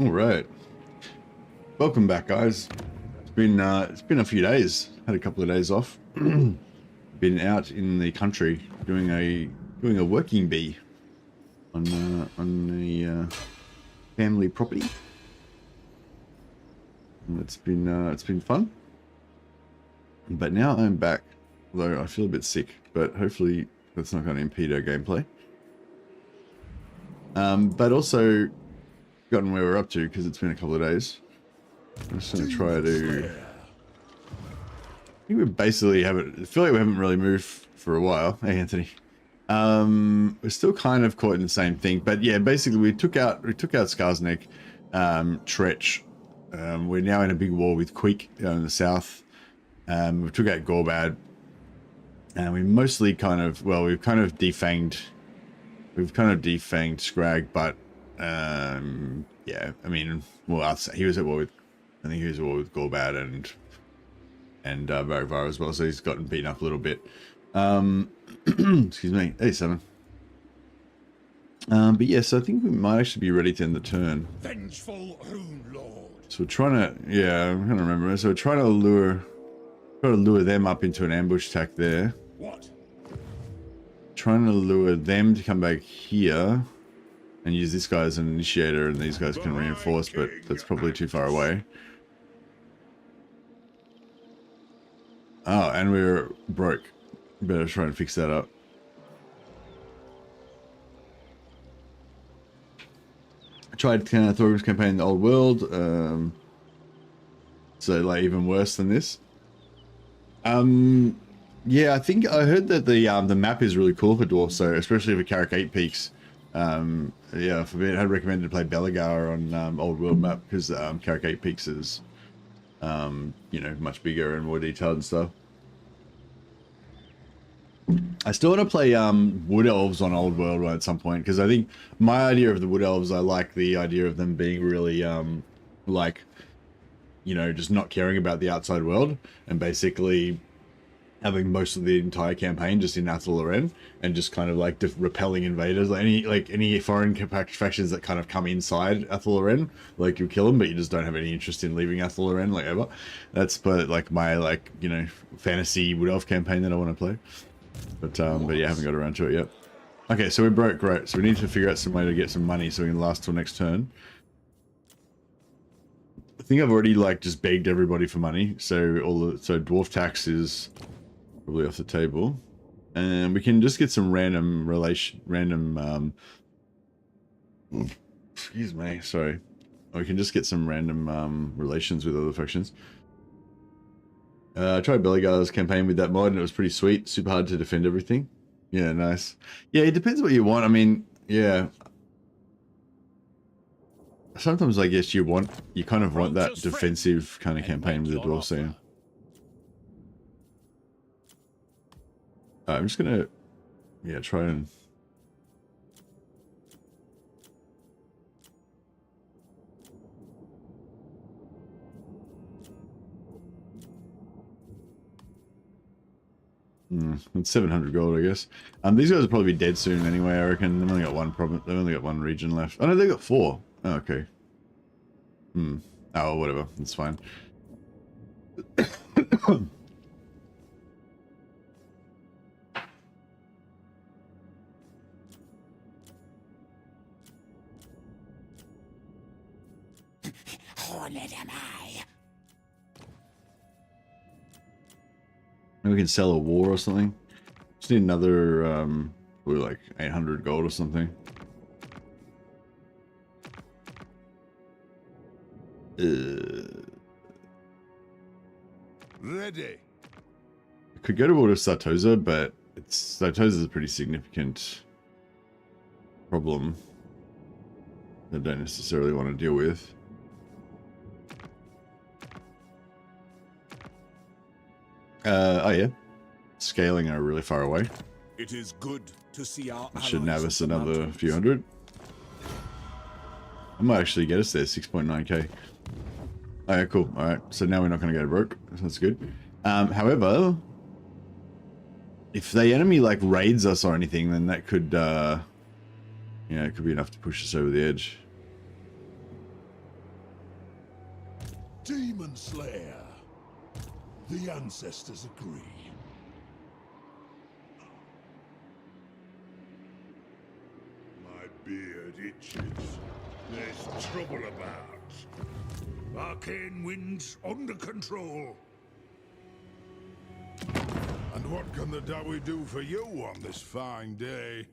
All right, welcome back, guys. It's been a few days. Had a couple of days off. Been out in the country doing a working bee on the family property. And it's been fun. But now I'm back, although I feel a bit sick. But hopefully that's not going to impede our gameplay. But also gotten where we're up to because it's been a couple of days. I'm just going to try to. I think we basically haven't. I feel like we haven't really moved for a while. Hey, Anthony. We're still kind of caught in the same thing, but yeah, basically we took out Skarsnik, Tretch. We're now in a big war with Quick in the south. We took out Gorbad, and we mostly we've kind of defanged Scrag, but yeah, I mean, well, he was at war with, I think he was at war with Gorbad and Varvar as well, so he's gotten beaten up a little bit. Excuse me, 87. But yes, yeah, so I think we might actually be ready to end the turn. Vengeful Rune Lord. So we're trying to, yeah, I'm trying to remember. So we're trying to lure them up into an ambush attack there. What? Trying to lure them to come back here and use this guy as an initiator, and these guys can reinforce, but that's probably too far away. Oh, and we're broke. Better try and fix that up. I tried Thorgrim's campaign in the old world, so like even worse than this. Yeah, I think I heard that the map is really cool for dwarves, so especially for Carrick 8 Peaks. Yeah, for me, I'd recommend to play Belagar on old world map because Carrick 8 Peaks is, you know, much bigger and more detailed and stuff. I still want to play Wood Elves on Old World at some point, because I think my idea of the Wood Elves, I like the idea of them being really like, you know, just not caring about the outside world and basically having most of the entire campaign just in Athel Loren and just kind of like repelling invaders, like any foreign factions that kind of come inside Athel Loren, like you kill them, but you just don't have any interest in leaving Athel Loren, like ever. That's but like my you know, fantasy Wood Elf campaign that I want to play. But yeah, I haven't got around to it yet. Okay, so we're broke, great. So we need to figure out some way to get some money so we can last till next turn. I think I've already like just begged everybody for money, so so dwarf tax is probably off the table, and we can just get some random excuse me, sorry. We can just get some random relations with other factions. I tried Belagar's campaign with that mod and it was pretty sweet. Super hard to defend everything. Yeah, nice. Yeah, it depends what you want. I mean, yeah. Sometimes I guess you kind of want that defensive kind of campaign with the dwarf scene. I'm just gonna, yeah, try and. It's 700 gold, I guess. These guys will probably be dead soon anyway, I reckon. They've only got one problem. They've only got one region left. Oh no, they got 4. Oh, okay. Oh, whatever. That's fine. Hornet am I. Maybe we can sell a war or something. Just need another, like 800 gold or something. Ready. I could go to war to Sartosa, but Sartosa is a pretty significant problem that I don't necessarily want to deal with. Oh yeah, scaling are really far away. It is good to see our That should nab us another few hundred. I might actually get us there, 6.9k. Okay, cool. All right, so now we're not going to go broke. That's good. However, if the enemy like raids us or anything, then that could, yeah, it could be enough to push us over the edge. Demon Slayer. The ancestors agree. My beard itches. There's trouble about. Arcane winds under control. And what can the Dawi do for you on this fine day?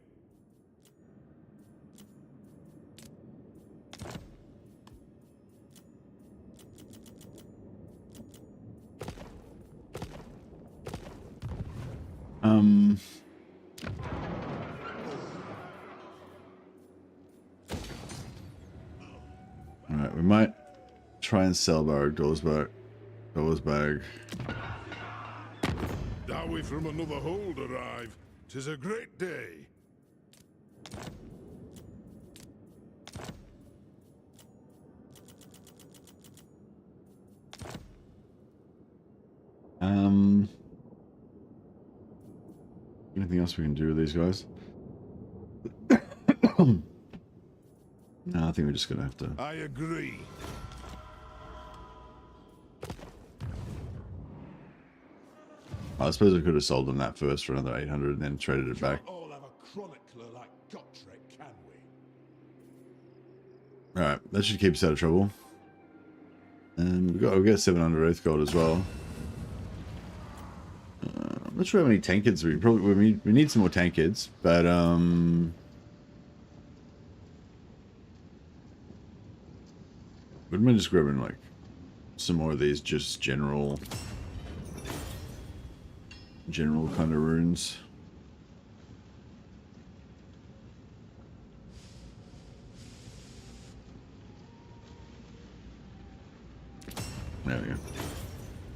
Alright, we might try and sell Barrack Doors bag. Dawi from another hold arrive. 'Tis a great day. Anything else we can do with these guys? No, I think we're just gonna have to. I agree. I suppose we could have sold them that first for another 800 and then traded it back. Can't all have a chronicler like Gotrek, can we? Alright, that should keep us out of trouble. And we got 700 Oath Gold as well. I'm not sure how many tankids we need some more tankids, but wouldn't mind just grabbing like some more of these just general kind of runes. There we go.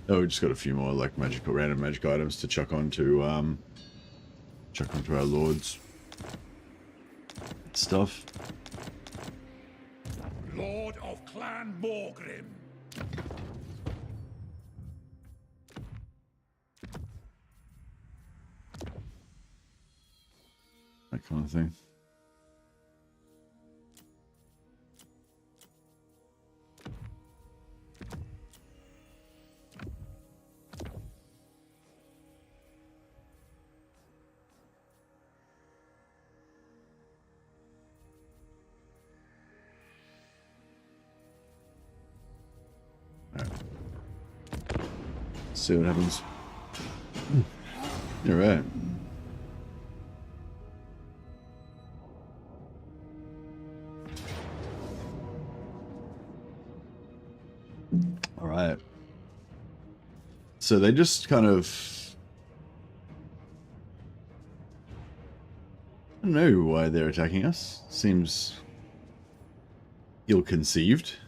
Oh, we just got a few more like random magic items to chuck onto our lords stuff. Lord of Clan Thorgrim. That kind of thing. See what happens. You're right. All right. So they just kind of... I don't know why they're attacking us. Seems ill-conceived.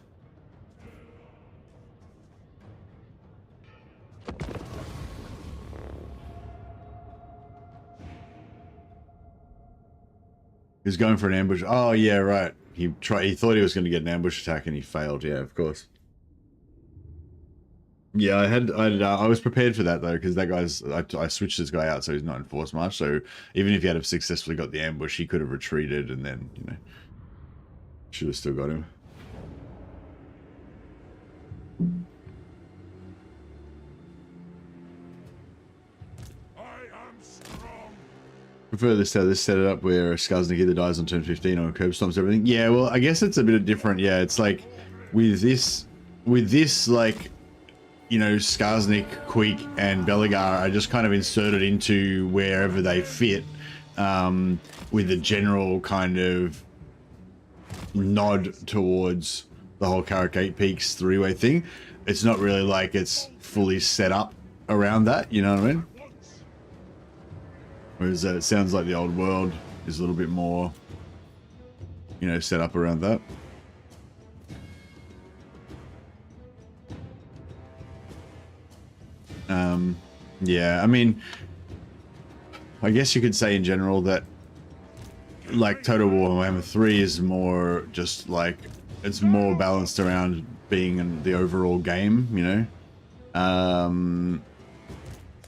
He was going for an ambush. Oh yeah, right. He thought he was going to get an ambush attack and he failed. Yeah, of course. Yeah, I was prepared for that though, because that guy's I switched this guy out so he's not in force march. So even if he had successfully got the ambush, he could have retreated and then should have still got him. Prefer this set it up where Skarsnik either dies on turn 15 or curb stomps everything. Yeah, well, I guess it's a bit different. Yeah, it's like with this like, Skarsnik, Queek, and Belegar are just kind of inserted into wherever they fit, with the general kind of nod towards the whole Karak 8 Peaks three-way thing. It's not really like it's fully set up around that, you know what I mean? Whereas it sounds like the old world is a little bit more, set up around that. Yeah, I mean, I guess you could say in general that, like, Total War Warhammer 3 is more just like, it's more balanced around being in the overall game, I'm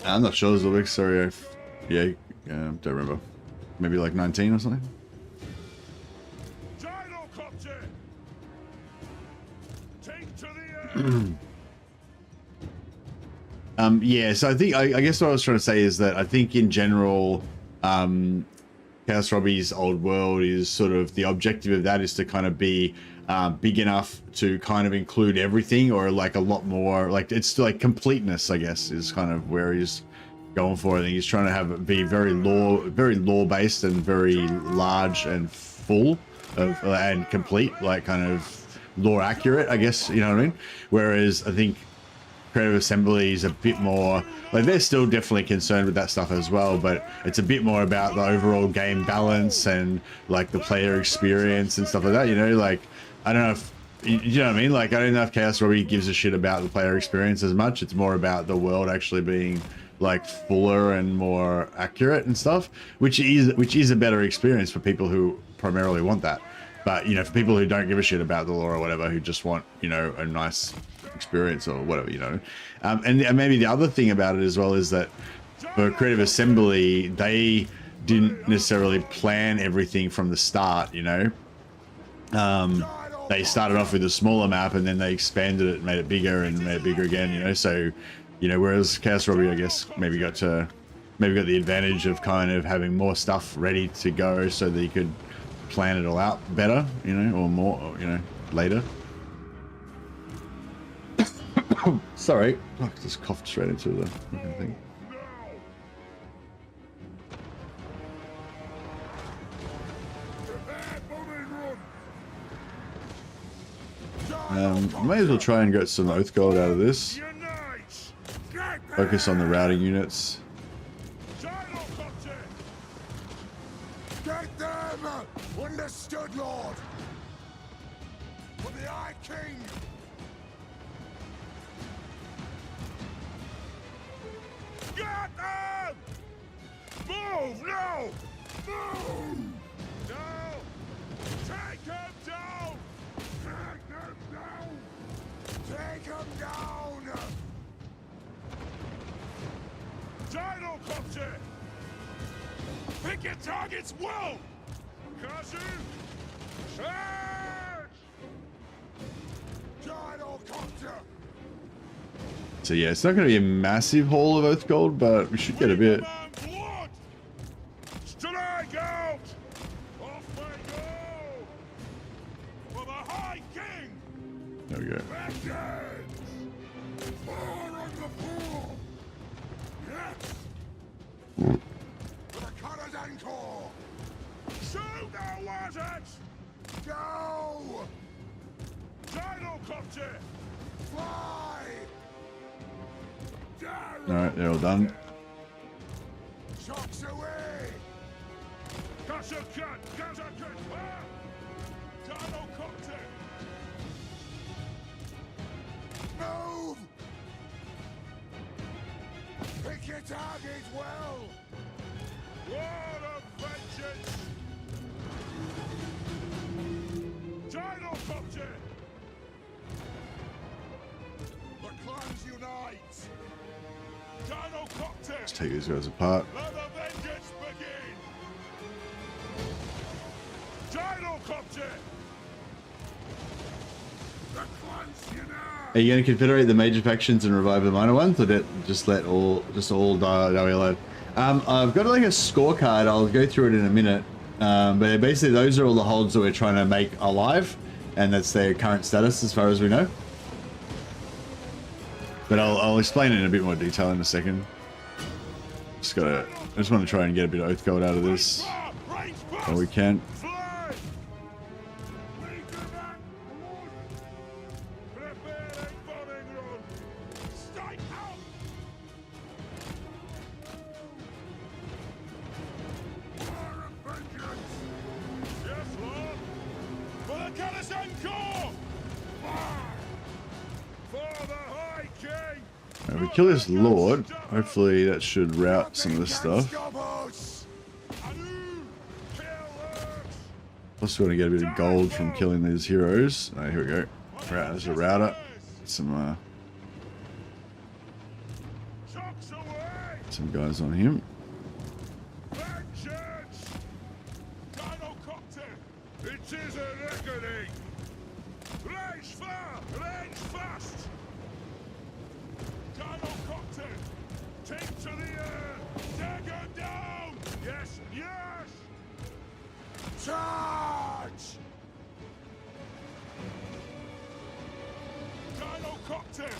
not sure, Zulvik, sorry, don't remember. Maybe like 19 or something? Yeah, so I think I guess what I was trying to say is that I think in general, Chaos Robbie's old world is sort of the objective of that is to kind of be big enough to kind of include everything, or like a lot more, like it's like completeness, I guess, is kind of where he's going for. I think he's trying to have it be very law based and very large and full of and complete, like kind of lore accurate, I guess, you know what I mean? Whereas I think Creative Assembly is a bit more like, they're still definitely concerned with that stuff as well, but it's a bit more about the overall game balance and like the player experience and stuff like that, you know? Like, I don't know if you know what I mean? Like, I don't know if Chaos Robbie gives a shit about the player experience as much. It's more about the world actually being like fuller and more accurate and stuff, which is a better experience for people who primarily want that. But, you know, for people who don't give a shit about the lore or whatever, who just want, you know, a nice experience or whatever, you know. And maybe the other thing about it as well is that for Creative Assembly, they didn't necessarily plan everything from the start, you know. They started off with a smaller map and then they expanded it, made it bigger and made it bigger again, you know. So, you know, whereas Chaos Robbie, I guess, maybe got the advantage of kind of having more stuff ready to go so that you could plan it all out better, you know, or more, you know, later. Sorry, I just coughed straight into the thing. I may as well try and get some Oath Gold out of this. Focus on the routing units. Get them! Understood, Lord! For the Eye King! Get them! Move! No! Move! No! Take him down! Take them down! Take him down! Gyrocopter! Pick your targets well! Kazu! Charge! Gyrocopter! So yeah, it's not going to be a massive haul of Oath Gold, but we should get a bit. Strike out! Off we go! For the High King! There we go. Vengeance! More on the poor! Yes! For the Corazon Corps! Shoot now, was it? Go! Gyrocopter! Fly! Alright, they're all done. Shocks away! Gaza cut! Gaza cut! Gyrocopter! Move! Pick your target well! War of vengeance! Gyrocopter! The clans unite! Gyrocopter! Let's take these guys apart. Let the vengeance begin! Gyrocopter! The clans unite! Are you going to confederate the major factions and revive the minor ones, or just all die alone? I've got like a scorecard. I'll go through it in a minute. But basically, those are all the holds that we're trying to make alive, and that's their current status as far as we know. But I'll explain it in a bit more detail in a second. I just want to try and get a bit of Oath Gold out of this while we can. If we kill this Lord, hopefully that should route some of this stuff. Plus we want to get a bit of gold from killing these heroes. Oh, here we go. Right, there's a router. Some guys on him. Range far! Range fast! Dino copter! Take to the air! Dagger down! Yes, yes! Charge! Dino copter!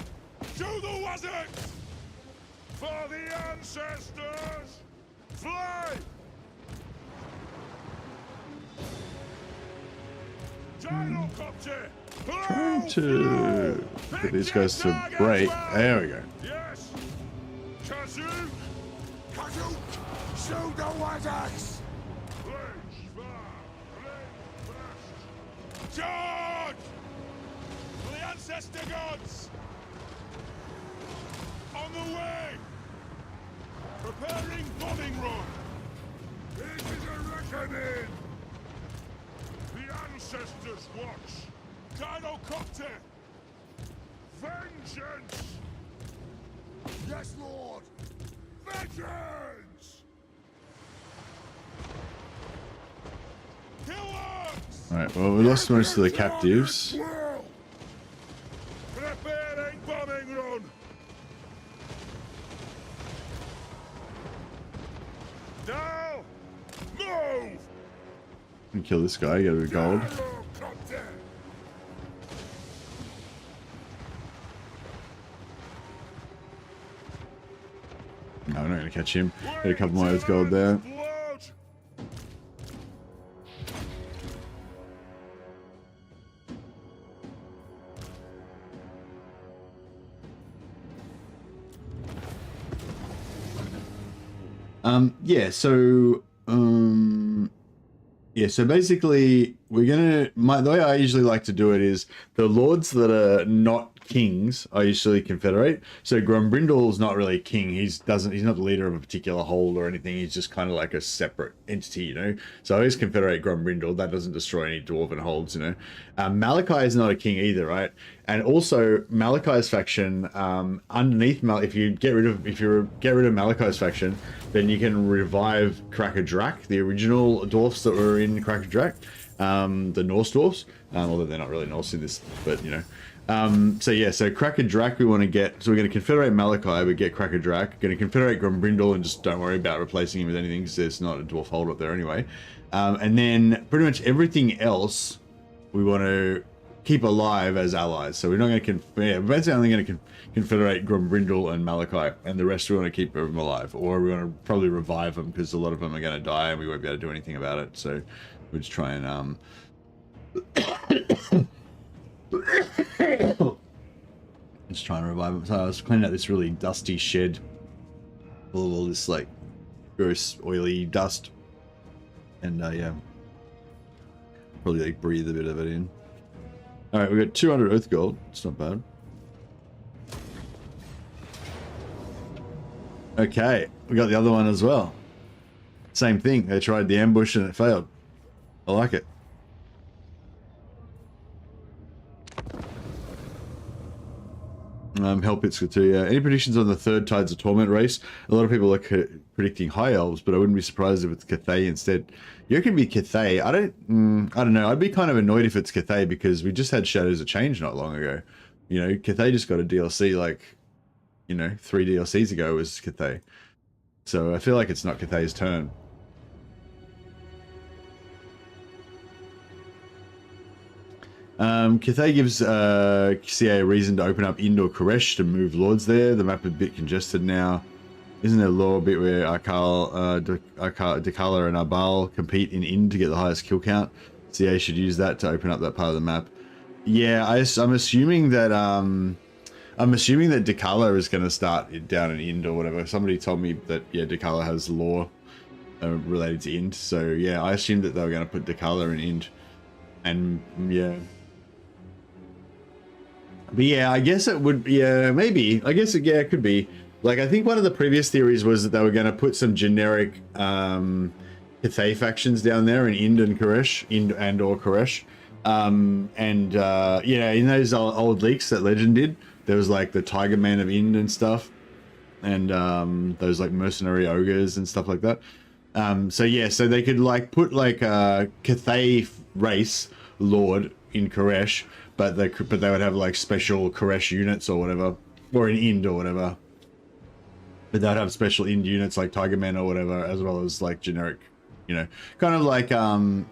Do the wizard! For the ancestors! Fly! Dino-copter! Trying to get these guys to break. There we go. Yes! Kazoo! Kazoo! Shoot the wizards! Range far! Range fast! Charge! For the ancestor gods! On the way! Preparing bombing run! This is a reckoning! The ancestors watch! Dino-copter! Vengeance! Yes, Lord! Vengeance! Killers! Alright, well, we lost most of the captives. Preparing bombing run! Now! Move! And kill this guy, get a bit of gold. Dino-copter! No, we're not going to catch him. Get a couple more with gold there. Yeah, so basically we're gonna the way I usually like to do it is the lords that are not kings are usually confederate. So Grombrindal's not really a king. He's not the leader of a particular hold or anything. He's just kind of like a separate entity, you know. So I always confederate Grombrindal. That doesn't destroy any dwarven holds, you know. Malachi is not a king either, right? And also Malachi's faction underneath if you get rid of Malachi's faction, then you can revive Cracker Drak, the original dwarfs that were in Cracker Drak, the Norse dwarfs, although they're not really Norse in this, but you know. So Cracker Drak we want to get, so we're going to confederate Malachi, but get Cracker Drak, going to confederate Grombrindal and just don't worry about replacing him with anything because there's not a dwarf hold up there anyway. And then pretty much everything else we want to keep alive as allies. So we're not going to, we're basically only going to confederate Grombrindal and Malachi, and the rest we want to keep them alive, or we want to probably revive them because a lot of them are going to die and we won't be able to do anything about it. So we'll just try and just trying to revive them. So I was cleaning out this really dusty shed full of all this like gross oily dust, and yeah, probably like breathe a bit of it in. All right, we got 200 earth gold. It's not bad. Okay, we got the other one as well. Same thing. They tried the ambush and it failed. I like it. Hell Pits good too, yeah. Any predictions on the third Tides of Torment race? A lot of people are predicting High Elves, but I wouldn't be surprised if it's Cathay instead. You reckon it'd be Cathay? I don't know. I'd be kind of annoyed if it's Cathay because we just had Shadows of Change not long ago. You know, Cathay just got a DLC like, you know, 3 DLCs ago was Cathay. So I feel like it's not Cathay's turn. Cathay gives CA a reason to open up Indoor Koresh to move lords there. The map is a bit congested now. Isn't there a lore bit where Dakala and Arbal compete in Ind to get the highest kill count? CA should use that to open up that part of the map. Yeah, I'm assuming that Dakala is going to start down in Ind or whatever. Somebody told me that, yeah, Dakala has lore related to Ind. So yeah, I assumed that they were going to put Dakala in Ind. And yeah. But yeah, I guess it would, yeah, maybe. I guess, yeah, it could be. Like, I think one of the previous theories was that they were going to put some generic Cathay factions down there in Ind and Koresh, Ind and or Koresh. Yeah, in those old leaks that Legend did, there was like the Tiger Man of Ind and stuff. And those like mercenary ogres and stuff like that. So yeah, so they could like put like a Cathay race lord in Koresh, but they would have like special Koresh units or whatever, or in Ind or whatever. But they'd have special Ind units like Tiger Men or whatever, as well as like generic, you know, kind of like Satoza,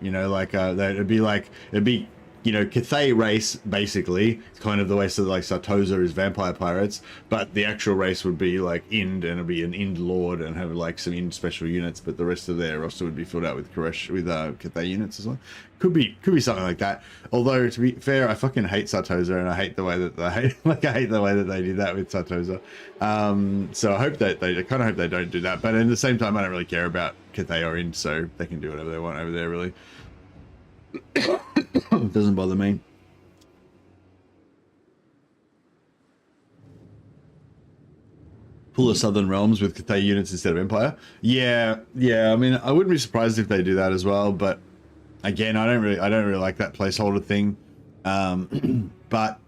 you know, like it'd be you know, Cathay race basically, kind of the way so like Satoza is vampire pirates, but the actual race would be like Ind, and it'd be an Ind Lord and have like some Ind special units, but the rest of their roster would be filled out with Koresh, with Cathay units as well. Could be something like that. Although to be fair, I fucking hate Satoza, and I hate the way that I hate the way that they did that with Satoza. So I hope that I kind of hope they don't do that, but at the same time, I don't really care about Cathay or Ind, so they can do whatever they want over there, really. It doesn't bother me. Pull the Southern Realms with Cathay units instead of Empire. Yeah. I mean, I wouldn't be surprised if they do that as well. But again, I don't really like that placeholder thing. But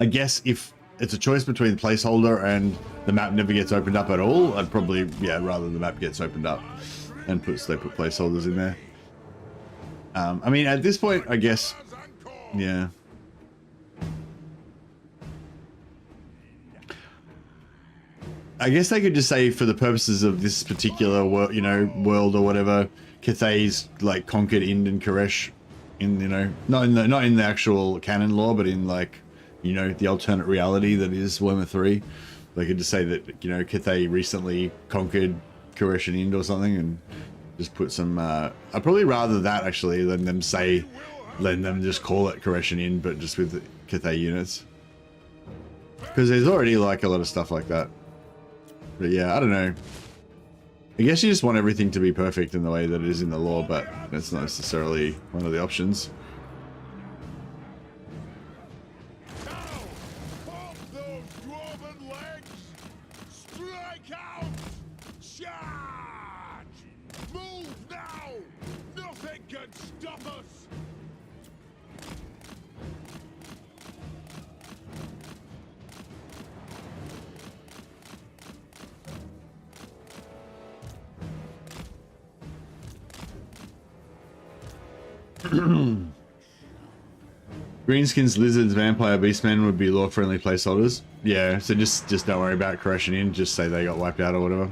I guess if it's a choice between placeholder and the map never gets opened up at all, I'd probably rather the map gets opened up and they put placeholders in there. I mean, at this point, I guess, yeah. I guess they could just say, for the purposes of this particular world, you know, world or whatever, Cathay's like conquered Ind and Koresh, in, you know, not in the actual canon lore, but in like, you know, the alternate reality that is Warhammer 3. They could just say that, you know, Cathay recently conquered Koresh and Ind or something, and just put some, I'd probably rather that actually than them just call it Koresh and Ind, but just with Cathay units. Because there's already like a lot of stuff like that. But yeah, I don't know. I guess you just want everything to be perfect in the way that it is in the lore, but that's not necessarily one of the options. Greenskins, Lizards, Vampire, Beastmen would be lore-friendly placeholders. Yeah, so just don't worry about crashing in. Just say they got wiped out or whatever.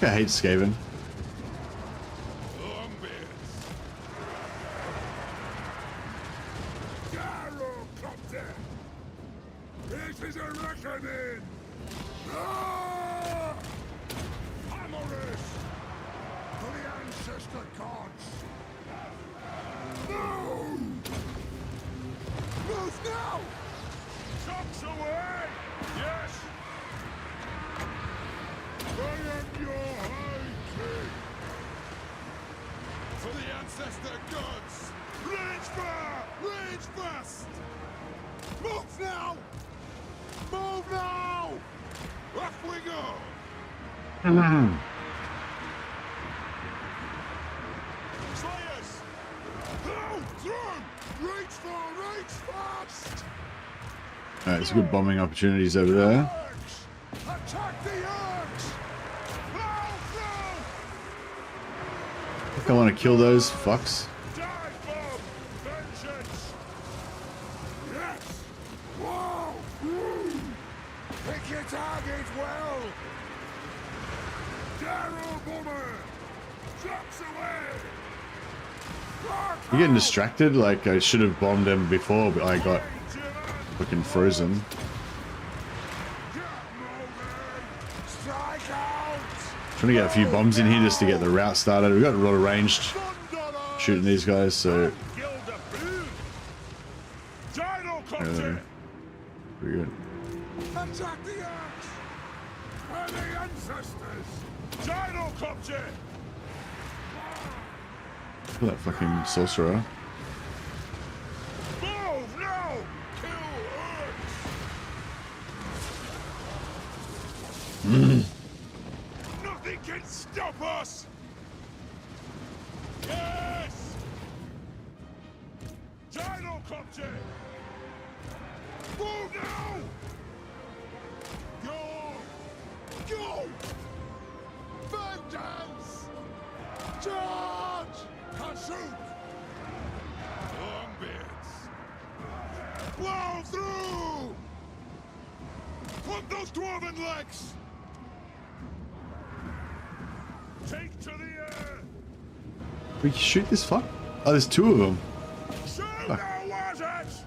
I hate Skaven. This is a reckoning! Ah! Hammerus! To the ancestor gods! Move! Move now! Chops away! Yes! I am your high king! For the ancestor gods! Rage fire! Rage fast! Move now! Move now! Off we go! Slayers! Go! Through! Reach for! Reach fast! Alright, there's good bombing opportunities over there. Attack the Urks! I think I want to kill those fucks. Die bomb! Vengeance! Yes! Whoa! Pick your target well! Darrow bomber! Drops away! You're getting distracted? Like, I should have bombed them before, but I got fucking frozen. Trying to get a few bombs in here just to get the route started. We've got a lot of ranged shooting these guys, so pretty good. Attack the axe! Where the ancestors! Gyrocopter! Look at that fucking sorcerer. Move now! Kill Earth! Nothing can stop us! Yes! Gyrocopter! Move now! Go! Go! Vengeance! Charge! Shoot! Longbeards! Plow through! Put those dwarven legs! Take to the air! We can shoot this fuck? Oh, there's two of them. Shoot now, warheads!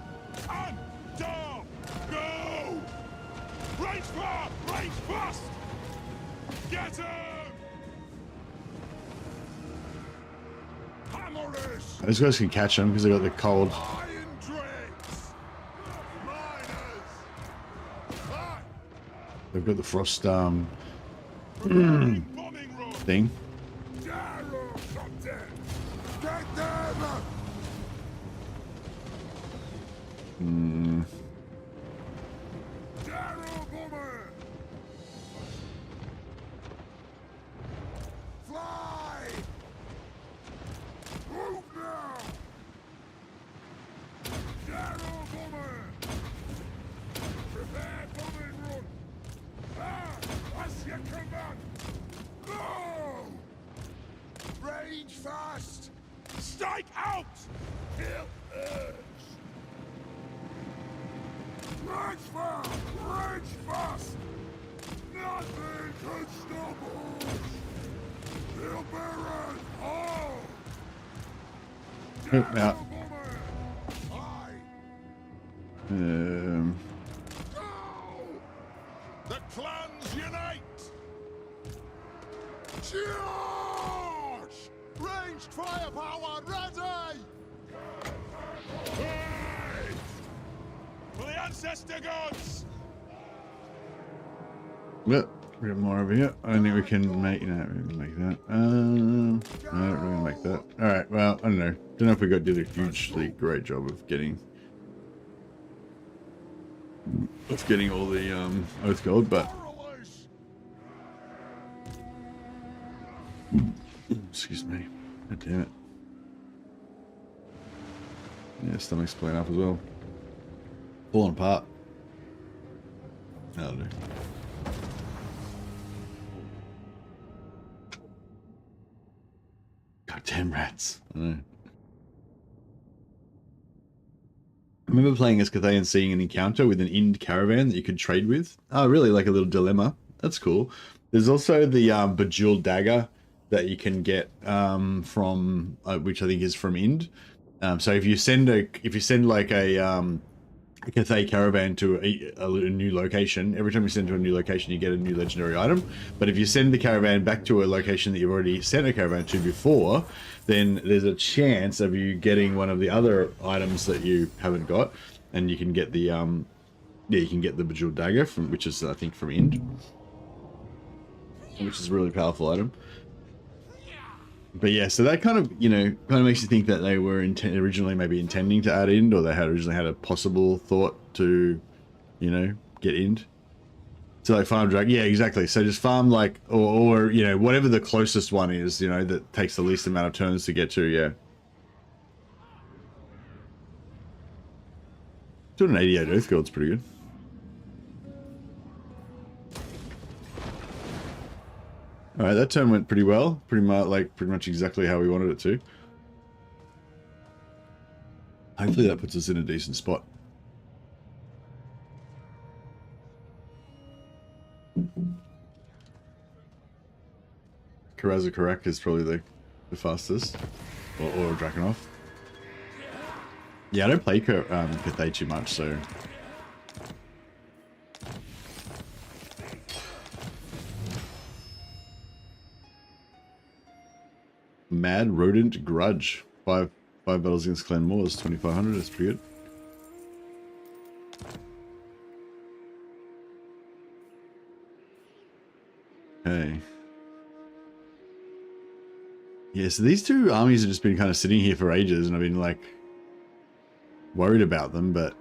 And down! Go! Right far! Right fast! Get him! Hammerish! Those guys can catch them because they got the cold Iron drakes! Miners! Ah! They've got the frost Bombing run! thing. Gyrocopter! Get them! Gyro bomber! Fly! Move now! Gyro bomber! Prepare bombing run! Ah! As you command! Go! Range fast! Strike out! Kill urge! Range fast! Range fast! Nothing can stop us! Kill Baron! Oh! Yeah. Gyro bomber! Aye! Go! The clans unite! Charge! Ranged firepower ready! Right! For the ancestor gods! Yep, we got more over here. I don't think we can make, we can make that. No, we're gonna make that. All right. Well, I don't know. Don't know if we did a hugely great job of getting all the oath gold, but excuse me. God damn it. Yeah, stomach's playing up as well. Falling apart. That'll do. Goddamn rats. I know. I remember playing as Cathay and seeing an encounter with an Ind caravan that you could trade with. Oh, really? Like a little dilemma. That's cool. There's also the Bejeweled Dagger that you can get from, which I think is from Ind. So if you send like a Cathay caravan to a new location, every time you send to a new location, you get a new legendary item. But if you send the caravan back to a location that you've already sent a caravan to before, then there's a chance of you getting one of the other items that you haven't got, and you can get the you can get the Bejeweled Dagger from, which is I think from Ind, which is a really powerful item. But yeah, so that kind of makes you think that they were originally maybe intending to add Ind, or they had originally had a possible thought to, get Ind. So like farm drag, yeah, exactly. So just farm like, or whatever the closest one is, that takes the least amount of turns to get to, yeah. 288 Earth Gold's pretty good. All right, that turn went pretty well. Pretty much exactly how we wanted it to. Hopefully that puts us in a decent spot. Karaza Karak is probably the fastest. Or Drakenhoff. Yeah, I don't play Cathay too much, so... Mad Rodent Grudge. Five battles against Clan Moors, 2,500. That's pretty good. Okay. Yeah, so these two armies have just been kind of sitting here for ages, and I've been like worried about them, but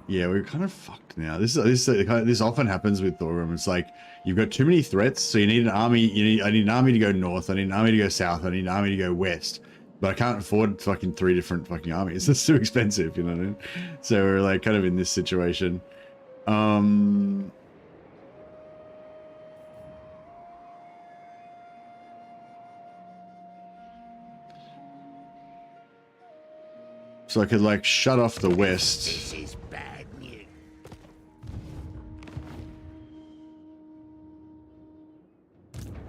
yeah, we're kind of fucked now. This often happens with Thorgrim. It's like you've got too many threats, so you need an army. I need an army to go north. I need an army to go south. I need an army to go west. But I can't afford fucking 3 different fucking armies. It's too expensive, you know what I mean? So we're like kind of in this situation. So I could like shut off the west. This is bad news.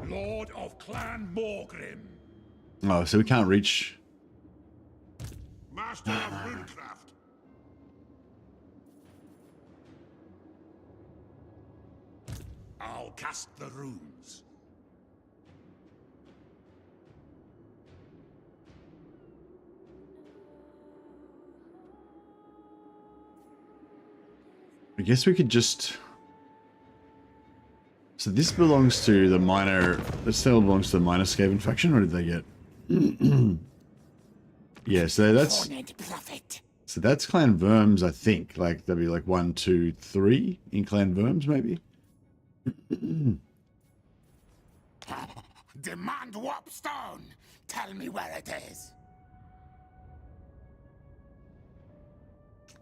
Lord of Clan Thorgrim. Oh, so we can't reach. Master of Runecraft. I'll cast the runes. I guess we could just. So this belongs to the minor. This still belongs to the minor Skaven faction. Or did they get? Yeah, so that's. So that's Clan Worms, I think. Like there'll be like 1, 2, 3 in Clan Worms, maybe. Demand Warpstone. Tell me where it is.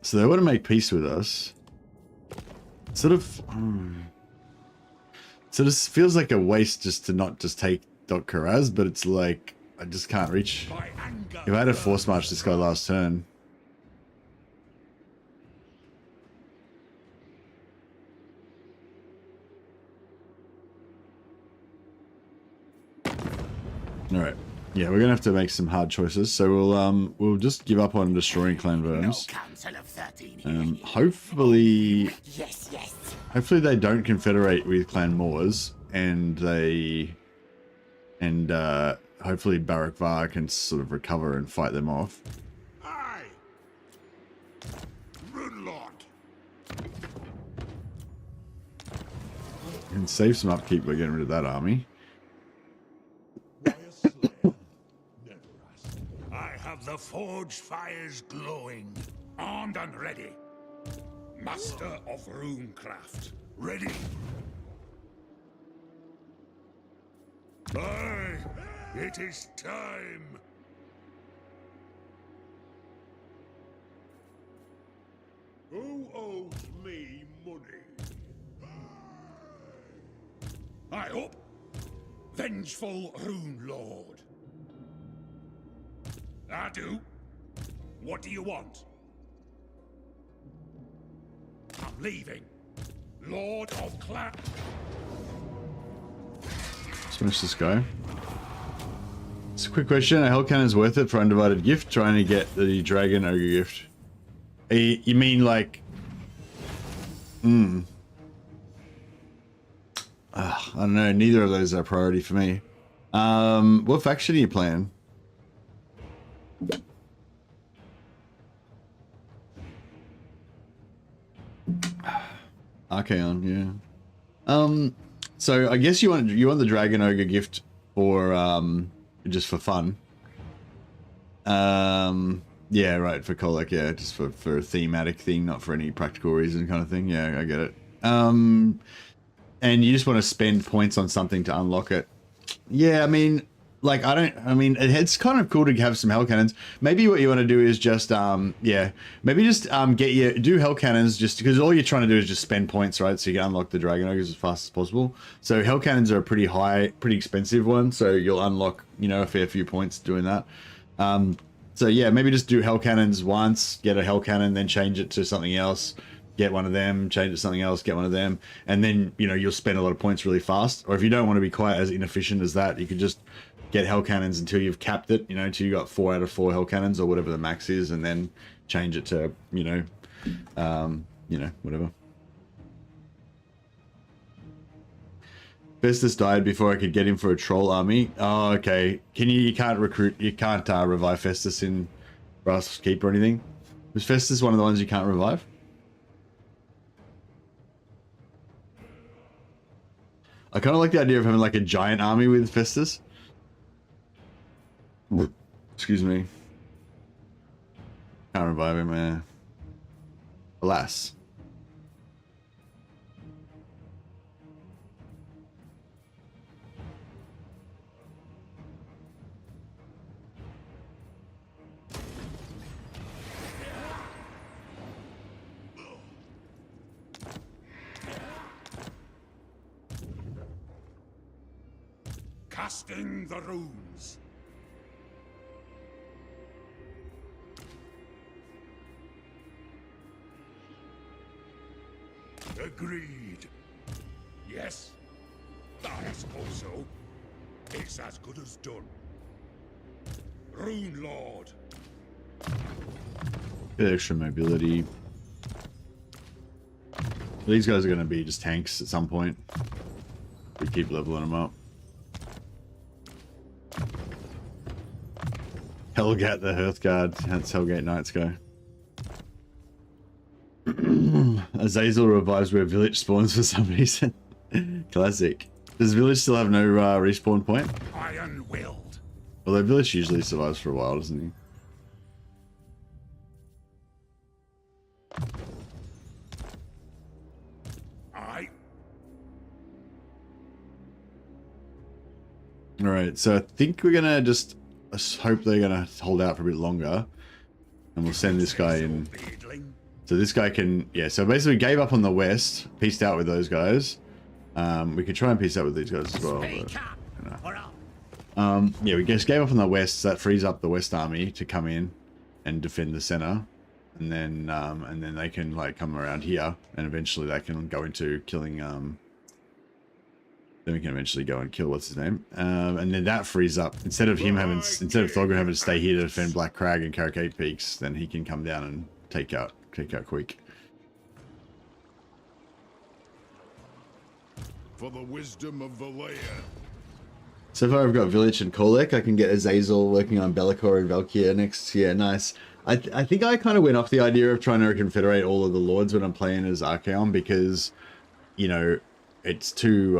So they want to make peace with us. Sort of. So this feels like a waste just to not just take Dok Karaz, but it's like I just can't reach. If I had a force march this guy last turn. All right. Yeah, we're gonna have to make some hard choices. So we'll just give up on destroying Clan Worms. Hopefully, hopefully they don't confederate with Clan Moors, and hopefully Barak Var can sort of recover and fight them off. Aye. Runelord. And save some upkeep by getting rid of that army. I have the forged fires glowing, armed and ready. Master of Runecraft, ready. Aye, it is time. Who owes me money? I hope. Vengeful Rune Lord. I do. What do you want? I'm leaving. Lord of Clan. Let's finish this guy. It's a quick question. A Hell Cannon's worth it for Undivided Gift? Trying to get the Dragon Ogre gift. You mean like... I don't know. Neither of those are a priority for me. What faction are you playing? Archaon, yeah. So I guess you want the Dragon Ogre gift for just for fun. Yeah, right, for Kolek, yeah, just for a thematic thing, not for any practical reason kind of thing. Yeah, I get it. And you just want to spend points on something to unlock it. Yeah, I mean, like, it's kind of cool to have some Hell Cannons. Maybe what you want to do is just, yeah, maybe just do Hell Cannons just because all you're trying to do is just spend points, right? So you can unlock the Dragon Ogres as fast as possible. So Hell Cannons are a pretty expensive one. So you'll unlock, you know, a fair few points doing that. So yeah, maybe just do Hell Cannons once, get a Hell Cannon, then change it to something else. Get one of them, change it to something else, get one of them, and then, you know, you'll spend a lot of points really fast. Or if you don't want to be quite as inefficient as that, you could just get Hell Cannons until you've capped it, you know, until you got 4 out of 4 Hell Cannons or whatever the max is, and then change it to, you know, whatever. Festus died before I could get him for a troll army. Oh, okay. You can't recruit, you can't revive Festus in Rascal's Keep or anything? Was Festus one of the ones you can't revive? I kind of like the idea of having like a giant army with Festus. Excuse me. Can't revive him, man. Alas. Casting the runes. Agreed. Yes, I suppose so. It's as good as done. Rune Lord. Bit extra mobility. These guys are going to be just tanks at some point. We keep leveling them up. Hellgat the Hearthguard. That's Hellgate Knights go. Azazel revives where village spawns for some reason. Classic. Does village still have no respawn point? Iron-willed. Although village usually survives for a while, doesn't he? Alright, so I think we're gonna just hope they're gonna hold out for a bit longer. And we'll send this guy in. So this guy can, yeah, so basically gave up on the west, pieced out with those guys. We could try and piece out with these guys as well. But, you know. Yeah, we just gave up on the west, so that frees up the west army to come in and defend the center. And then they can like come around here, and eventually they can go into killing then we can eventually go and kill what's his name, and then that frees up instead of Thorgrim having to stay here to defend Black Crag and Caracate Peaks, then he can come down and take out quick. For the wisdom of Valea. So far I've got Village and Kolek. I can get Azazel working on Be'lakor and Valkyr next. Yeah, nice. I think I kind of went off the idea of trying to confederate all of the lords when I'm playing as Archaon, because, you know, it's too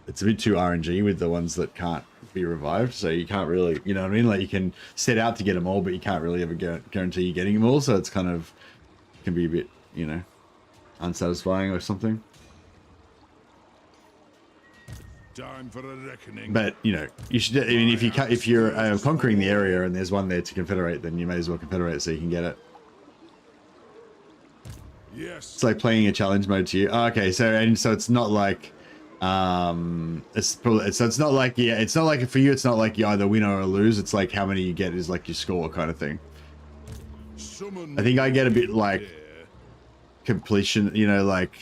it's a bit too RNG with the ones that can't be revived, so you can't really, you know what I mean, like you can set out to get them all, but you can't really ever guarantee you getting them all, so it's kind of can be a bit, you know, unsatisfying or something. Time for a reckoning. But you know, you should, I mean, if you're conquering the area and there's one there to confederate, then you may as well confederate so you can get it. Yes. It's like playing a challenge mode to you. Oh, okay, so it's not like it's not like, yeah, it's not like for you, it's not like you either win or lose, it's like how many you get is like your score kind of thing. I think I get a bit like completion, you know, like,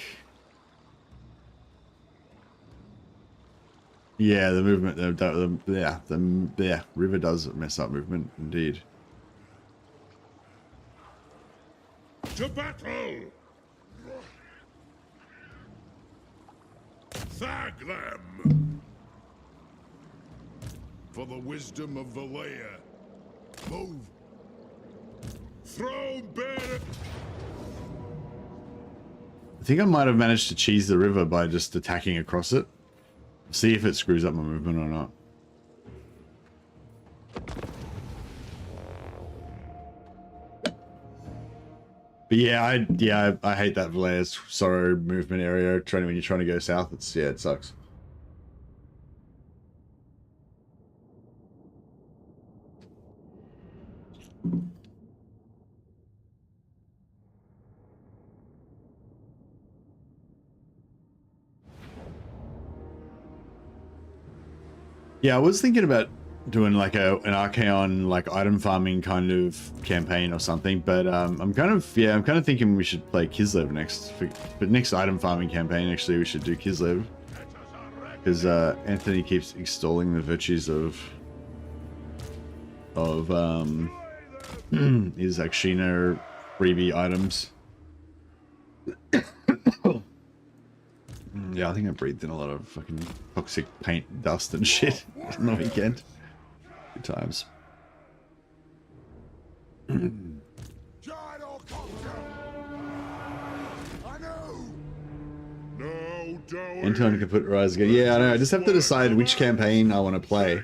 yeah, the movement, the river does mess up movement indeed. To battle! Thag them! For the wisdom of Valea. Move! Throw bear! I think I might have managed to cheese the river by just attacking across it. See if it screws up my movement or not. But yeah, I hate that Valea's Sorrow movement area. When you're trying to go south, it sucks. Yeah, I was thinking about doing like an Archaon like item farming kind of campaign or something, but I'm kind of thinking we should play Kislev next. But next item farming campaign, actually, we should do Kislev, because Anthony keeps extolling the virtues of his Akshina freebie items. Yeah, I think I breathed in a lot of fucking toxic paint, dust, and shit on the weekend. Good times. Anton can put Rise again. Yeah, I know. I just have to decide which campaign I want to play.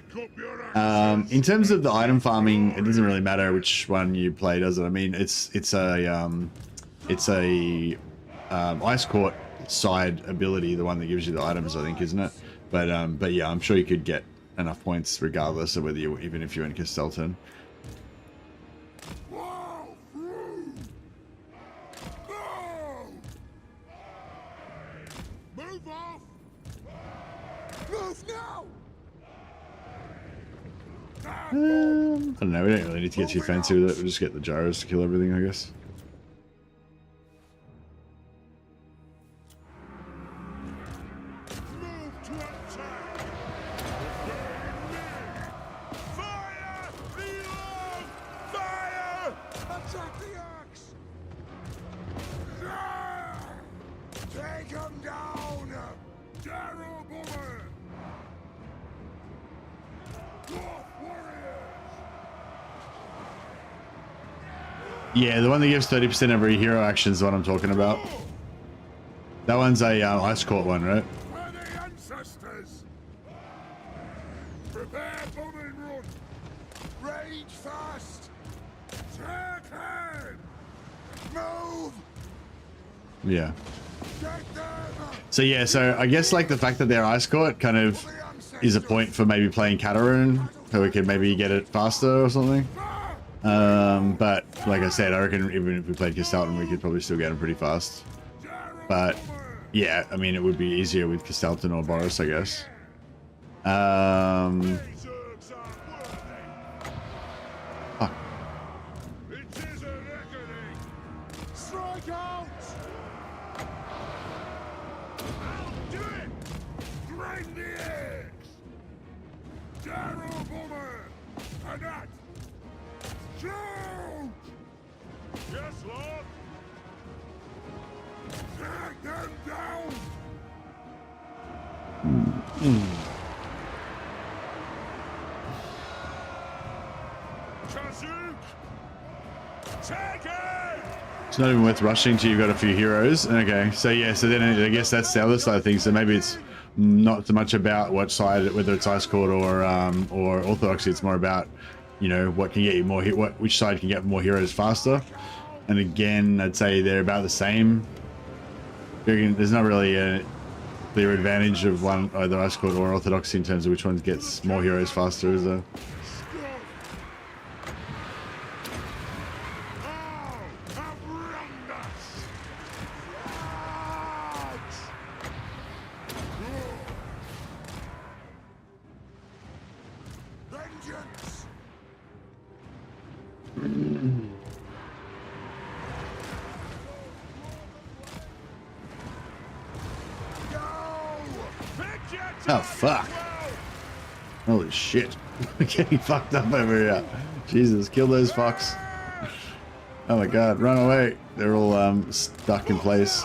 In terms of the item farming, it doesn't really matter which one you play, does it? I mean, it's a ice court side ability, the one that gives you the items, I think, isn't it? But yeah, I'm sure you could get enough points regardless of whether you, even if you're in Castelton. Move off! Move now! I don't know, we don't really need to get too fancy with it. We'll just get the gyros to kill everything, I guess. Move to attack! Fire! Reload! Fire! Attack the axe! Take him down! Terrible! Yeah, the one that gives 30% every hero action is the one I'm talking about. That one's a ice court one, right? We're the ancestors! Prepare bombing run! Rage fast! Take aim! Move! Yeah. Get them! So yeah, so I guess like the fact that they're ice court kind of is a point for maybe playing Catarun, so we could maybe get it faster or something. But like I said, I reckon even if we played Castelton, we could probably still get them pretty fast. But yeah, I mean, it would be easier with Castelton or Boris, I guess. Fuck. It is a reckoning! Strike out! Do it! Grind the eggs! Darrow bomber! And that! Shoot! Yes, Lord! Take them down! Kazook! Take it! It's not even worth rushing till you've got a few heroes. Okay, so yeah, so then I guess that's the other side of things. So maybe it's not so much about what side, whether it's Ice Court or Orthodoxy. It's more about, you know, what can get you more, which side can get more heroes faster. And again, I'd say they're about the same. There's not really a clear advantage of one, either Ice Court or Orthodoxy, in terms of which one gets more heroes faster, is there? Oh, fuck. Holy shit. We're getting fucked up over here. Jesus, kill those fucks. Oh my god, run away. They're all stuck in place.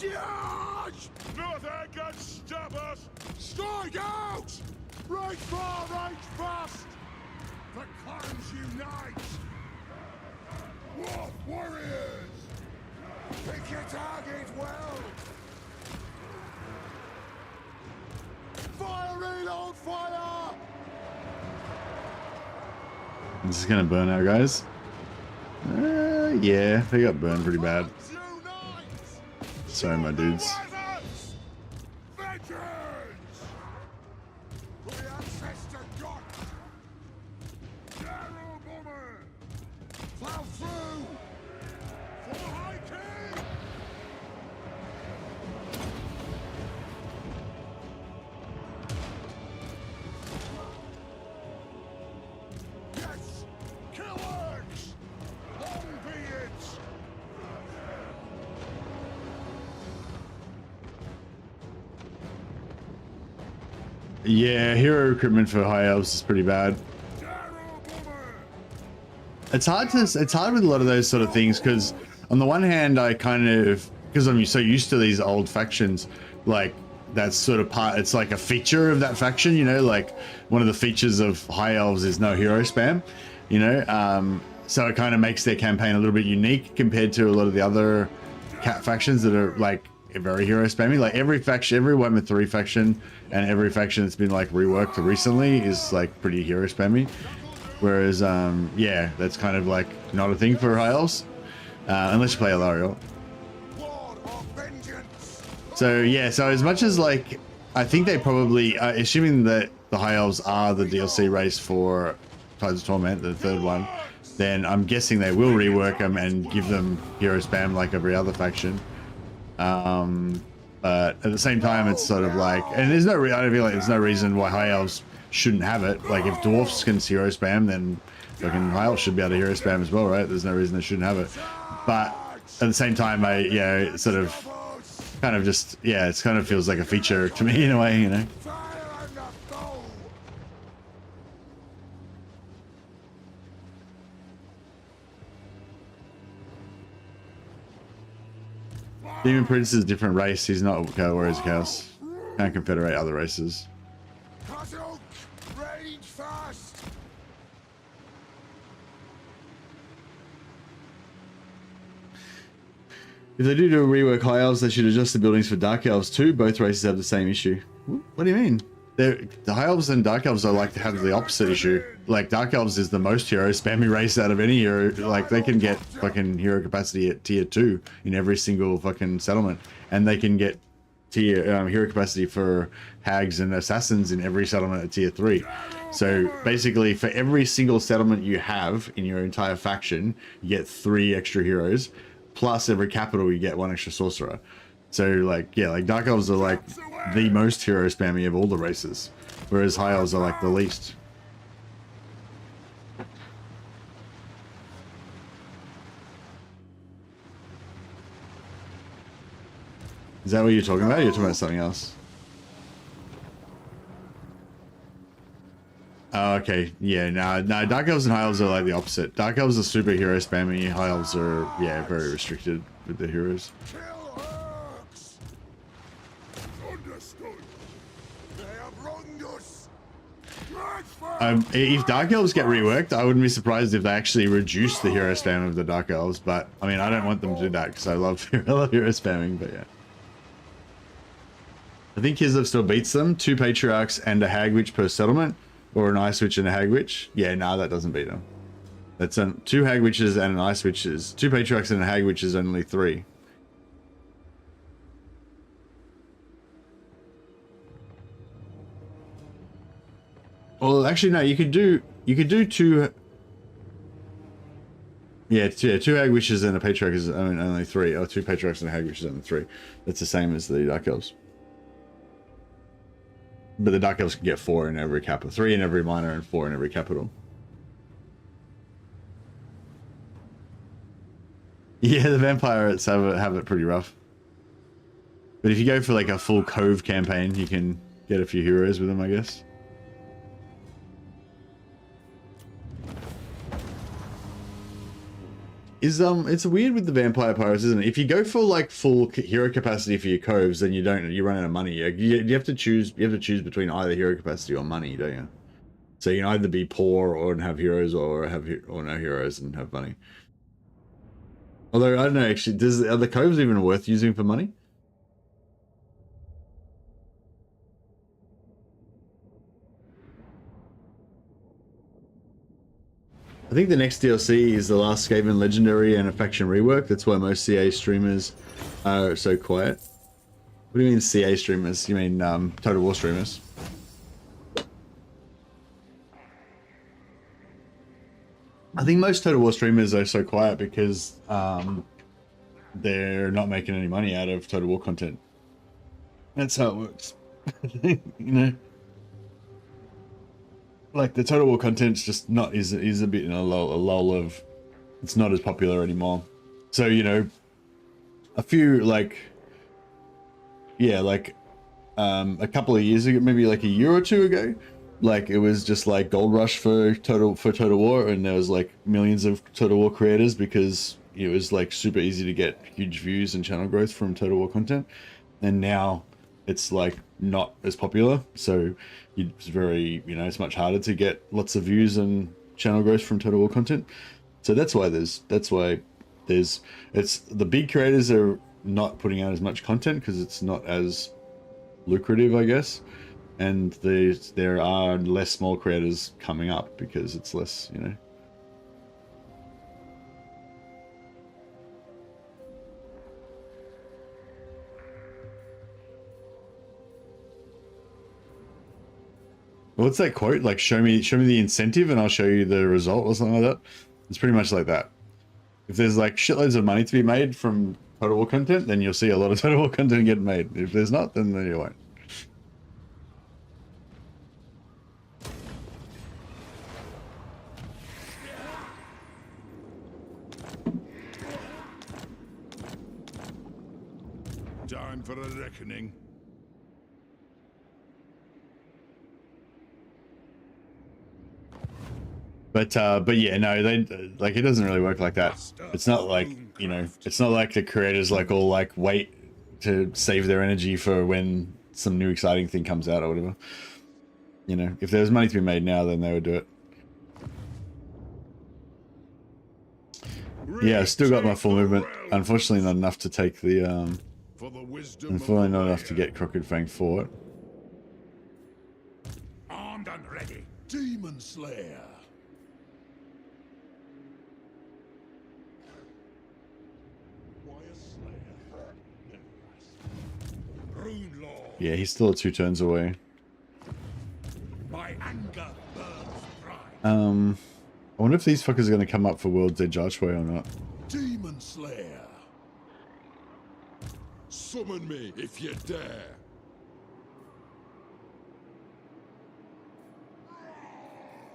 Charge! Nothing can stop us! Strike out! Right far, right fast! The clans unite! War warriors! Pick your target well! Fire, reload, fire! This is gonna burn out, guys. Yeah, they got burned pretty bad. Sorry, my dudes. Yeah, hero recruitment for high elves is pretty bad. It's hard with a lot of those sort of things, because on the one hand I kind of, because I'm so used to these old factions, like that's sort of part, it's like a feature of that faction, you know, like one of the features of high elves is no hero spam, you know, so it kind of makes their campaign a little bit unique compared to a lot of the other cat factions that are like very hero spammy. Like every faction, every 1.3 faction and every faction that's been like reworked recently is like pretty hero spammy. Whereas, yeah, that's kind of like not a thing for high elves, unless you play Alariel. So yeah, so as much as like, I think they probably, assuming that the high elves are the DLC race for Tides of Torment, the third one, then I'm guessing they will rework them and give them hero spam like every other faction. But at the same time, it's sort of like, and there's no, I don't feel like there's no reason why high elves shouldn't have it. Like if dwarfs can hero spam, then fucking high elves should be able to hero spam as well, right? There's no reason they shouldn't have it. But at the same time, it sort of kind of just, yeah, it kind of feels like a feature to me in a way, you know. Demon Prince is a different race. He's not Warriors of Chaos. Can't confederate other races. If they do rework high elves, they should adjust the buildings for dark elves too. Both races have the same issue. What do you mean? The high elves and dark elves are like to have the opposite issue. Like dark elves is the most hero spammy race out of any hero. Like they can get fucking hero capacity at tier 2 in every single fucking settlement, and they can get tier hero capacity for hags and assassins in every settlement at tier 3. So basically, for every single settlement you have in your entire faction, you get 3 extra heroes. Plus every capital you get 1 extra sorcerer. So like, yeah, like dark elves are like the most hero spammy of all the races, whereas high elves are like the least. Is that what you're talking about? Or you're talking about something else? Oh, okay. Yeah, no, dark elves and high elves are like the opposite. Dark elves are super hero spammy, high elves are, yeah, very restricted with the heroes. If dark elves get reworked, I wouldn't be surprised if they actually reduce the hero spam of the dark elves, but I mean, I don't want them to do that because I love hero spamming, but yeah. I think Kislev still beats them. 2 patriarchs and a hag witch per settlement. Or an ice witch and a hag witch. Yeah, no, that doesn't beat them. That's 2 hag witches and an ice witches. 2 patriarchs and a hag witch is only 3. Well, actually, no. You could do 2. Yeah, 2 hag witches and a patriarch is only 3. Or 2 patriarchs and a hag witch is only 3. That's the same as the dark elves. But the dark elves can get 4 in every capital, 3 in every minor, and 4 in every capital. Yeah, the vampires have it pretty rough. But if you go for like a full Cove campaign, you can get a few heroes with them, I guess. It's weird with the vampire pirates, isn't it? If you go for like full hero capacity for your coves, then you run out of money. You have to choose between either hero capacity or money, don't you? So you can either be poor or have heroes, or no heroes and have money. Although I don't know, actually, are the coves even worth using for money? I think the next DLC is the Last Skaven Legendary and a faction rework. That's why most CA streamers are so quiet. What do you mean CA streamers? You mean Total War streamers? I think most Total War streamers are so quiet because they're not making any money out of Total War content. That's how it works. You know? Like the Total War content's just not is a bit in a lull of, it's not as popular anymore. So, you know, a few like, yeah, like a couple of years ago, maybe like a year or two ago, like it was just like gold rush for Total War, and there was like millions of Total War creators because it was like super easy to get huge views and channel growth from Total War content. And now it's like not as popular, so it's very, you know, it's much harder to get lots of views and channel growth from Total War content. So that's why it's the big creators are not putting out as much content because it's not as lucrative, I guess, and there are less small creators coming up because it's less, you know. What's that quote? Like, show me the incentive and I'll show you the result, or something like that. It's pretty much like that. If there's like shitloads of money to be made from Total War content, then you'll see a lot of Total War content get made. If there's not, then you won't. Time for a reckoning. But yeah, no, they like, it doesn't really work like that. It's not like, you know, it's not like the creators like all like wait to save their energy for when some new exciting thing comes out or whatever. You know, if there was money to be made now, then they would do it. Yeah, I've still got my full movement. Unfortunately, not enough to take the unfortunately not enough to get Crooked Fang Fort. Armed and ready. Demon Slayer. Yeah, he's still 2 turns away. My anger burns bright. I wonder if these fuckers are going to come up for World's Edge Archway or not. Demon Slayer. Summon me if you dare.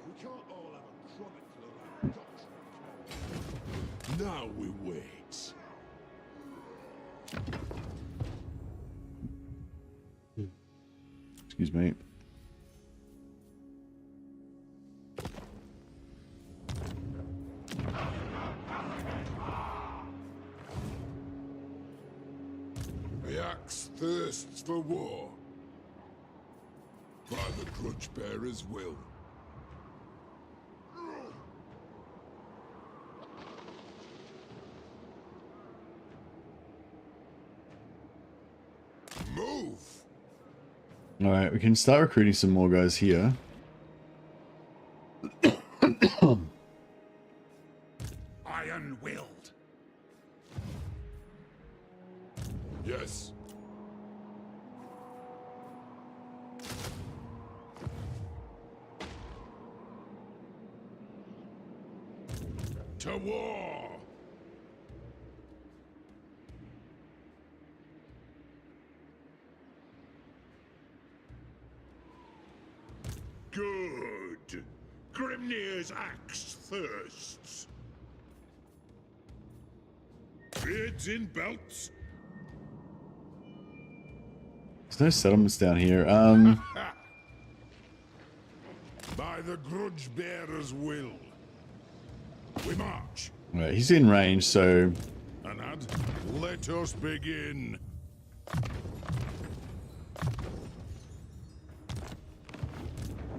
We can't all have a chronicle of our doctrine. Now we wait. Excuse me. The axe thirsts for war. By the grudge bearer's will. Move! Alright, we can start recruiting some more guys here. Iron-willed. Yes. To war! Good. Grimnir's axe thirsts. Beards in belts. There's no settlements down here. By the grudge bearer's will. We march. Right, he's in range, so Anad, let us begin.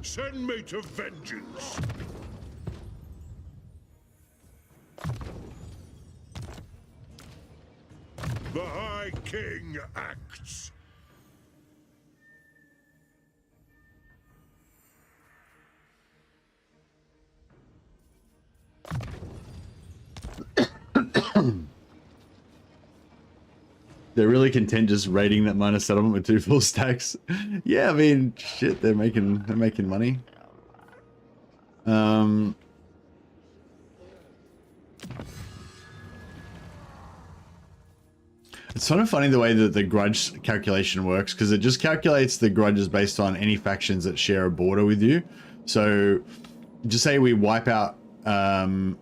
Send me to vengeance. The High King acts. they're really content just raiding that minor settlement with 2 full stacks. Yeah, I mean, shit, they're making money. It's sort of funny the way that the grudge calculation works, because it just calculates the grudges based on any factions that share a border with you. So just say we wipe out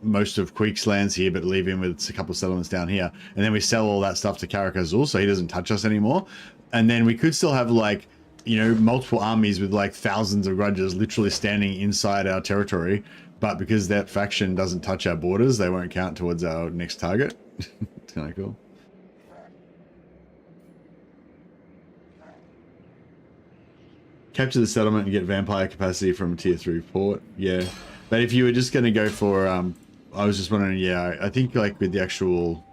most of Queek's lands here, but leave him with a couple of settlements down here, and then we sell all that stuff to Karak Azul so he doesn't touch us anymore, and then we could still have like you know, multiple armies with like thousands of grudges literally standing inside our territory, but because that faction doesn't touch our borders, they won't count towards our next target. It's kind of cool. Capture the settlement and get vampire capacity from a tier 3 port. Yeah, but if you were just going to go for, I was just wondering, yeah, I think like with the actual,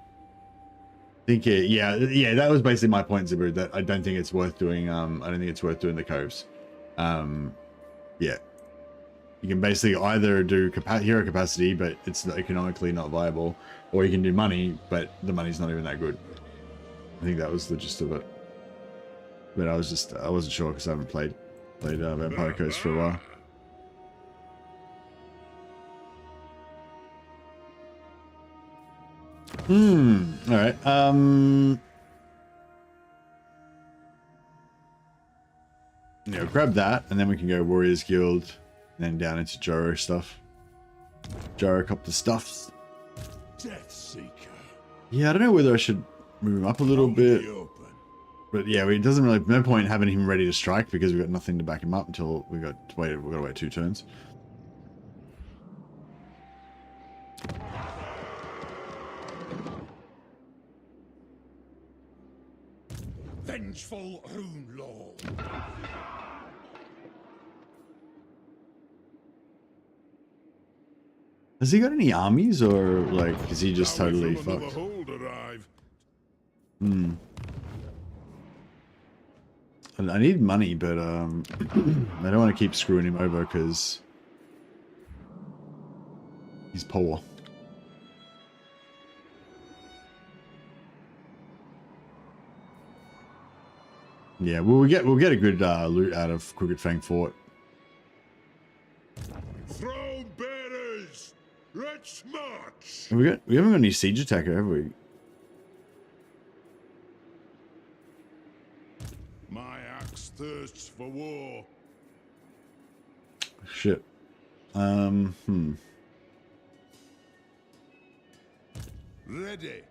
yeah, that was basically my point, Zibber, that I don't think it's worth doing, I don't think it's worth doing the coves. Yeah. You can basically either do hero capacity, but it's economically not viable, or you can do money, but the money's not even that good. I think that was the gist of it. But I wasn't sure because I haven't played Vampire Coast for a while. Alright, yeah, grab that, and then we can go Warriors Guild, and then down into Gyro stuff. Gyrocopter stuffs. Death Seeker. Yeah, I don't know whether I should move him up a little bit. But yeah, it doesn't really, no point having him ready to strike because we've got nothing to back him up until we've got to wait 2 turns. Vengeful Rune Lord. Has he got any armies, or like is he just totally fucked? I need money, but I don't want to keep screwing him over because he's poor. Yeah, well, we'll get a good loot out of Crooked Fang Fort. Throne bearers, let's march. We haven't got any siege attacker, have we? My axe thirsts for war. Shit. Ready.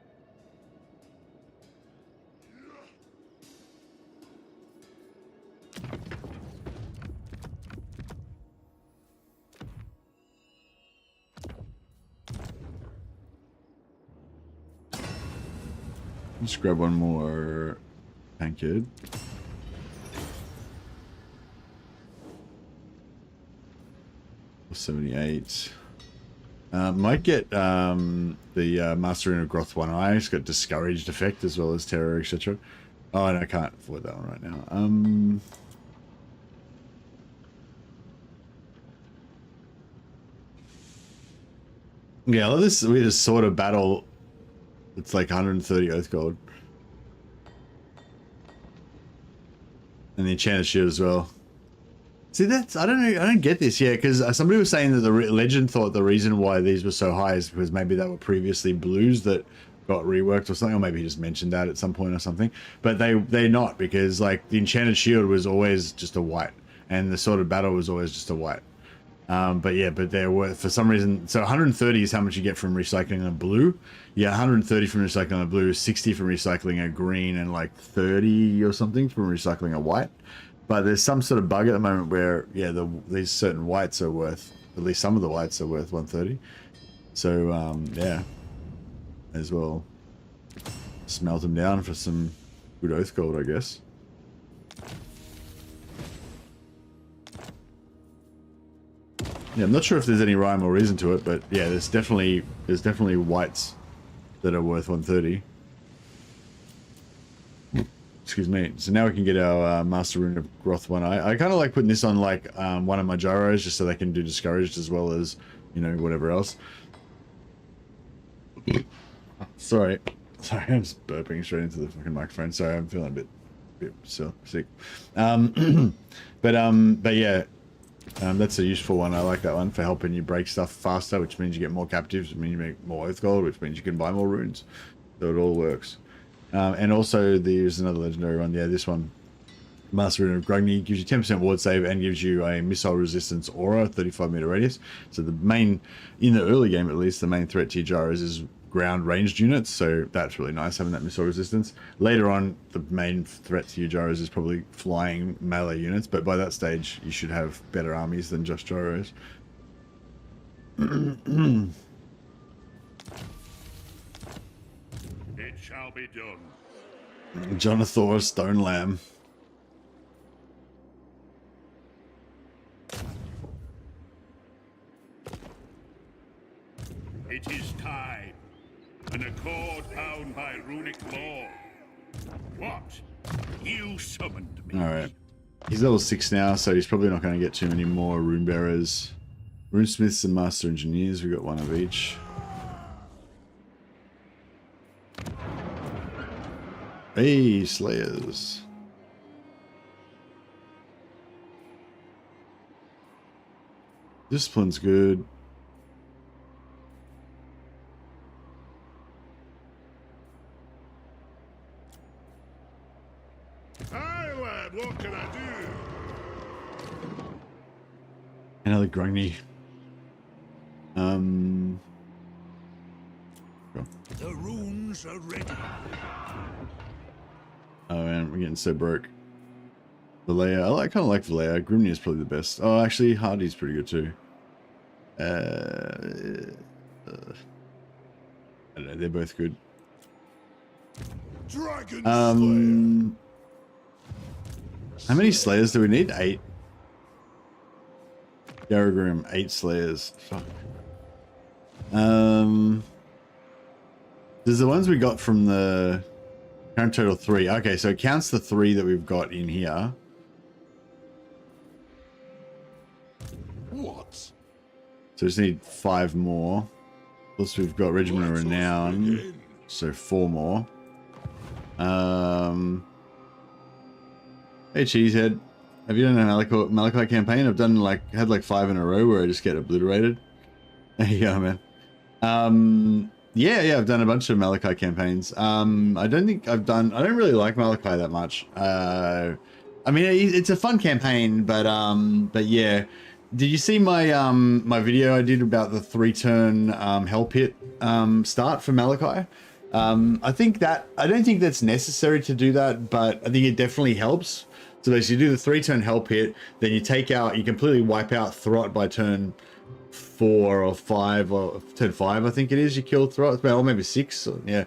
Let's grab one more tankard. $78. Might get the Master in a Groth One Eye. It's got discouraged effect as well as terror, etc. Oh, no, I can't afford that one right now. Yeah, I love this. We just sort of battle. It's like 130 Oath Gold. And the Enchanted Shield as well. See, that's, I don't know, I don't get this, yeah, because somebody was saying that the legend thought the reason why these were so high is because maybe they were previously blues that got reworked or something, or maybe he just mentioned that at some point or something. But they're not, because like the Enchanted Shield was always just a white, and the Sword of Battle was always just a white. But yeah, but they're worth, for some reason, so 130 is how much you get from recycling a blue. Yeah, 130 from recycling a blue, 60 from recycling a green, and like 30 or something from recycling a white. But there's some sort of bug at the moment where, yeah, these certain whites are worth, at least some of the whites are worth 130. So, yeah, as well smelt them down for some good Oath Gold, I guess. Yeah, I'm not sure if there's any rhyme or reason to it, but yeah, there's definitely whites that are worth 130. Excuse me. So now we can get our Master Rune of Groth One Eye. I kind of like putting this on like one of my gyros just so they can do discouraged as well as, you know, whatever else. Sorry, I'm just burping straight into the fucking microphone. Sorry, I'm feeling a bit sick. But yeah. That's a useful one. I like that one for helping you break stuff faster, which means you get more captives, which means you make more Oath Gold, which means you can buy more runes. So it all works. And also there's another legendary one. Yeah, this one. Master Rune of Grugni gives you 10% ward save and gives you a missile resistance aura, 35 meter radius. So the main, in the early game at least, the main threat to your gyros is ground ranged units, so that's really nice having that missile resistance. Later on, the main threat to your gyros is probably flying melee units, but by that stage, you should have better armies than just gyros. It shall be done. Jonathan Stone Lamb. It is time. An accord bound by runic law. What? You summoned me. Alright. He's level 6 now, so he's probably not going to get too many more rune bearers. Runesmiths and master engineers, we got one of each. Hey, slayers. Discipline's good. Hi, lad. What can I do? Another Grungy. Cool. The runes are ready. Oh man, we're getting so broke. Valea, I kind of like Valea. Grimnir is probably the best. Oh, actually, Hardy's pretty good too. I don't know, they're both good. Dragon How many Slayers do we need? 8. Garagrim, 8 Slayers. Fuck. There's the ones we got from the current total 3. Okay, so it counts the 3 that we've got in here. What? So we just need 5 more. Plus we've got Regiment of Renown. So 4 more. Hey Cheesehead. Have you done a Malachi campaign? I've done had 5 in a row where I just get obliterated. There you go, man. Yeah, I've done a bunch of Malachi campaigns. I don't really like Malachi that much. I mean, it's a fun campaign, but yeah. Did you see my my video I did about the 3-turn Hell Pit start for Malachi? I don't think that's necessary to do that, but I think it definitely helps. So basically you do the 3-turn Hell Pit, then you completely wipe out Throt by turn 4 or 5 or turn 5, I think it is. You kill Throt, or maybe 6. Yeah,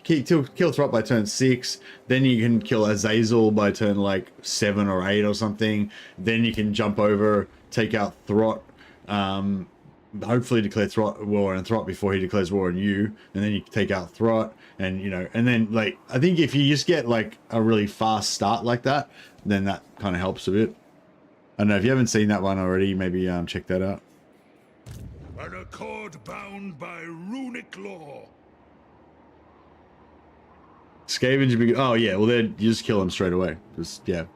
you kill Throt by turn 6. Then you can kill Azazel by turn 7 or 8 or something. Then you can jump over, take out Throt, hopefully declare Throt war on Throt before he declares war on you, and then you take out Throt, and and then I think if you just get a really fast start like that, then that kind of helps a bit. I don't know if you haven't seen that one already, maybe check that out. An accord bound by runic law. Scavenge, oh yeah, well then you just kill them straight away. Just check.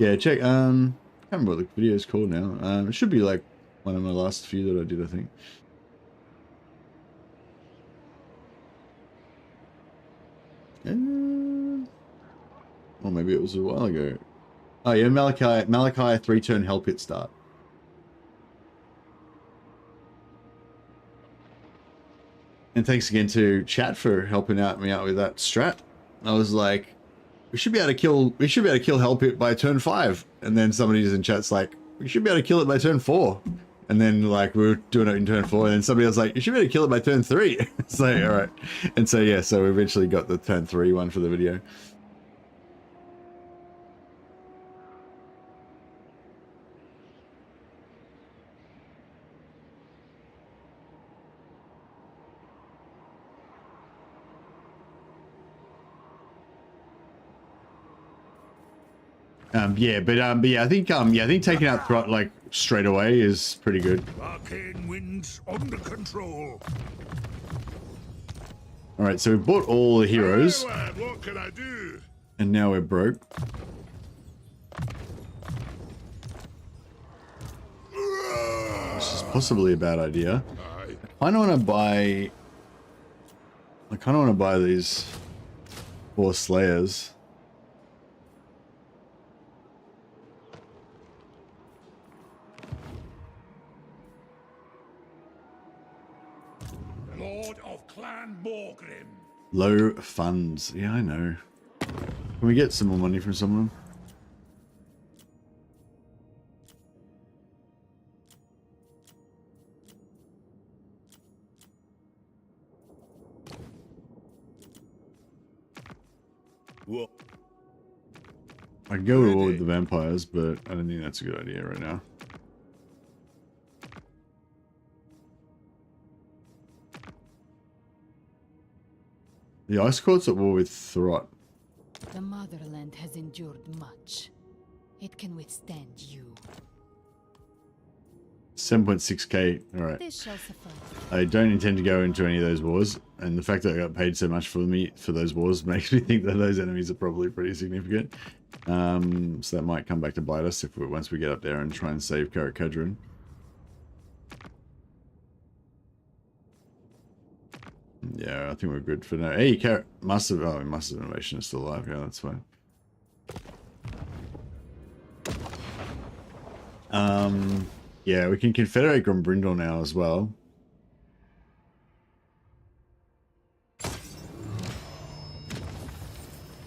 I can't remember what the video is called now. It should be one of my last few that I did, I think. Or maybe it was a while ago. Oh yeah, Malachi 3-turn Hell Pit start. And thanks again to chat for helping me out with that strat. I was like, we should be able to kill Hell Pit by turn 5. And then somebody's in chat's like, we should be able to kill it by turn 4. And then we were doing it in turn 4, and then somebody was like, you should be able to kill it by turn 3. It's like, all right. And so yeah, so we eventually got the turn 3 one for the video. Yeah, I think taking out Throt straight away is pretty good. Arcane winds under control. All right, so we bought all the heroes, Hey, lad, what can I do? and now we're broke. This is possibly a bad idea. I kind of want to buy these 4 Slayers. Lord of Clan Morgrim. Low funds. Yeah, I know. Can we get some more money from someone? What? I could go to war with the vampires, but I don't think that's a good idea right now. The Ice Court's at war with Throt. The motherland has endured much. It can withstand you. 7.6k. Alright. This shall suffice. I don't intend to go into any of those wars, and the fact that I got paid so much for those wars makes me think that those enemies are probably pretty significant. So that might come back to bite us once we get up there and try and save Karakadrin. Yeah, I think we're good for now. Hey, Massive Innovation is still alive. Yeah, that's fine. Yeah, we can confederate Grombrindal now as well.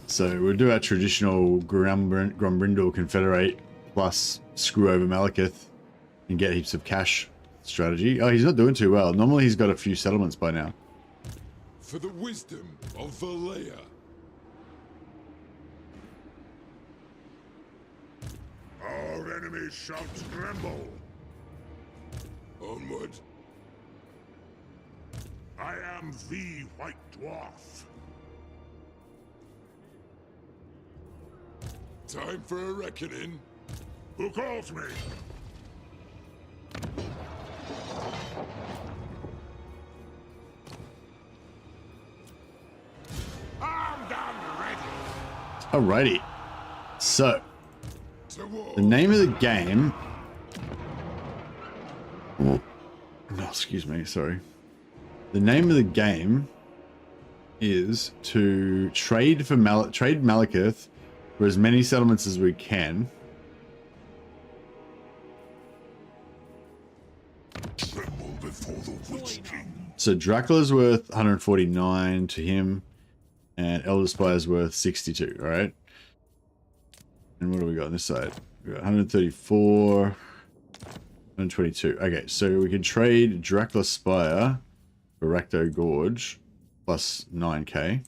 So we'll do our traditional Grombrindal confederate plus screw over Malekith and get heaps of cash strategy. Oh, he's not doing too well. Normally he's got a few settlements by now. For the wisdom of Valea. Our enemies shall tremble. Onward. I am the White Dwarf. Time for a reckoning. Who calls me? I'm done ready. Alrighty. So, the name of the game... Oh, no, excuse me, sorry. The name of the game is to trade for Malekith for as many settlements as we can. Tremble before the Witch King. So Dracula's worth 149 to him, and Elder Spire's worth 62, alright? And what do we got on this side? We got 134, 122. Okay, so we can trade Dracula Spire for Rakto Gorge plus 9k.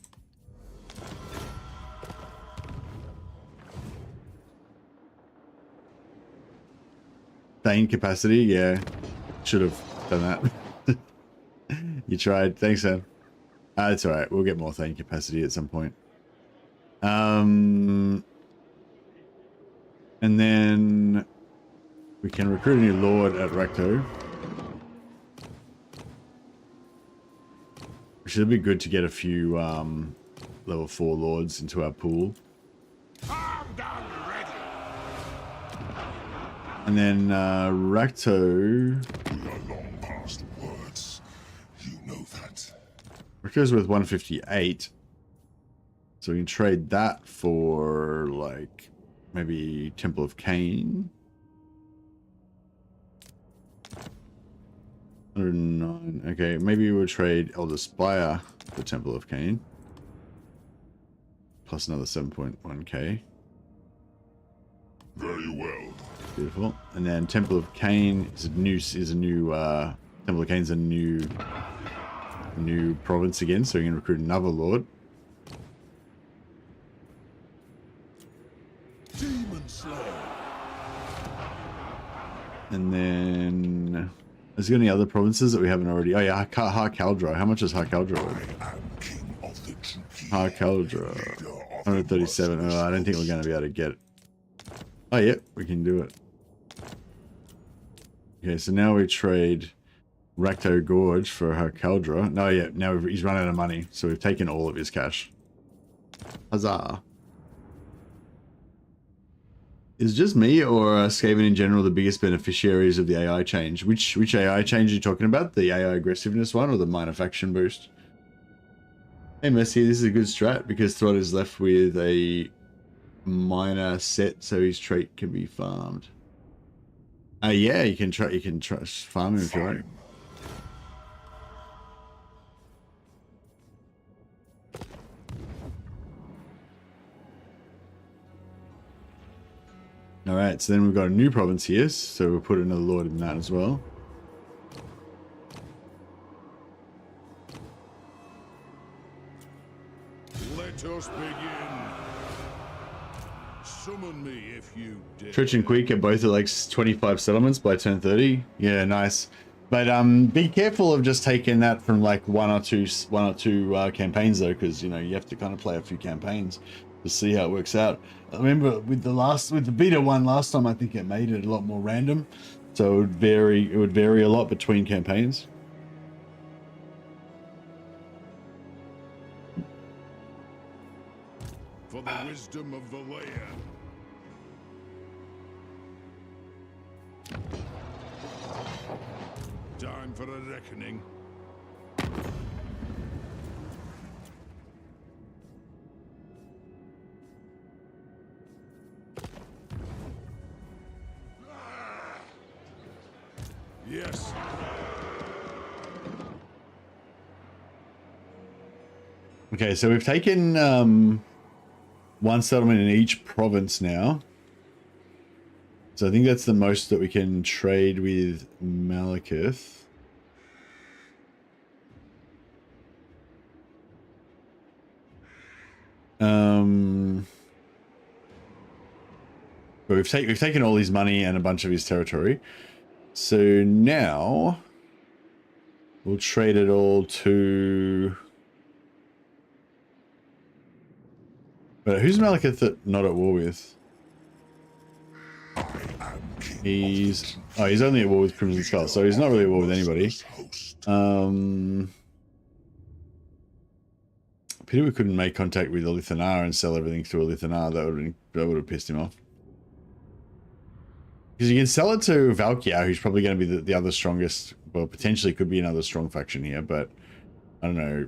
Thane capacity, yeah. Should have done that. You tried. Thanks, Sam. It's alright. We'll get more Thane capacity at some point. And then we can recruit a new lord at Rakto. Which would be good to get a few level 4 lords into our pool. I'm done ready. And then Rakto... We are long past words. You know that. Rakto's worth 158. So we can trade that for, like, maybe Temple of Cain. 109. Okay, maybe we'll trade Elder Spire for Temple of Cain. Plus another 7.1k. Very well. Beautiful. And then Temple of Cain is a new Temple of Cain's a new province again, so we can recruit another lord. Demon Slayer. And then is there any other provinces that we haven't already? Oh yeah, Har-Caldra. How much is Har-Caldra? I am king of the Druki. Har-Caldra. 137. Oh, I don't think we're going to be able to get it. Oh yeah, we can do it. Okay, so now we trade Rakto Gorge for Har-Caldra. No, yeah, now he's run out of money, so we've taken all of his cash. Huzzah. Is just me or Skaven in general the biggest beneficiaries of the AI change? Which AI change are you talking about? The AI aggressiveness one or the minor faction boost? Hey Messi, this is a good strat because Throt is left with a minor set so his trait can be farmed. Yeah, you can try farm him if you like. All right, so then we've got a new province here, so we'll put another lord in that as well. Let us begin. Summon me if you dare. Church and Quick are both at like 25 settlements by turn 30. Yeah, nice. But be careful of just taking that from like one or two campaigns though, because you know you have to kind of play a few campaigns to see how it works out. I remember with the beta one last time, I think it made it a lot more random, so it would vary a lot between campaigns. For the wisdom of the layer. Time for a reckoning. Yes. Okay, so we've taken one settlement in each province now. So I think that's the most that we can trade with Malekith. But we've taken all his money and a bunch of his territory. So now we'll trade it all to... But who's Malekith not at war with? He's only at war with Crimson Skull, so he's not really at war with anybody. Pity we couldn't make contact with Olithanar and sell everything through Olithanar. That would have pissed him off. Because you can sell it to Valkyr, who's probably going to be the other strongest. Well, potentially could be another strong faction here, but I don't know.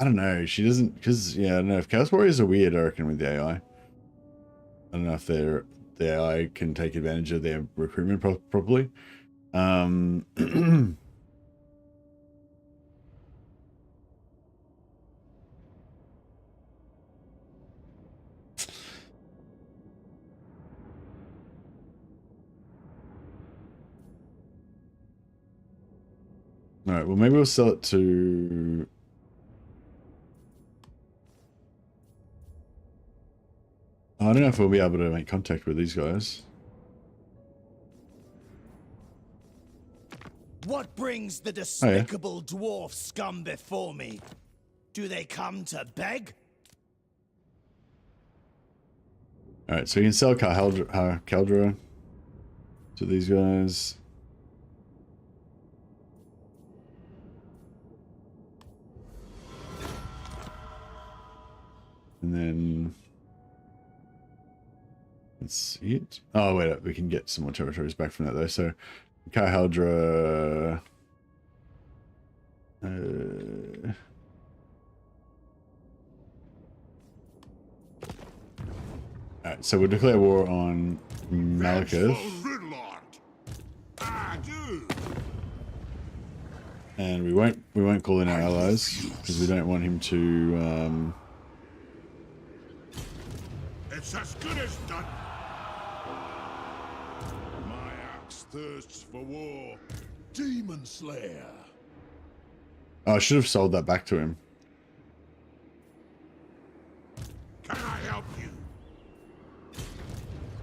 I don't know. She doesn't, because yeah, I don't know if Chaos Warriors are weird. I reckon with the AI. I don't know if the AI can take advantage of their recruitment properly. All right. Well, maybe we'll sell it to. I don't know if we'll be able to make contact with these guys. What brings the despicable dwarf scum before me? Do they come to beg? Alright, so you can sell Caldra to these guys. And then... let's see it. Oh, wait, we can get some more territories back from that, though. So, Kahaldra... Alright, so we'll declare war on Malekith. And we won't call in our allies, because we don't want him to... It's as good as done. My axe thirsts for war. Demon Slayer. Oh, I should have sold that back to him. Can I help you?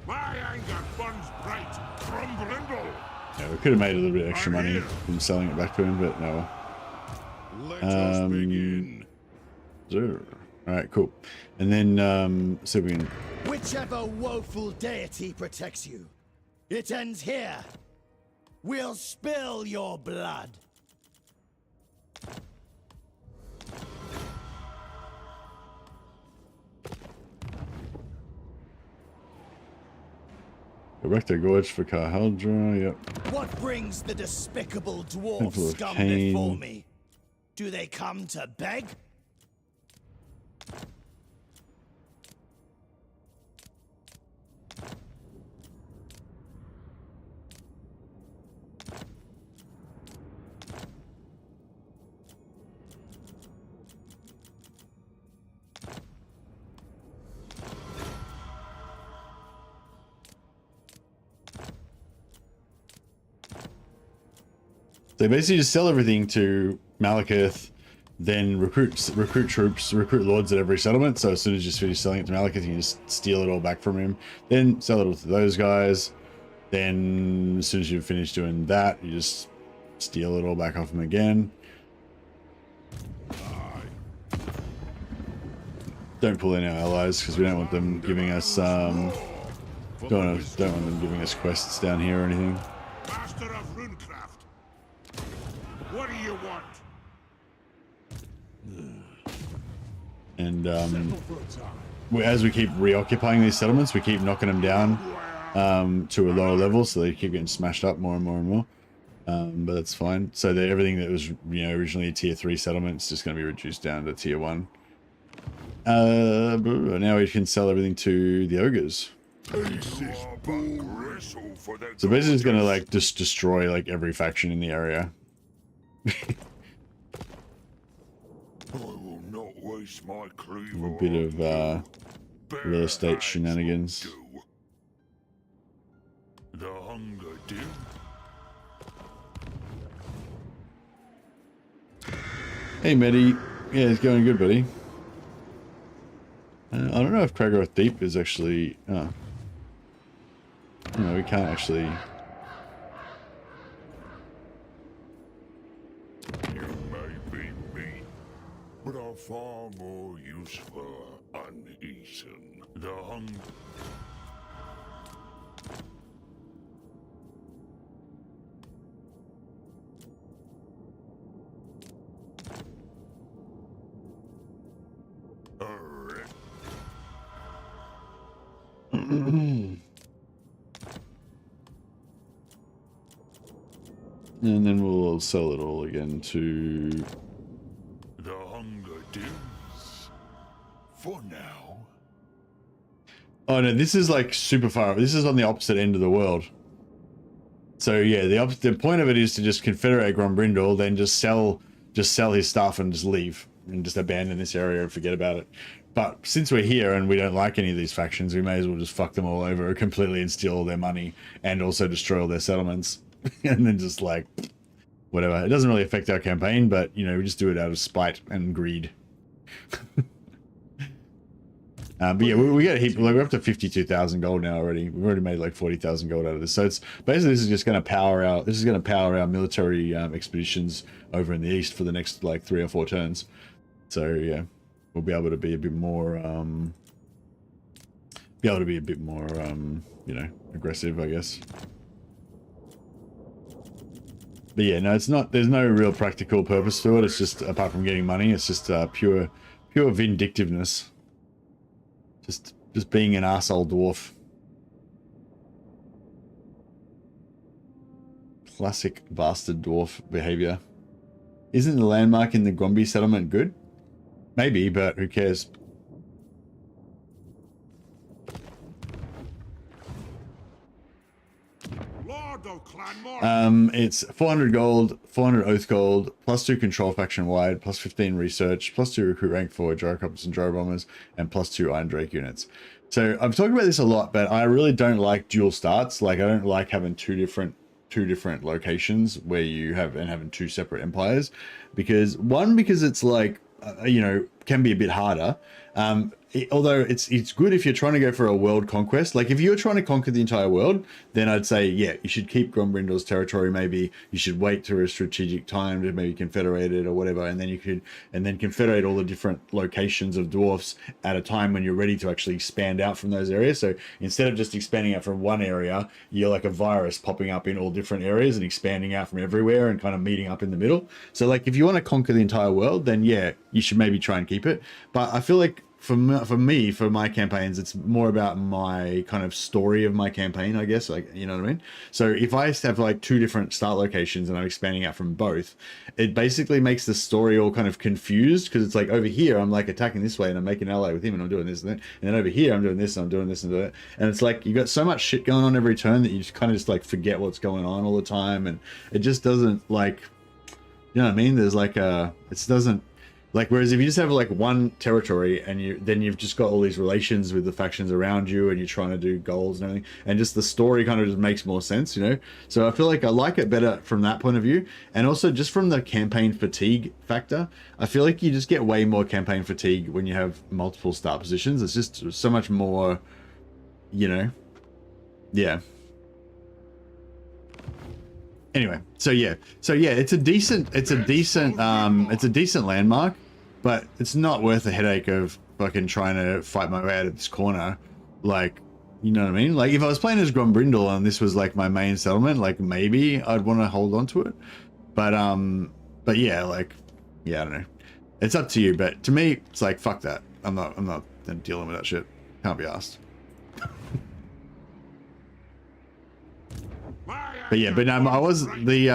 My anger burns bright from brindle. Yeah, we could have made a little bit extra money from selling it back to him, but no. Let us begin. Sure. Alright, cool. And then, so we can... Whichever woeful deity protects you, it ends here. We'll spill your blood. Erector Gorge for Kahaldra, yep. What brings the despicable dwarf Temple of scum Cain. before me? Do they come to beg? They basically just sell everything to Malekith, then recruit troops, recruit lords at every settlement. So as soon as you finish selling it to Malekith, you just steal it all back from him, then sell it all to those guys. Then as soon as you've finished doing that, you just steal it all back off him again. Don't pull in our allies because we don't want them giving us don't want them giving us quests down here or anything. Master of runecraft. What do you want? And as we keep reoccupying these settlements, we keep knocking them down to a lower level, so they keep getting smashed up more and more and more. But that's fine. So that everything that was originally a tier 3 settlement is just going to be reduced down to tier 1. Now we can sell everything to the ogres. So basically it's going to like just destroy like every faction in the area. I will not waste my cleaver. A bit of real estate shenanigans. The hunger dim. Hey Medi, yeah, it's going good, buddy. I don't know if Kragoth Deep is actually. No, we can't actually. You may be meat, but are far more useful uneaten. The hunger. And then we'll sell it all again to... The hunger dims. For now. Oh no, this is like super far. This is on the opposite end of the world. So yeah, the point of it is to just confederate Grombrindal, then just sell his stuff and just leave. And just abandon this area and forget about it. But since we're here and we don't like any of these factions, we may as well just fuck them all over completely and steal all their money and also destroy all their settlements. And then just like, whatever. It doesn't really affect our campaign, but, we just do it out of spite and greed. But yeah, we got a heap. Like, we're up to 52,000 gold now already. We've already made like 40,000 gold out of this. So it's basically this is just going to power our. This is going to power our military expeditions over in the east for the next like 3 or 4 turns. So yeah, we'll be able to be a bit more. Aggressive, I guess. But yeah, no, it's not. There's no real practical purpose to it. It's just apart from getting money, it's just pure vindictiveness. Just being an arsehole dwarf. Classic bastard dwarf behavior. Isn't the landmark in the Gromby settlement good? Maybe, but who cares? It's 400 gold, 400 oath gold, +2 control faction wide, +15 research, +2 recruit rank for gyrocopters and gyrobombers, and +2 Iron Drake units. So I've talked about this a lot, but I really don't like dual starts. Like I don't like having two different locations where you have having 2 separate empires, because it's like can be a bit harder. Although it's good if you're trying to go for a world conquest. Like if you're trying to conquer the entire world, then I'd say, yeah, you should keep Grombrindal's territory. Maybe you should wait to a strategic time to maybe confederate it or whatever. And then confederate all the different locations of dwarfs at a time when you're ready to actually expand out from those areas. So instead of just expanding out from one area, you're like a virus popping up in all different areas and expanding out from everywhere and kind of meeting up in the middle. So like if you want to conquer the entire world, then yeah, you should maybe try and keep it. But I feel like for my campaigns, it's more about my kind of story of my campaign, I guess, like, you know what I mean? So if I have like 2 different start locations and I'm expanding out from both, it basically makes the story all kind of confused, because it's like over here, I'm like attacking this way and I'm making an ally with him and I'm doing this and that. And then over here, I'm doing this and I'm doing this and doing that. And it's like, you got so much shit going on every turn that you just kind of just like forget what's going on all the time. And it just doesn't like, you know what I mean? There's like Like, whereas if you just have like one territory and you've just got all these relations with the factions around you and you're trying to do goals and everything, and just the story kind of just makes more sense, you know? So I feel like I like it better from that point of view. And also just from the campaign fatigue factor, I feel like you just get way more campaign fatigue when you have multiple start positions. It's just so much more, you know? Yeah. Anyway, so yeah, it's a decent landmark, but it's not worth the headache of fucking trying to fight my way out of this corner. Like, you know what I mean? Like, if I was playing as Grombrindle and this was like my main settlement, like maybe I'd want to hold on to it. But yeah, like, yeah, I don't know. It's up to you, but to me, it's like, fuck that. I'm not dealing with that shit. Can't be asked. But yeah, but I was the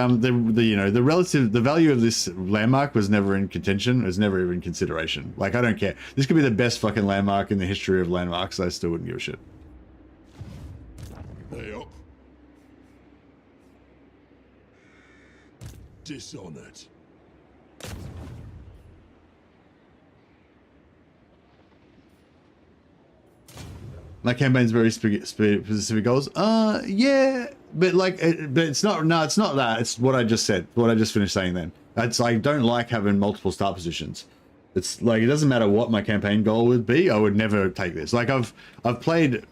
value of this landmark was never in contention. It was never even consideration. Like, I don't care. This could be the best fucking landmark in the history of landmarks. I still wouldn't give a shit. Hey up. Dishonored. My campaign's very specific goals. Yeah, but like, but it's not. No, it's not that. It's what I just said. What I just finished saying. Then it's like, I don't like having multiple start positions. It's like, it doesn't matter what my campaign goal would be. I would never take this. Like, I've played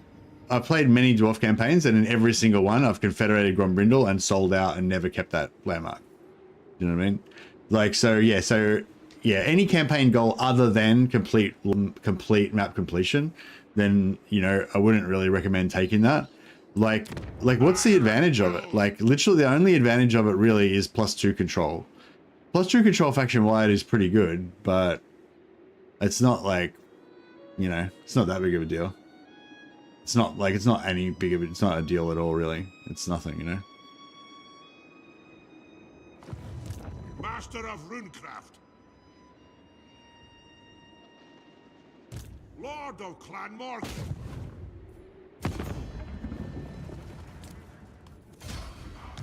many dwarf campaigns, and in every single one, I've confederated Grombrindle and sold out and never kept that landmark. You know what I mean? Like, so yeah, any campaign goal other than complete map completion, then, you know, I wouldn't really recommend taking that. Like what's the advantage of it? Like, literally the only advantage of it really is +2 control. +2 control faction wide is pretty good, but it's not like, you know, it's not that big of a deal. It's not like, it's not any big of it. It's not a deal at all, really. It's nothing, you know. Master of Runecraft. Lord of Clan Morgan.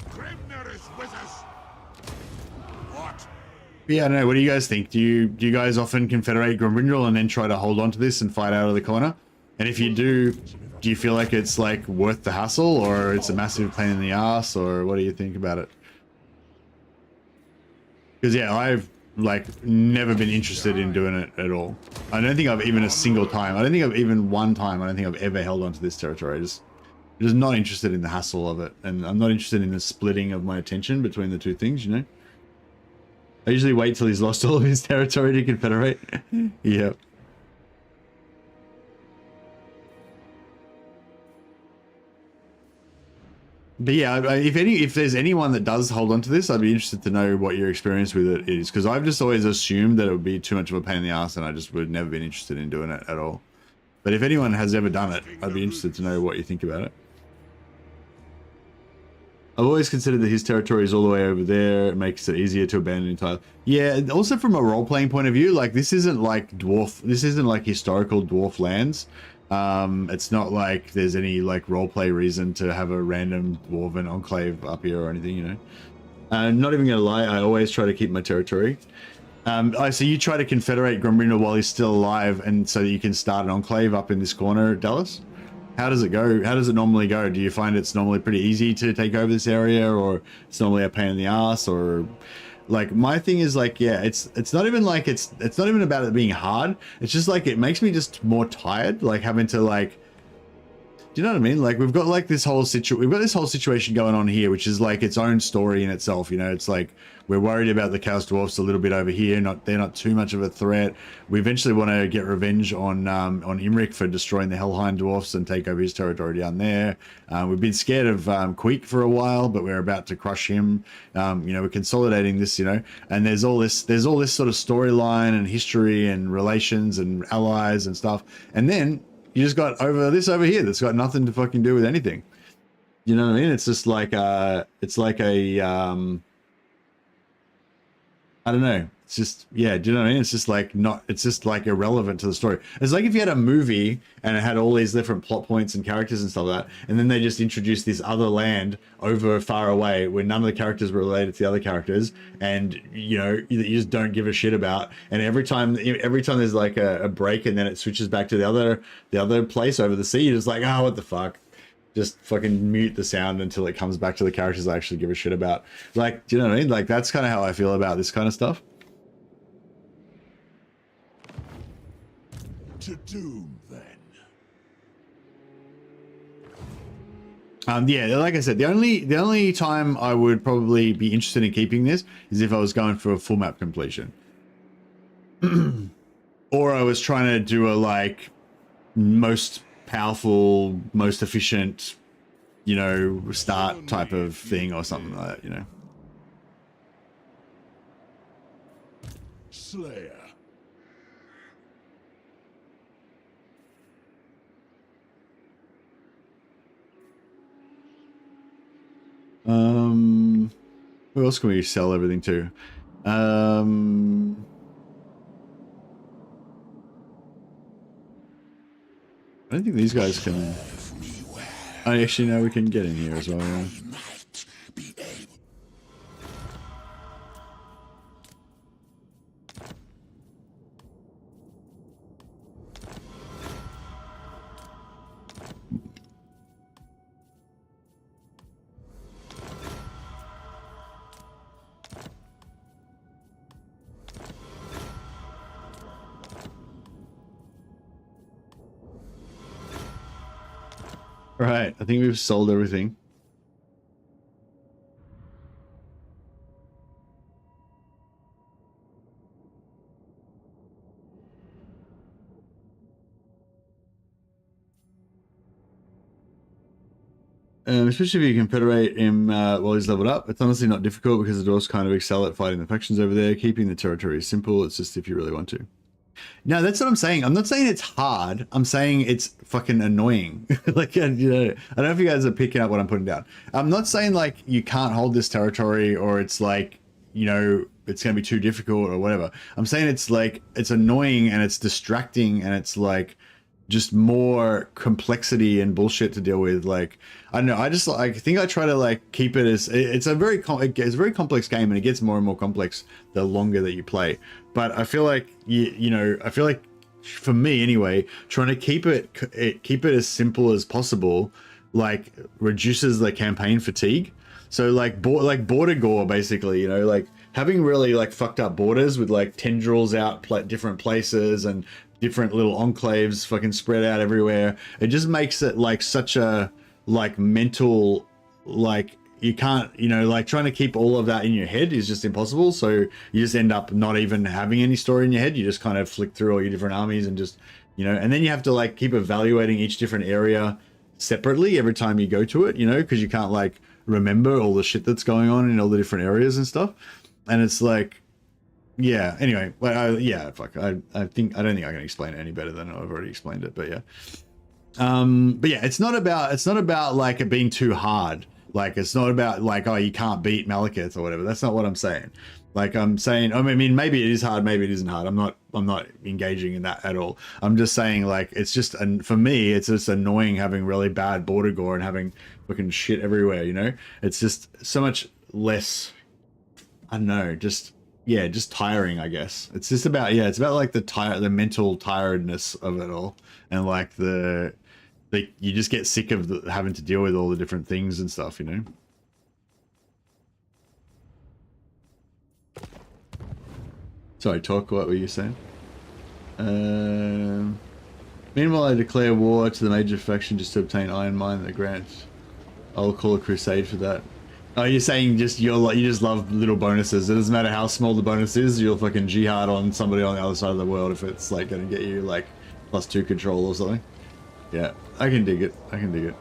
Grimner is with us. What? Yeah, I don't know. What do you guys think? Do you guys often confederate Grombrindle and then try to hold on to this and fight out of the corner? And if you do you feel like it's like worth the hassle, or it's a massive pain in the ass, or what do you think about it? Because yeah, I've like never been interested in doing it at all. I don't think I've even one time I've ever held onto this territory. Just not interested in the hassle of it, and I'm not interested in the splitting of my attention between the two things, you know. I usually wait till he's lost all of his territory to confederate. Yep. But yeah, if there's anyone that does hold on to this, I'd be interested to know what your experience with it is, because I've just always assumed that it would be too much of a pain in the ass, and I just would never been interested in doing it at all. But if anyone has ever done it, I'd be interested to know what you think about it. I've always considered that his territory is all the way over there. It makes it easier to abandon entirely. Yeah, also from a role-playing point of view, like this isn't like historical dwarf lands. It's not like there's any like roleplay reason to have a random dwarven enclave up here or anything, you know. I'm not even gonna lie, I always try to keep my territory. So you try to confederate Grombrindle while he's still alive, and so that you can start an enclave up in this corner, Dallas? How does it go? How does it normally go? Do you find it's normally pretty easy to take over this area, or it's normally a pain in the ass, or like my thing is like, yeah, it's not even like it's not even about it being hard. It's just like it makes me just more tired, like having to like, do you know what I mean? Like we've got this whole situation going on here, which is like its own story in itself. You know, it's like we're worried about the Chaos Dwarfs a little bit over here. They're not too much of a threat. We eventually want to get revenge on Imric for destroying the Hellhind Dwarfs and take over his territory down there. We've been scared of Queek for a while, but we're about to crush him. You know, we're consolidating this. You know, and there's all this sort of storyline and history and relations and allies and stuff, and then you just got over here that's got nothing to fucking do with anything. You know what I mean? It's just like I don't know. It's just, yeah, do you know what I mean? It's just like not, it's just like irrelevant to the story. It's like if you had a movie and it had all these different plot points and characters and stuff like that, and then they just introduced this other land over far away where none of the characters were related to the other characters, and you know, you just don't give a shit about. And every time there's like a break and then it switches back to the other place over the sea, you're just like, oh, what the fuck? Just fucking mute the sound until it comes back to the characters I actually give a shit about. Like, do you know what I mean? Like, that's kind of how I feel about this kind of stuff. To doom, then. Yeah, like I said, the only time I would probably be interested in keeping this is if I was going for a full map completion. Or I was trying to do a, like, most powerful, most efficient, you know, start type of thing or something like that, you know. Slayer. Who else can we sell everything to? I don't think these guys can. I actually know we can get in here as well. Yeah. Right, I think we've sold everything. Especially if you confederate him while he's leveled up. It's honestly not difficult because the dwarves kind of excel at fighting the factions over there. Keeping the territory is simple. It's just if you really want to. No, that's what I'm saying. I'm not saying it's hard. I'm saying it's fucking annoying. Like, you know, I don't know if you guys are picking up what I'm putting down. I'm not saying like you can't hold this territory or it's like, you know, it's going to be too difficult or whatever. I'm saying it's like, it's annoying and it's distracting and it's like just more complexity and bullshit to deal with. Like, I don't know. I think I try to like keep it as, it's a very complex game and it gets more and more complex the longer that you play. But I feel like, you know, I feel like for me anyway, trying to keep it as simple as possible, like reduces the campaign fatigue. So like border gore, basically, you know, like having really like fucked up borders with like tendrils out different places and different little enclaves fucking spread out everywhere. It just makes it like such a like mental, like you can't, you know, like trying to keep all of that in your head is just impossible. So you just end up not even having any story in your head. You just kind of flick through all your different armies and just, you know, and then you have to like keep evaluating each different area separately every time you go to it, you know, because you can't like remember all the shit that's going on in all the different areas and stuff. And it's like, yeah, anyway, well, yeah, fuck, I don't think I can explain it any better than I've already explained it, but yeah. But yeah, it's not about like it being too hard. Like, it's not about like, oh, you can't beat Malekith or whatever. That's not what I'm saying. Like, I'm saying, I mean, maybe it is hard, maybe it isn't hard. I'm not engaging in that at all. I'm just saying, like, it's just, and for me, it's just annoying having really bad border gore and having fucking shit everywhere, you know? It's just so much less, I don't know, just, yeah, just tiring, I guess. It's just about, yeah, it's about like the mental tiredness of it all. And like you just get sick of having to deal with all the different things and stuff, you know? Sorry, Talk, what were you saying? Meanwhile, I declare war to the major faction just to obtain Iron Mine that grants. I'll call a crusade for that. Oh, you're saying you just love little bonuses. It doesn't matter how small the bonus is, you'll fucking jihad on somebody on the other side of the world if it's like gonna get you like +2 control or something. Yeah, I can dig it. I can dig it.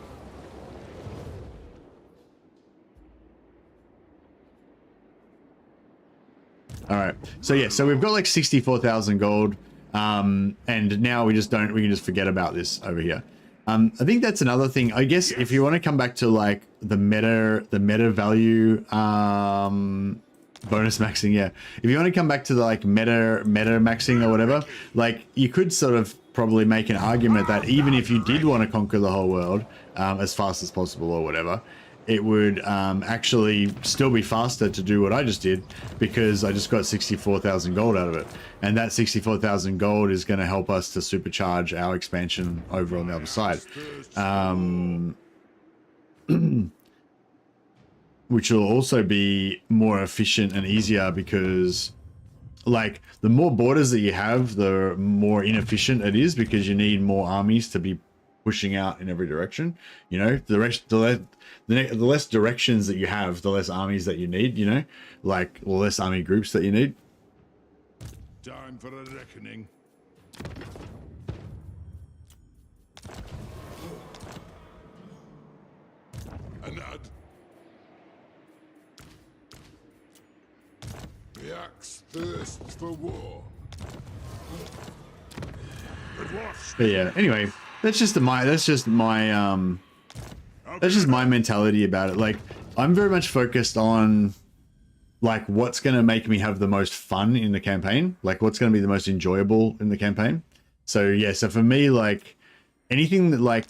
All right. So yeah, so we've got like 64,000 gold. And now we can just forget about this over here. I think that's another thing. I guess if you want to come back to like the meta value Bonus maxing, yeah. If you want to come back to the like meta maxing or whatever, like you could sort of probably make an argument that even if you did want to conquer the whole world as fast as possible or whatever, it would actually still be faster to do what I just did, because I just got 64,000 gold out of it. And that 64,000 gold is going to help us to supercharge our expansion over on the other side. Which will also be more efficient and easier, because like the more borders that you have, the more inefficient it is, because you need more armies to be pushing out in every direction. You know, the less directions that you have, the less armies that you need, you know, like, or less army groups that you need. Time for a reckoning. An ad. The axe thirsts for war. But yeah, anyway, that's just my mentality about it. Like, I'm very much focused on like what's going to make me have the most fun in the campaign, like what's going to be the most enjoyable in the campaign. So yeah, so for me, like anything that like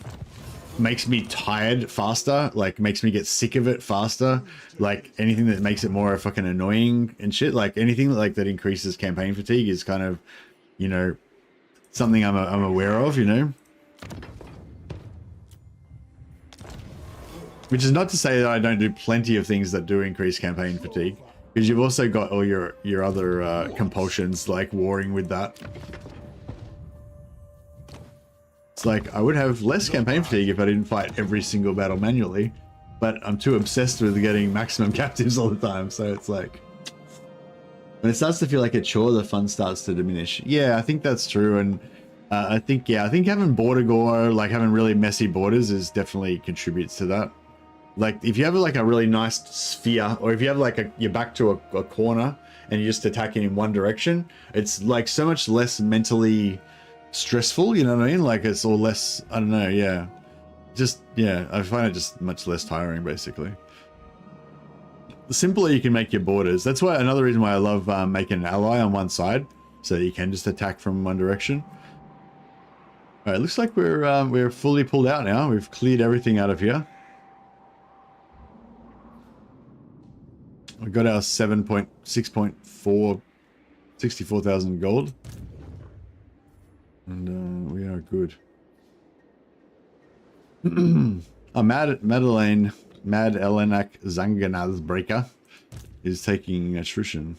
makes me tired faster, like makes me get sick of it faster, like anything that makes it more fucking annoying and shit, like anything like that increases campaign fatigue is kind of, you know, something I'm aware of, you know. Which is not to say that I don't do plenty of things that do increase campaign fatigue, because you've also got all your other compulsions, like warring with that. It's like, I would have less campaign fatigue if I didn't fight every single battle manually, but I'm too obsessed with getting maximum captives all the time, so it's like... When it starts to feel like a chore, the fun starts to diminish. Yeah, I think that's true, and I think having border gore, like having really messy borders, is definitely contributes to that. Like if you have like a really nice sphere, or if you have like you're back to a corner and you're just attacking in one direction, it's like so much less mentally stressful, you know what I mean? Like it's all less, I don't know, yeah. Just, yeah, I find it just much less tiring, basically. The simpler you can make your borders. That's why, another reason why I love making an ally on one side, so that you can just attack from one direction. All right, looks like we're fully pulled out now. We've cleared everything out of here. We got our 6.4, 64,000 gold. And we are good. Mad Elenak Zanganaz Breaker is taking attrition.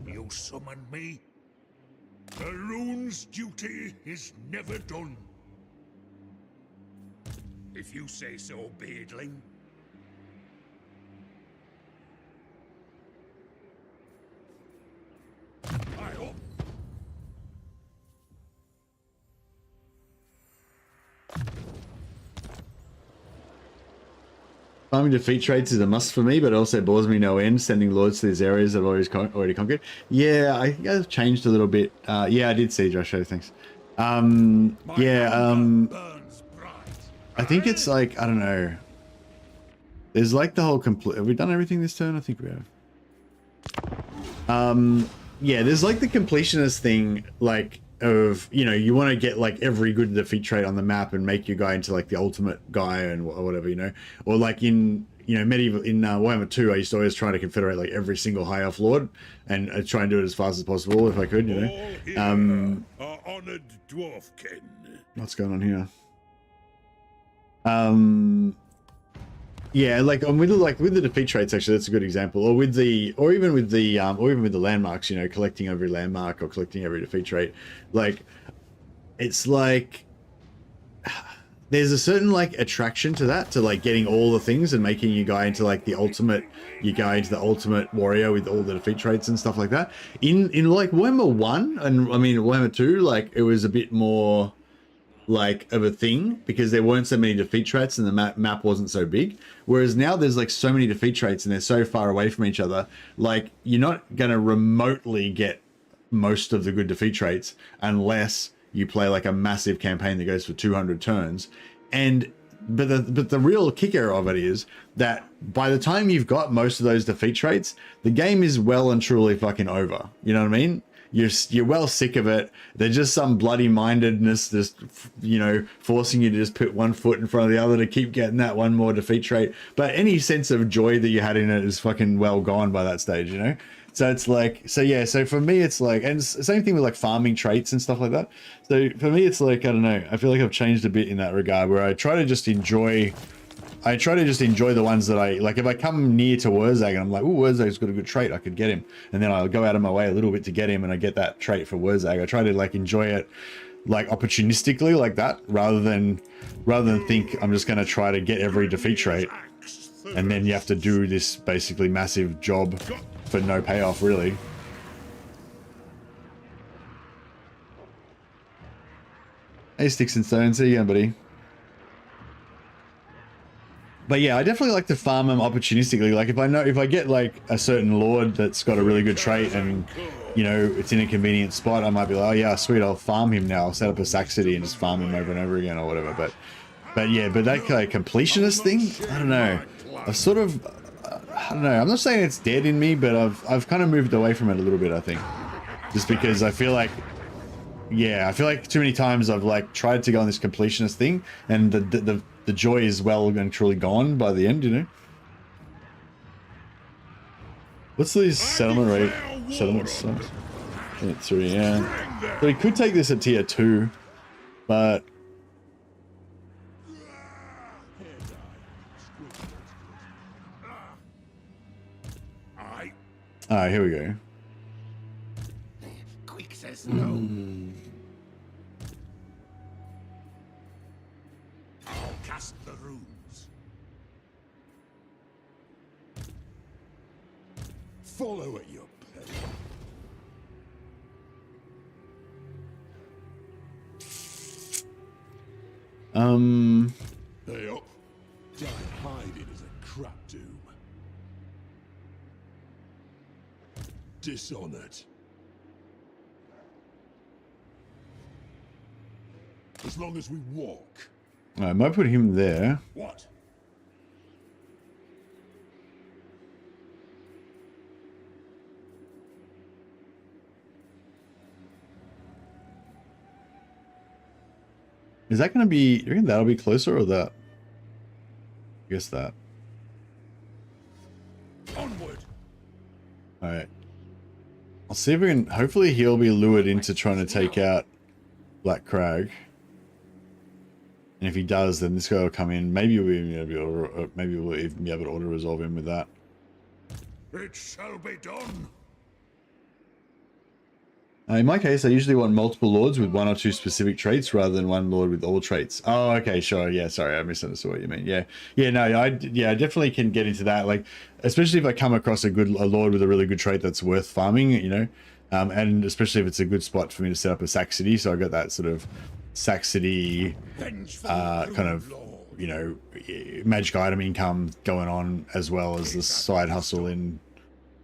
You summoned me? The rune's duty is never done. If you say so, Beardling. I hope. Farming defeat traits is a must for me, but it also bores me no end, sending lords to these areas I've already conquered. Yeah, I think I've changed a little bit. Yeah, I did see Joshua, thanks. I think it's like, I don't know. There's like the whole complete... Have we done everything this turn? I think we have. Yeah, there's like the completionist thing, like, of, you know, you want to get like every good defeat trait on the map and make your guy into like the ultimate guy and whatever, you know. Or like in, you know, medieval, in Warhammer 2, I used to always try to confederate like every single high elf lord and try and do it as fast as possible if I could, you know. Our honored dwarfkin. What's going on here? Yeah, like with the defeat traits, actually, that's a good example. Or even with the landmarks, you know, collecting every landmark or collecting every defeat trait. Like, it's like there's a certain like attraction to that, to like getting all the things and making your guy into like the ultimate, warrior with all the defeat traits and stuff like that. In like Warhammer 1 and I mean Warhammer 2, like it was a bit more like of a thing because there weren't so many defeat traits and the map wasn't so big, whereas now there's like so many defeat traits and they're so far away from each other, like you're not going to remotely get most of the good defeat traits unless you play like a massive campaign that goes for 200 turns. And but the real kicker of it is that by the time you've got most of those defeat traits, the game is well and truly fucking over. You know what I mean? You're well sick of it. They're just some bloody mindedness, just, you know, forcing you to just put one foot in front of the other to keep getting that one more defeat trait. But any sense of joy that you had in it is fucking well gone by that stage, you know? So it's like, so yeah, so for me, it's like, and same thing with like farming traits and stuff like that. So for me, it's like, I don't know, I feel like I've changed a bit in that regard where I try to just enjoy the ones that I like. If I come near to Wurzag and I'm like, oh, Wurzag's got a good trait, I could get him, and then I'll go out of my way a little bit to get him, and I get that trait for Wurzag. I try to like enjoy it like opportunistically like that, rather than think I'm just going to try to get every defeat trait, and then you have to do this basically massive job for no payoff, really. Hey, Sticks and Stones, how you going, buddy? But yeah, I definitely like to farm them opportunistically. Like if I get like a certain lord that's got a really good trait and, you know, it's in a convenient spot, I might be like, oh yeah, sweet, I'll farm him now. I'll set up a sack city and just farm him over and over again or whatever. But yeah, but that kind of completionist thing, I don't know. I've sort of, I don't know. I'm not saying it's dead in me, but I've kind of moved away from it a little bit, I think. Just because I feel like, yeah, I feel like too many times I've like tried to go on this completionist thing, and the joy is well and truly gone by the end, you know. What's the settlement rate? Settlement sucks. 3, yeah. So we could take this at tier 2, but alright, here we go. Quick says no. I'll cast the runes. Follow at your peril. Hey up. Don't hide it as a crap doom. Dishonored. As long as we walk. I might put him there. What? Is that going to be, you reckon that'll be closer or that? I guess that. Onward. Alright. I'll see if we can, hopefully he'll be lured into trying to take out Black Crag. And if he does, then this guy will come in. Maybe we'll even be able to, maybe we'll even be able to auto-resolve him with that. It shall be done. In my case, I usually want multiple lords with 1 or 2 specific traits rather than one lord with all traits. Oh, okay, sure. Yeah, sorry, I misunderstood what you mean. Yeah, no, I definitely can get into that. Like, especially if I come across a lord with a really good trait that's worth farming, you know, and especially if it's a good spot for me to set up a sack city. So I got that sort of sack city, kind of, you know, magic item income going on, as well as the side hustle in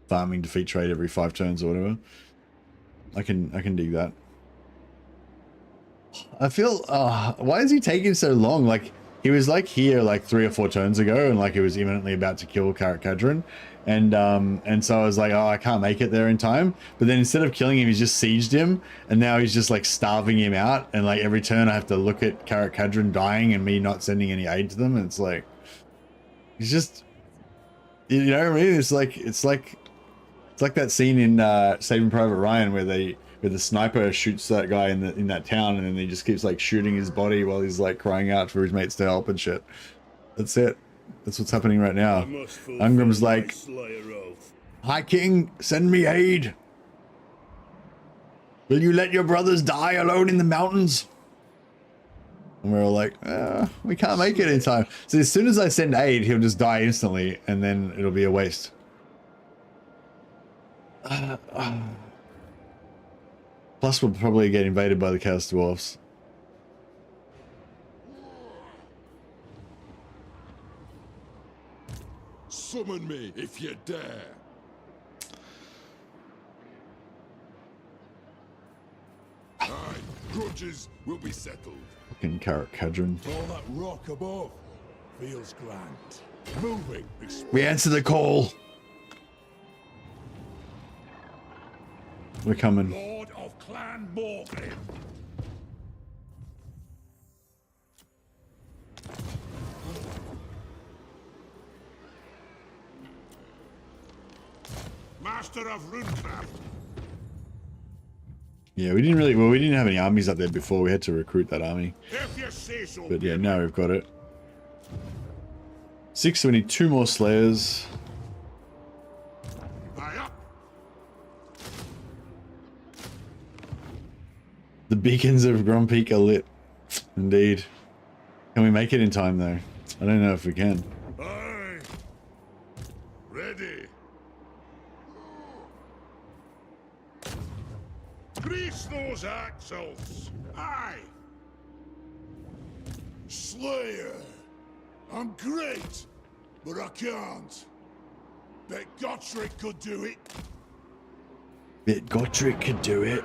farming defeat trade every 5 turns or whatever. I can dig that. I feel, why is he taking so long? Like, he was like here like 3 or 4 turns ago, and like he was imminently about to kill Karak Kadrin, and so I was like, oh, I can't make it there in time. But then instead of killing him, he's just sieged him, and now he's just like starving him out. And like every turn, I have to look at Karak Kadrin dying and me not sending any aid to them. And it's like, he's just, you know what I mean? It's like that scene in Saving Private Ryan where the sniper shoots that guy in that town, and then he just keeps like shooting his body while he's like crying out for his mates to help and shit. That's it. That's what's happening right now. Ungrim's like, High King, send me aid. Will you let your brothers die alone in the mountains? And we're all like, we can't make it in time. So as soon as I send aid, he'll just die instantly, and then it'll be a waste. Plus, we'll probably get invaded by the Chaos Dwarfs. Summon me if you dare. Aye, grudges will be settled. Fucking Karak Kadrin. All that rock above. Feels grand. Moving. We answer the call. We're coming. Lord of Clan Morgan. Master of Runecraft. Yeah, we didn't have any armies up there before. We had to recruit that army. If you say so. But yeah, now we've got it. 6, so we need 2 more Slayers. Aye up. The beacons of Grand Peak are lit. Indeed. Can we make it in time though? I don't know if we can. Aye. Ready. Grease those axles. Aye. Slayer. I'm great, but I can't. Bet Gottrick could do it. Bet Gottrick could do it.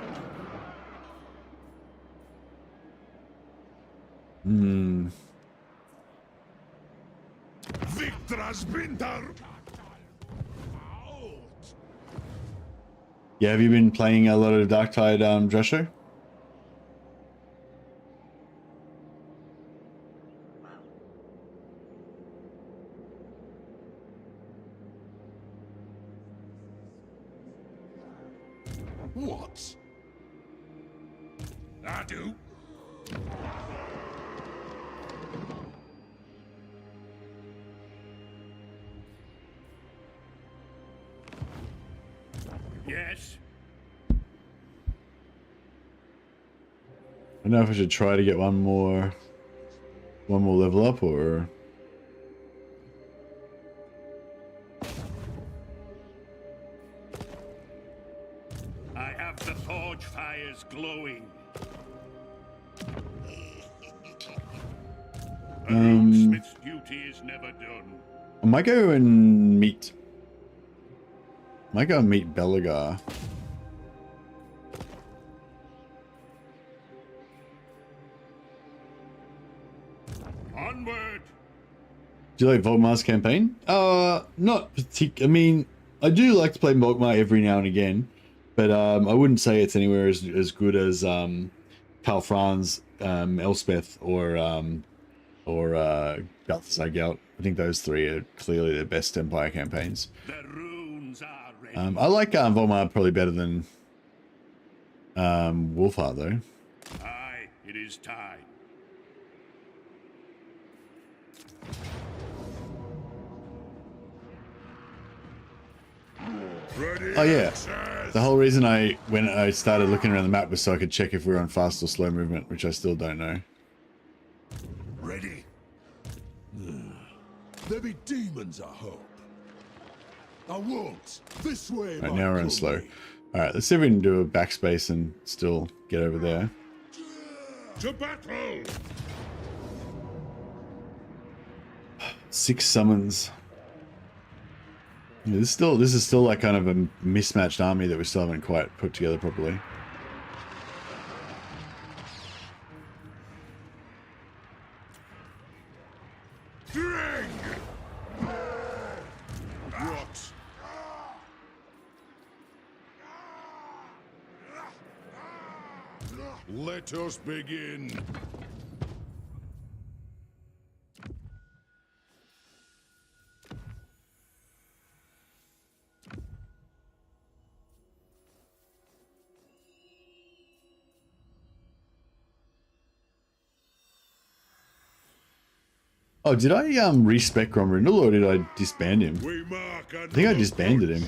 Victras Binter. Yeah, have you been playing a lot of Darktide, Drasho? What? I do. Yes. I don't know if I should try to get one more level up, or I have the forge fires glowing. A smith's duty is never done. I might go and meet Belagar. Onward. Do you like Volkmar's campaign? Not particular. I mean, I do like to play Volkmar every now and again, but I wouldn't say it's anywhere as good as Karl Franz, Elspeth, or Balthasar Gelt. I think those 3 are clearly the best Empire campaigns. The runes are ready. I like Volkmar probably better than Wolfheart though. Aye, it is time. Ready. Oh yeah, the whole reason when I started looking around the map was so I could check if we were on fast or slow movement, which I still don't know. Ready. There be demons, I hope. I won't. This way. Right, now we're on slow. All right, let's see if we can do a backspace and still get over there. To battle. 6 summons. Yeah, this is still like kind of a mismatched army that we still haven't quite put together properly. Drang. What? Let us begin. Oh, did I respec Gromrindle or did I disband him? We mark I think I disbanded him.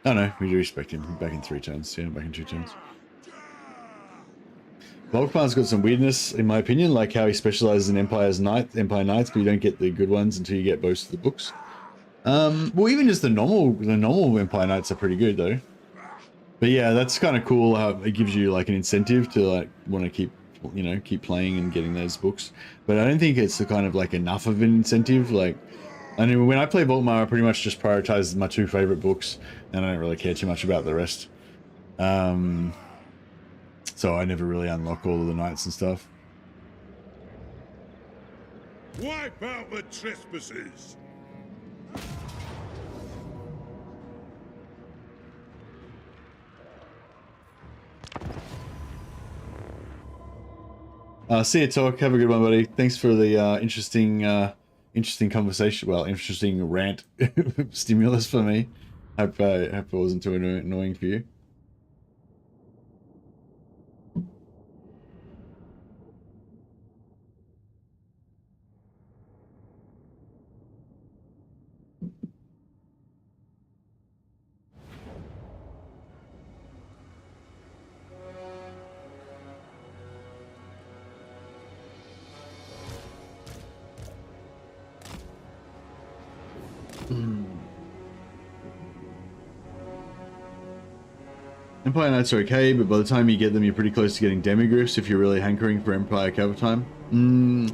Oh no, we do respect him. Back in 3 turns. Yeah, back in 2 turns. Volkmar's got some weirdness, in my opinion, like how he specializes in Empire Knights, but you don't get the good ones until you get most of the books. Well, even just the normal Empire Knights are pretty good though. But yeah, that's kind of cool how it gives you like an incentive to like want to keep playing and getting those books. But I don't think it's the kind of like enough of an incentive. Like, I mean, when I play Volkmar, I pretty much just prioritize my 2 favorite books, and I don't really care too much about the rest. So so I never really unlock all of the knights and stuff. Wipe out the trespassers. See you, Talk. Have a good one, buddy. Thanks for the interesting conversation. Well, interesting rant stimulus for me. Hope it wasn't too annoying for you. Empire Knights are okay, but by the time you get them, you're pretty close to getting demigriffs if you're really hankering for Empire cover time.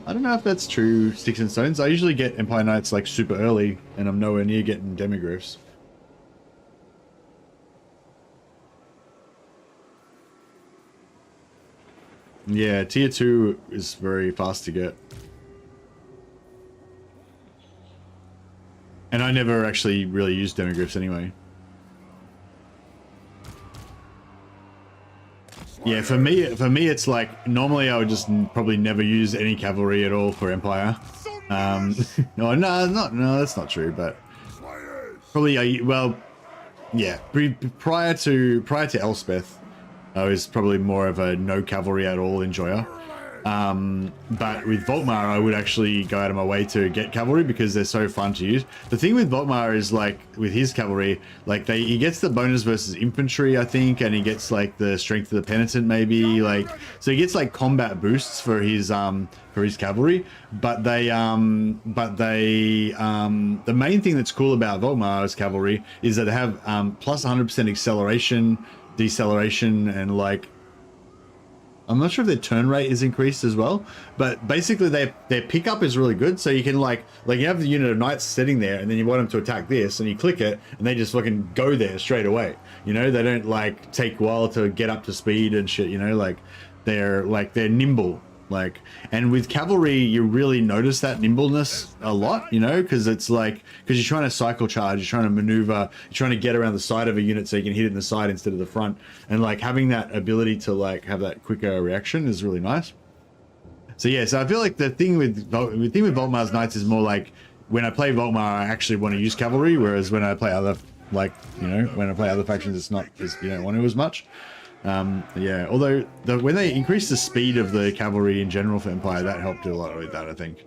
I don't know if that's true, Sticks and Stones. I usually get Empire Knights like super early, and I'm nowhere near getting demigriffs. Yeah, tier 2 is very fast to get. And I never actually really used demigriffs anyway. Yeah, for me it's like, normally I would just probably never use any cavalry at all for Empire. No, that's not true, but probably, well, yeah, prior to Elspeth, I was probably more of a no cavalry at all enjoyer. But with Volkmar, I would actually go out of my way to get cavalry because they're so fun to use. The thing with Volkmar is, like, with his cavalry, like, he gets the bonus versus infantry, I think, and he gets like the strength of the penitent, maybe, like, so he gets like combat boosts for his cavalry. But the main thing that's cool about Volkmar's cavalry is that they have plus 100% acceleration, deceleration, and like, I'm not sure if their turn rate is increased as well, but basically their pickup is really good. So you can like you have the unit of knights sitting there, and then you want them to attack this, and you click it, and they just fucking go there straight away. You know, they don't like take a while to get up to speed and shit. You know, like they're nimble. Like, and with cavalry, you really notice that nimbleness a lot, you know, because it's like, because you're trying to cycle charge, you're trying to maneuver, you're trying to get around the side of a unit so you can hit it in the side instead of the front. And like having that ability to like have that quicker reaction is really nice. So yeah, so I feel like the thing with Volkmar's Knights is more like, when I play Volkmar, I actually want to use cavalry, whereas when I play other, like, you know, when I play other factions, it's not, you don't want to as much. Yeah, although when they increased the speed of the cavalry in general for Empire, that helped a lot with that, I think.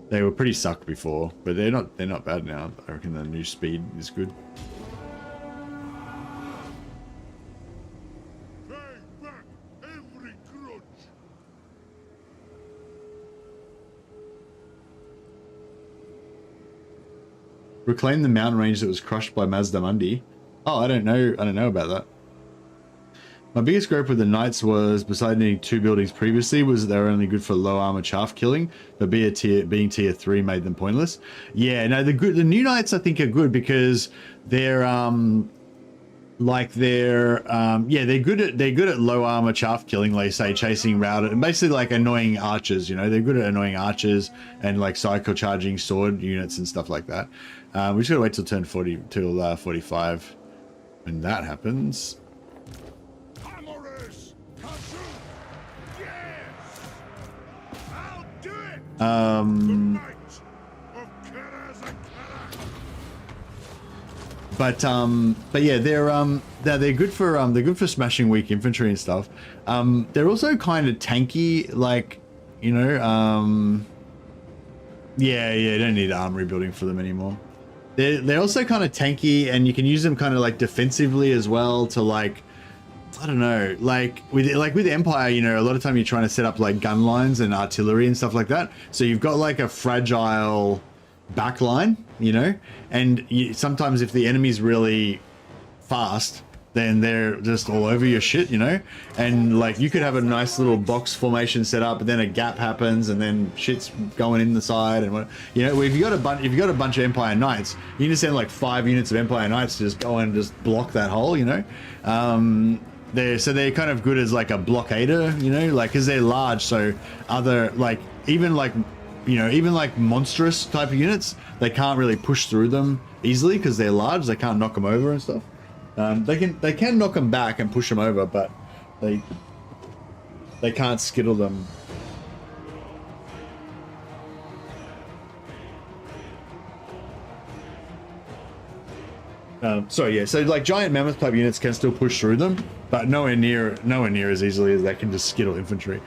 They were pretty sucked before, but they're not bad now. I reckon the new speed is good. Pay back every grudge. Reclaim the mountain range that was crushed by Mazda Mundi. Oh, I don't know about that. My biggest gripe with the Knights was, besides needing 2 buildings previously, was that they were only good for low armor chaff killing, but being tier 3 made them pointless. Yeah, no, the new Knights I think are good because they're they're good at low armor chaff killing, like say chasing routed, and basically like annoying archers, you know, they're good at annoying archers and like cycle charging sword units and stuff like that. We just gotta wait till turn 45 when that happens. Amorous! Yes! I'll do it! But yeah, they're good for smashing weak infantry and stuff. They're also kind of tanky, like, you know, yeah, you don't need armory building for them anymore. They're also kind of tanky, and you can use them kind of like defensively as well to, like, I don't know, like with Empire, you know, a lot of time you're trying to set up like gun lines and artillery and stuff like that. So you've got like a fragile back line, you know, and sometimes if the enemy's really fast, then they're just all over your shit, you know? And like you could have a nice little box formation set up, but then a gap happens and then shit's going in the side and what, you know, if you got a bunch of Empire Knights, you can send like 5 units of Empire Knights to just go and just block that hole, you know? They're kind of good as like a blockader, you know, like because they're large, so other like even like monstrous type of units, they can't really push through them easily because they're large. They can't knock them over and stuff. They can knock them back and push them over, but they can't skittle them. So like giant mammoth type units can still push through them, but nowhere near as easily as they can just skittle infantry.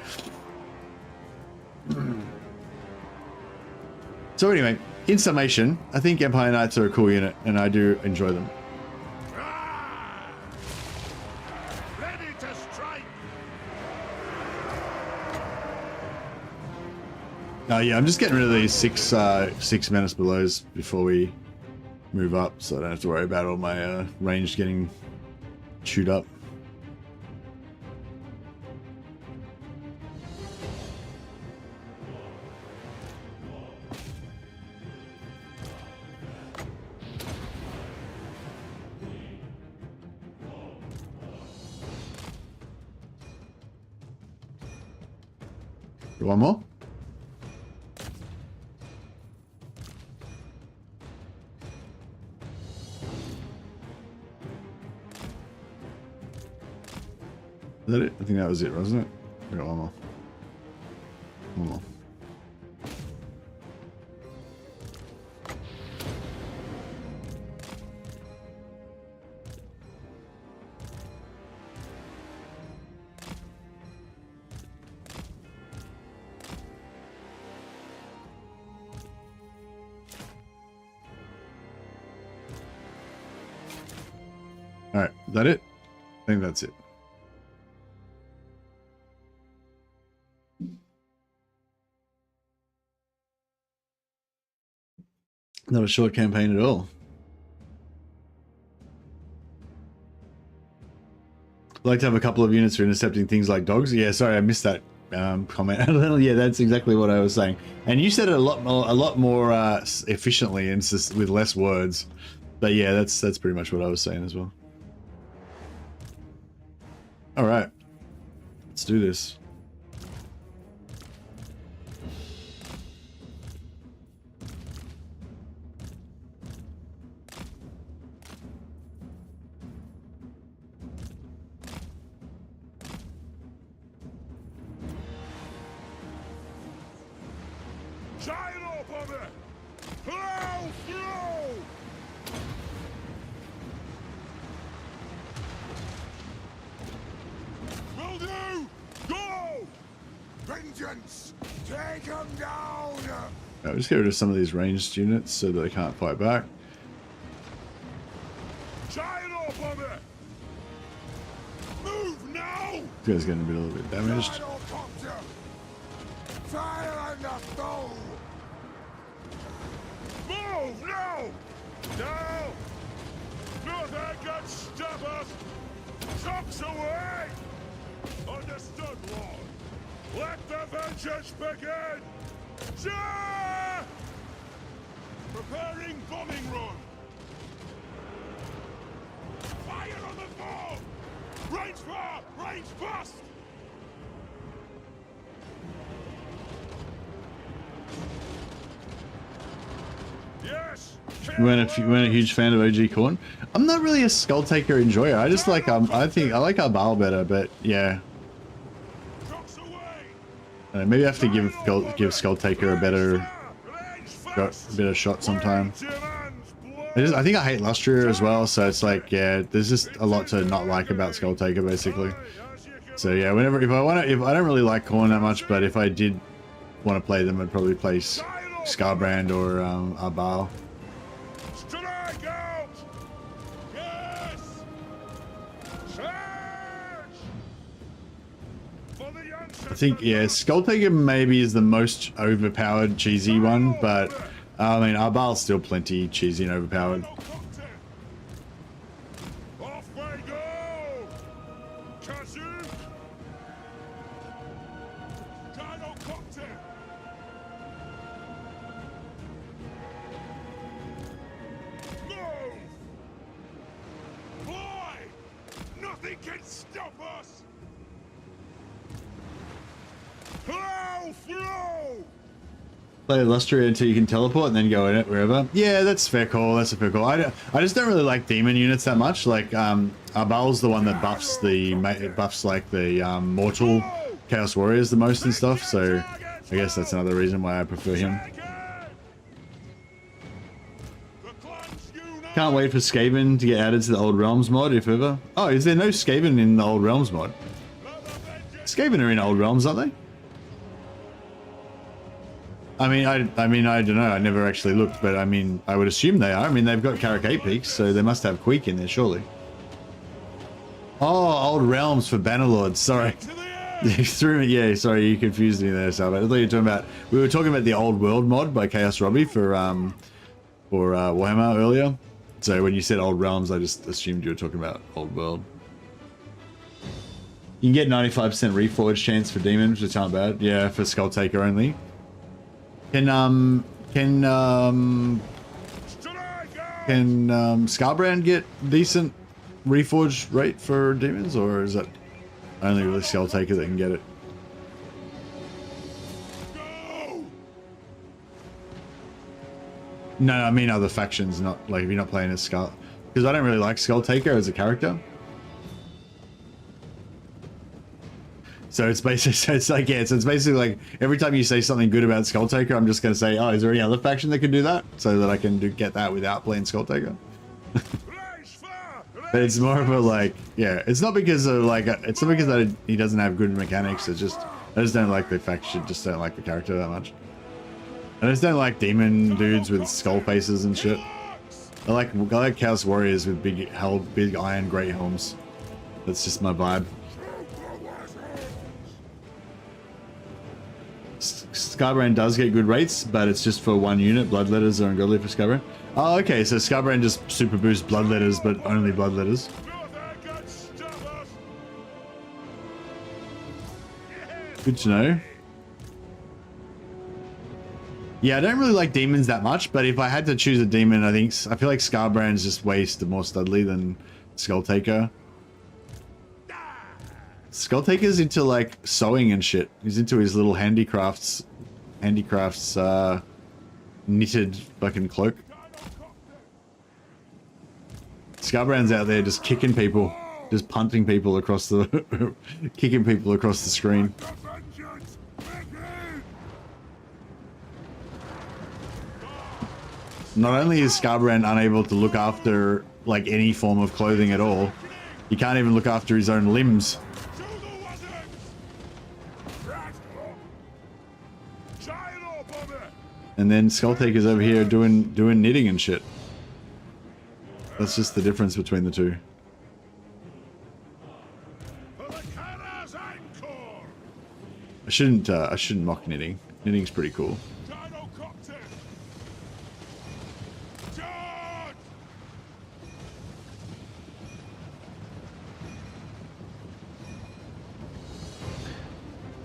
So anyway, in summation, I think Empire Knights are a cool unit, and I do enjoy them. Ready to strike. Yeah, I'm just getting rid of these six menace belows before we move up, so I don't have to worry about all my range getting chewed up. One more. Is that it? I think that was it, wasn't it? I got one more. One more. All right, is that it? I think that's it. Not a short campaign at all. I'd like to have a couple of units for intercepting things like dogs. Yeah, sorry, I missed that comment. Yeah, that's exactly what I was saying. And you said it a lot more efficiently and just with less words. But yeah, that's pretty much what I was saying as well. All right, let's do this. Giant up on it! Blow through! Will do! Go! Vengeance! Take them down! I'll just get rid of some of these ranged units so that they can't fight back. Giant up on it! Move now! This guy's getting a little bit damaged. Helicopter! Fire on the foe! Move now! No! Nothing can stop us! Trucks away! Understood, Lord! Let the vengeance begin! Ja! Preparing bombing run! Fire on the foe! Range far! Range fast! Yes! You weren't a huge fan of OG Corn. I'm not really a Skull Taker enjoyer. I just like I think I like Arbal better, but yeah. Trucks away! Maybe I have to give Skull Taker a better shot sometime. I think I hate Lustria as well, so it's like yeah, there's just a lot to not like about Skull Taker basically. So yeah, if I don't really like Corn that much, but if I did want to play them, I'd probably play Scarbrand or Arbal. Strike out! Yes! Charge! For the young I think yeah, Skull Taker maybe is the most overpowered cheesy one, but I mean Arbal's still plenty cheesy and overpowered. Off Fuego! Kazoo! Gyrocopter! Move! Fly! Nothing can stop us! Plow through! Play Illustrator until you can teleport and then go in it wherever. Yeah, that's fair call. That's a fair call. I just don't really like demon units that much. Like, Arbal's the one that buffs like the mortal Chaos Warriors the most and stuff. So I guess that's another reason why I prefer him. Can't wait for Skaven to get added to the Old Realms mod, if ever. Oh, is there no Skaven in the Old Realms mod? Skaven are in Old Realms, aren't they? I mean, I don't know. I never actually looked, but I mean, I would assume they are. I mean, they've got Karakate peaks, so they must have Queek in there, surely. Oh, Old Realms for Bannerlords. Sorry. You threw me. Yeah, sorry, you confused me there, Salvat. I thought you were talking about. We were talking about the Old World mod by Chaos Robbie for Warhammer earlier. So when you said Old Realms, I just assumed you were talking about Old World. You can get 95% reforge chance for demons, which aren't bad. Yeah, for Skull Taker only. Can Scarbrand get decent reforge rate for demons, or is it only really Skull Taker that can get it? No, I mean other factions, not like if you're not playing as Skull, because I don't really like Skull Taker as a character. So it's basically, so it's like, yeah, so it's basically like every time you say something good about Skull Taker, I'm just going to say, oh, is there any other faction that can do that? So that I can get that without playing Skull Taker. But it's more of a like, yeah, it's not because of like, it's not because he doesn't have good mechanics. It's just, I just don't like the faction, just don't like the character that much. I just don't like demon dudes with skull faces and shit. I like Chaos Warriors with big iron great helms. That's just my vibe. Scarbrand does get good rates, but it's just for one unit. Bloodletters are ungodly for Scarbrand. Oh, okay, so Scarbrand just super boosts Bloodletters, but only Bloodletters. Good to know. Yeah, I don't really like demons that much, but if I had to choose a demon, I feel like Scarbrand's just way more studly than Skull Taker. Skull Taker's into like sewing and shit. He's into his little handicrafts knitted fucking cloak. Scarbrand's out there just kicking people, just punting people across the kicking people across the screen. Not only is Scarbrand unable to look after like any form of clothing at all, he can't even look after his own limbs. And then Skull Taker's over here doing knitting and shit. That's just the difference between the two. I shouldn't mock knitting. Knitting's pretty cool.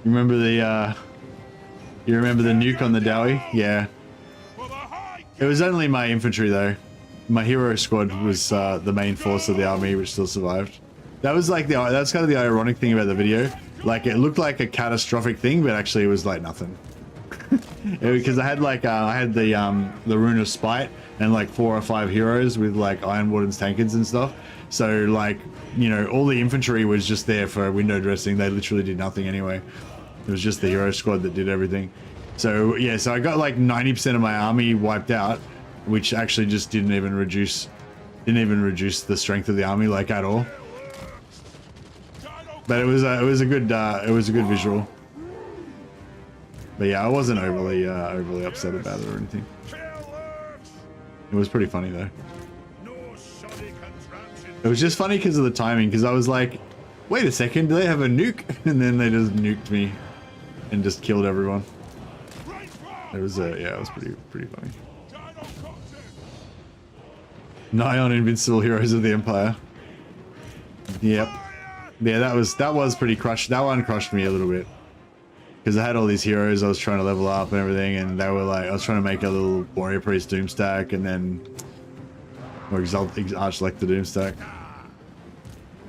You remember the nuke on the Dowie? Yeah. It was only my infantry though. My hero squad was the main force of the army, which still survived. That was like that's kind of the ironic thing about the video. Like it looked like a catastrophic thing, but actually it was like nothing. Because I had the Rune of Spite and like 4 or 5 heroes with like Iron Wardens, tankards and stuff. So like, you know, all the infantry was just there for window dressing. They literally did nothing anyway. It was just the hero squad that did everything. So yeah, so I got like 90% of my army wiped out, which actually just didn't even reduce the strength of the army like at all. But it was a good visual. But yeah, I wasn't overly upset about it or anything. It was pretty funny though. It was just funny because of the timing, because I was like, wait a second, do they have a nuke? And then they just nuked me and just killed everyone. It was yeah, it was pretty funny. Nigh on invincible heroes of the Empire. Yep. Yeah, that was pretty crushed. That one crushed me a little bit. Because I had all these heroes I was trying to level up and everything, and they were like, I was trying to make a little warrior priest doom stack, and then or arch lector doom stack,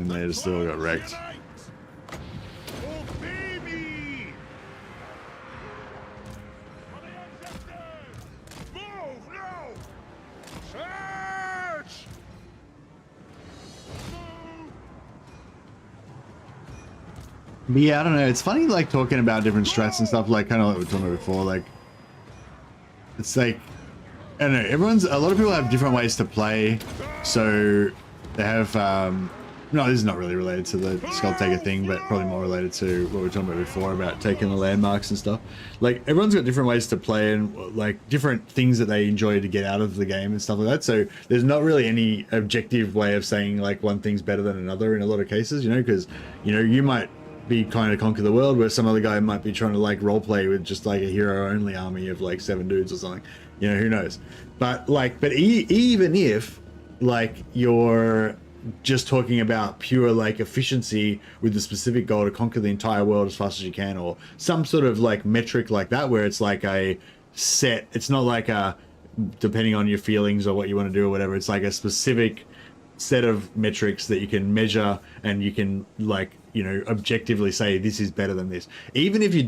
and they just still got wrecked. But yeah, I don't know. It's funny, like, talking about different strats and stuff, like, kind of like we were talking about before. Like, it's like, I don't know. A lot of people have different ways to play. So they have, no, this is not really related to the Skull Taker thing, but probably more related to what we were talking about before about taking the landmarks and stuff. Like, everyone's got different ways to play and, like, different things that they enjoy to get out of the game and stuff like that. So there's not really any objective way of saying, like, one thing's better than another in a lot of cases, you know, because, you know, you might be trying to conquer the world where some other guy might be trying to like role play with just like a hero only army of like 7 dudes or something, you know, who knows. But like, even if like you're just talking about pure like efficiency with the specific goal to conquer the entire world as fast as you can, or some sort of like metric like that where it's like a set, it's not like a depending on your feelings or what you want to do or whatever, it's like a specific set of metrics that you can measure and you can like, you know, objectively say this is better than this. Even if you're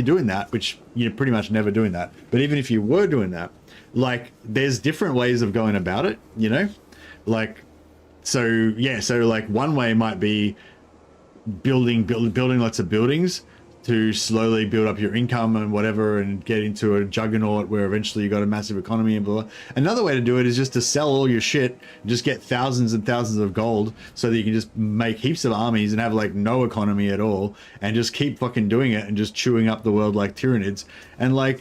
doing that, which you're pretty much never doing that, but even if you were doing that, like there's different ways of going about it, you know, like, so yeah, so like one way might be building lots of buildings to slowly build up your income and whatever and get into a juggernaut where eventually you got a massive economy and blah, blah. Another way to do it is just to sell all your shit, just get thousands and thousands of gold so that you can just make heaps of armies and have like no economy at all and just keep fucking doing it and just chewing up the world like tyrannids. And like,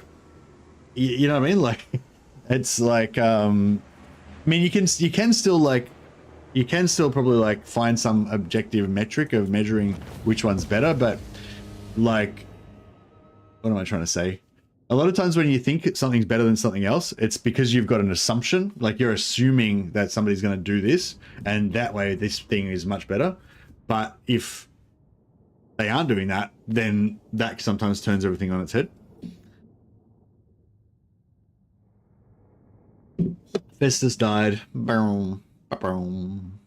you know what I mean? Like, it's like, I mean, you can still like, you can still probably like find some objective metric of measuring which one's better, but like, what am I trying to say? A lot of times when you think something's better than something else, it's because you've got an assumption, like you're assuming that somebody's going to do this and that way this thing is much better. But if they aren't doing that, then that sometimes turns everything on its head. Festus died. Boom. Boom.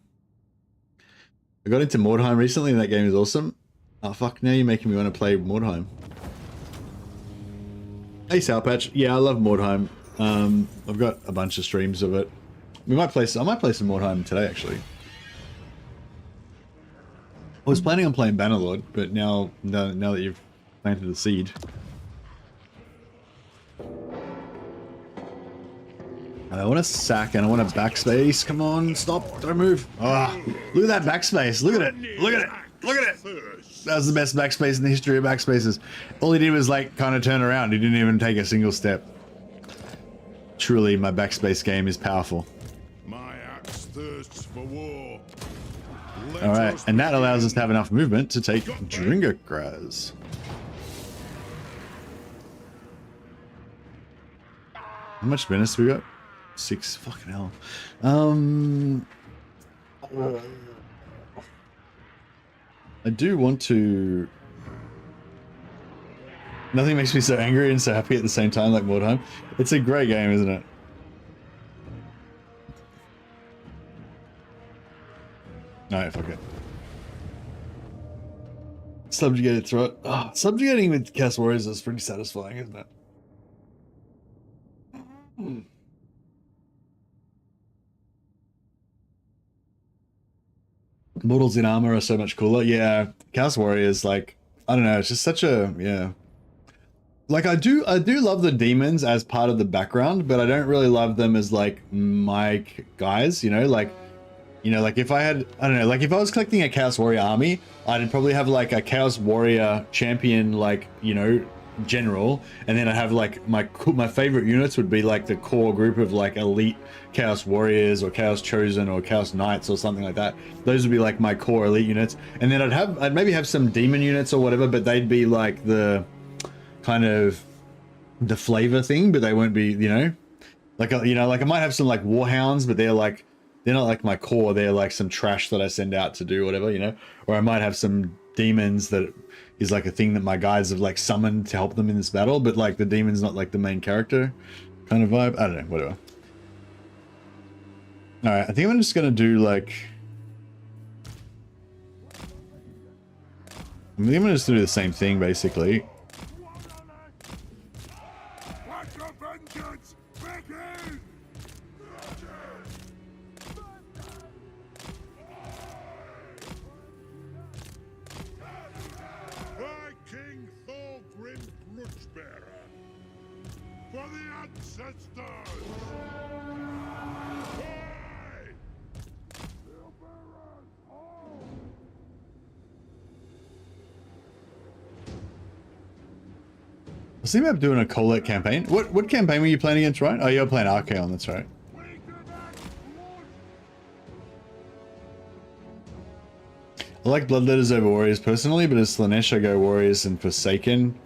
I got into Mordheim recently and that game is awesome. Oh fuck, now you're making me want to play Mordheim. Hey Sourpatch, yeah, I love Mordheim. I've got a bunch of streams of it. I might play some Mordheim today actually. I was planning on playing Bannerlord, but now that you've planted the seed. I want to sack and I want to backspace. Come on, stop, don't move. Ah, oh, look at that backspace, look at it, look at it. Look at it! That was the best backspace in the history of backspaces. All he did was like kind of turn around. He didn't even take a single step. Truly, my backspace game is powerful. My axe thirsts for war. All right, and that allows us to have enough movement to take Dringagraz. How much menace we got? 6. Fucking hell. I do want to... Nothing makes me so angry and so happy at the same time like Mordheim. It's a great game, isn't it? Alright, fuck it. Subjugated throat. Oh, subjugating with Chaos Warriors is pretty satisfying, isn't it? Mortals in armor are so much cooler. Yeah, Chaos Warriors, like, I don't know, it's just such a, yeah. Like, I do love the demons as part of the background, but I don't really love them as, like, my guys, you know? Like, if I had, I don't know, like, if I was collecting a Chaos Warrior army, I'd probably have, like, a Chaos Warrior champion, like, you know, general, and then I have, like, my favorite units would be, like, the core group of, like, elite Chaos Warriors or Chaos Chosen or Chaos Knights or something like that. Those would be, like, my core elite units. And then I'd maybe have some demon units or whatever, but they'd be, like, the kind of the flavor thing, but they won't be, you know, like, you know, like I might have some, like, Warhounds, but they're, like, they're not like my core. They're like some trash that I send out to do whatever, you know. Or I might have some demons that is like a thing that my guys have like summoned to help them in this battle, but like the demon's not like the main character kind of vibe. I don't know, whatever. All right, I think I'm just gonna do like. I think I'm gonna just do the same thing basically. By King Thorgrim Grudgebearer, for the ancestors! Hey! I was thinking about doing a Colette campaign. What campaign were you playing against, right? Oh, you're playing Archaon, that's right. I like Bloodletters over Warriors personally, but as Slanesh I go Warriors and Forsaken.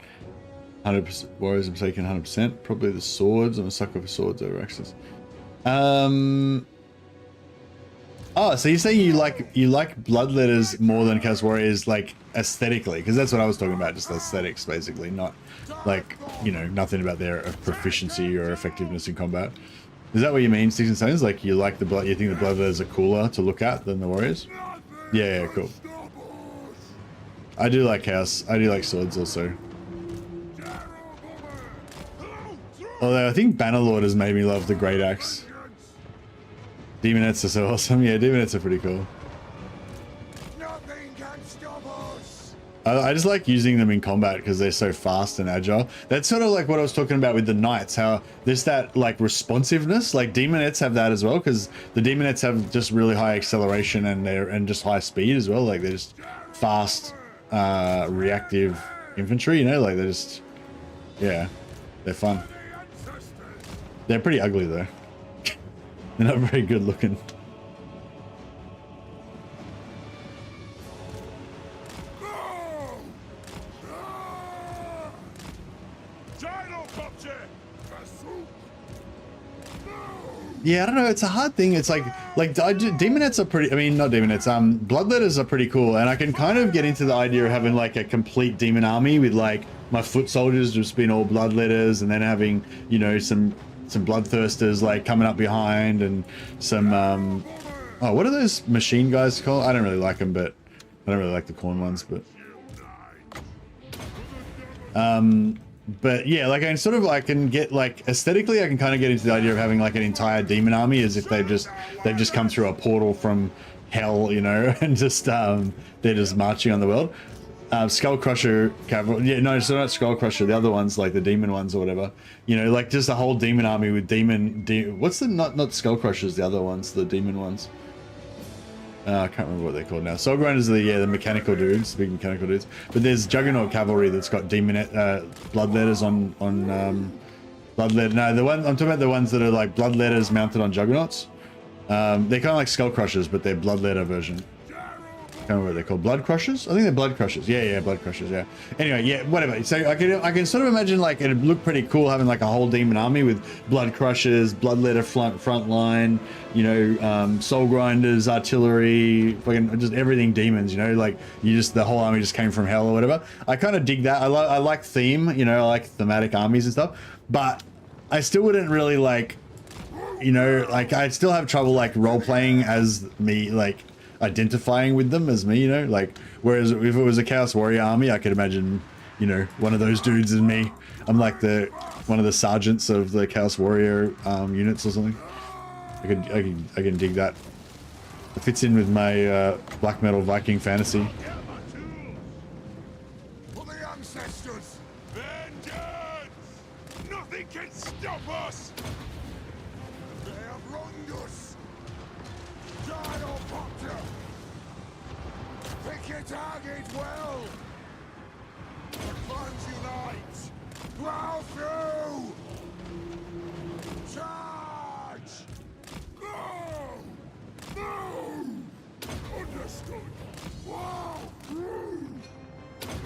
100% Warriors and Forsaken 100%. Probably the swords. I'm a sucker for swords over axes. Oh, so you say you like Bloodletters more than Chaos Warriors, like aesthetically, because that's what I was talking about, just aesthetics basically, not like, you know, nothing about their proficiency or effectiveness in combat. Is that what you mean, Sticks and Stones? Like you like you think the Bloodletters are cooler to look at than the Warriors? Yeah, cool. I do like Chaos. I do like swords also. Although I think Bannerlord has made me love the Great Axe. Demonettes are so awesome. Yeah, Demonettes are pretty cool. Nothing can stop us! I just like using them in combat because they're so fast and agile. That's sort of like what I was talking about with the Knights, how there's that like responsiveness. Like Demonettes have that as well, because the Demonettes have just really high acceleration and just high speed as well. Like they're just fast, reactive infantry, you know, like they're just, yeah, they're fun. They're pretty ugly though. They're not very good looking. Yeah, I don't know. It's a hard thing. It's like Demonettes are pretty. I mean, not Demonettes. Bloodletters are pretty cool, and I can kind of get into the idea of having like a complete demon army with like my foot soldiers just being all Bloodletters, and then having, you know, some bloodthirsters like coming up behind, and some oh, what are those machine guys called? I don't really like them, but I don't really like the corn ones, but yeah, like I can get like aesthetically I can kind of get into the idea of having like an entire demon army as if they've just come through a portal from hell, you know, and just they're just marching on the world. Skull Crusher cavalry, yeah, no, so not Skull Crusher, the other ones, like the demon ones or whatever, you know, like just a whole demon army with what's the, not Skull Crushers, the other ones, the demon ones. I can't remember what they're called now. Soul Grinders are the mechanical dudes, big mechanical dudes. But there's Juggernaut cavalry that's got bloodletters on bloodletter. No, the one I'm talking about, the ones that are like bloodletters mounted on Juggernauts. They're kind of like Skull Crushers, but they're bloodletter version. I can't remember what they're called. Blood Crushers? I think they're Blood Crushers. Yeah, Blood Crushers, yeah. Anyway, yeah, whatever. So I can sort of imagine like it'd look pretty cool having like a whole demon army with Blood Crushers, Bloodletter front line, you know, Soul Grinders, artillery, fucking just everything demons, you know, like the whole army just came from hell or whatever. I kind of dig that. I like theme, you know, I like thematic armies and stuff, but I still wouldn't really like, you know, like I'd still have trouble like role playing as me, like identifying with them as me, you know, like whereas if it was a Chaos Warrior army, I could imagine, you know, one of those dudes is me. I'm like one of the sergeants of the Chaos Warrior units or something. I can dig that. It fits in with my black metal Viking fantasy. For the ancestors! Vengeance! Nothing can stop us! They have wronged us! Gyrocopter! Pick your target well! The clans unite! Plow through! Charge! No! Understood! Plow through!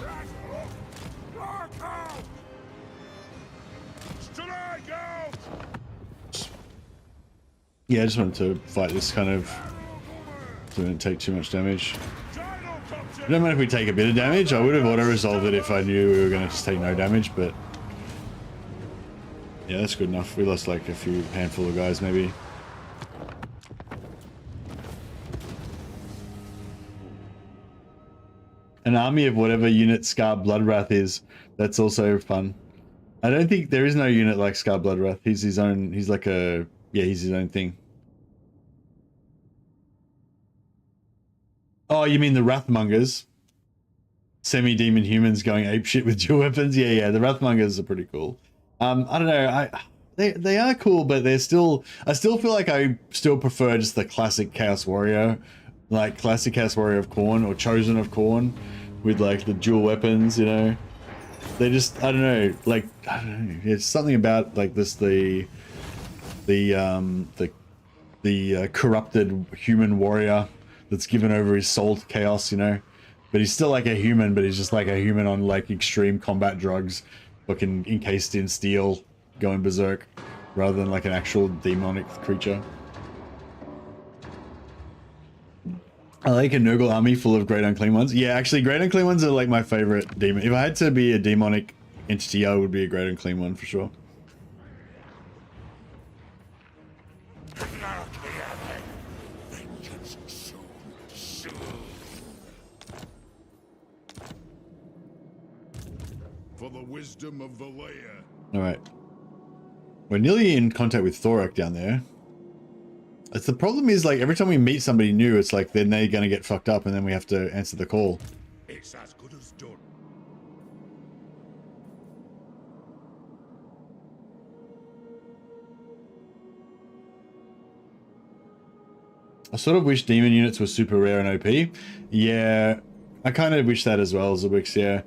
Rat up! Mark out! Strike out! Yeah, I just wanted to fight this kind of so we don't take too much damage. I don't mind if we take a bit of damage. I would have auto-resolved it if I knew we were going to just take no damage, but yeah, that's good enough. We lost like a few handful of guys maybe. An army of whatever unit Scar Bloodwrath is. That's also fun. I don't think there is no unit like Scar Bloodwrath. He's his own. He's like a he's his own thing. Oh, you mean the Wrathmongers? Semi-demon humans going apeshit with dual weapons? Yeah, the Wrathmongers are pretty cool. I don't know. They are cool, but they're still. I still feel like I still prefer just the classic Chaos Warrior, like classic Chaos Warrior of Khorne or Chosen of Khorne, with like the dual weapons. You know, they just I don't know. Like I don't know. It's something about like this the corrupted human warrior that's given over his soul to chaos. You know, but he's still like a human, but he's just like a human on like extreme combat drugs, fucking encased in steel, going berserk, rather than like an actual demonic creature. I like a Nurgle army full of great unclean ones. Yeah, actually, great unclean ones are like my favorite demon. If I had to be a demonic entity, I would be a great unclean one for sure. For the wisdom of the layer. All right, we're nearly in contact with Thorak down there. It's the problem is like every time we meet somebody new, it's like then they're gonna get fucked up, and then we have to answer the call. It's as good as done. I sort of wish demon units were super rare and OP. Yeah, I kind of wish that as well, Zabix. Yeah.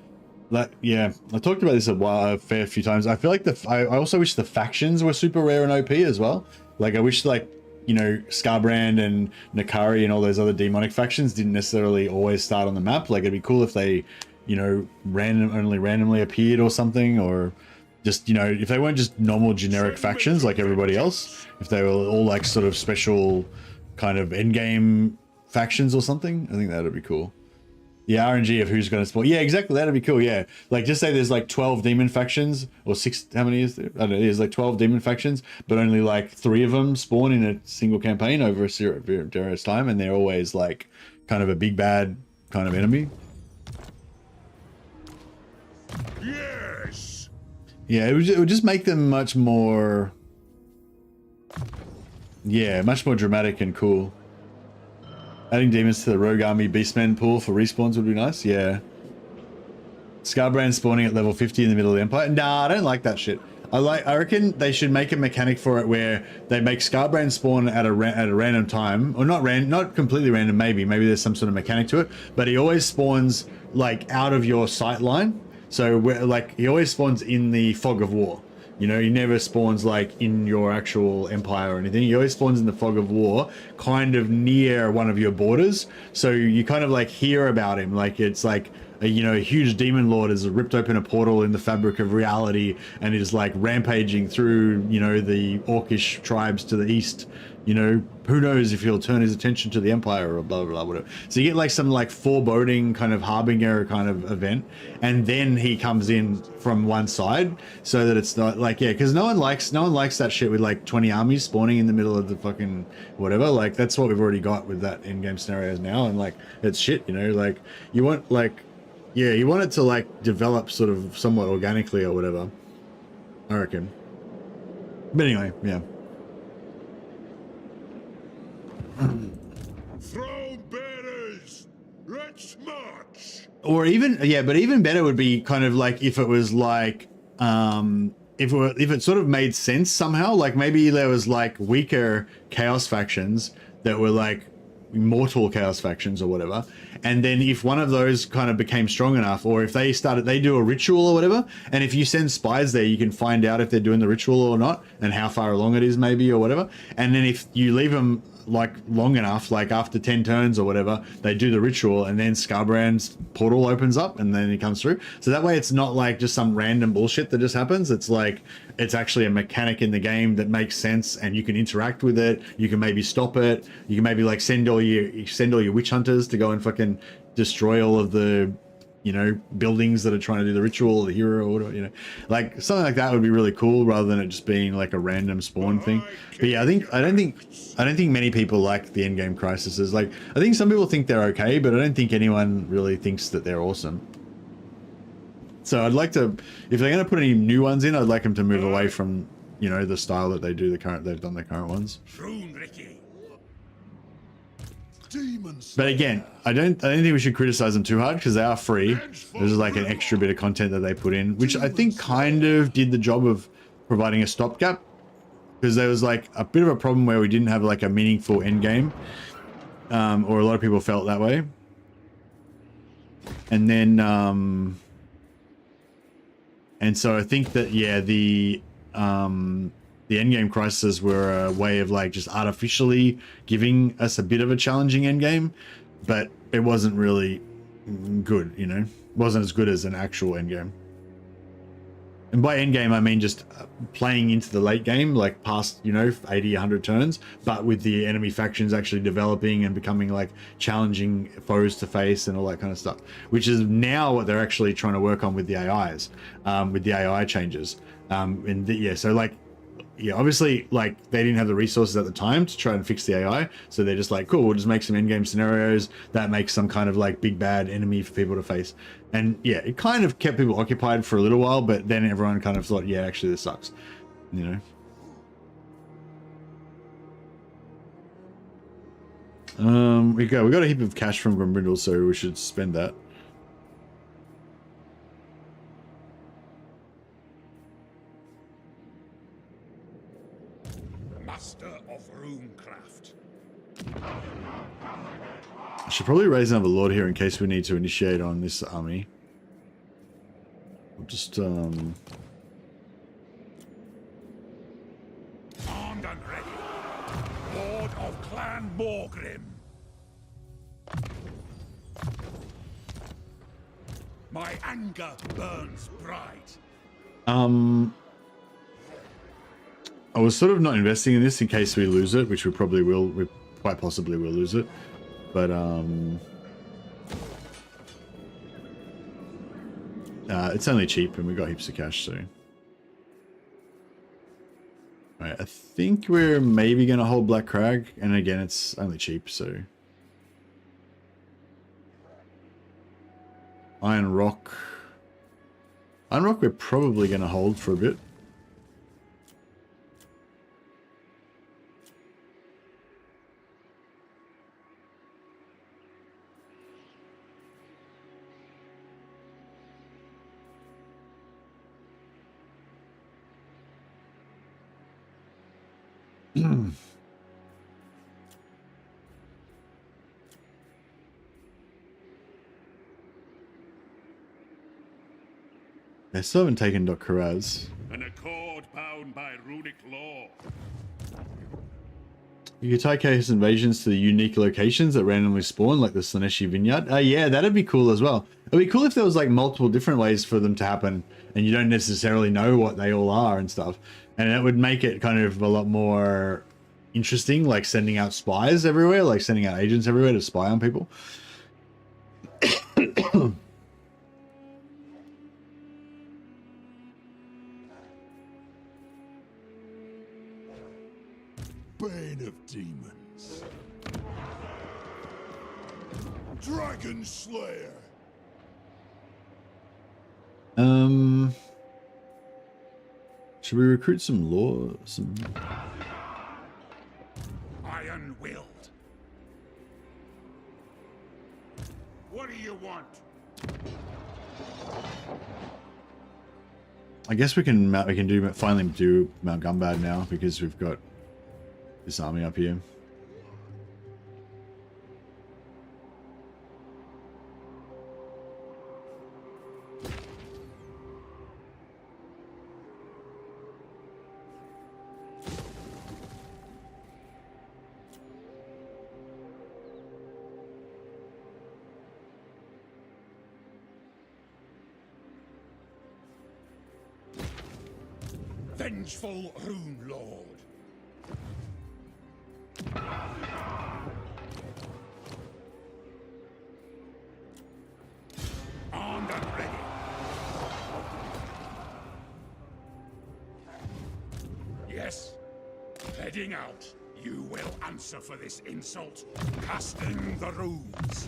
Yeah, I talked about this a fair few times. I feel like I also wish the factions were super rare and OP as well. Like I wish like, you know, Scarbrand and Nakari and all those other demonic factions didn't necessarily always start on the map. Like it'd be cool if they, you know, randomly appeared or something, or just, you know, if they weren't just normal generic factions like everybody else, if they were all like sort of special kind of endgame factions or something. I think that'd be cool. Yeah, RNG of who's going to spawn. Yeah, exactly. That'd be cool. Yeah, like just say there's like 12 demon factions, or 6. How many is there? I don't know. There's like 12 demon factions, but only like 3 of them spawn in a single campaign over a serious time, and they're always like kind of a big bad kind of enemy. Yes. Yeah, it would just make them much more. Yeah, much more dramatic and cool. Adding demons to the rogue army beastmen pool for respawns would be nice. Yeah. Scarbrand spawning at level 50 in the middle of the Empire. Nah, I don't like that shit. I reckon they should make a mechanic for it where they make Scarbrand spawn at a random time, or not completely random. Maybe there's some sort of mechanic to it, but he always spawns like out of your sight line. So like he always spawns in the fog of war. You know, he never spawns like in your actual empire or anything. He always spawns in the fog of war, kind of near one of your borders. So you kind of like hear about him. Like it's like, a huge demon lord has ripped open a portal in the fabric of reality and is like rampaging through, the Orcish tribes to the east. Who knows if he'll turn his attention to the empire or blah, blah, blah, whatever. So you get like some like foreboding kind of harbinger kind of event. And then he comes in from one side so that it's not like, yeah, because no one likes that shit with like 20 armies spawning in the middle of the fucking whatever. Like that's what we've already got with that in-game scenarios now. And like, it's shit, like you want like, yeah, you want it to like develop sort of somewhat organically or whatever, I reckon. But anyway, yeah. Throw bearers! Let's march! Or even, yeah, but even better would be kind of like if it was like, if it sort of made sense somehow, like maybe there was like weaker chaos factions that were like mortal chaos factions or whatever, and then if one of those kind of became strong enough, or if they do a ritual or whatever, and if you send spies there, you can find out if they're doing the ritual or not and how far along it is maybe or whatever, and then if you leave them like long enough, like after 10 turns or whatever, they do the ritual and then Scarbrand's portal opens up and then he comes through. So that way it's not like just some random bullshit that just happens. It's like, it's actually a mechanic in the game that makes sense and you can interact with it. You can maybe stop it. You can maybe like send all your witch hunters to go and fucking destroy all of the, you know, buildings that are trying to do the ritual, the hero or whatever, you know, like something like that would be really cool rather than it just being like a random spawn thing. But yeah, I don't think many people like the endgame crises. Like, I think some people think they're okay, but I don't think anyone really thinks that they're awesome. So I'd like to, if they're going to put any new ones in, I'd like them to move away from, you know, the style that they've done the current ones. But again, I don't think we should criticize them too hard because they are free. There's like an extra bit of content that they put in, which I think kind of did the job of providing a stopgap, because there was like a bit of a problem where we didn't have like a meaningful end game, or a lot of people felt that way. And then, and so I think that, yeah, the endgame crises were a way of like just artificially giving us a bit of a challenging endgame, but it wasn't really good, you know? It wasn't as good as an actual endgame. And by endgame, I mean just playing into the late game, like past, you know, 80, 100 turns, but with the enemy factions actually developing and becoming like challenging foes to face and all that kind of stuff, which is now what they're actually trying to work on with the AIs, with the AI changes. Yeah, so like, yeah, obviously, like, they didn't have the resources at the time to try and fix the AI, so they're just like, cool, we'll just make some endgame scenarios that make some kind of like big bad enemy for people to face. And yeah, it kind of kept people occupied for a little while, but then everyone kind of thought, yeah, actually this sucks, you know. We got a heap of cash from Grimbrindle, so we should spend that. I should probably raise another lord here in case we need to initiate on this army. I'll just Armed and ready. Lord of Clan Thorgrim. My anger burns bright. I was sort of not investing in this in case we lose it, which we probably will. We quite possibly will lose it. But it's only cheap and we got heaps of cash, so. Alright, I think we're maybe gonna hold Black Crag, and again it's only cheap, so. Iron Rock. Iron Rock we're probably gonna hold for a bit. I still haven't taken Doc Karaz. An accord bound by runic law. You could tie case invasions to the unique locations that randomly spawn, like the Slaneshi Vineyard. Yeah, that'd be cool as well. It'd be cool if there was like multiple different ways for them to happen, and you don't necessarily know what they all are and stuff. And it would make it kind of a lot more interesting, like sending out spies everywhere, like sending out agents everywhere to spy on people. Bane of demons. Dragon Slayer. Should we recruit some law? Iron-willed. What do you want? I guess we can finally do Mount Gumbad now because we've got this army up here. vengeful Rune Lord. Armed and ready. Yes, heading out. You will answer for this insult. Casting the runes.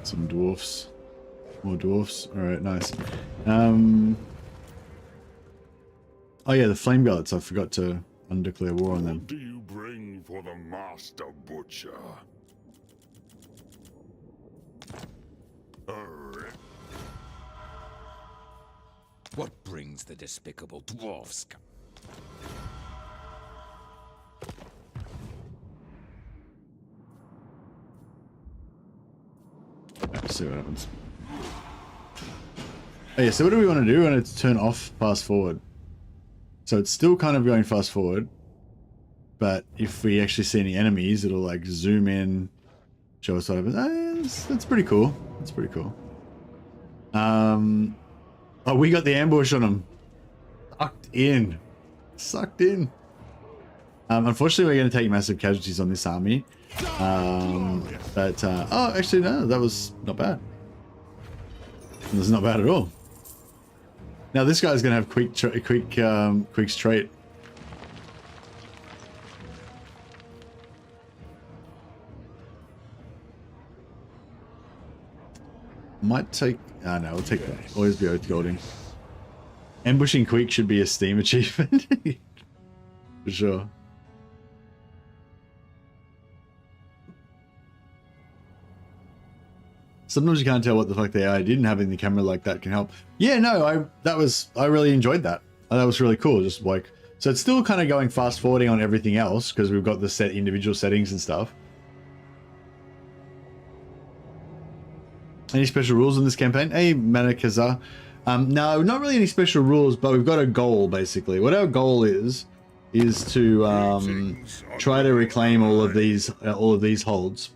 Some dwarfs. More dwarfs. Alright, nice. Oh yeah, the flame guards. I forgot to undeclare war on them. What do you bring for the Master Butcher? What brings the despicable dwarfs? Let's see what happens. Oh yeah, so what do we want to do? We want to turn off fast forward. So it's still kind of going fast forward, but if we actually see any enemies, it'll like zoom in, show us what happens. That's pretty cool. That's pretty cool. Oh, we got the ambush on them. Sucked in. Sucked in. Unfortunately, we're going to take massive casualties on this army. Oh, actually, no, that was not bad. It was not bad at all. Now this guy's going to have Quick's trait. Might take... Ah, no, we'll take that. Always be Oath Golding. Ambushing Quick should be a Steam achievement. For sure. Sometimes you can't tell what the fuck the AI did, and having the camera like that can help. Yeah, no, I really enjoyed that. That was really cool. Just like, so it's still kind of going fast forwarding on everything else because we've got the set individual settings and stuff. Any special rules in this campaign? Hey, Manakaza. No, not really any special rules, but we've got a goal basically. What our goal is to try to reclaim all of these holds.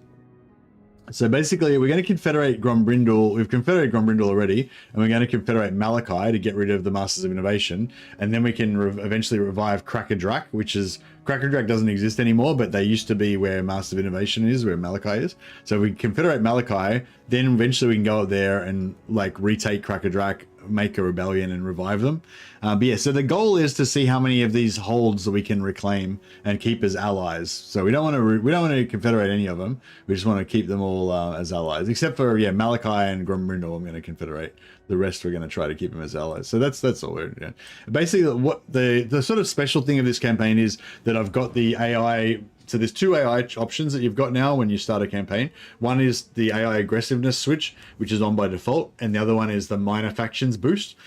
So basically, we're going to confederate Grombrindle. We've confederated Grombrindle already, and we're going to confederate Malachi to get rid of the Masters of Innovation, and then we can eventually revive Crackerdrak, which is Crackerdrak doesn't exist anymore, but they used to be where Master of Innovation is, where Malachi is. So we confederate Malachi, then eventually we can go up there and like retake Crackerdrak, make a rebellion, and revive them. But yeah, so the goal is to see how many of these holds that we can reclaim and keep as allies. So we don't want to confederate any of them. We just want to keep them all as allies, except for Malachi and Grombrindle. I'm going to confederate. The rest we're going to try to keep them as allies. So that's all we're doing. Basically, what the sort of special thing of this campaign is that I've got the AI. So there's two AI options that you've got now when you start a campaign. One is the AI aggressiveness switch, which is on by default, and the other one is the minor factions boost,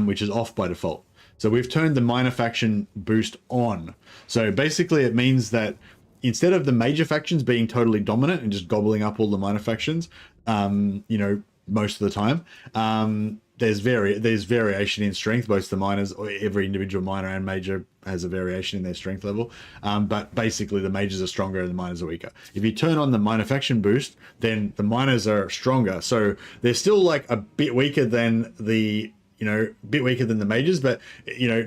which is off by default. So we've turned the minor faction boost on. So basically it means that instead of the major factions being totally dominant and just gobbling up all the minor factions, most of the time, there's variation in strength. Both the minors, every individual minor and major has a variation in their strength level. But basically the majors are stronger and the minors are weaker. If you turn on the minor faction boost, then the minors are stronger. So they're still like a bit weaker than the majors, but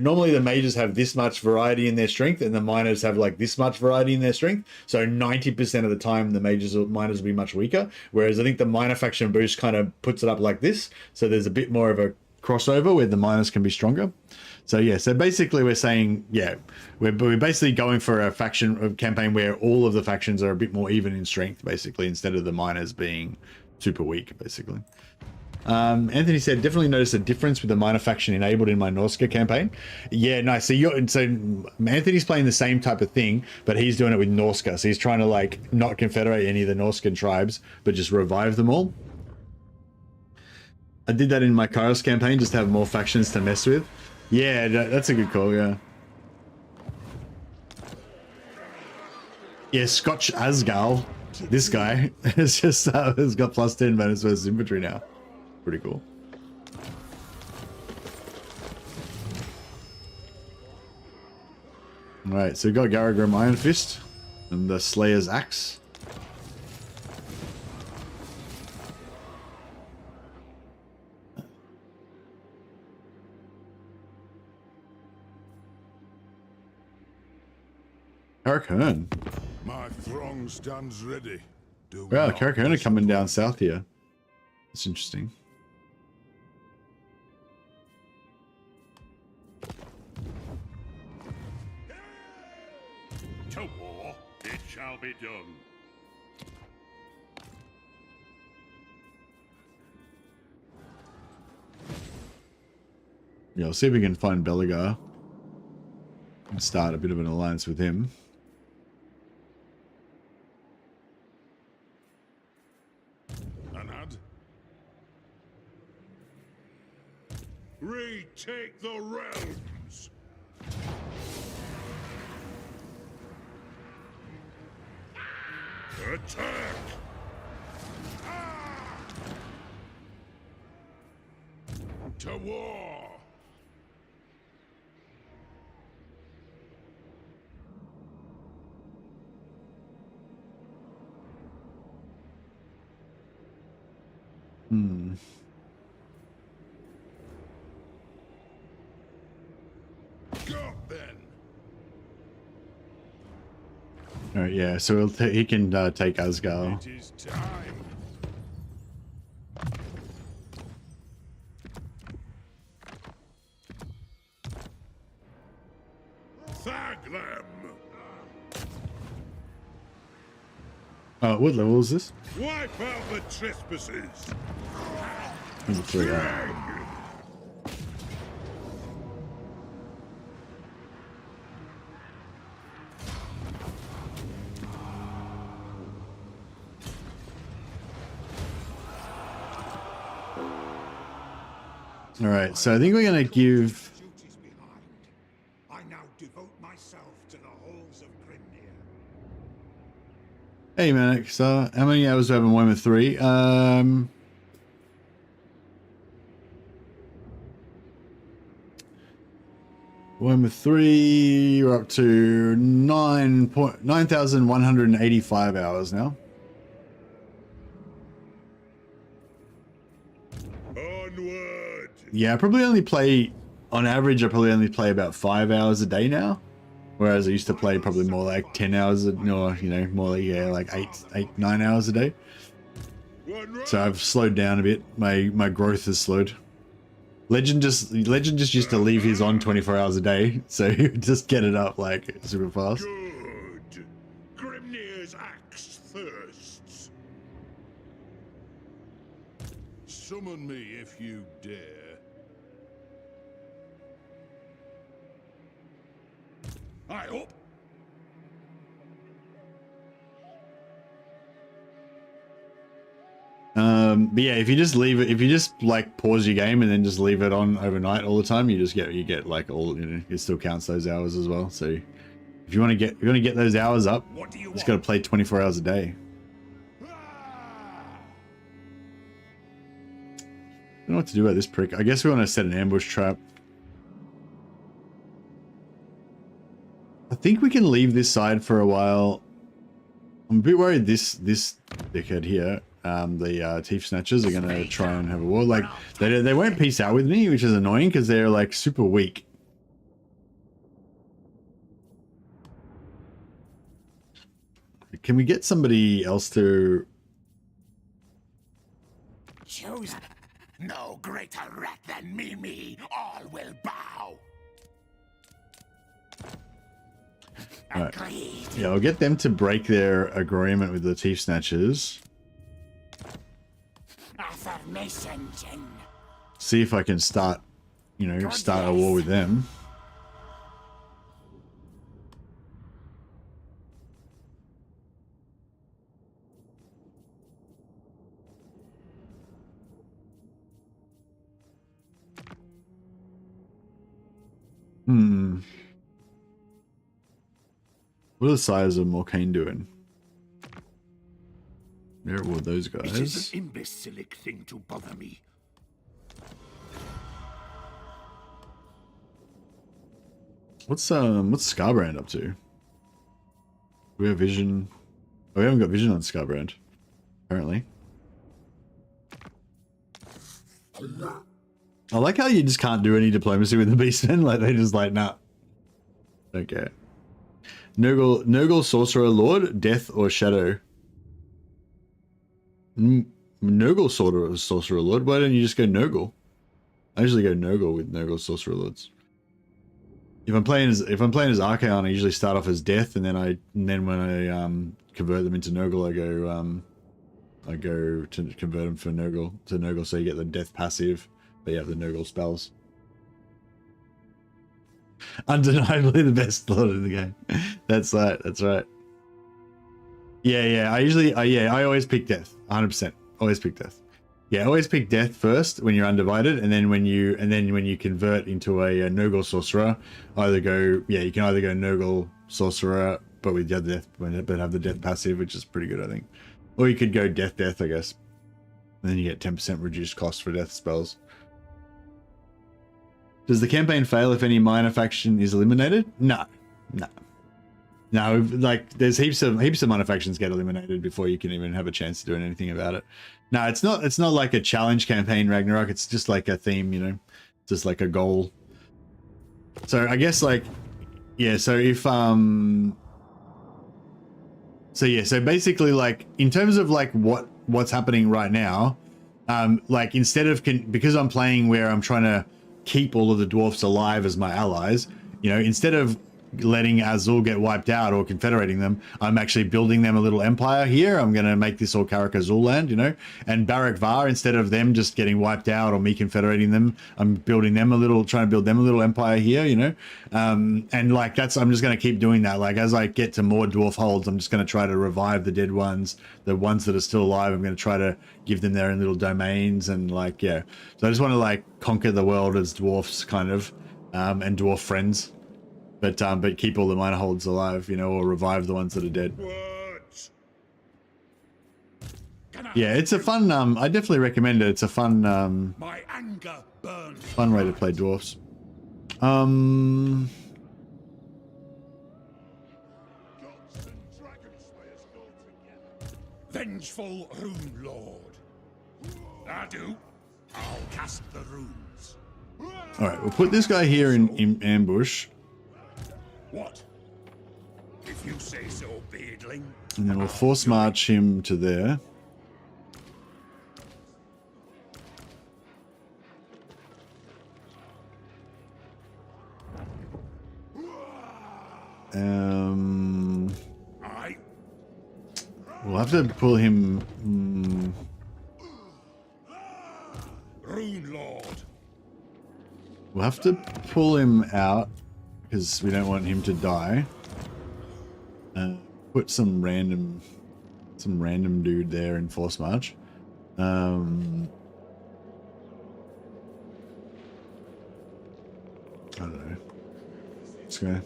normally the majors have this much variety in their strength and the minors have like this much variety in their strength. So 90% of the time the minors will be much weaker, whereas I think the minor faction boost kind of puts it up like this, so there's a bit more of a crossover where the minors can be stronger. So yeah, so basically we're saying, we're basically going for a campaign where all of the factions are a bit more even in strength, basically, instead of the minors being super weak, basically. Anthony said, definitely noticed a difference with the minor faction enabled in my Norska campaign. Yeah, nice. So Anthony's playing the same type of thing, but he's doing it with Norska. So he's trying to like not confederate any of the Norskan tribes, but just revive them all. I did that in my Kairos campaign, just to have more factions to mess with. Yeah, that's a good call, yeah. Yeah, Scotch Asgal, this guy, has just has got +10 bonus versus infantry now. Pretty cool. Alright, so we've got Garagrim Iron Fist and the Slayer's Axe. Carrick-Herne. My throng stands ready. Do Wow, not Carrick-Herne are coming down disappoint. south here. That's interesting. To war, it shall be done. Yeah, I'll see if we can find Belagar and start a bit of an alliance with him. Anad? Retake the realms! Attack! Ah! To war! Hmm. Got then! Alright, yeah, so he can take Asgard. It is time! Thag them! What level is this? Wipe out the trespassers! Number 3. Alright, so I think we're gonna give... Duties behind. I now devote myself to the halls of Grimnir. Hey Manic, so how many hours do I have in Warhammer 3? Warhammer 3, we're up to 9,185 hours now. Onward! Yeah, I probably only play, on average, I probably only play about 5 hours a day now. Whereas I used to play probably more like 10 hours, or, you know, more like, yeah, like 9 hours a day. So I've slowed down a bit. My growth has slowed. Legend just used to leave his on 24 hours a day, so he would just get it up like super fast. Good. Grimnir's axe thirsts. Summon me if you dare. I hope. But yeah, if you just leave it, if you just like pause your game and then just leave it on overnight all the time, you get like all, you know, it still counts those hours as well. So if you want to get those hours up, What do you you want? just got to play 24 hours a day. Ah! I don't know what to do about this prick. I guess we want to set an ambush trap. I think we can leave this side for a while. I'm a bit worried this dickhead here, the Thief Snatchers, are going to try and have a war. Like, they won't peace out with me, which is annoying because they're like super weak. Can we get somebody else to... Choose no greater rat than me. All will bow. Right. Agreed. Yeah, I'll get them to break their agreement with the Thief Snatchers. Affirmation, Jin. See if I can start, you know, start a war with them. What are the Sires of Morcaine doing? Where were those It is guys? an imbecilic thing to bother me. What's Scarbrand up to? We have vision. Oh, we haven't got vision on Scarbrand, apparently. I like how you just can't do any diplomacy with the Beastmen. Like, they just like, nah. Don't care. Nurgle Sorcerer Lord, Death or Shadow. Nurgle Sorcerer Lord. Why don't you just go Nurgle? I usually go Nurgle with Nurgle Sorcerer Lords. If I'm playing as Archaon, I usually start off as Death, and then when I convert them into Nurgle, I go to convert them to Nurgle, so you get the Death passive, but you have the Nurgle spells. Undeniably the best Lord in the game. That's right. That's right. Yeah. I always pick Death. 100%. Always pick Death. Yeah, always pick Death first when you're undivided, and then when you convert into a Nurgle Sorcerer, you can either go Nurgle Sorcerer, but with the Death, but have the Death passive, which is pretty good, I think. Or you could go Death, I guess. And then you get 10% reduced cost for Death spells. Does the campaign fail if any minor faction is eliminated? No. Like there's heaps of minor factions get eliminated before you can even have a chance to do anything about it. No, it's not like a challenge campaign, Ragnarok. It's just like a theme, you know, just like a goal. So I guess like, yeah. So if so basically like in terms of like what's happening right now, like instead of because I'm playing where I'm trying to keep all of the dwarfs alive as my allies, you know, instead of letting Azul get wiped out or confederating them, I'm actually building them a little empire here. I'm going to make this all Karak Azul land, you know, and Barak Var, instead of them just getting wiped out or me confederating them, I'm building them trying to build them a little empire here, you know, and like I'm just going to keep doing that. Like as I get to more dwarf holds, I'm just going to try to revive the dead ones, the ones that are still alive. I'm going to try to give them their own little domains and like, yeah. So I just want to like conquer the world as dwarfs kind of, and dwarf friends. But keep all the minor holds alive, you know, or revive the ones that are dead. Yeah, it's a fun. I definitely recommend it. It's a fun. My anger burns. Fun way to play dwarfs. Vengeful Rune Lord. Adu, I'll cast the runes. All right, we'll put this guy here in ambush. What? If you say so, beardling. And then we'll force march him to there. We'll have to pull him. Rune Lord. We'll have to pull him out because we don't want him to die. Put some random dude there in force march. I don't know. Let's go.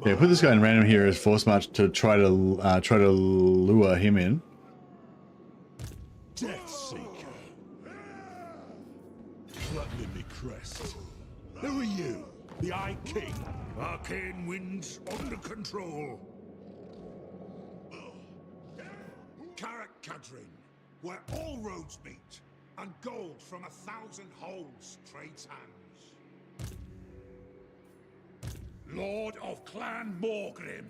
Yeah, put this guy in random here as force march to try to lure him in. Death Seeker. Flattening me crest. Who are you? The Eye King. Arcane winds under control. Karak Kadrin, where all roads meet, and gold from 1,000 holes trades hands. Lord of Clan Morgrim.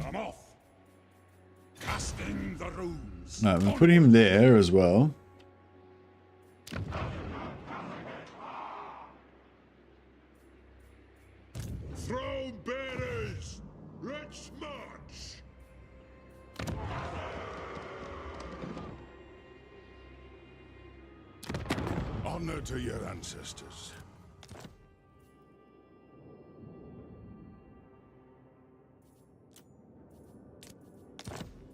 I'm off. Casting the runes. No, I'm gonna put him there as well. Throne bearers, let's march. Honor to your ancestors.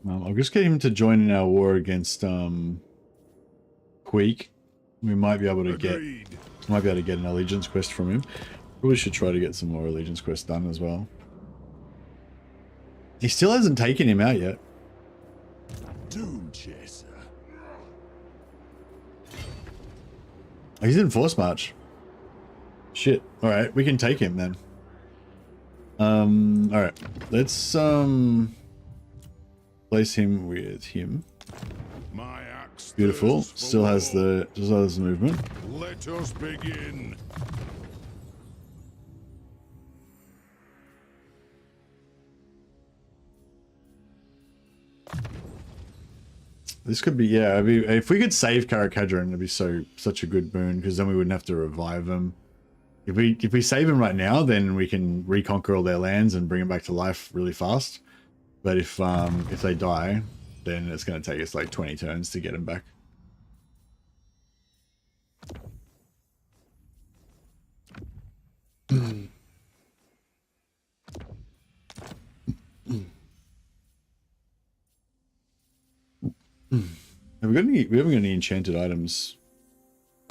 I'll just get him to join in our war against Queek. We might be able to get an allegiance quest from him. Probably should try to get some more allegiance quests done as well. He still hasn't taken him out yet. Doom Chaser. Oh, he's in force march. Shit. All right, we can take him then. All right, let's place him with him. My axe Beautiful. Still has the movement. Let us begin. This could be, yeah. If we could save Karakadron, it'd be such a good boon, because then we wouldn't have to revive them. If we save them right now, then we can reconquer all their lands and bring them back to life really fast. But if they die, then it's going to take us like 20 turns to get them back. Have we got any? We haven't got any enchanted items.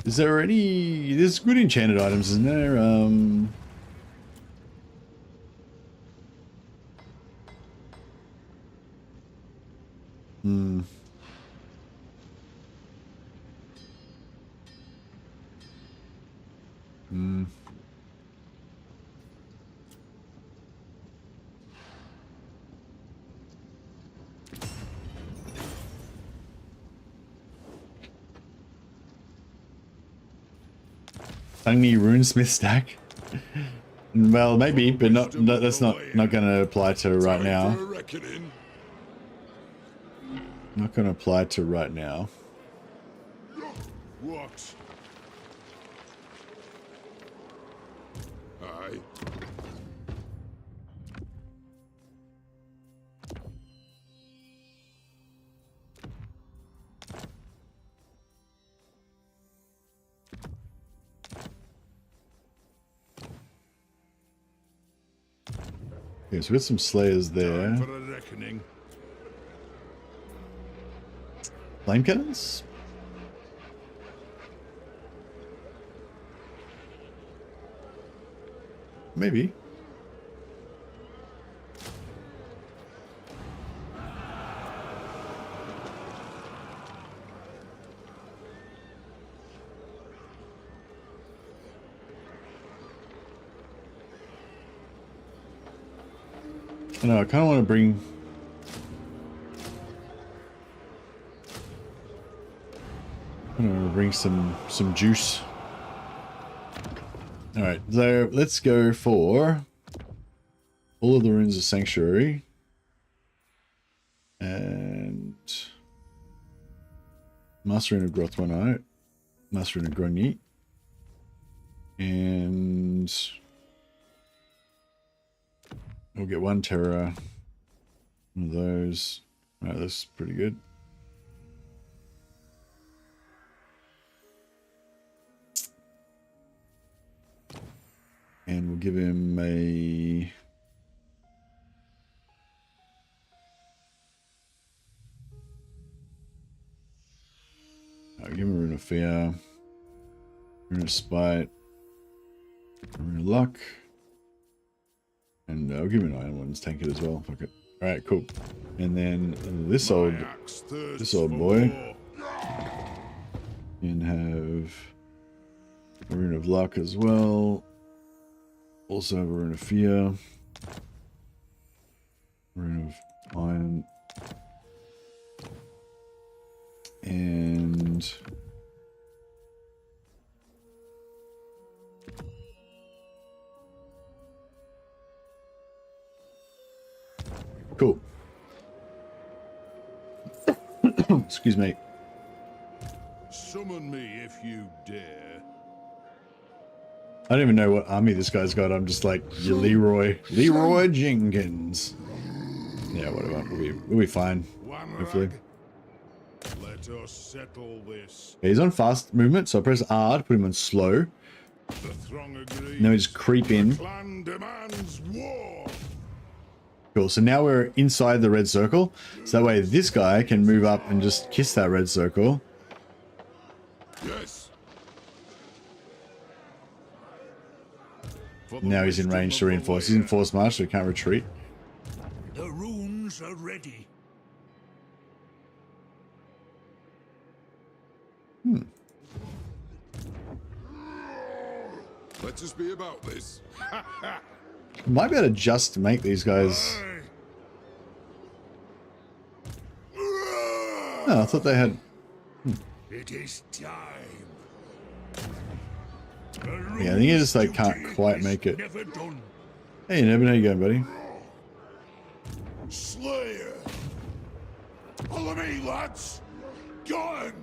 Is there any? There's good enchanted items, isn't there? Tiny runesmith stack. Well, maybe, but not. That's not going to apply to right now. Not going to apply to right now. What? Aye. Okay, so we got some slayers there. For a reckoning. Flame cannons? Maybe. I know, I kind of want to bring... I'm gonna bring some juice. All right, so let's go for all of the runes of sanctuary and Master Rune of Grothwanite, Master Rune of Grogny, and we'll get one Terra, one of those. All right, that's pretty good. And we'll give him a... I'll give him a Rune of Fear, Rune of Spite, Rune of Luck, and I'll give him an Iron Ones, tank it as well. Fuck it. Alright, cool. And then this old boy can have a Rune of Luck as well. Also have a Rune of Fear, Rune of Iron, and cool. Excuse me. Summon me if you dare. I don't even know what army this guy's got. I'm just like, you Leroy Jenkins. Yeah, whatever. We'll be fine. Hopefully. Let us settle this. Okay, he's on fast movement, so I press R to put him on slow. The throng agrees. Now we just creep in. The clan demands war. Cool. So now we're inside the red circle. So that way this guy can move up and just kiss that red circle. Yes. Now he's in range to reinforce. He's in force march, so he can't retreat. The runes are ready. Let us be about this. Might be able to just make these guys. Oh, I thought they had. It is time. Yeah, I think you just like can't quite make it. Never done. Hey, Nebben, how you going, buddy? Slayer. Follow me, lads. Got him.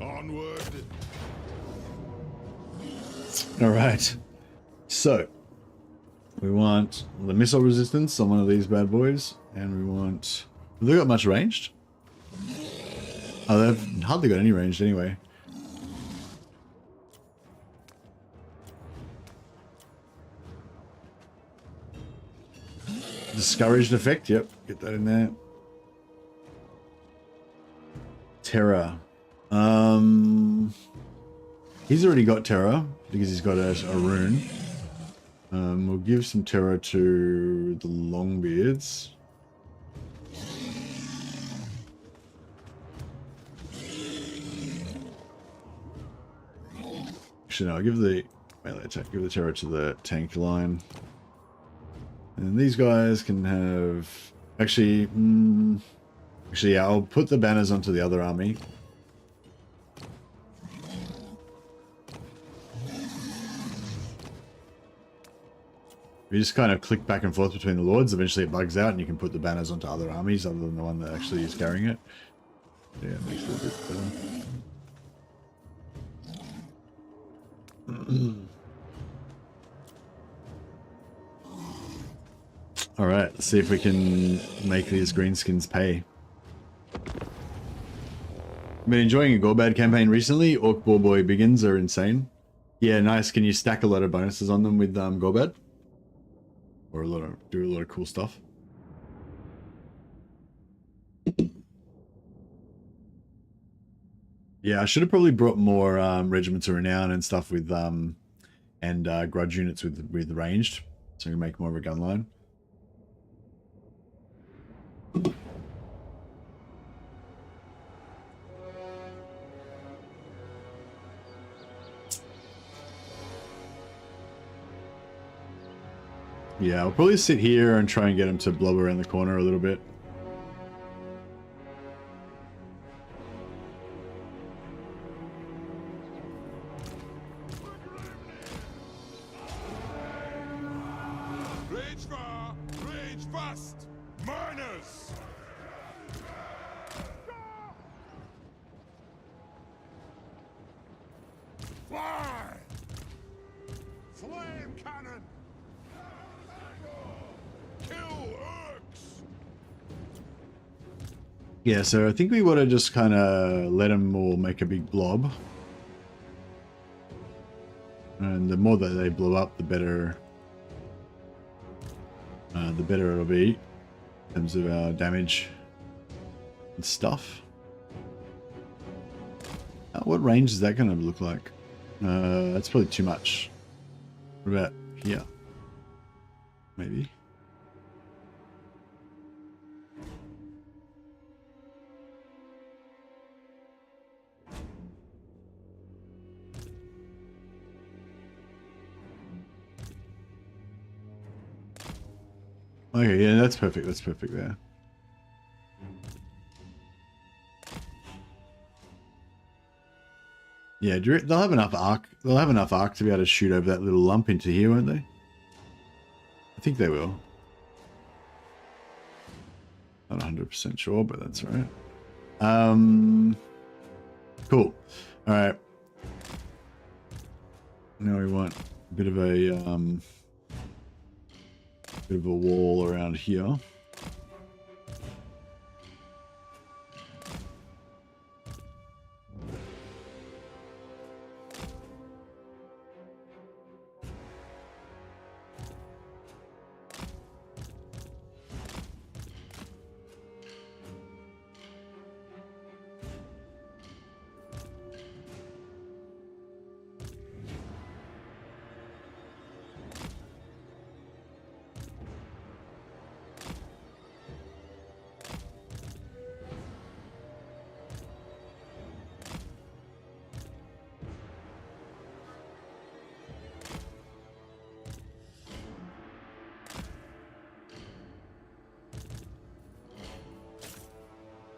Onward. All right. So we want the missile resistance on one of these bad boys, and we want. Have they got much ranged? Oh, they've hardly got any ranged anyway. Discouraged effect, yep, get that in there. Terror. He's already got terror because he's got a rune. We'll give some terror to the Longbeards. Actually, no, I'll give the melee attack, give the terror to the tank line. And these guys can have... Actually, yeah, I'll put the banners onto the other army. You just kind of click back and forth between the lords. Eventually it bugs out and you can put the banners onto other armies other than the one that actually is carrying it. Yeah, it makes it a bit better. Alright, let's see if we can make these greenskins pay. Been enjoying a Gorbad campaign recently. Orc Boar Boy Biggins are insane. Yeah, nice. Can you stack a lot of bonuses on them with Gorbad? Or do a lot of cool stuff? Yeah, I should have probably brought more regiments of renown and stuff with and grudge units with ranged, so we can make more of a gun line. Yeah, I'll probably sit here and try and get him to blow around the corner a little bit. Rage far, rage fast. Miners. Fly. Flame cannon. Kill orcs. Yeah, so I think we want to just kind of let them all make a big blob. And the more that they blow up, the better it'll be in terms of our damage and stuff. What range is that going to look like? That's probably too much. What about here? Maybe. Okay, yeah, that's perfect. That's perfect there. Yeah, they'll have enough arc. They'll have enough arc to be able to shoot over that little lump into here, won't they? I think they will. Not 100% sure, but that's all right. Cool. All right. Now we want a bit of a wall around here.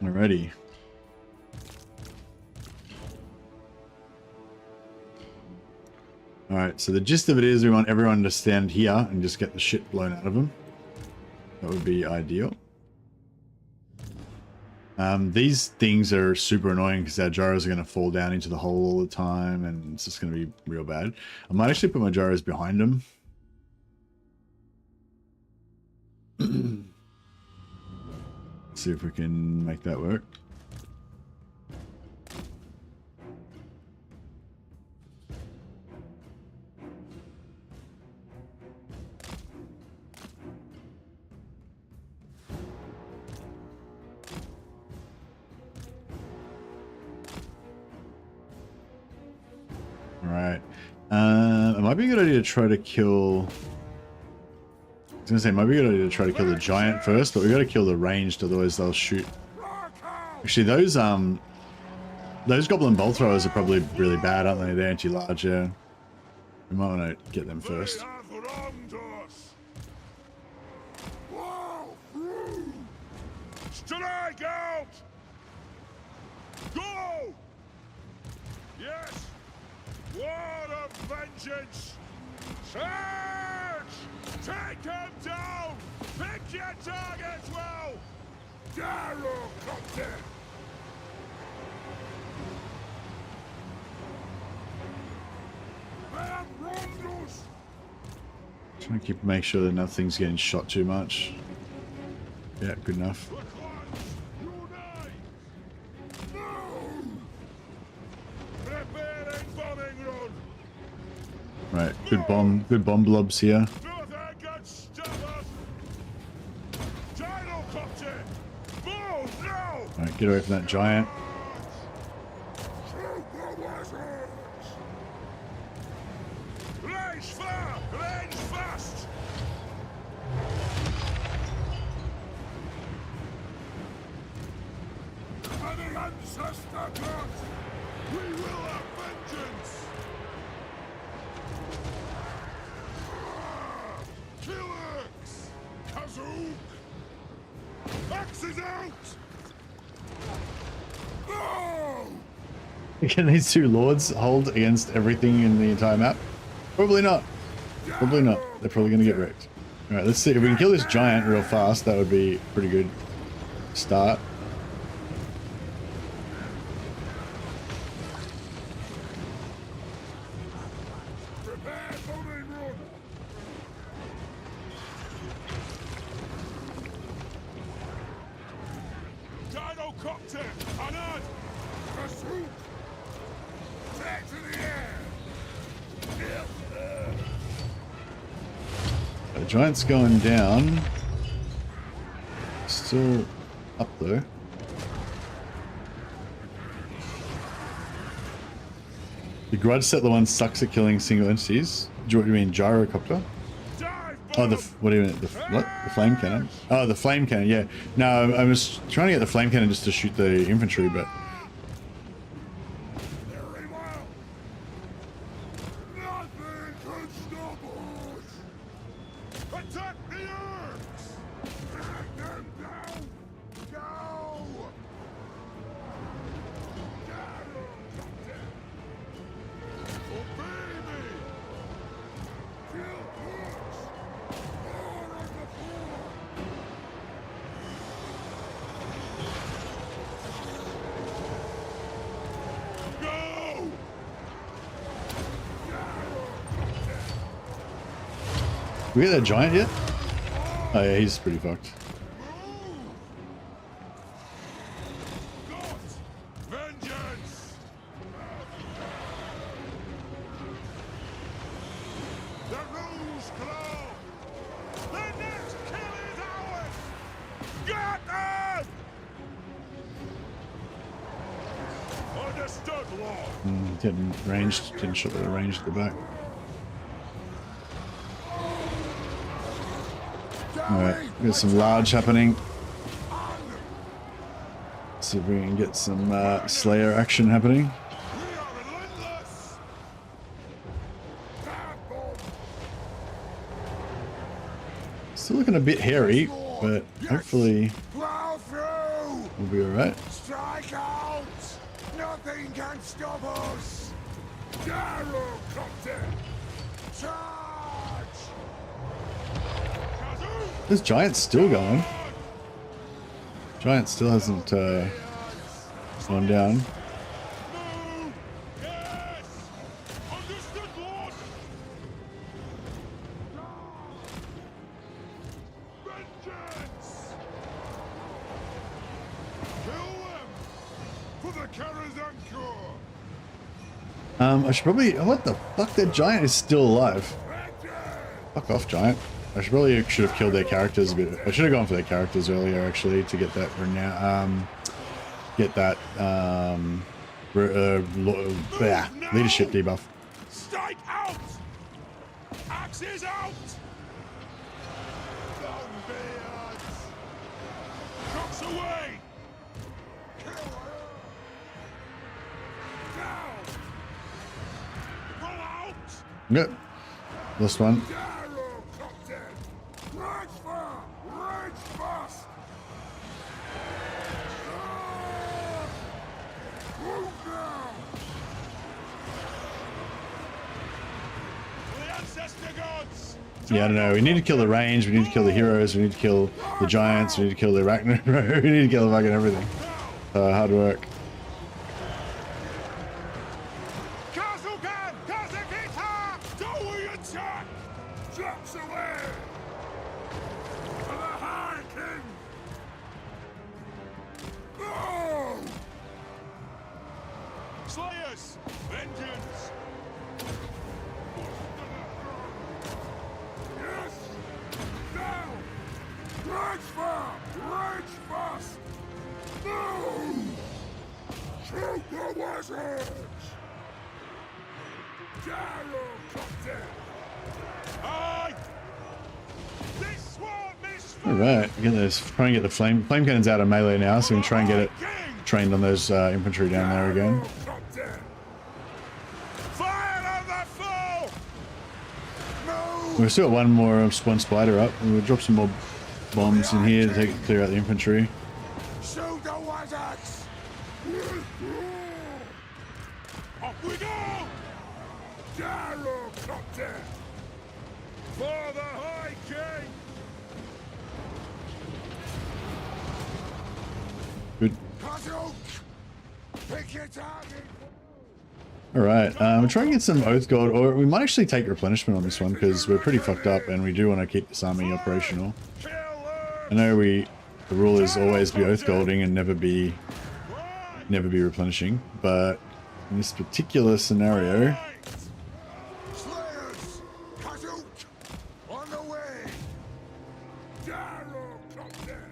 Alrighty. Alright, so the gist of it is we want everyone to stand here and just get the shit blown out of them. That would be ideal. These things are super annoying because our gyros are going to fall down into the hole all the time and it's just going to be real bad. I might actually put my gyros behind them. See if we can make that work. Alright. It might be a good idea to try to kill... I was going to say, it might be a good idea to try to kill the giant first, but we got to kill the ranged, otherwise they'll shoot. Actually, those goblin bolt throwers are probably really bad, aren't they? They're anti-large, yeah. We might want to get them first. Strike out! Go! Yes! War of vengeance! Charge! Take him down! Pick your targets well! Darrow Copter! Trying to make sure that nothing's getting shot too much. Yeah, good enough. Right, good bomb blobs here. Alright, get away from that giant. Can these two lords hold against everything in the entire map? Probably not. Probably not. They're probably going to get wrecked. Alright, let's see. If we can kill this giant real fast, that would be a pretty good start. The giant's going down. Still up though. The grudge settler one sucks at killing single entities. Do you mean gyrocopter? Oh, what do you mean? What? The flame cannon? Oh, the flame cannon, yeah. No, I was trying to get the flame cannon just to shoot the infantry, but... We get that giant yet? Oh yeah, he's pretty fucked. Vengeance! The rules claw! The next kill is ours! Get them! Understood, Lord. Didn't shot the range at the back. Alright, got some large happening. See if we can get some Slayer action happening. Still looking a bit hairy, but hopefully we'll be alright. Strike out! Nothing can stop us! Gyrocopter! Charge! This giant's still going. Giant still hasn't gone down. Move! Yes! Understood, Lord! Vengeance! Kill them! For the Karazhan Corps! I should probably. What the fuck? That giant is still alive. Fuck off, giant. I should have killed their characters a bit. I should have gone for their characters earlier, actually, to get that leadership debuff. Strike out! Axes out! Longbeards! Cocks away! Kill her! Down! Roll out! Yep. This one. Arrow Captain! Rage fire! Rage fast! Move now! For the ancestor gods! Yeah, I don't know. We need to kill the range. We need to kill the heroes. We need to kill the giants. We need to kill the arachnid. We need to kill fucking everything. Hard work. Kazugan! Kazakita! Do we attack? Drops away! For the High King! No! Slayers! Vengeance! Yes! Down! Rage fire! Rage fast! No! Shoot the wizards! Gyro Captain! Aye! This one, Miss All right. Get those. Try and get the flame cannons out of melee now, so we can try and get it trained on those infantry down there again. Captain! Fire on the foe! No! We've still got one spider up. We'll drop some more bombs in here to clear out the infantry. Shoot the wizards! Up we go! Gyro Captain! For the High King! Good. Kazuk! Pick your target! All right. We'll try and get some oath gold, or we might actually take replenishment on this one because we're pretty fucked up and we do want to keep this army operational. Kill I know the rule is always be oath golding and never be replenishing, but in this particular scenario, Slayers! Kazuk! On the way! Gyro Captain!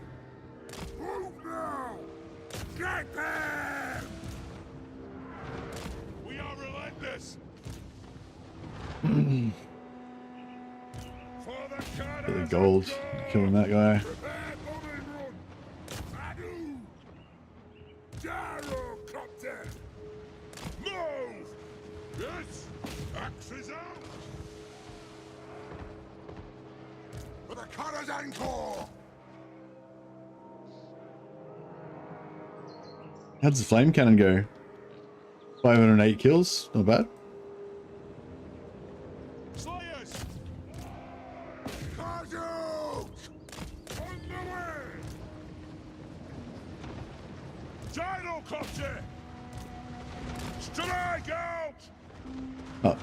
Move now! Get them! We are relentless! For the get the gold, killing that guy. Prepare bombing run! Adu! Gyro Captain! Move! Yes! Axes out! For the Karazhan Corps! How does the flame cannon go? 508 kills, not bad. Slayers! Kazuk! On the way! Gyrocopter! Strike out! Oh,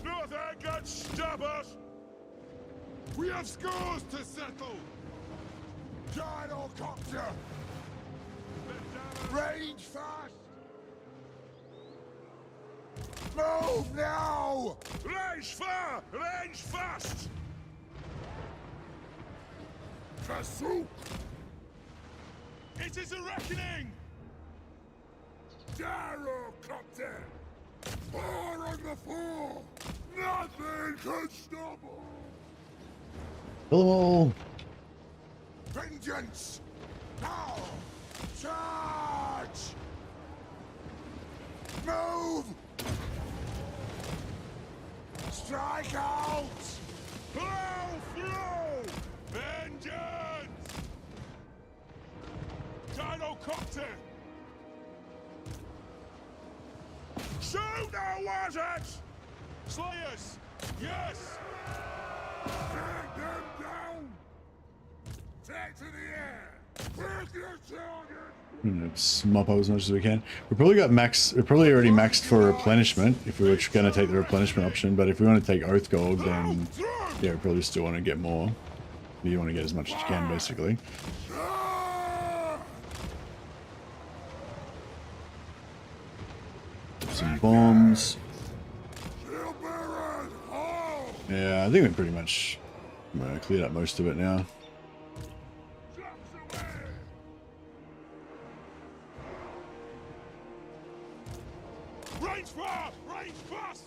Nothing can stop us! We have scores to settle! Gyrocopter! Range fast! Move now! Range far! Range fast! Kasuk! It is a reckoning! Gyrocopter! Four on the floor! Nothing can stop us! kill them all. Vengeance! Now! Charge! Move! Strike out! Blow through! Vengeance! Gyrocopter! Shoot the wizards! Slayers! Yes! Take them down! Take to the air! With your children! Let's mop up as much as we can. We probably got max. We're probably already maxed for replenishment if we were going to take the replenishment option. But if we want to take Oath Gold, then yeah, we probably still want to get more. You want to get as much as you can, basically. Some bombs. Yeah, I think we pretty much cleared up most of it now. Range far! Range fast!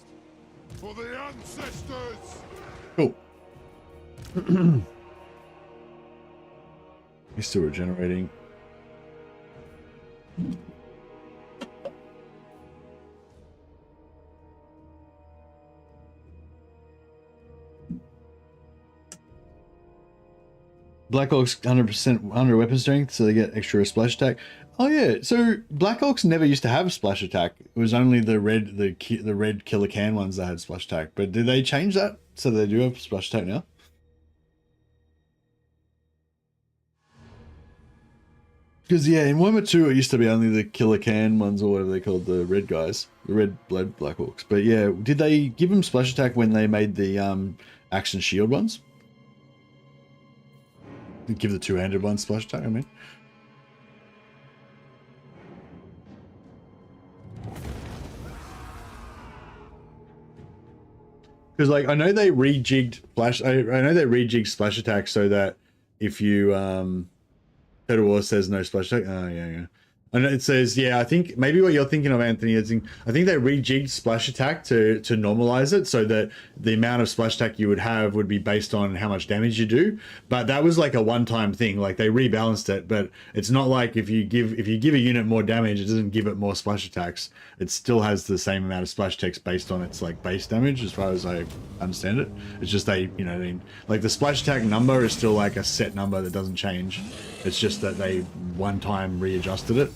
For the ancestors! Cool. He's still regenerating. Black Orcs 100% 100 weapon strength, so they get extra splash attack. Oh yeah, so Black Orcs never used to have splash attack. It was only the red killer can ones that had splash attack. But did they change that so they do have splash attack now? Because yeah, in Warhammer 2 it used to be only the killer can ones or whatever they called, the red guys, the red blood Black Orcs. But yeah, did they give them splash attack when they made the axe and shield ones? Give the two-handed one splash attack, I mean. Because like I know they rejigged splash. I know they rejigged splash attack so that if you Total War says no splash attack. Oh yeah. And it says, yeah, I think maybe what you're thinking of, Anthony, is I think they rejigged splash attack to normalize it so that the amount of splash attack you would have would be based on how much damage you do. But that was like a one-time thing. Like they rebalanced it, but it's not like if you give a unit more damage, it doesn't give it more splash attacks. It still has the same amount of splash attacks based on its like base damage, as far as I understand it. It's just like the splash attack number is still like a set number that doesn't change. It's just that they one time readjusted it.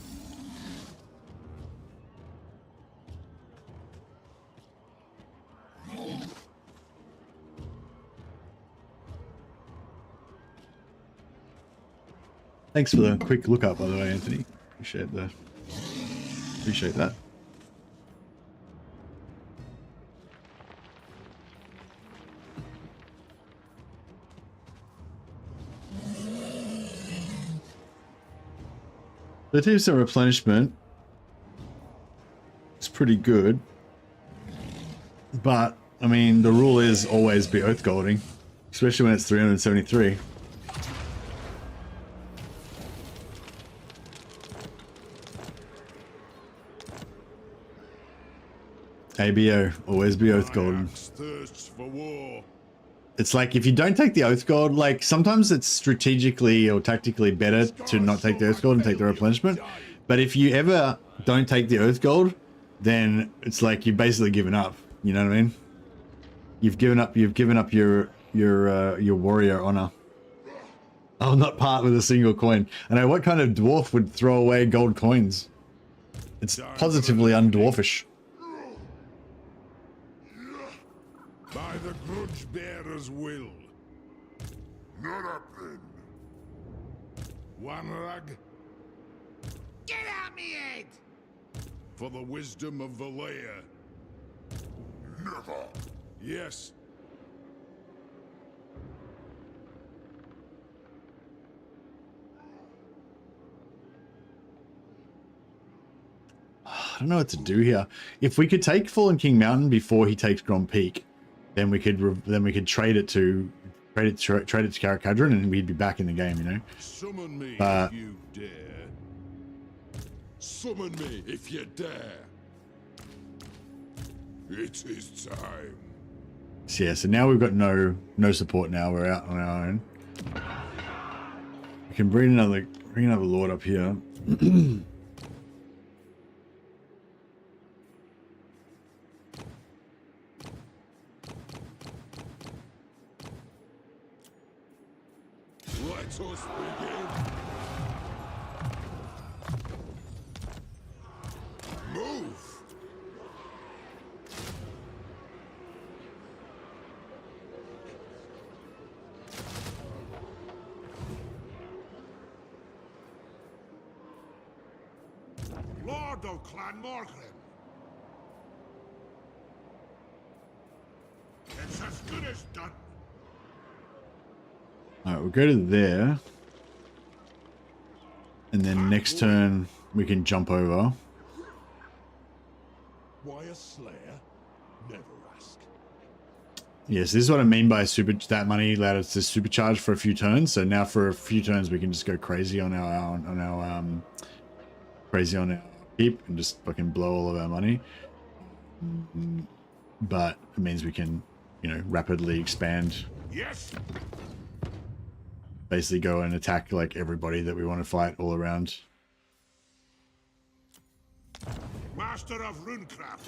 Thanks for the quick look up, by the way, Anthony. Appreciate that. The 2% replenishment is pretty good, but I mean the rule is always be oath golding, especially when it's 373. ABO, always be oath golden. It's like if you don't take the oath gold, like sometimes it's strategically or tactically better to not take the oath gold and take the replenishment. But if you ever don't take the oath gold, then it's like you've basically given up. You know what I mean? You've given up your warrior honor. I'll not part with a single coin. I know, what kind of dwarf would throw away gold coins? It's positively undwarfish. By the grudge bearer's will. Not up then. One rag. Get out me head! For the wisdom of Valea. Never. Yes. I don't know what to do here. If we could take Fallen King Mountain before he takes Grand Peak, then we could trade it to Karakadran and we'd be back in the game, you know. Summon me if you dare. Summon me if you dare. It is time. So yeah, so now we've got no support now. We're out on our own. We can bring another lord up here. Let us begin. Move. Lord of Clan Morgrim. It's as good as done. Alright, we'll go to there. And then next turn we can jump over. Why a slayer? Never ask. Yes, this is what I mean by that money allowed us to supercharge for a few turns. So now for a few turns we can just go crazy on our keep and just fucking blow all of our money. But it means we can, you know, rapidly expand. Yes. Basically go and attack like everybody that we want to fight all around. Master of runecraft.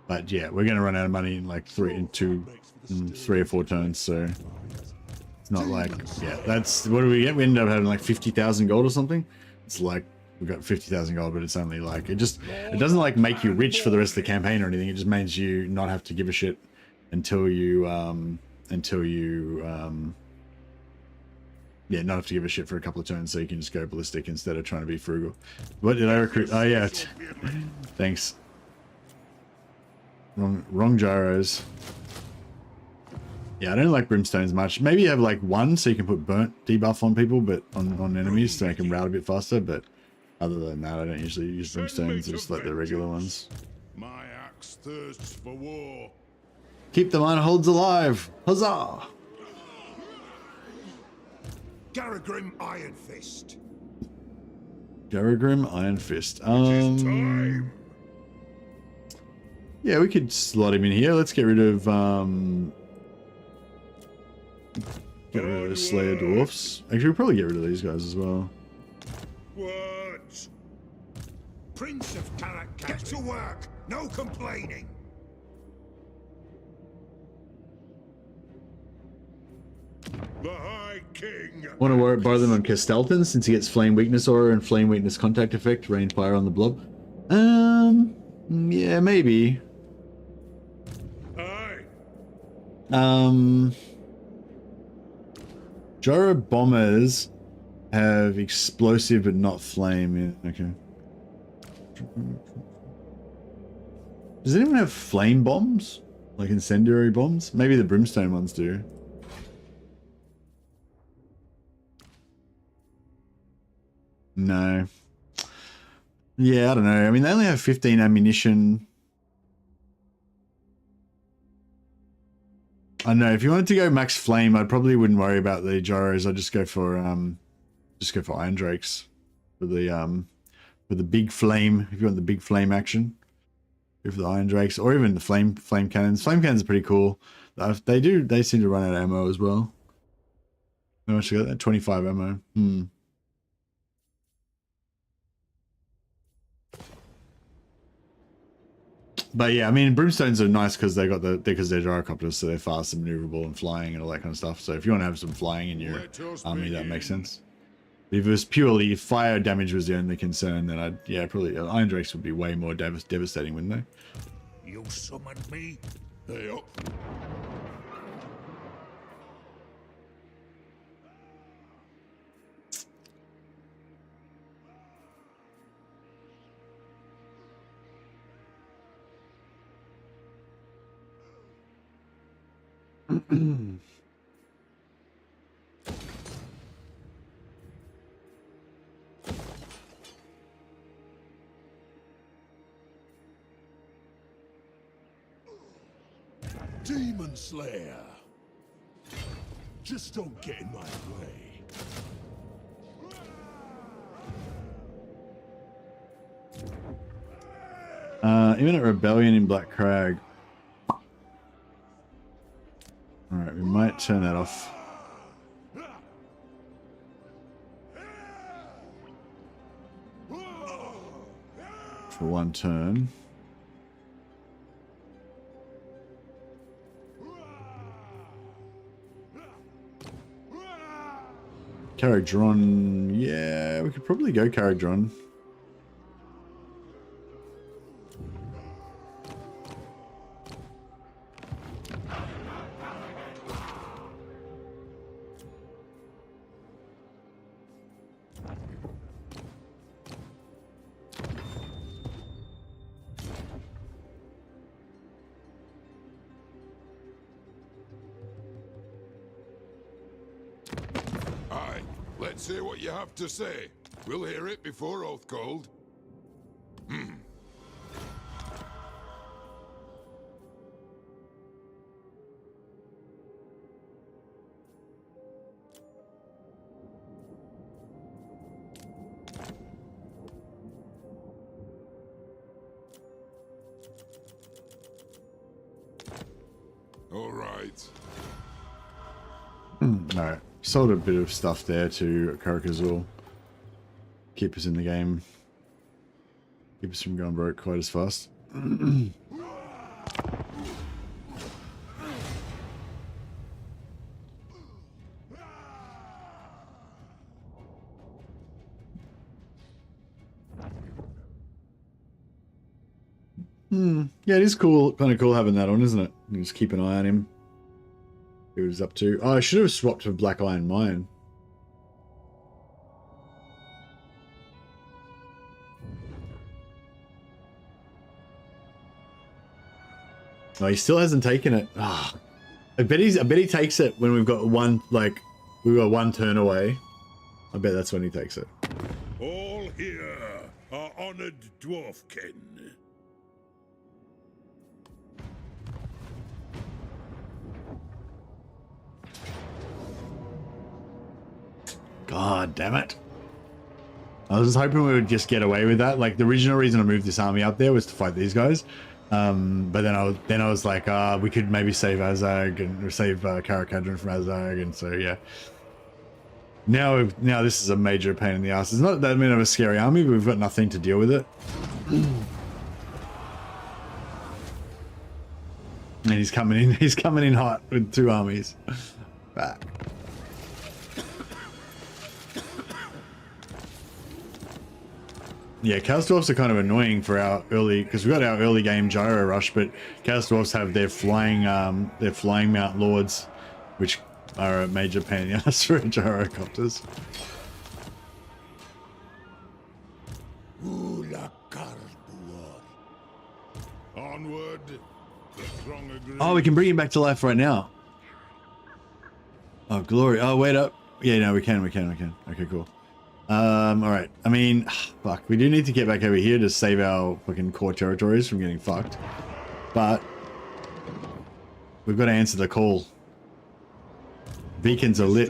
But yeah, we're gonna run out of money in like 3 or 4 turns, so it's not like, yeah, that's, what do we get? We ended up having like 50,000 gold or something. It's like we got 50,000 gold, but it's only like, it doesn't like make you rich for the rest of the campaign or anything. It just means you not have to give a shit until you yeah, not have to give a shit for a couple of turns, so you can just go ballistic instead of trying to be frugal. What did I recruit? Oh yeah, thanks. Wrong gyros. Yeah, I don't like brimstones much. Maybe you have like one so you can put burnt debuff on people, but on enemies to make them rout a bit faster. But other than that, I don't usually use brimstones. I just like the regular ones. My axe thirsts for war. Keep the mine holds alive. Huzzah! Garagrim Iron Fist. Garagrim Iron Fist. Time. Yeah, we could slot him in here. Let's get rid of Slayer Dwarfs. Actually, we'll probably get rid of these guys as well. What? Prince of Karak, get to work. No complaining. The High King. Want to borrow them on Castelton since he gets Flame Weakness Aura and Flame Weakness Contact Effect, Rain Fire on the blob. Yeah, maybe. Aye. Gyro Bombers have explosive but not flame. Yeah, okay. Does anyone have flame bombs? Like incendiary bombs? Maybe the brimstone ones do. No. Yeah, I don't know. I mean, they only have 15 ammunition. I know. If you wanted to go max flame, I probably wouldn't worry about the gyros. I'd just go for Iron Drakes for the big flame. If you want the big flame action, go for the Iron Drakes or even the flame cannons. Flame cannons are pretty cool. They seem to run out of ammo as well. How much you got? That 25 ammo. But yeah, I mean, brimstones are nice because they're gyrocopters, so they're fast and maneuverable and flying and all that kind of stuff. So if you want to have some flying in your army, that makes sense. If it was purely fire damage was the only concern, then probably Iron Drakes would be way more devastating, wouldn't they? You summoned me. Hey up. Demon Slayer. Just don't get in my way. Imminent Rebellion in Black Crag. Alright, we might turn that off. For one turn. Caragdron, yeah, we could probably go Caragdron. Let's hear what you have to say. We'll hear it before oath called. All right. Alright. Sold a bit of stuff there to Karakazul. Keep us in the game. Keep us from going broke quite as fast. Yeah, it is cool, kind of cool having that on, isn't it? You just keep an eye on him. See what he's up to. Oh, I should have swapped for Black Iron Mine. No, he still hasn't taken it. Ah, I bet he takes it when we've got one turn away. I bet that's when he takes it. All here are honored dwarfkin. God damn it. I was hoping we would just get away with that. Like, the original reason I moved this army up there was to fight these guys. But then I was like, we could maybe save Azag and save Karakadran from Azag, and so yeah. Now this is a major pain in the ass. It's not that many of a scary army, but we've got nothing to deal with it. And he's coming in hot with 2 armies. Back. Yeah, Chaos Dwarfs are kind of annoying for our early, because we got our early game Gyro Rush, but Chaos Dwarfs have their flying Mount Lords, which are a major pain in the ass for gyrocopters. Onward. The throng agrees. Oh, we can bring him back to life right now. Oh, glory. Oh, wait up. Yeah, no, we can. Okay, cool. All right. I mean, fuck. We do need to get back over here to save our fucking core territories from getting fucked. But we've got to answer the call. Beacons are lit.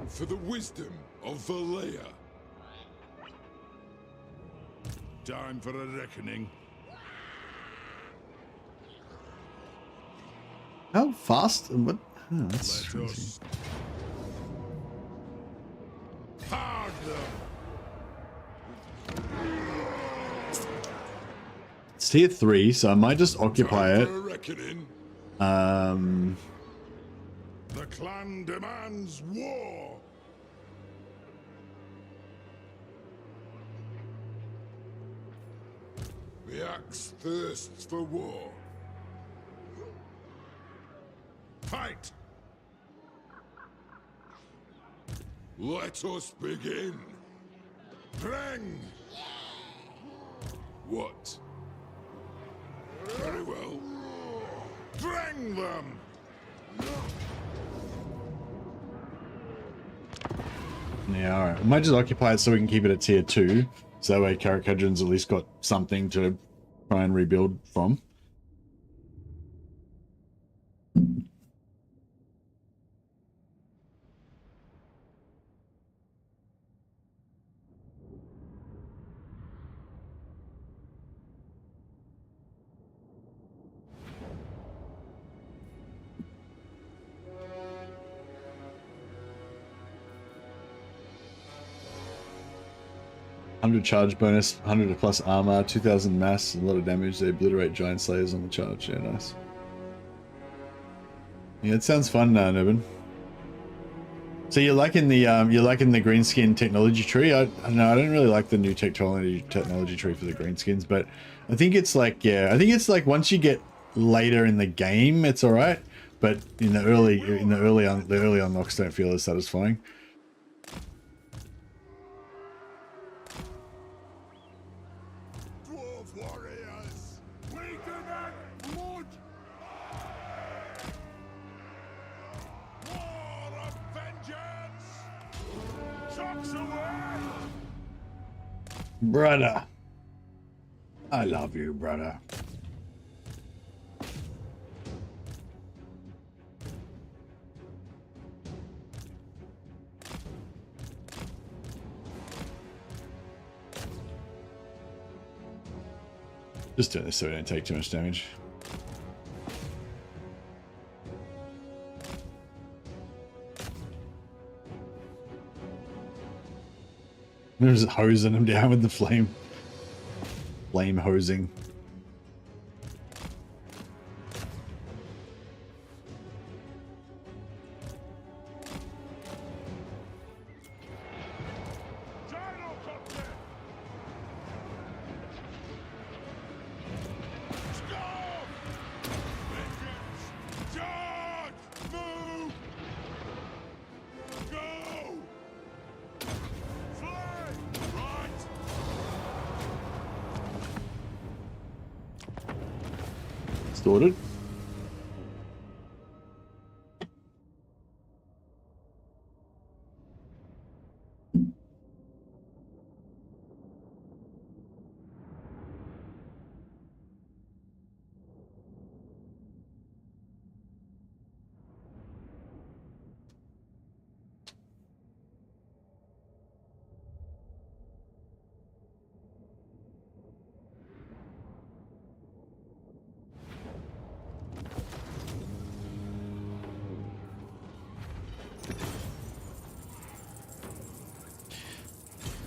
For the wisdom of Valea. Time for a reckoning. How fast? What? Oh, that's Let crazy. us hard them. It's tier 3, so I might just occupy Time it. for a reckoning. The clan demands war. The axe thirsts for war. Fight! Let us begin. Bring! What? Very well. Bring them! Yeah, alright. We might just occupy it so we can keep it at tier 2. So that way Karakadran's at least got something to try and rebuild from. $100 charge bonus, 100 plus armor, 2000 mass, a lot of damage. They obliterate giant slayers on the charge. Yeah, nice. Yeah, it sounds fun, Nurbin. So you're liking the green skin technology tree? I don't know. I don't really like the new technology tree for the green skins, but I think it's like, yeah, I think it's like once you get later in the game, it's all right. But in the early unlocks don't feel as satisfying. Box away! Brother. I love you, brother. Just doing this so we don't take too much damage. They're just hosing him down with the flame. Flame hosing. Gyrocopter! Stop! Vengeance! Charge! Move! Go! Fly! Right! Sorted.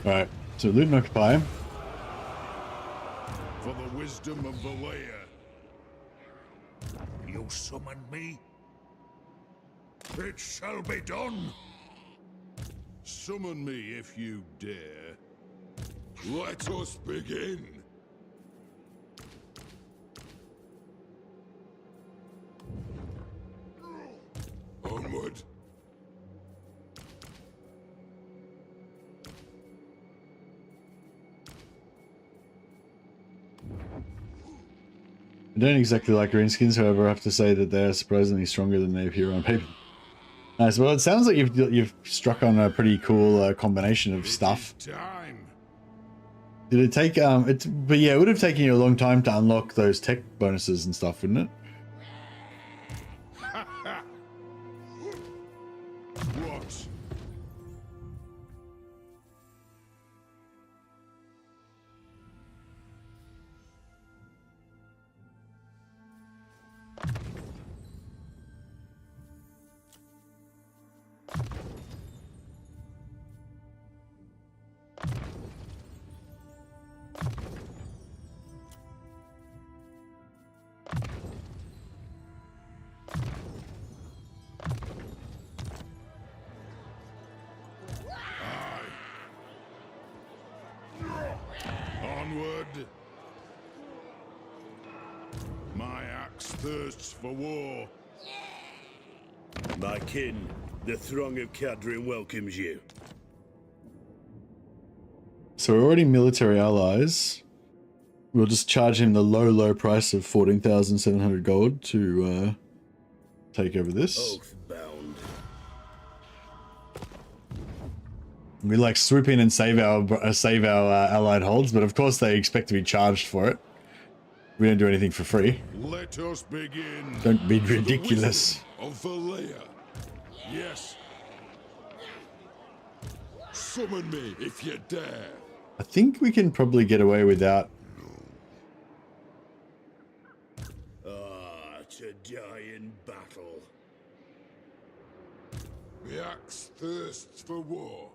Alright, so loot and occupy. For the wisdom of Valea. You summon me? It shall be done. Summon me if you dare. Let us begin. Onward. I don't exactly like greenskins, however, I have to say that they're surprisingly stronger than they appear on paper. Nice. Well, it sounds like you've struck on a pretty cool combination of stuff. Time. Did it take but yeah, it would have taken you a long time to unlock those tech bonuses and stuff, wouldn't it? What? Onward. My axe thirsts for war. My kin, the throng of Cadrin welcomes you. So we're already military allies. We'll just charge him the low price of 14,700 gold to take over this. Oath-bound. We like swoop in and save our allied holds, but of course they expect to be charged for it. We don't do anything for free. Let us begin. Don't be For the ridiculous. wisdom of Valea. Yes. Summon me if you dare. I think we can probably get away without. Ah, to die in battle. The axe thirsts for war.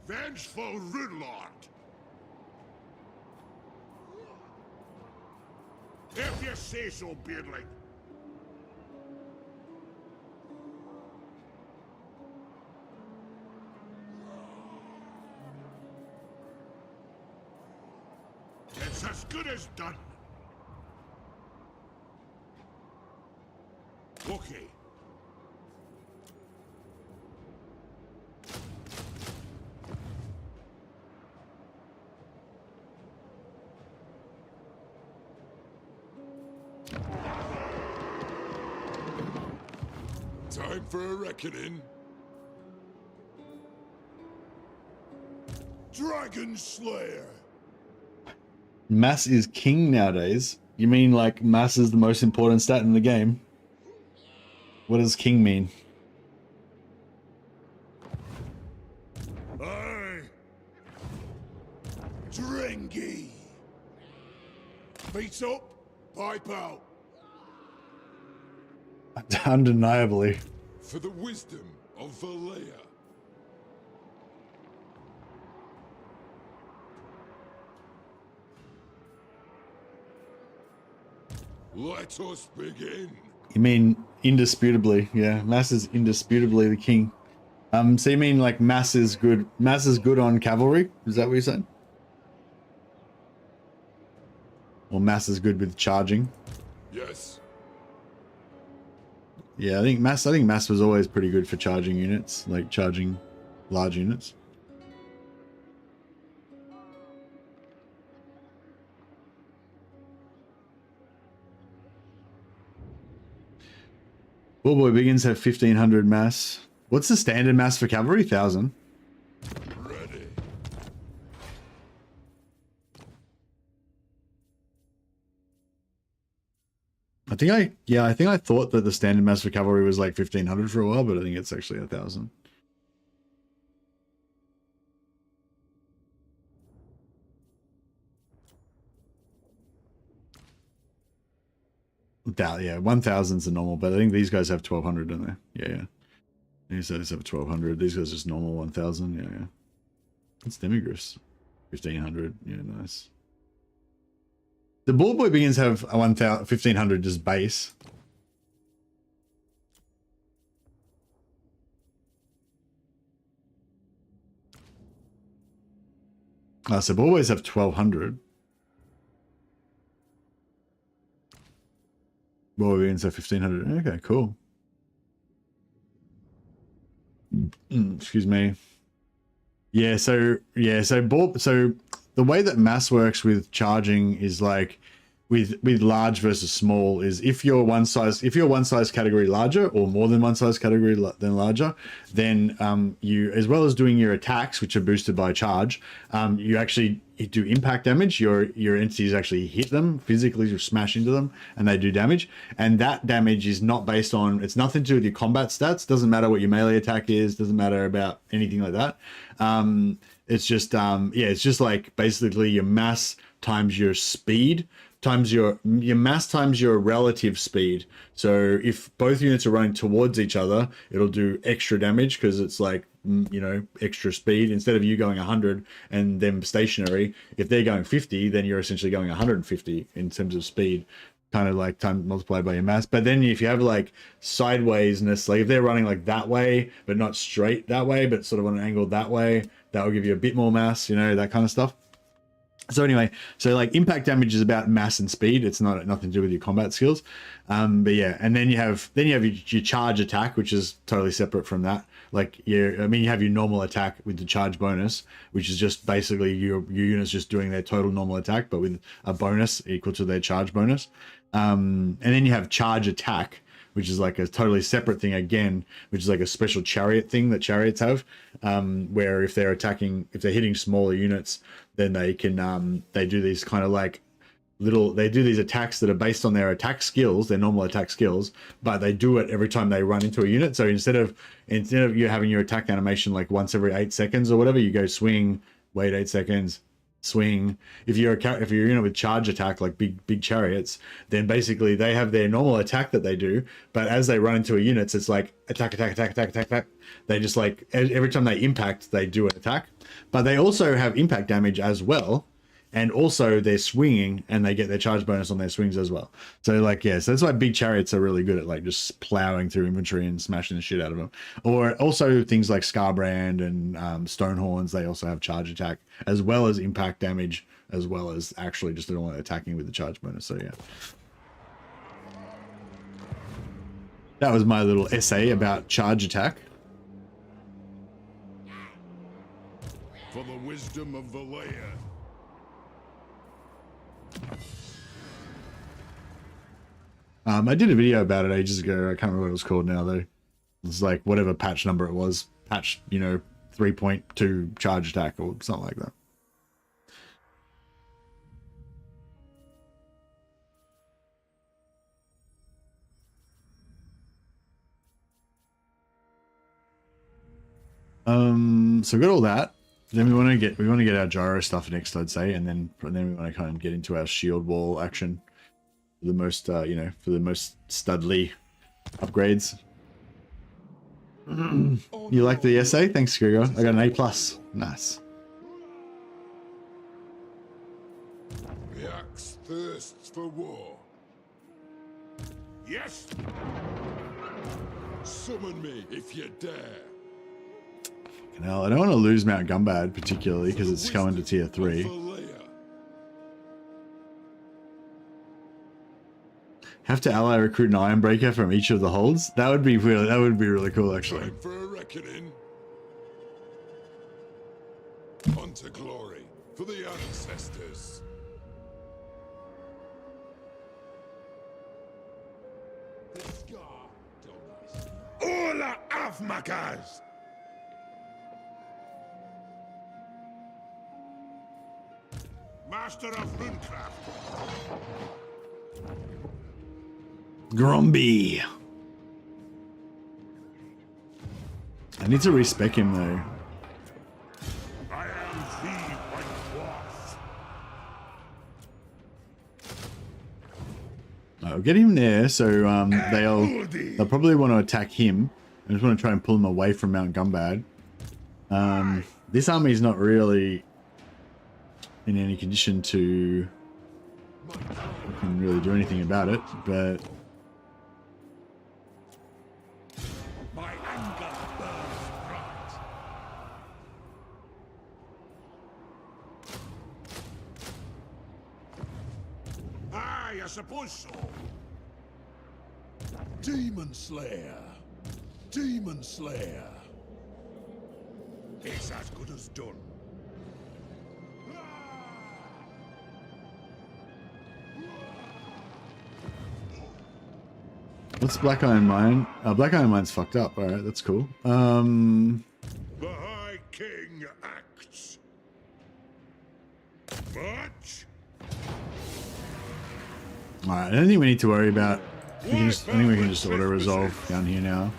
Vengeful Rudlord. If you say so, Beardling. It's as good as done. Okay. Time for a reckoning. Dragon Slayer. Mass is king nowadays. You mean like mass is the most important stat in the game? What does king mean? Aye. Drengi. Feet up, pipe out. Undeniably. For the wisdom of Valea. Let us begin. You mean indisputably? Yeah, mass is indisputably the king. So you mean like mass is good? Mass is good on cavalry? Is that what you're saying? Or mass is good with charging? Yes. Yeah, I think mass was always pretty good for charging units, like charging large units. Oh boy, Biggins have 1500 mass. What's the standard mass for cavalry? 1000. Ready. I think I thought that the standard mass for cavalry was like 1500 for a while, but I think it's actually 1000. Yeah, 1000's the normal, but I think these guys have 1200, don't they? Yeah. These guys have 1200. These guys just normal 1000. Yeah. It's demigriffs. 1500. Yeah, nice. The ball boy begins have a 1500 just base. So ball boys have 1200. Ball boy begins have 1500. Okay, cool. Excuse me. So the way that mass works with charging is like with large versus small is if you're one size category larger or more than one size category than larger, then you, as well as doing your attacks, which are boosted by charge, you actually do impact damage. Your entities actually hit them physically, you smash into them and they do damage, and that damage is not based on, it's nothing to do with your combat stats, doesn't matter what your melee attack is, doesn't matter about anything like that. It's just it's just like basically your mass times your speed times your mass times your relative speed. So if both units are running towards each other, it'll do extra damage because it's like, you know, extra speed. Instead of you going 100 and them stationary, if they're going 50, then you're essentially going 150 in terms of speed, kind of like time multiplied by your mass. But then if you have like sidewaysness, like if they're running like that way but not straight that way but sort of on an angle that way, that will give you a bit more mass, you know, that kind of stuff. So anyway, so like impact damage is about mass and speed. It's nothing to do with your combat skills. But yeah, and then you have your charge attack, which is totally separate from that. Like you have your normal attack with the charge bonus, which is just basically your units just doing their total normal attack, but with a bonus equal to their charge bonus. And then you have charge attack, which is like a totally separate thing again, which is like a special chariot thing that chariots have, where if they're hitting smaller units, then they can they do these kind of like they do these attacks that are based on their attack skills, their normal attack skills, but they do it every time they run into a unit. So instead of you having your attack animation like once every 8 seconds or whatever, you go swing, wait 8 seconds, swing. If you're a unit with charge attack like big chariots, then basically they have their normal attack that they do, but as they run into a unit, it's like attack. They just like every time they impact, they do an attack, but they also have impact damage as well, and also they're swinging and they get their charge bonus on their swings as well. So like, yeah, so that's why big chariots are really good at like just plowing through infantry and smashing the shit out of them. Or also things like Scarbrand and Stonehorns, they also have charge attack as well as impact damage, as well as actually just only attacking with the charge bonus. So yeah. That was my little essay about charge attack. For the wisdom of Valea. I did a video about it ages ago. I can't remember what it was called now though. It's like whatever patch number it was, patch, 3.2 charge attack or something like that. So we got all that. Then we want to get our gyro stuff next, I'd say, and then we want to kind of get into our shield wall action for the most, you know, for the most studly upgrades. You like the essay? Thanks, Gregor. I got an A+. Nice. The axe thirsts for war. Yes! Summon me if you dare. Hell, I don't want to lose Mount Gumbad particularly because it's coming to tier 3. Have to ally recruit an Ironbreaker from each of the holds. That would be really cool actually. Time for a reckoning. On to glory for the ancestors. The scar don't I? Ola Avmakas! Master of Runecraft. Gromby. I need to respec him though. I am the White Dwarf. I'll get him there, so they'll probably want to attack him. I just want to try and pull him away from Mount Gumbad. This army is not really in any condition to can really do anything about it, but My anger burns bright. Aye, I suppose so. Demon Slayer. Demon Slayer. It's as good as done. what's Black Iron Mine? Black Iron Mine's fucked up. All right, that's cool. The High King acts. Much? All right, I don't think we need to worry about. I think we can just auto resolve down here now.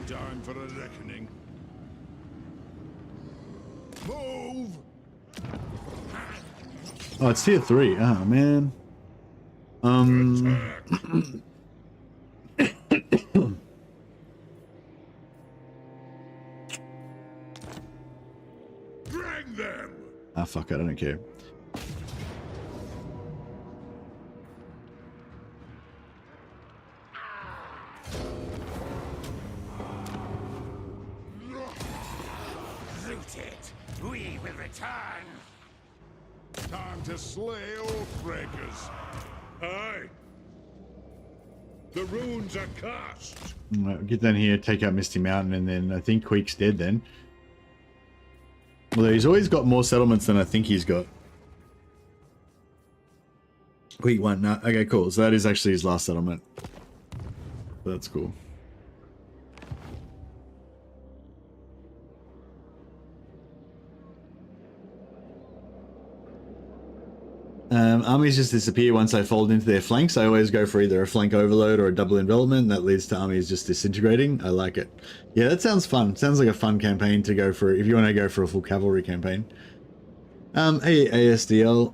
Time for a reckoning. Move! Oh, it's tier 3. Oh man. Bring them! Ah, fuck it, I don't care. Root it! We will return! Time to slay Oathbreakers. Aye. The runes are cast. Right, get down here, take out Misty Mountain, and then I think Queek's dead then. Although he's always got more settlements than I think he's got. Queek 1, no, okay, cool. So that is actually his last settlement. That's cool. Armies just disappear once they fold into their flanks. I always go for either a flank overload or a double envelopment. That leads to armies just disintegrating. I like it. Yeah, that sounds fun. Sounds like a fun campaign to go for if you want to go for a full cavalry campaign. Hey, ASDL.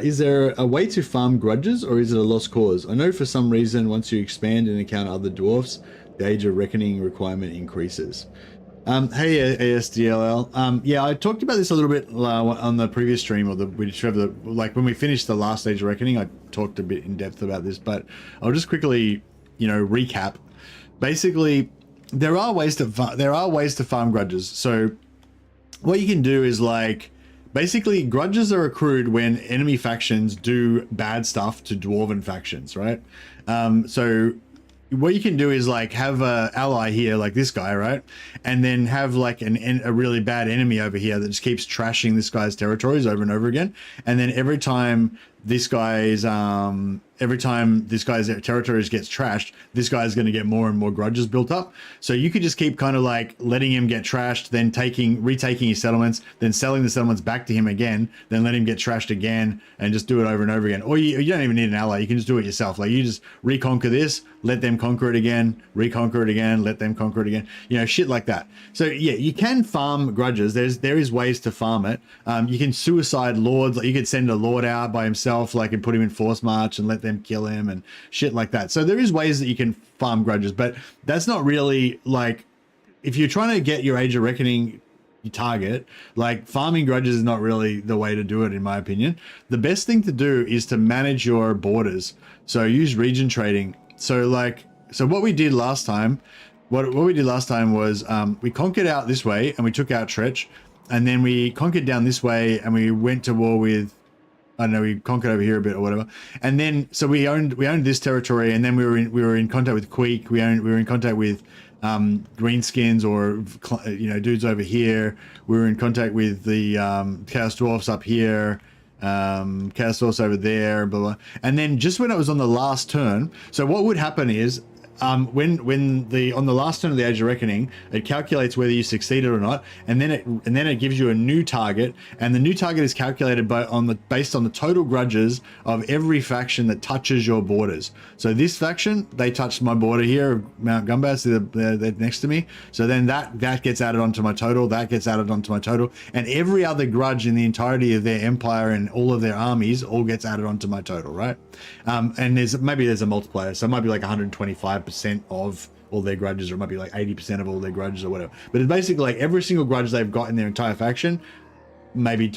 Is there a way to farm grudges or is it a lost cause? I know for some reason once you expand and encounter other dwarfs, the Age of Reckoning requirement increases. Hey ASDLL. Yeah, I talked about this a little bit on the previous stream, or whichever, like when we finished the last Age of Reckoning, I talked a bit in depth about this, but I'll just quickly, you know, recap. Basically, there are ways to farm grudges. So what you can do is like, basically grudges are accrued when enemy factions do bad stuff to dwarven factions, right? So what you can do is like have a ally here like this guy, right, and then have like a really bad enemy over here that just keeps trashing this guy's territories over and over again, and then every time this guy's every time this guy's territories gets trashed, this guy's going to get more and more grudges built up. So you could just keep kind of like letting him get trashed, then retaking his settlements, then selling the settlements back to him again, then let him get trashed again, and just do it over and over again. Or you don't even need an ally. You can just do it yourself. Like you just reconquer this, let them conquer it again, reconquer it again, let them conquer it again. You know, shit like that. So yeah, you can farm grudges. There is ways to farm it. You can suicide lords. Like you could send a lord out by himself, like, and put him in force march and let them kill him and shit like that. So there is ways that you can farm grudges, but that's not really like, if you're trying to get your Age of Reckoning target, like farming grudges is not really the way to do it, in my opinion. The best thing to do is to manage your borders. So use region trading. So what we did last time, what we did last time was we conquered out this way and we took out Tretch, and then we conquered down this way and we went to war with, I don't know, we conquered over here a bit or whatever. And then, so we owned this territory, and then we were in contact with Queek. We were in contact with greenskins, or, you know, dudes over here. We were in contact with the Chaos Dwarfs up here, Chaos Dwarfs over there, blah, blah. And then just when it was on the last turn, so what would happen is, when on the last turn of the Age of Reckoning, it calculates whether you succeeded or not, and then it gives you a new target, and the new target is calculated based on the total grudges of every faction that touches your borders. So this faction, they touched my border here, Mount Gumbas, they're next to me. So then that gets added onto my total, that gets added onto my total, and every other grudge in the entirety of their empire and all of their armies all gets added onto my total, right? And there's a multiplier, so it might be like 125% of all their grudges, or it might be like 80% of all their grudges or whatever. But it's basically like every single grudge they've got in their entire faction, maybe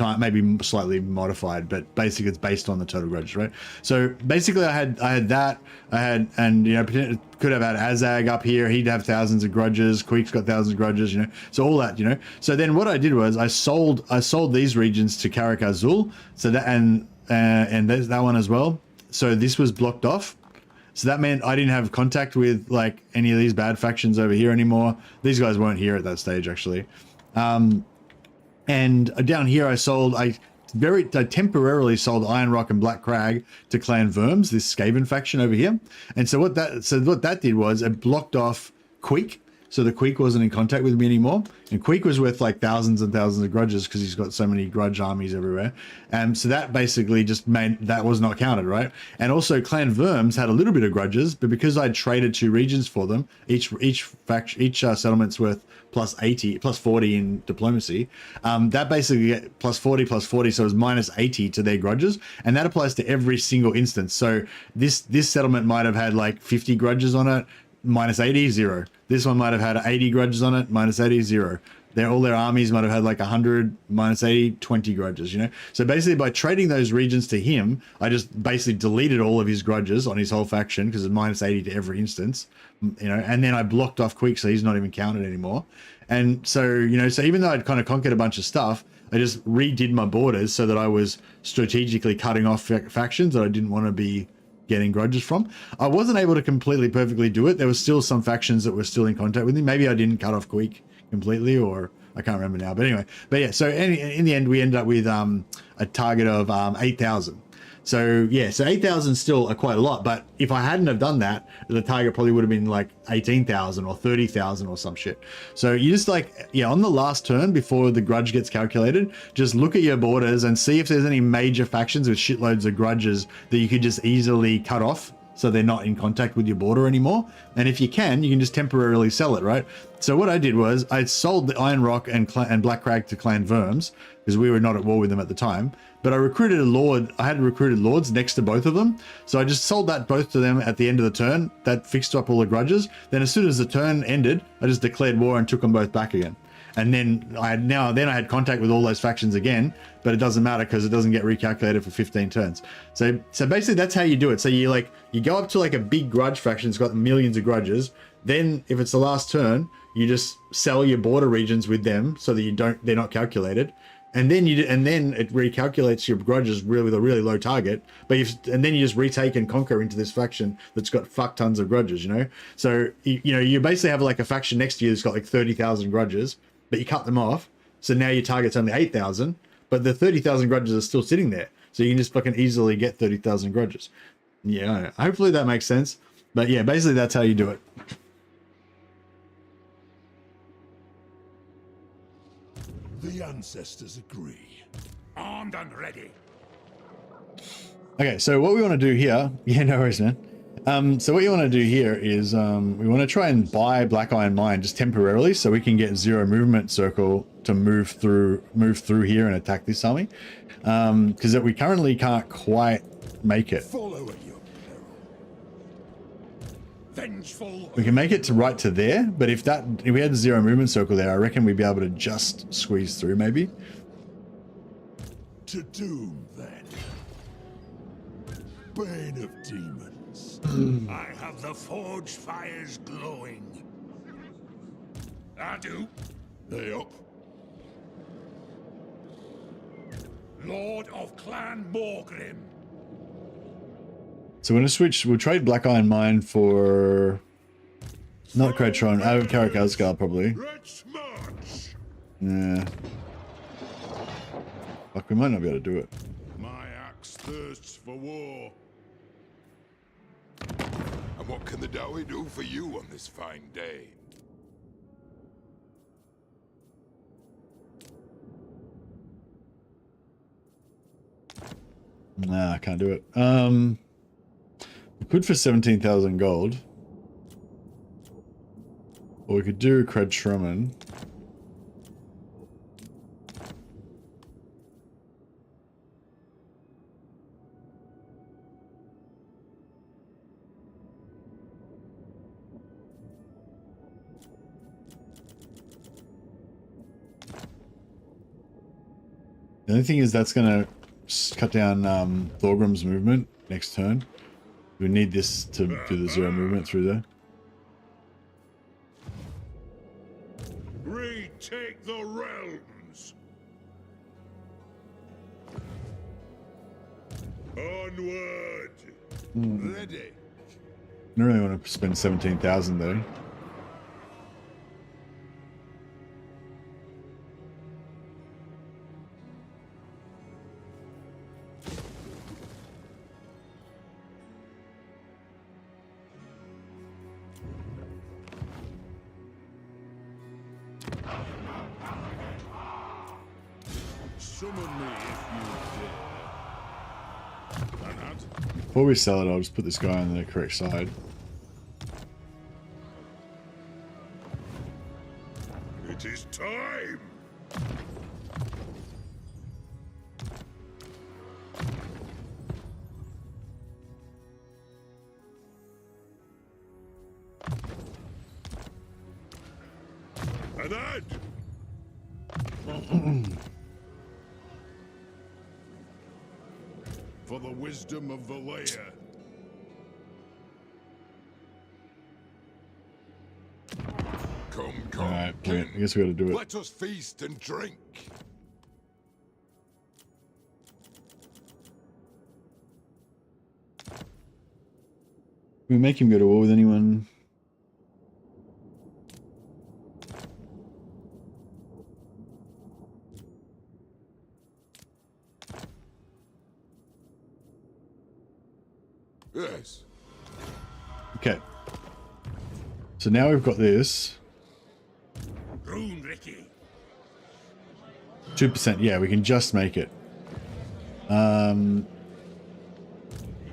slightly modified, but basically it's based on the total grudges, right? So basically I had that, and you know, could have had Azag up here. He'd have thousands of grudges. Queek's got thousands of grudges, you know. So all that, you know. So then what I did was I sold these regions to Karak Azul. So that and there's that one as well. So this was blocked off. So that meant I didn't have contact with like any of these bad factions over here anymore. These guys weren't here at that stage, actually. And down here I temporarily sold Iron Rock and Black Crag to Clan Verms, this Skaven faction over here. And so what that did was it blocked off Queek. So the Queek wasn't in contact with me anymore. And Queek was worth like thousands and thousands of grudges because he's got so many grudge armies everywhere. And so that basically just meant that was not counted, right? And also Clan Verms had a little bit of grudges, but because I'd traded 2 regions for them, each settlement's worth plus 40 in diplomacy. That basically get plus 40, so it was minus 80 to their grudges. And that applies to every single instance. So this settlement might have had like 50 grudges on it, minus 80, 0. This one might have had 80 grudges on it, minus 80, 0. All their armies might have had like 100, minus 80, 20 grudges, you know? So basically by trading those regions to him, I just basically deleted all of his grudges on his whole faction because it's minus 80 to every instance, you know? And then I blocked off Queek, so he's not even counted anymore. And so, you know, so even though I'd kind of conquered a bunch of stuff, I just redid my borders so that I was strategically cutting off factions that I didn't want to be getting grudges from. I wasn't able to completely perfectly do it. There was still some factions that were still in contact with me. Maybe I didn't cut off Queek completely, or I can't remember now. But anyway, so in the end, we ended up with a target of 8,000. So yeah, so 8,000 is still quite a lot. But if I hadn't have done that, the target probably would have been like 18,000 or 30,000 or some shit. So you just like, yeah, on the last turn before the grudge gets calculated, just look at your borders and see if there's any major factions with shitloads of grudges that you could just easily cut off, so they're not in contact with your border anymore. And if you can just temporarily sell it, right? So what I did was I sold the Iron Rock and Black Crag to Clan Verms because we were not at war with them at the time. But I recruited a lord. I had recruited lords next to both of them. So I just sold that both to them at the end of the turn. That fixed up all the grudges. Then as soon as the turn ended, I just declared war and took them both back again. And then I had contact with all those factions again, but it doesn't matter because it doesn't get recalculated for 15 turns. So basically that's how you do it. So you go up to like a big grudge faction that's got millions of grudges. Then if it's the last turn, you just sell your border regions with them so that they're not calculated. And then it recalculates your grudges with a really low target. And then you just retake and conquer into this faction that's got fuck tons of grudges, you know? So, you basically have like a faction next to you that's got like 30,000 grudges, but you cut them off. So now your target's only 8,000, but the 30,000 grudges are still sitting there. So you can just fucking easily get 30,000 grudges. Yeah, I know. Hopefully that makes sense. But yeah, basically that's how you do it. The ancestors agree. Armed and ready. Okay, so what we want to do here, yeah, no worries, man. So what you want to do here is we want to try and buy Black Iron Mine just temporarily, so we can get 0 movement circle to move through here and attack this army, because we currently can't quite make it. Follow at your peril. Vengeful. We can make it to right to there, but if we had the 0 movement circle there, I reckon we'd be able to just squeeze through maybe. To doom, then. Bane of demons. I have the forge fires glowing. I do. They up. Lord of Clan Thorgrim. So we're gonna switch. We'll trade Black Iron Mine for not Kratron. I have Karakazgar probably. Let's march. Yeah. Fuck, we might not be able to do it. My axe thirsts for war. And what can the Dowie do for you on this fine day? Nah, I can't do it. We could for 17,000 gold. Or we could do Cred Shrumman. The only thing is that's going to cut down Thorgrim's movement next turn. We need this to do the 0 movement through there. Retake the realms. Onward. Ready. I don't really want to spend 17,000 though. Summon me if you dare. And that. Before we sell it, I'll just put this guy on the correct side. It is time. And that. For the wisdom of Valea. Come, Alright, brilliant. I guess we gotta do it. Let us feast and drink. Can we make him go to war with anyone? Yes. Okay. So now we've got this. Rune Ricky. 2%. Yeah, we can just make it. I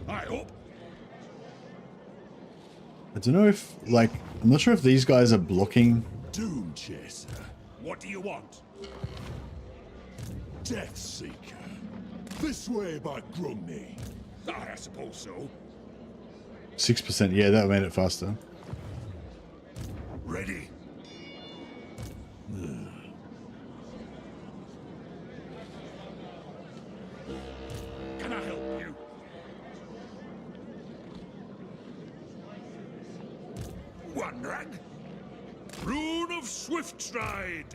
hope. I don't know if, like, I'm not sure if these guys are blocking. Doom Chaser. What do you want? Death Seeker. This way by Grumney. I suppose so. 6%. Yeah, that made it faster. Ready. Can I help you? One rag. Rune of Swift Stride.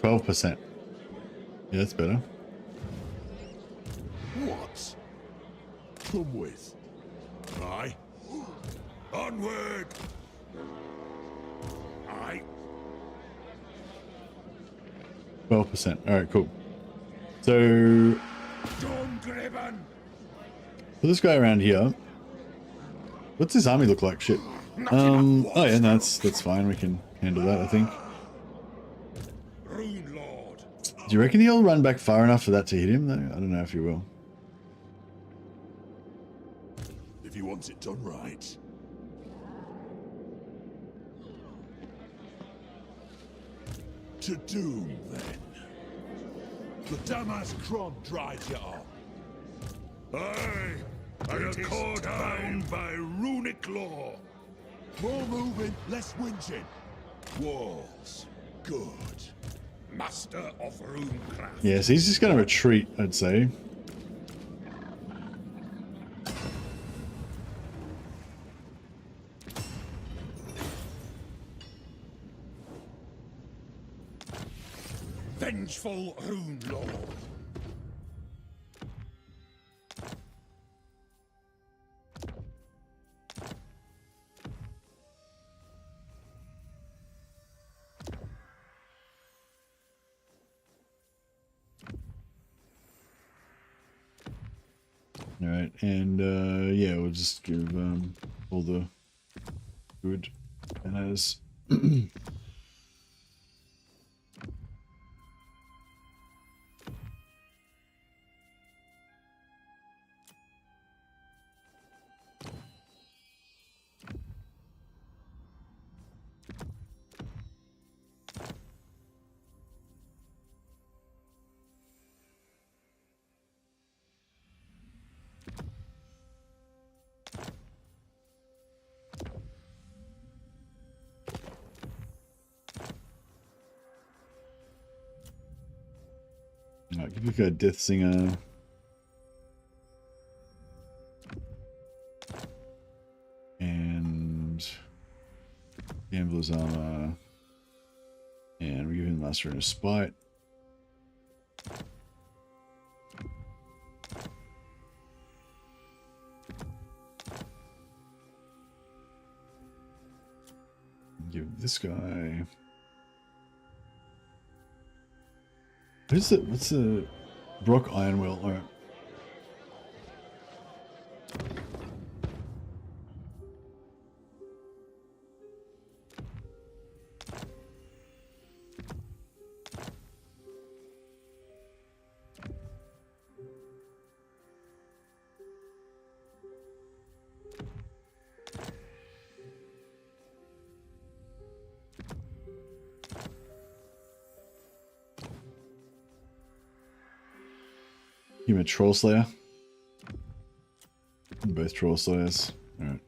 12%. Yeah, that's better. What? Come with. Aye. Onward. Aye. 12%. Alright, cool. So Thorgrim. for this guy around here, what's his army look like? Shit. Oh yeah, no, that's fine. We can handle that, I think. Rune Lord. Do you reckon he'll run back far enough for that to hit him, though? I don't know if he will. If he wants it done right. To doom, then. The Damas Kron drives you on. Aye, and a court bound by runic law. More moving, less whinging. Walls, good. Master of runecraft. Yeah, so he's just going to retreat, I'd say. Vengeful Rune Lord. All right, and yeah, we'll just give all the good and as. Alright, give you a Death Singer. And Gambler's Armor. And we give him Master in a Spite. Give this guy. What's the Brock Iron Will? All right. Give him a Troll Slayer. Both Troll Slayers. Alright.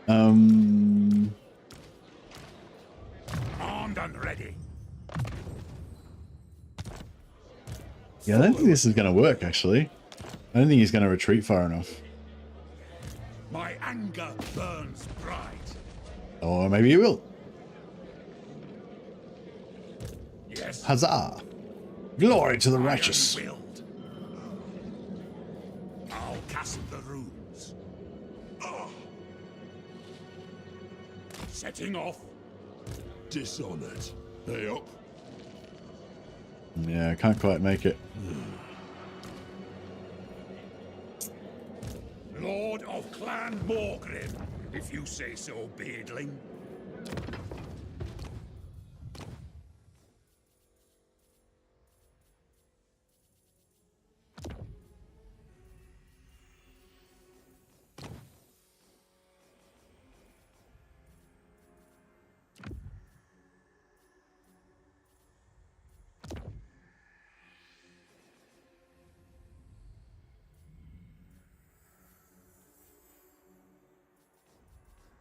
Armed and ready. Yeah, I don't think this is going to work, actually. I don't think he's going to retreat far enough. My anger burns bright. Or maybe he will. Yes. Huzzah! Glory to the righteous! Iron-willed. I'll cast the runes. Setting off. Dishonored. Hey up. Yeah, I can't quite make it. Lord of Clan Morgrim, if you say so, beardling.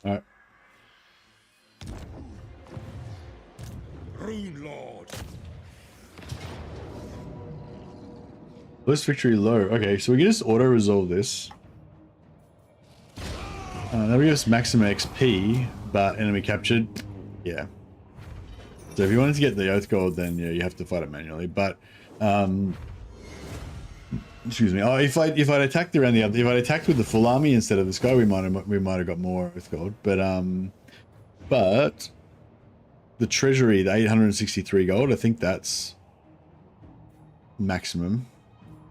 Alright. Rune Lord. List victory low. Okay, so we can just auto-resolve this. That will give us maximum XP, but enemy captured. Yeah. So if you wanted to get the Oath Gold, then yeah, you have to fight it manually. But excuse me. Oh, if I'd attacked around the other, if I'd attacked with the full army instead of this guy, we might have got more Oath Gold. But the Treasury, the 863 gold, I think that's maximum.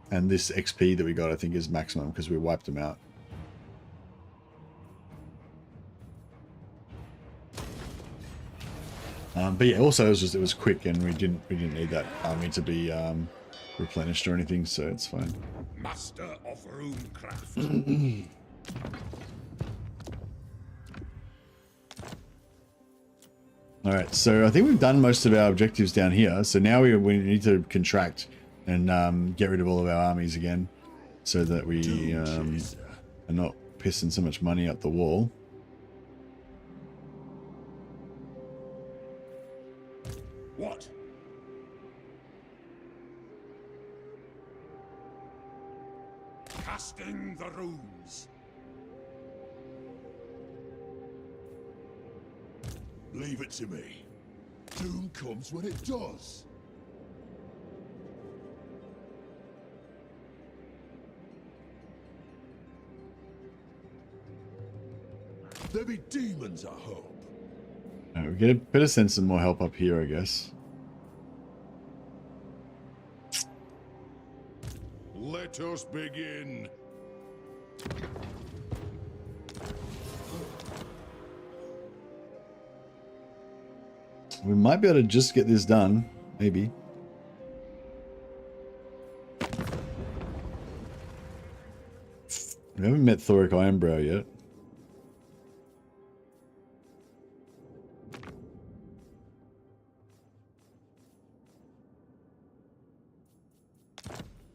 And this XP that we got, I think, is maximum because we wiped them out. But yeah, also it was quick, and we didn't need that army to be replenished or anything, so it's fine. Master of runecraft. All right, so I think we've done most of our objectives down here. So now we need to contract and get rid of all of our armies again, so that we are not pissing so much money up the wall. What? Casting the runes. Leave it to me. Doom comes when it does. There be demons, I hope. We get a bit of sense and more help up here, I guess. Let us begin. We might be able to just get this done, maybe. We haven't met Thoric Ironbrow yet.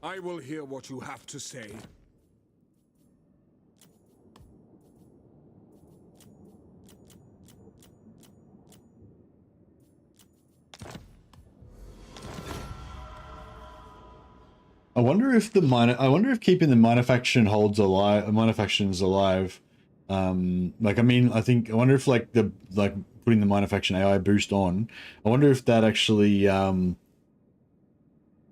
I will hear what you have to say. I wonder if keeping the minor faction holds alive, minor factions alive. Like, I mean, I wonder if putting the minor faction AI boost on. I wonder if that actually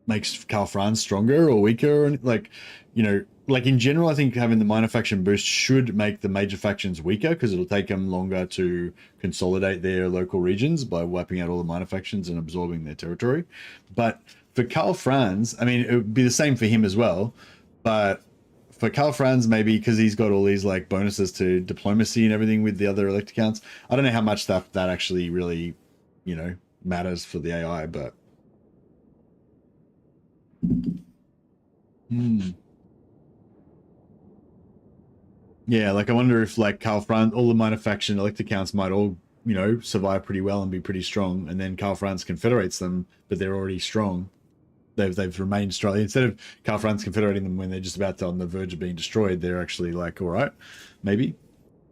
makes Karl Franz stronger or weaker, or like, you know, like in general, I think having the minor faction boost should make the major factions weaker because it'll take them longer to consolidate their local regions by wiping out all the minor factions and absorbing their territory. But for Karl Franz, I mean, it would be the same for him as well. But for Karl Franz, maybe because he's got all these like bonuses to diplomacy and everything with the other elect accounts, I don't know how much that actually really, you know, matters for the AI, but. Yeah, like I wonder if like Karl Franz, all the minor faction elect accounts might all, you know, survive pretty well and be pretty strong, and then Karl Franz confederates them, but they're already strong. They've remained strong. Instead of Karl Franz confederating them when they're just about to on the verge of being destroyed, they're actually like, all right, maybe.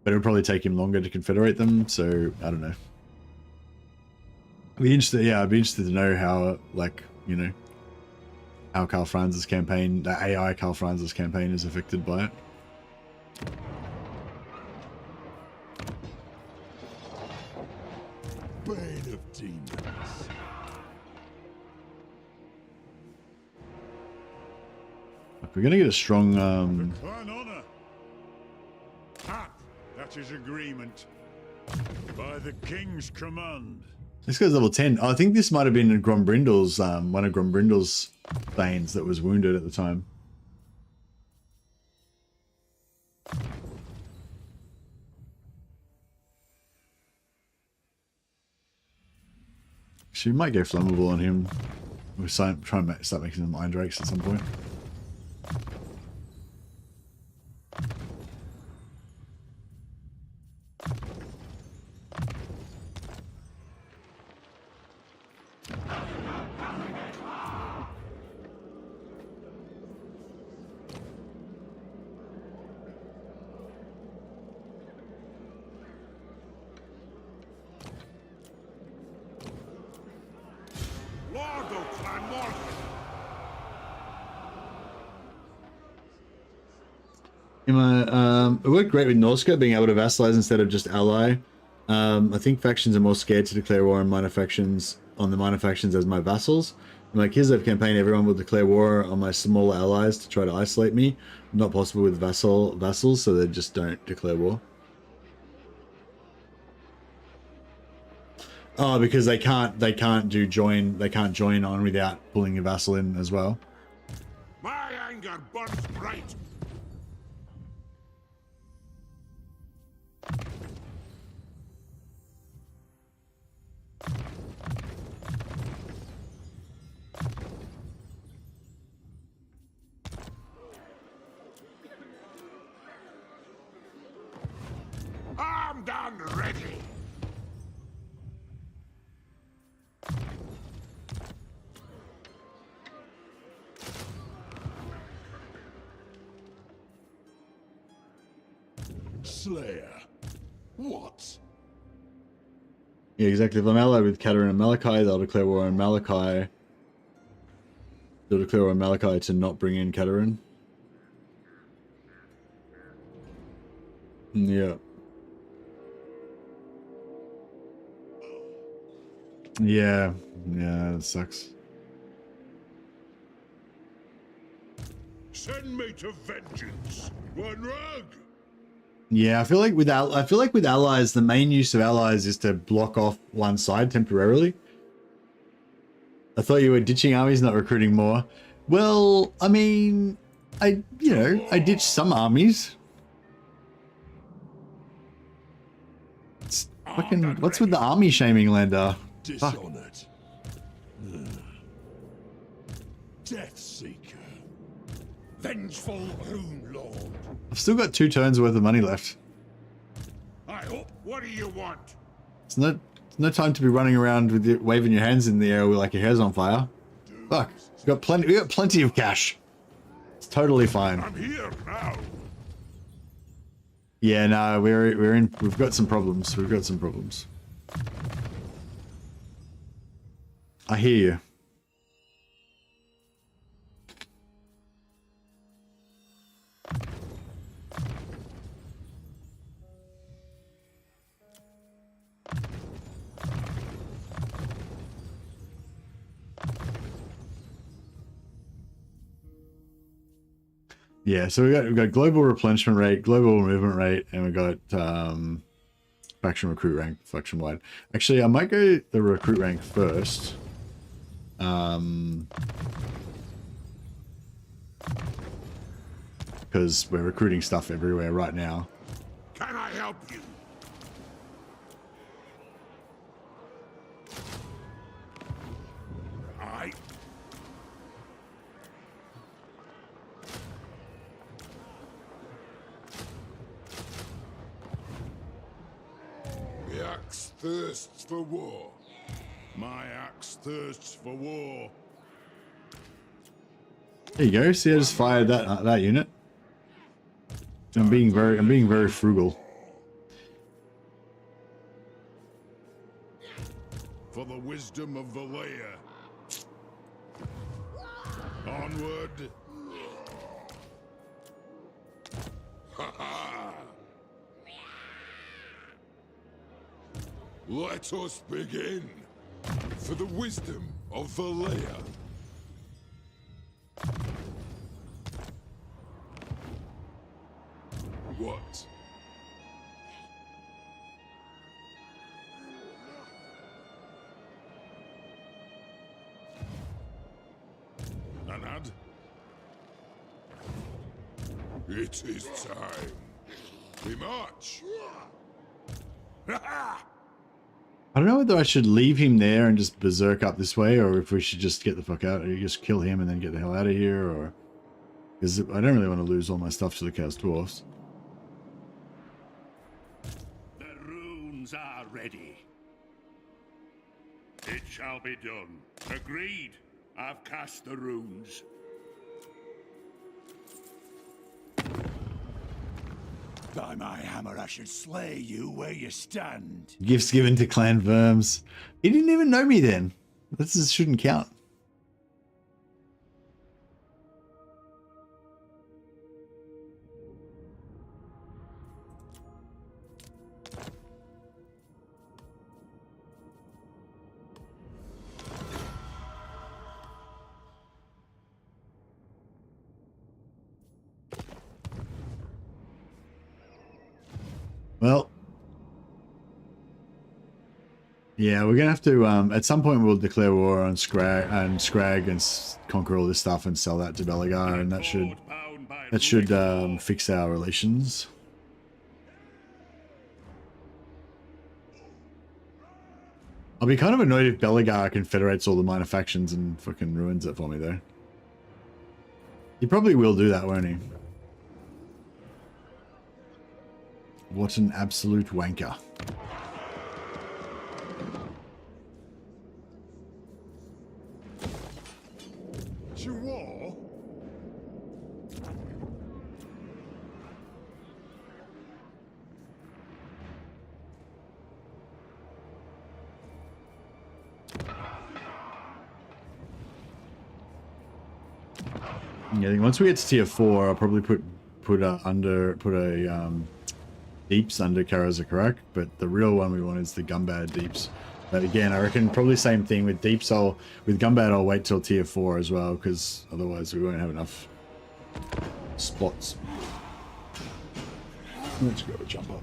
But it would probably take him longer to confederate them, so I don't know. I'd be interested to know how, like, you know, how Karl Franz's campaign, the AI Karl Franz's campaign is affected by it. Bane of demons. Look, we're gonna get a strong Clan honor. That is agreement. By the king's command. This guy's level 10. Oh, I think this might have been Grombrindal's, one of Grombrindal's Thanes that was wounded at the time. So we might go flammable on him. We're trying to start making them Iron Drakes at some point. It worked great with Norsca being able to vassalize instead of just ally. I think factions are more scared to declare war on minor factions as my vassals. Like, here's a campaign, everyone will declare war on my small allies to try to isolate me. Not possible with vassals, so they just don't declare war. Oh, because they can't join on without pulling a vassal in as well. My anger burns bright. Armed and ready. Slayer. What? Yeah, exactly. If I'm allied with Katerin and Malachi, they'll declare war on Malachi. They'll declare war on Malachi to not bring in Katerin. Yeah. Yeah. Yeah, that sucks. Send me to vengeance. One rug. Yeah, I feel like with allies, the main use of allies is to block off one side temporarily. I thought you were ditching armies, not recruiting more. Well, I mean, I ditched some armies. It's fucking, what's with the army shaming, Lander? Fuck. Dishonored. Death Seeker. Vengeful Rune Lord. I've still got 2 turns worth of money left. I hope. What do you want? It's no time to be running around with waving your hands in the air like your hair's on fire. Fuck, we got plenty of cash. It's totally fine. I'm here now. Yeah, no, we've got some problems. We've got some problems. I hear you. Yeah, so we've got global replenishment rate, global movement rate, and we got faction recruit rank, faction wide. Actually, I might go the recruit rank first. Because we're recruiting stuff everywhere right now. Can I help you? I. The axe thirsts for war. My axe thirsts for war. There you go. See, I just fired that unit. I'm being very frugal. For the wisdom of Valea. Onward. Ha ha! Let us begin. For the wisdom of Valea. What? Anad? It is time. We march. I don't know whether I should leave him there and just berserk up this way, or if we should just get the fuck out, or just kill him and then get the hell out of here, or... Because I don't really want to lose all my stuff to the Chaos Dwarfs. The runes are ready. It shall be done. Agreed. I've cast the runes. By my hammer, I should slay you where you stand. Gifts given to Clan Verms. He didn't even know me then. This shouldn't count. Well, Yeah, we're gonna have to. At some point, we'll declare war on Scrag and conquer all this stuff and sell that to Belagar, and that should fix our relations. I'll be kind of annoyed if Belagar confederates all the minor factions and fucking ruins it for me, though. He probably will do that, won't he? What an absolute wanker. To war? Yeah, I think once we get to tier 4, I'll probably put a deeps under Karazakarak, but the real one we want is the Gumbad deeps. But again, I reckon probably same thing with deeps. With Gumbad, I'll wait till tier 4 as well, because otherwise we won't have enough spots. Let's go jump up.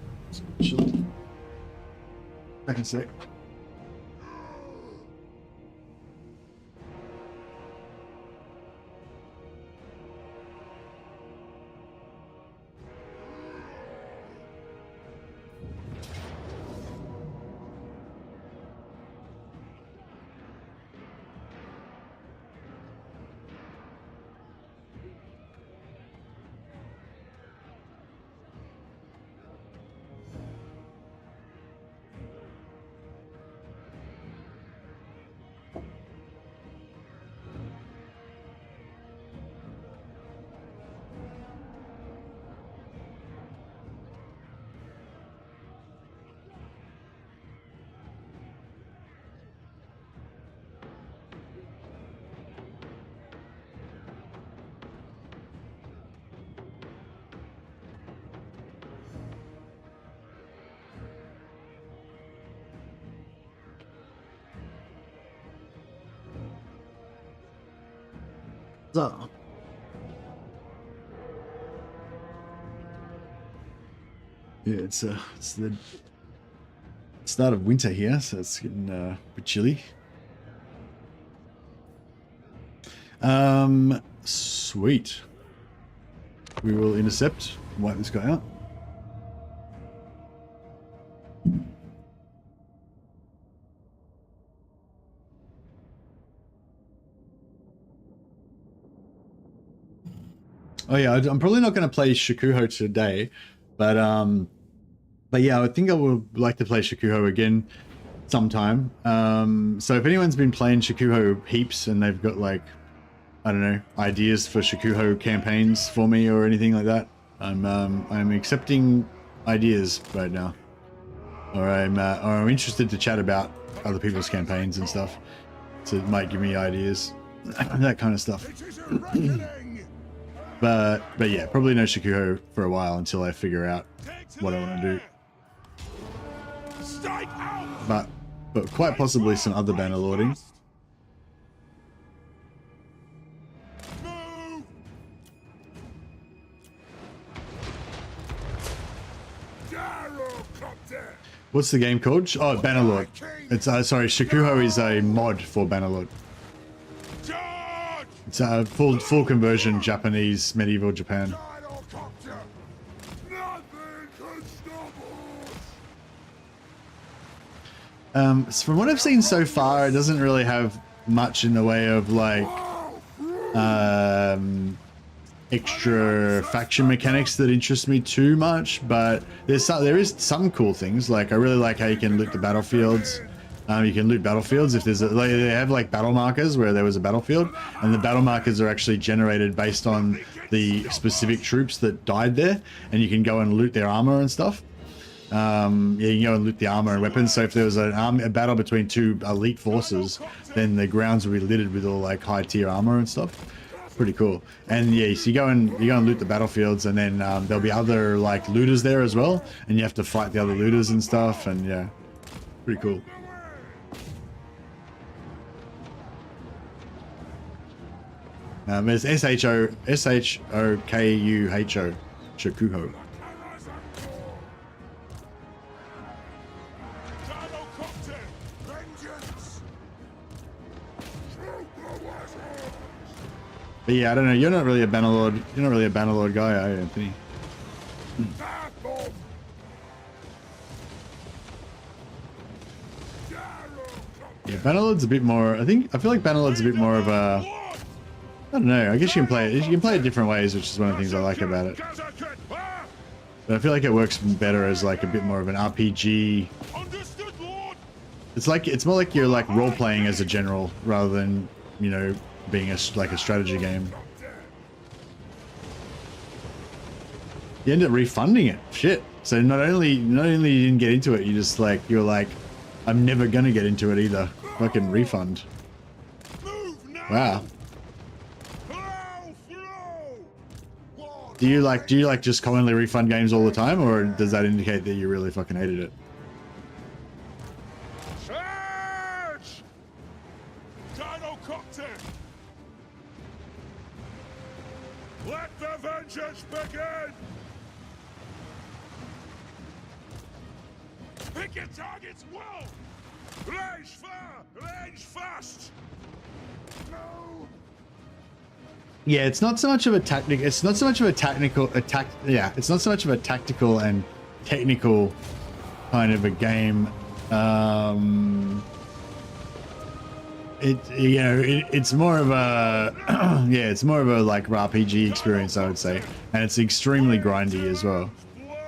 Chill. Back in a sec. So. Yeah, it's the start of winter here, so it's getting a bit chilly. Sweet. We will intercept, wipe this guy out. Oh yeah, I'm probably not going to play Shikuho today, but yeah, I think I would like to play Shikuho again sometime. So if anyone's been playing Shikuho heaps and they've got like, I don't know, ideas for Shikuho campaigns for me or anything like that, I'm accepting ideas right now, or I'm interested to chat about other people's campaigns and stuff, so it might give me ideas, that kind of stuff. But yeah, probably no Shikuho for a while until I figure out what I want to do. But quite possibly some other banner lording. What's the game called? Oh, Bannerlord. It's sorry, Shikuho is a mod for Bannerlord. It's a full conversion Japanese medieval Japan. So from what I've seen so far, it doesn't really have much in the way of like extra faction mechanics that interest me too much, but there is some cool things. Like I really like how you can loot the battlefields. You can loot battlefields if there's they have like battle markers where there was a battlefield, and the battle markers are actually generated based on the specific troops that died there, and you can go and loot their armor and stuff. Yeah, you can go and loot the armor and weapons. So if there was a battle between two elite forces, then the grounds would be littered with all like high tier armor and stuff. Pretty cool. And yeah, so you go and loot the battlefields, and then there'll be other like looters there as well, and you have to fight the other looters and stuff. And yeah, pretty cool. There's Shikuho. Shikuho. But yeah, I don't know. You're not really a Bannerlord. You're not really a Bannerlord guy, are you, Anthony? Yeah, Bannerlord's a bit more. I feel like Bannerlord's a bit more of a. I don't know. I guess you can play it. You can play it different ways, which is one of the things I like about it. But I feel like it works better as like a bit more of an RPG. It's like it's more like you're like role playing as a general rather than, you know, being like a strategy game. You end up refunding it. Shit. So not only you didn't get into it, you're like, I'm never gonna get into it either. Fucking refund. Wow. Do you like just commonly refund games all the time, or does that indicate that you really fucking hated it? Charge! Dino Copter! Let the vengeance begin! Pick your targets well! Range far! Range fast! No! Yeah, it's not so much of a tactic. It's not so much of a tactical attack. Yeah, it's not so much of a tactical and technical kind of a game. It's more of a yeah, it's more of a like RPG experience, I would say, and it's extremely grindy as well.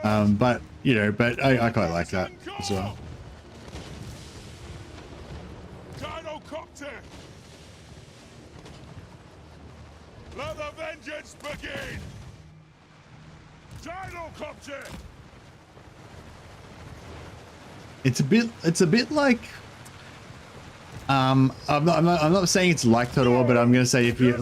But you know, but I quite like that as well. Dino Copter! Let the vengeance begin! Dino Copter! It's a bit like I'm not saying it's like Total War, but I'm gonna say if you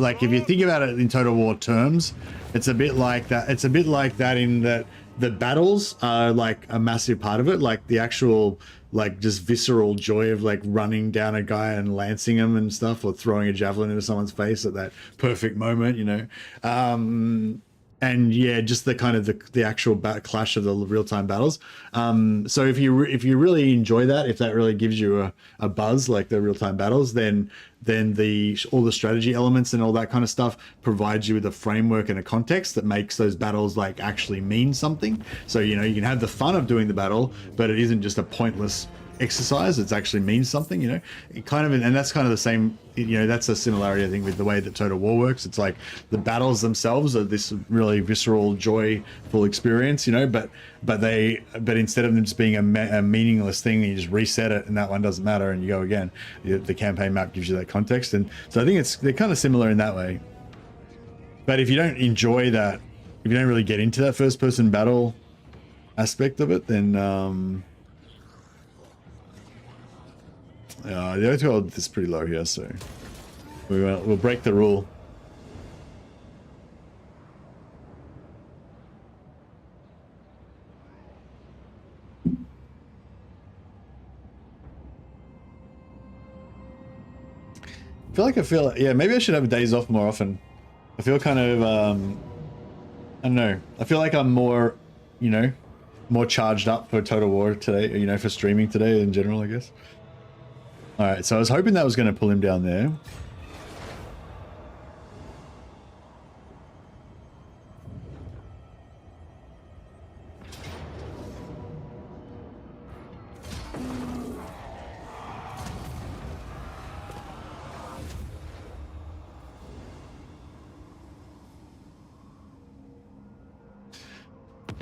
think about it in Total War terms, it's a bit like that. It's a bit like that in that the battles are like a massive part of it, like the actual like just visceral joy of like running down a guy and lancing him and stuff, or throwing a javelin into someone's face at that perfect moment, you know. And yeah, just the kind of the actual clash of the real-time battles. So if you really enjoy that, if that really gives you a buzz like the real-time battles, then all the strategy elements and all that kind of stuff provides you with a framework and a context that makes those battles like actually mean something. So, you know, you can have the fun of doing the battle, but it isn't just a pointless exercise. It's actually means something, you know. It kind of, and that's kind of the same, you know, that's a similarity I think with the way that Total War works. It's like the battles themselves are this really visceral, joyful experience, you know, but instead of them just being a meaningless thing, you just reset it and that one doesn't matter and you go again. The campaign map gives you that context, and so I think they're kind of similar in that way. But if you don't enjoy that, if you don't really get into that first person battle aspect of it, then the O2 is pretty low here, so we'll break the rule. I feel yeah, maybe I should have days off more often. I feel kind of I don't know. I feel like I'm more, you know, more charged up for Total War today, you know, for streaming today in general, I guess. All right, so I was hoping that was going to pull him down there.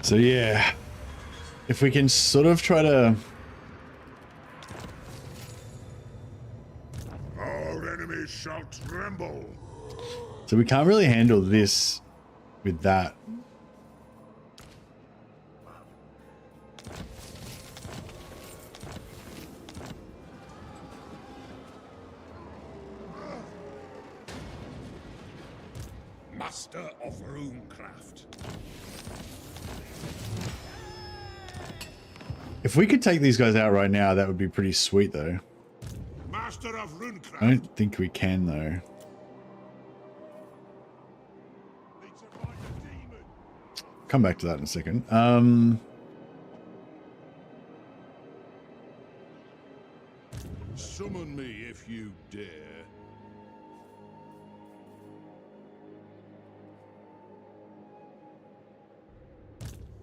So yeah, if we can sort of try to... Our enemies shall tremble. So we can't really handle this with that. Master of runecraft. If we could take these guys out right now, that would be pretty sweet, though. Master of runecraft. I don't think we can, though. Need to fight a demon. Come back to that in a second. Summon me if you dare.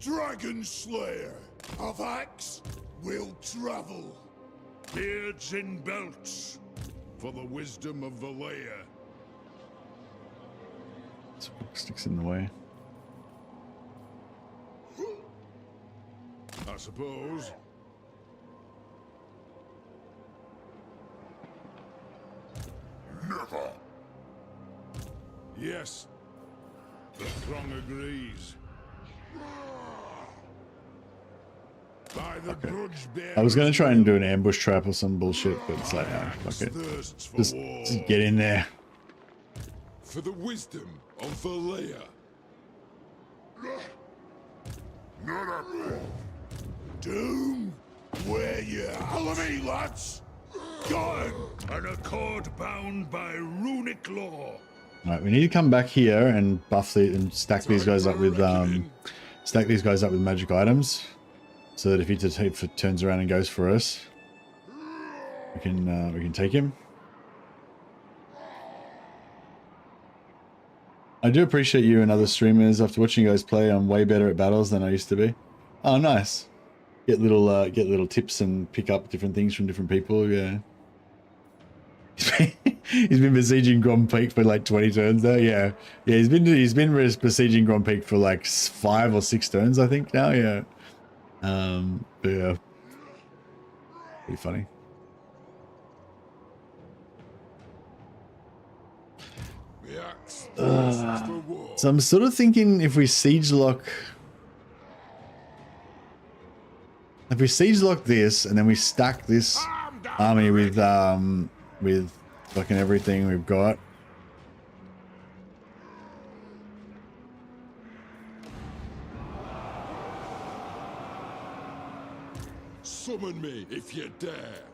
Dragon Slayer of axe will travel. Beards in belts for the wisdom of Valea. Sticks in the way. I suppose. Never. Yes. The throng agrees. By the grudge I was gonna try and do an ambush trap or some bullshit, but it's like, ah, fuck it. Just get in there. For the wisdom of Valea. Not up there. Doom, where you follow me, lads. Got him. An accord bound by runic law. Alright, we need to come back here and buff the and stack these guys up with magic items, so that if he turns around and goes for us, we can take him. I do appreciate you and other streamers. After watching you guys play, I'm way better at battles than I used to be. Oh, nice. Get little tips and pick up different things from different people. Yeah. He's been besieging Grand Peak for like 20 turns though. Yeah. Yeah, he's been besieging Grand Peak for like 5 or 6 turns, I think now. Yeah. But yeah. Pretty funny. So I'm sort of thinking if we siege lock this and then we stack this army with fucking everything we've got. Summon me if you dare.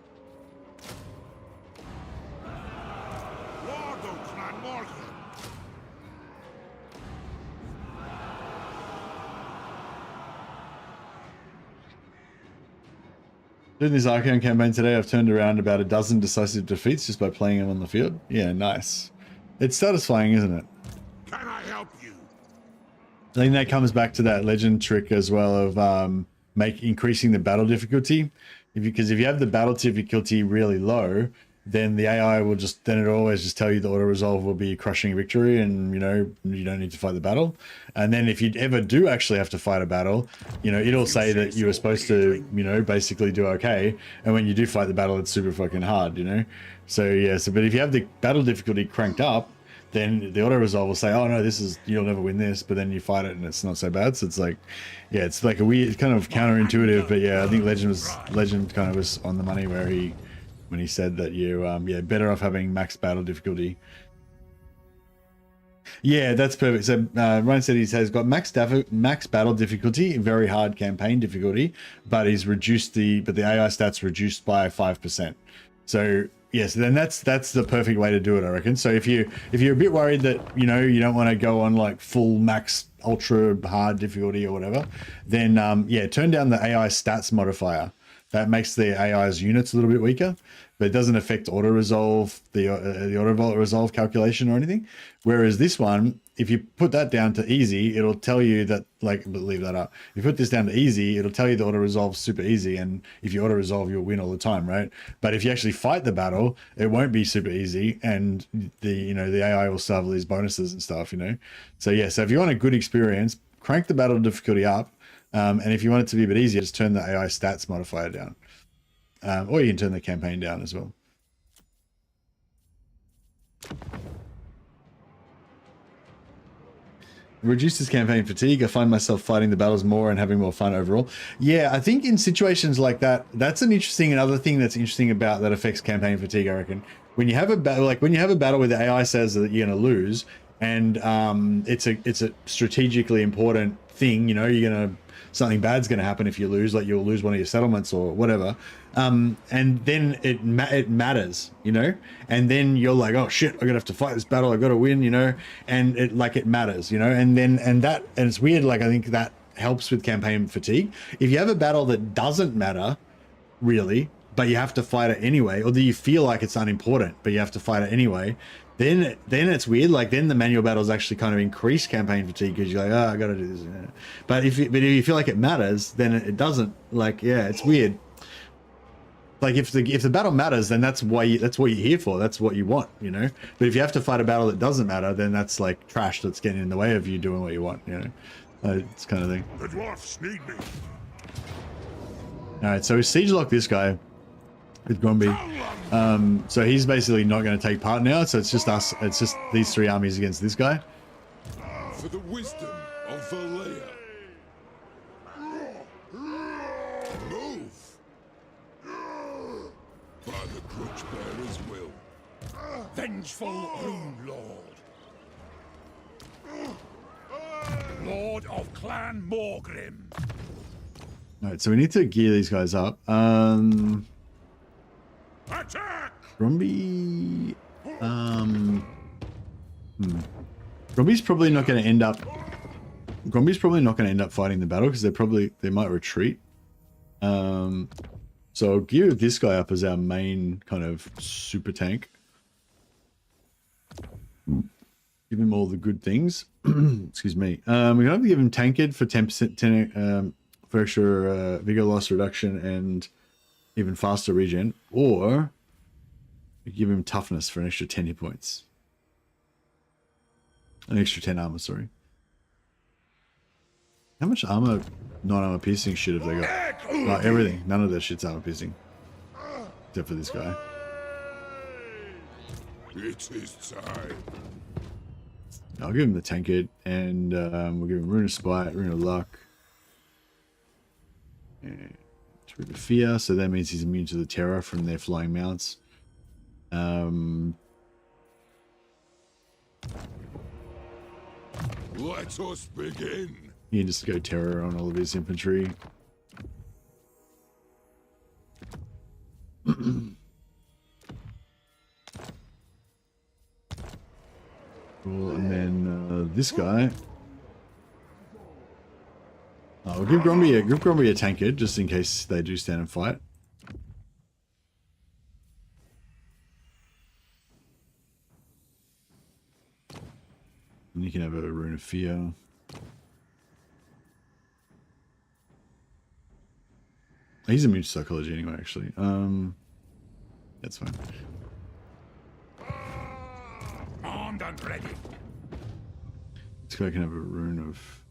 During this Archon campaign today, I've turned around about a dozen decisive defeats just by playing him on the field. Yeah, nice. It's satisfying, isn't it? Can I help you? I think that comes back to that legend trick as well of increasing the battle difficulty. Because if you have the battle difficulty really low, then the AI will it'll always just tell you the auto resolve will be a crushing victory, and you don't need to fight the battle. And then if you ever do actually have to fight a battle, it'll say that you were supposed to basically do okay, and when you do fight the battle, it's super fucking hard. So yeah. But if you have the battle difficulty cranked up, then the auto resolve will say, oh no, you'll never win this, but then you fight it and it's not so bad. So it's like, yeah, it's like a weird kind of counterintuitive, but yeah, I think Legend kind of was on the money when he said that you better off having max battle difficulty. Yeah, that's perfect. So Ryan said he's got max battle difficulty, very hard campaign difficulty, but he's reduced the AI stats reduced by 5%. So yes, then that's the perfect way to do it, I reckon. So if you're a bit worried that you don't want to go on like full max ultra hard difficulty or whatever, then turn down the AI stats modifier. That makes the AI's units a little bit weaker, but it doesn't affect auto resolve, the auto resolve calculation or anything. Whereas this one, if you put that down to easy, it'll tell you that, leave that up. If you put this down to easy, it'll tell you the auto resolve super easy, and if you auto resolve, you'll win all the time, right? But if you actually fight the battle, it won't be super easy, and the AI will still have all these bonuses and stuff, So yeah, so if you want a good experience, crank the battle difficulty up. And if you want it to be a bit easier, just turn the AI stats modifier down. Or you can turn the campaign down as well. Reduces campaign fatigue. I find myself fighting the battles more and having more fun overall. Yeah, I think in situations like that, that's another thing that's interesting about that affects campaign fatigue, I reckon. When you have a battle, where the AI says that you're going to lose, and it's a strategically important thing, something bad's going to happen if you lose, like you'll lose one of your settlements or whatever, and then it matters, and then you're like, oh shit, I'm gonna have to fight this battle, I gotta win, and it matters, and it's weird, I think that helps with campaign fatigue. If you have a battle that doesn't matter really, but you have to fight it anyway, or that you feel like it's unimportant but you have to fight it anyway, then it's weird. Like then the manual battles actually kind of increase campaign fatigue because you're like, oh, I gotta do this. Yeah. But if you feel like it matters, then it doesn't. Like, yeah, it's weird. Like if the battle matters, then that's what you're here for. That's what you want, you know. But if you have to fight a battle that doesn't matter, then that's like trash that's getting in the way of you doing what you want, you know. It's kind of thing. The dwarfs need me. All right, so we siege lock this guy with Gromby. So he's basically not going to take part now. So it's just us. It's just these 3 armies against this guy. For the wisdom of Valea. Move! By the crutch bearer's will. Vengeful Rune Lord. Lord of Clan Morgrim. All right, so we need to gear these guys up. Attack! Gromby. Gromby's probably not going to end up. Gromby's probably not going to end up fighting the battle because they might retreat. So I'll gear this guy up as our main kind of super tank. Give him all the good things. Excuse me. We're gonna have to give him tanked for 10% for extra vigor loss reduction and even faster regen, or we give him toughness for an extra 10 hit points. An extra 10 armor, sorry. How much armor, non-armor piercing shit have they got? Oh, everything. None of their shit's armor piercing. Except for this guy. It is time. I'll give him the tanked, and we'll give him Rune of Spite, Rune of Luck, and Rune of Fear, so that means he's immune to the terror from their flying mounts. Let us begin. He can just go terror on all of his infantry. Cool, and then this guy. We'll give Gromby a tanked just in case they do stand and fight. And you can have a Rune of Fear. He's immune to psychology anyway, actually. That's fine. Armed and ready. This guy can have a Rune of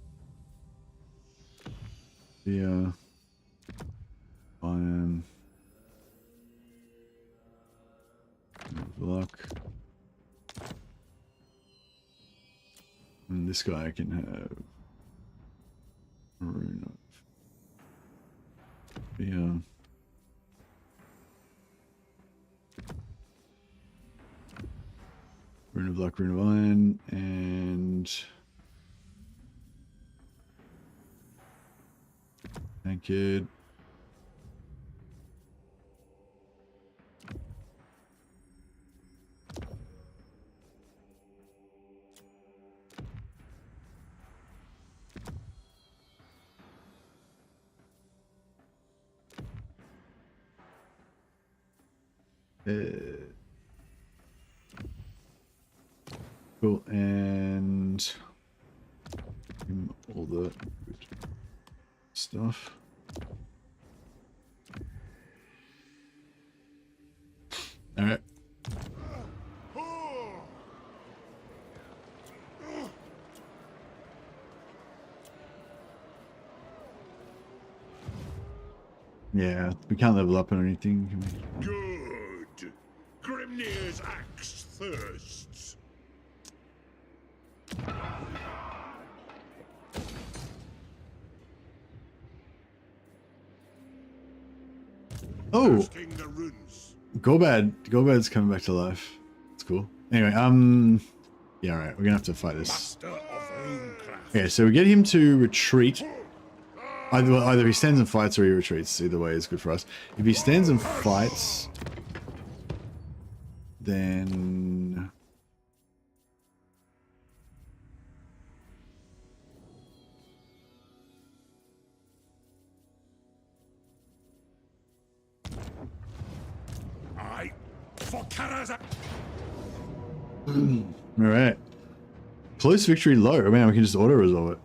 Fear. Iron. Luck. And this guy can have a Rune of Fear. Rune of Luck, Rune of Iron, and tanked. Cool, and all the good stuff. All right. Yeah, we can't level up or anything, can we? Good. Grimnir's axe thirsts. Oh, Casting the runes. Gorbad's coming back to life. It's cool. Anyway, yeah, all right, we're gonna have to fight this. Master of runecraft. Okay, so we get him to retreat. Either he stands and fights or he retreats. Either way is good for us. If he stands and fights, then Aye. For Kara's. Alright. Close victory low. I mean, we can just auto-resolve it.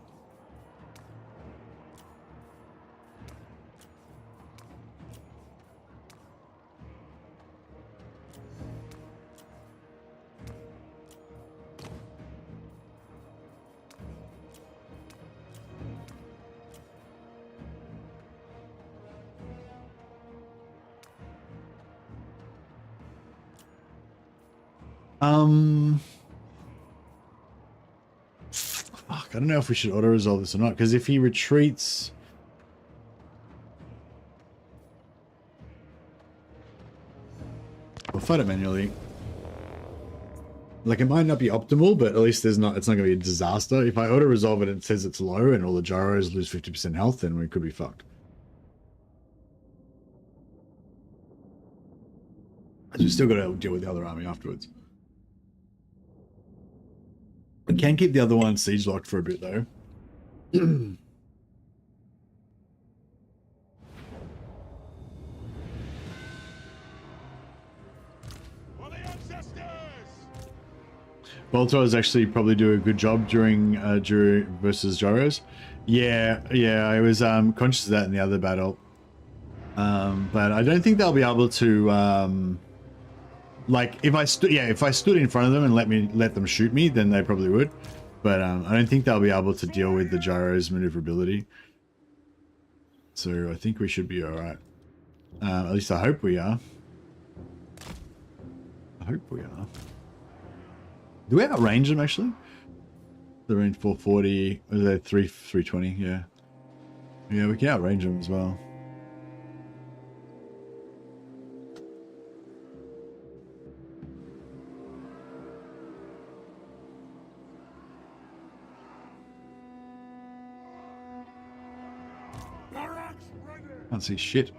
Fuck, I don't know if we should auto-resolve this or not, because if he retreats... We'll fight it manually. Like, it might not be optimal, but at least it's not going to be a disaster. If I auto-resolve it and it says it's low and all the gyros lose 50% health, then we could be fucked. We still got to deal with the other army afterwards. We can keep the other one siege locked for a bit though. Boltors actually probably do a good job during versus gyros. Yeah, I was conscious of that in the other battle. But I don't think they'll be able to like if I stood in front of them and let them shoot me, then they probably would. But I don't think they'll be able to deal with the gyro's maneuverability. So I think we should be all right. At least I hope we are. I hope we are. Do we outrange them actually? They're range 440. Or they're 320. Yeah. Yeah, we can outrange them as well. Can't see shit.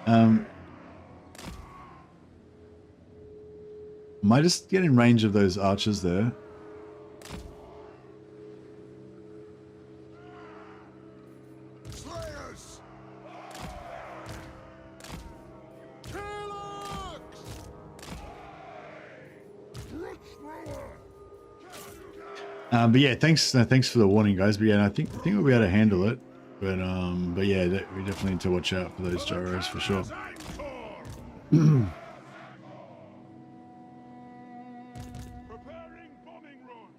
Am I just get in range of those archers there? Slayers! But yeah, thanks for the warning, guys. But yeah, I think we'll be able to handle it. But yeah, we definitely need to watch out for those gyros for sure. Preparing bombing run.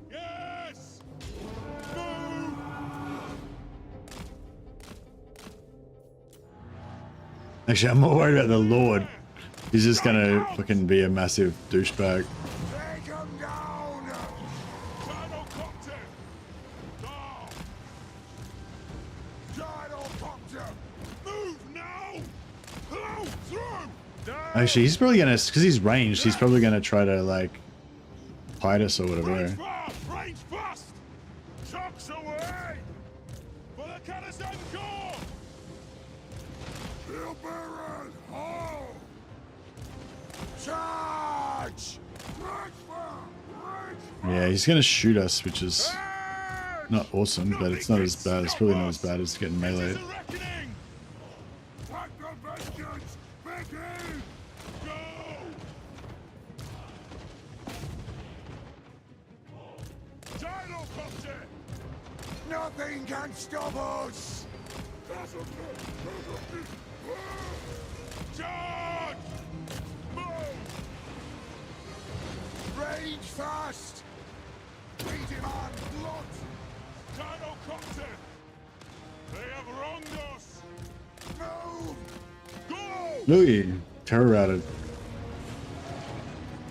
Yes! Move! Actually, I'm more worried about the Lord. He's just gonna fucking be a massive douchebag. Take him down! Gyrocopter! Down! Gyrocopter! Move now! Hello! Through! Down! Actually, he's probably gonna, because he's ranged, he's probably gonna try to like fight us or whatever. Range fast! Range fast! Shocks away! For the Canazan Corps! Shield bearers! Hold! Charge! Yeah, he's gonna shoot us, which is not awesome, but it's not as bad. It's probably not as bad as getting meleeed. Nothing can stop us! Charge! Move! Range fast! We demand blood! Gyrocopter! They have wronged us! Move! Go! Louis, terror routed.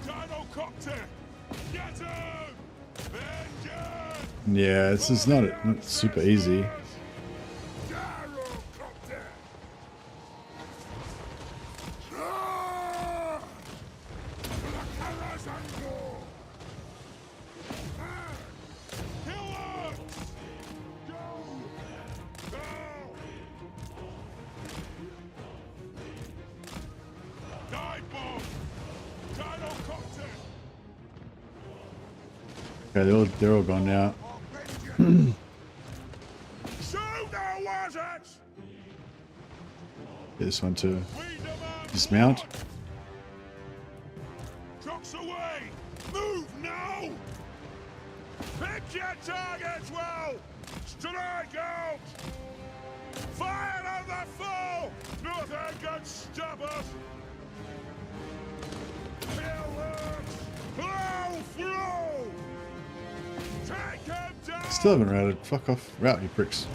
Gyrocopter! Get him! Vengeance! Yeah, it's not super easy. Gyrocopter! Ah! For the Canazan Corps! Killers! Go! Go! Dive bomb! Gyrocopter! Okay, they're all gone now. Shoot, now was it? Get this one to We demand dismount. blood. Trucks away! Move now! Pick your targets well! Strike out! Fire on the foe! Nothing can stop us! Pillars! Blow through! Take him down! Still haven't routed. Fuck off. Route, you pricks.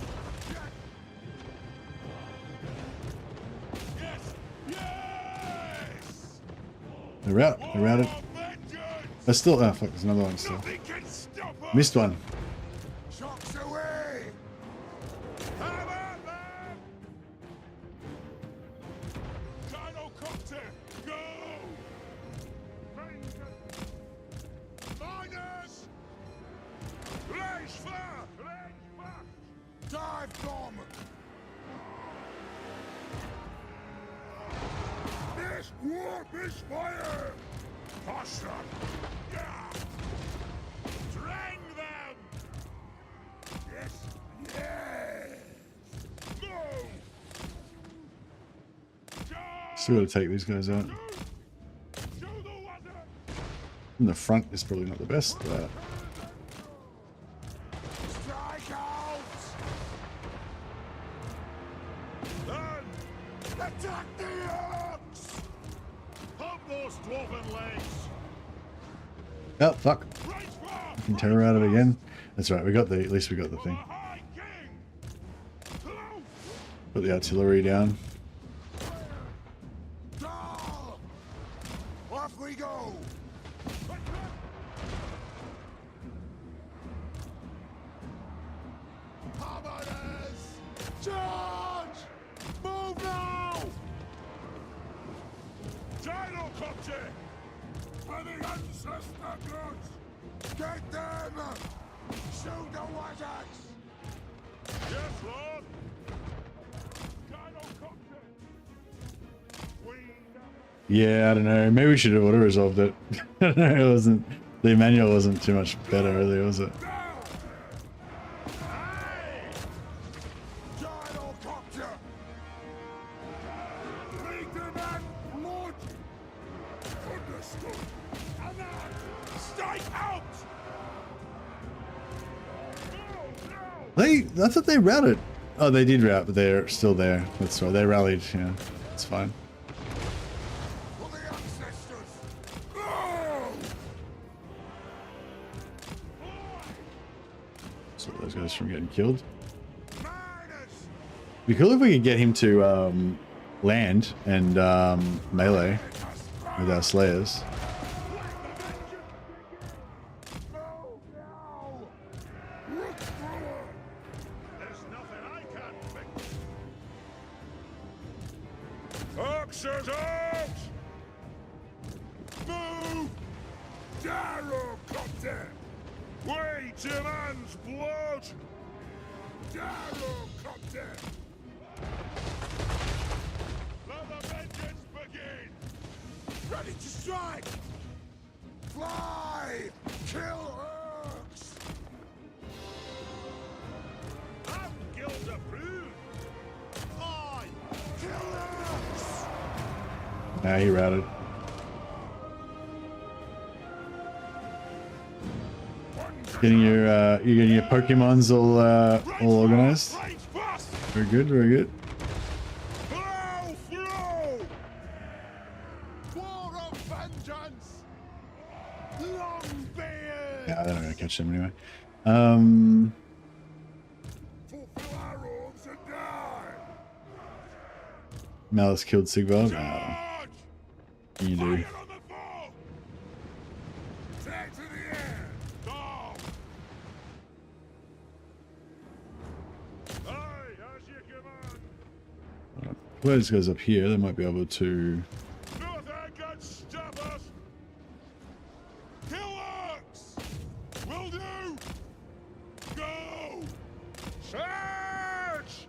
Yes! Yes! They're out. They're routed. War vengeance! There's still. Oh, fuck. There's another one still. Nothing can stop us! Missed one. Shocks away! Hammer them! Gyrocopter, go! Miners! Range fire! Range fast! Dive bomb! This warp is fire! Push them! Yeah! Drang them! Yes! Yes! Move! Still got to take these guys out. To the water! In the front is probably not the best. But Strike out! Then attack the orcs! Pump those dwarven legs! oh, fuck. Right far! Can terror out of it again. That's right. We got the. At least we got the For thing. High King! Close! Put the artillery down. Down! Off we go! Commoners! Charge! Move now! Gyrocopter! For the ancestor goods! Get them! Shoot the wizards! Yes, Lord! Gyrocopter! Yeah, I don't know. Maybe we should have auto-resolved it. I don't know. It wasn't. The manual wasn't too much better, really, was it? Gyrocopter! Lead them at Lord! Understood! And now, strike out! No, no! I thought they routed. Oh, they did route, but they're still there. That's right. They rallied. Yeah, it's fine. For the ancestors! Go! So those guys from getting killed. Miners! Be cool if we could get him to land and melee with our slayers. Move now! Look through! There's nothing I can't fix! Oxers out! Move! Gyrocopter! Wait a man's blood! Gyrocopter! Let the vengeance begin! Ready to strike! Fly! Kill orcs! I'm guild approved! Fly! Kill orcs! Nah, he routed. Getting your you getting your Pokemons all organized. Right fast! Very good, very good. Blow through! War of vengeance! Longbeard! Yeah, they're not gonna catch them anyway. Fulfill our oaths and die! Malice killed Sigvald. Charge! You do. Fire on the foe! Take to the air! Down! Aye, as you command! Those guys up here, they might be able to. Nothing can stop us! Kill orcs! Will do! Go! Charge!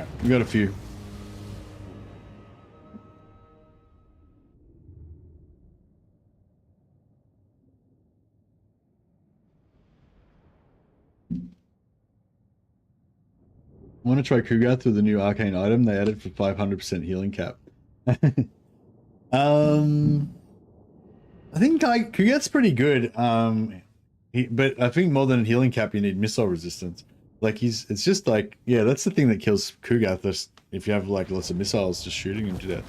Alright, we got a few. I want to try Kugath with the new arcane item they added for 500% healing cap. I think Kugath's pretty good. But I think more than healing cap, you need missile resistance. Like it's just like, yeah, that's the thing that kills Kugath. Just if you have like lots of missiles, just shooting him to death.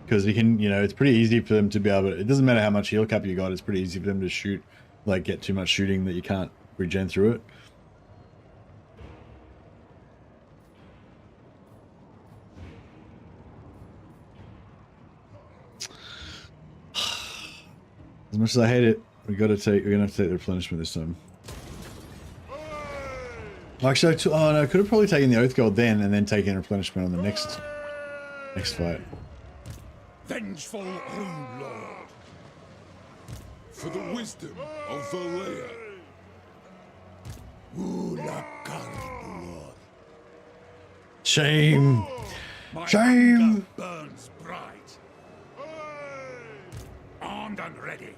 Because you can, you know, it's pretty easy for them to be able to, it doesn't matter how much heal cap you got, it's pretty easy for them to shoot, like get too much shooting that you can't regen through it. As much as I hate it, we're gonna have to take the replenishment this time. Actually, oh no, I could have probably taken the Oath Gold then and then taken replenishment on the next fight. Vengeful Rune Lord. For the wisdom of Valea. Shame! My Shame! anger burns bright. Armed and ready.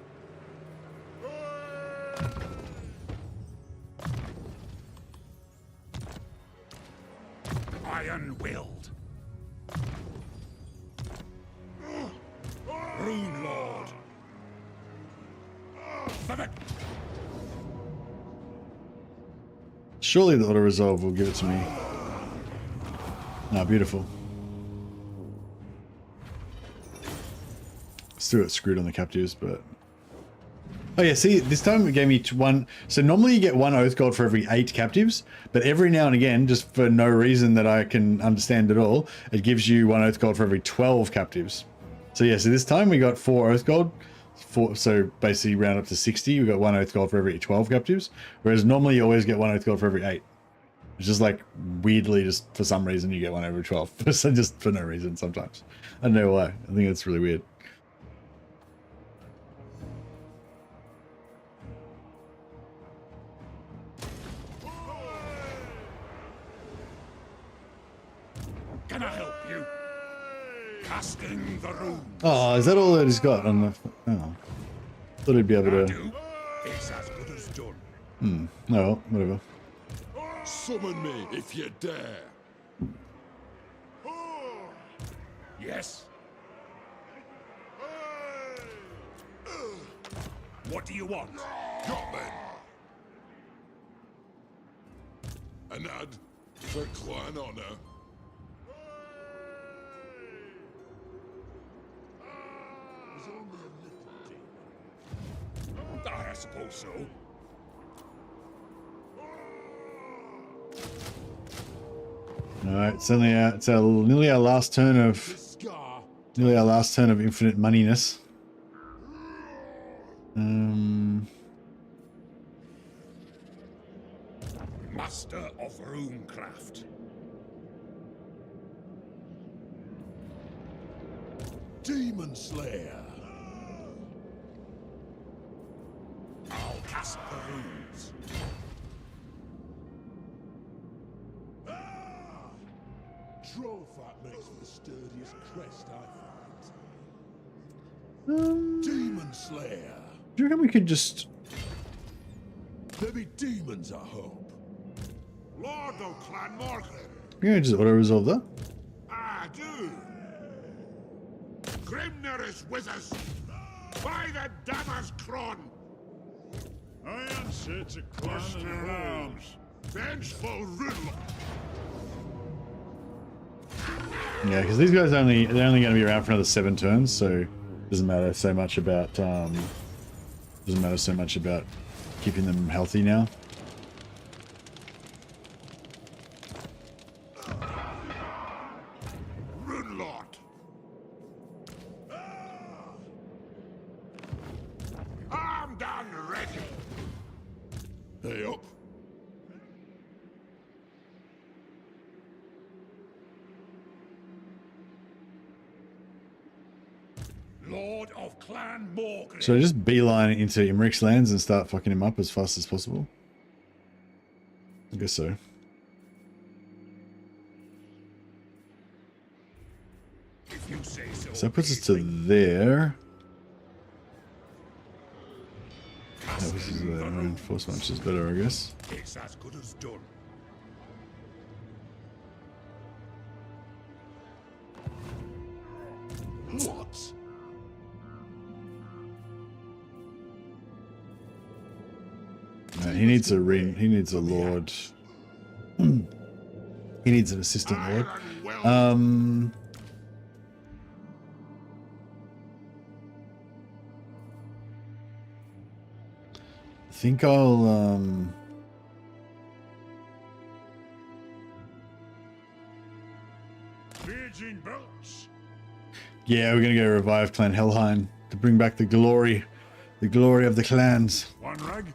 Iron-willed. Rune Lord. Surely the auto resolve will give it to me. Ah, beautiful. Still got screwed on the captives, but oh yeah, see, this time it gave me one. So normally you get 1 Oath Gold for every 8 captives, but every now and again, just for no reason that I can understand at all, it gives you 1 Oath Gold for every 12 captives. So yeah, so this time we got 4 Oath Gold. So basically round up to 60, we got 1 Oath Gold for every 12 captives, whereas normally you always get 1 Oath Gold for every 8. It's just like weirdly, just for some reason you get 1 every 12. So just for no reason sometimes. I don't know why. I think it's really weird. Can I help you? Casting the runes. Oh, is that all that he's got on the... Oh. Thought he'd be able to... Do. It's as good as done. Oh, well, whatever. Summon me if you dare. Yes. What do you want? Got men. An ad for clan honor. I suppose so. Alright, it's only it's nearly our last turn of infinite moneyness. Master of runecraft. Demon Slayer. I'll cast the runes. Trollfat makes for the sturdiest crest I find. Demon Slayer. Do you reckon we could just... There be demons, I hope. Lord o' Clan Morgan. Yeah, just auto-resolve that? I do. Grimner is with us. By the Dammer's Cron. I answer to clan and arms. Vengeful Riddle. Yeah, because these guys they're only going to be around for another 7 turns, so it doesn't matter so much about keeping them healthy now. Runelord. Armed and ready. Hey up. Lord of Clan Morgan. Should I just beeline it into Imric's lands and start fucking him up as fast as possible? I guess so. If you say so. So that puts us to there. That was reinforcement, which is better, I guess. It's as good as done. What? No, he needs a lord. He needs an assistant lord. I think I'll Virgin belts. yeah, we're gonna go revive Clan Helheim to bring back the glory of the clans. One rag.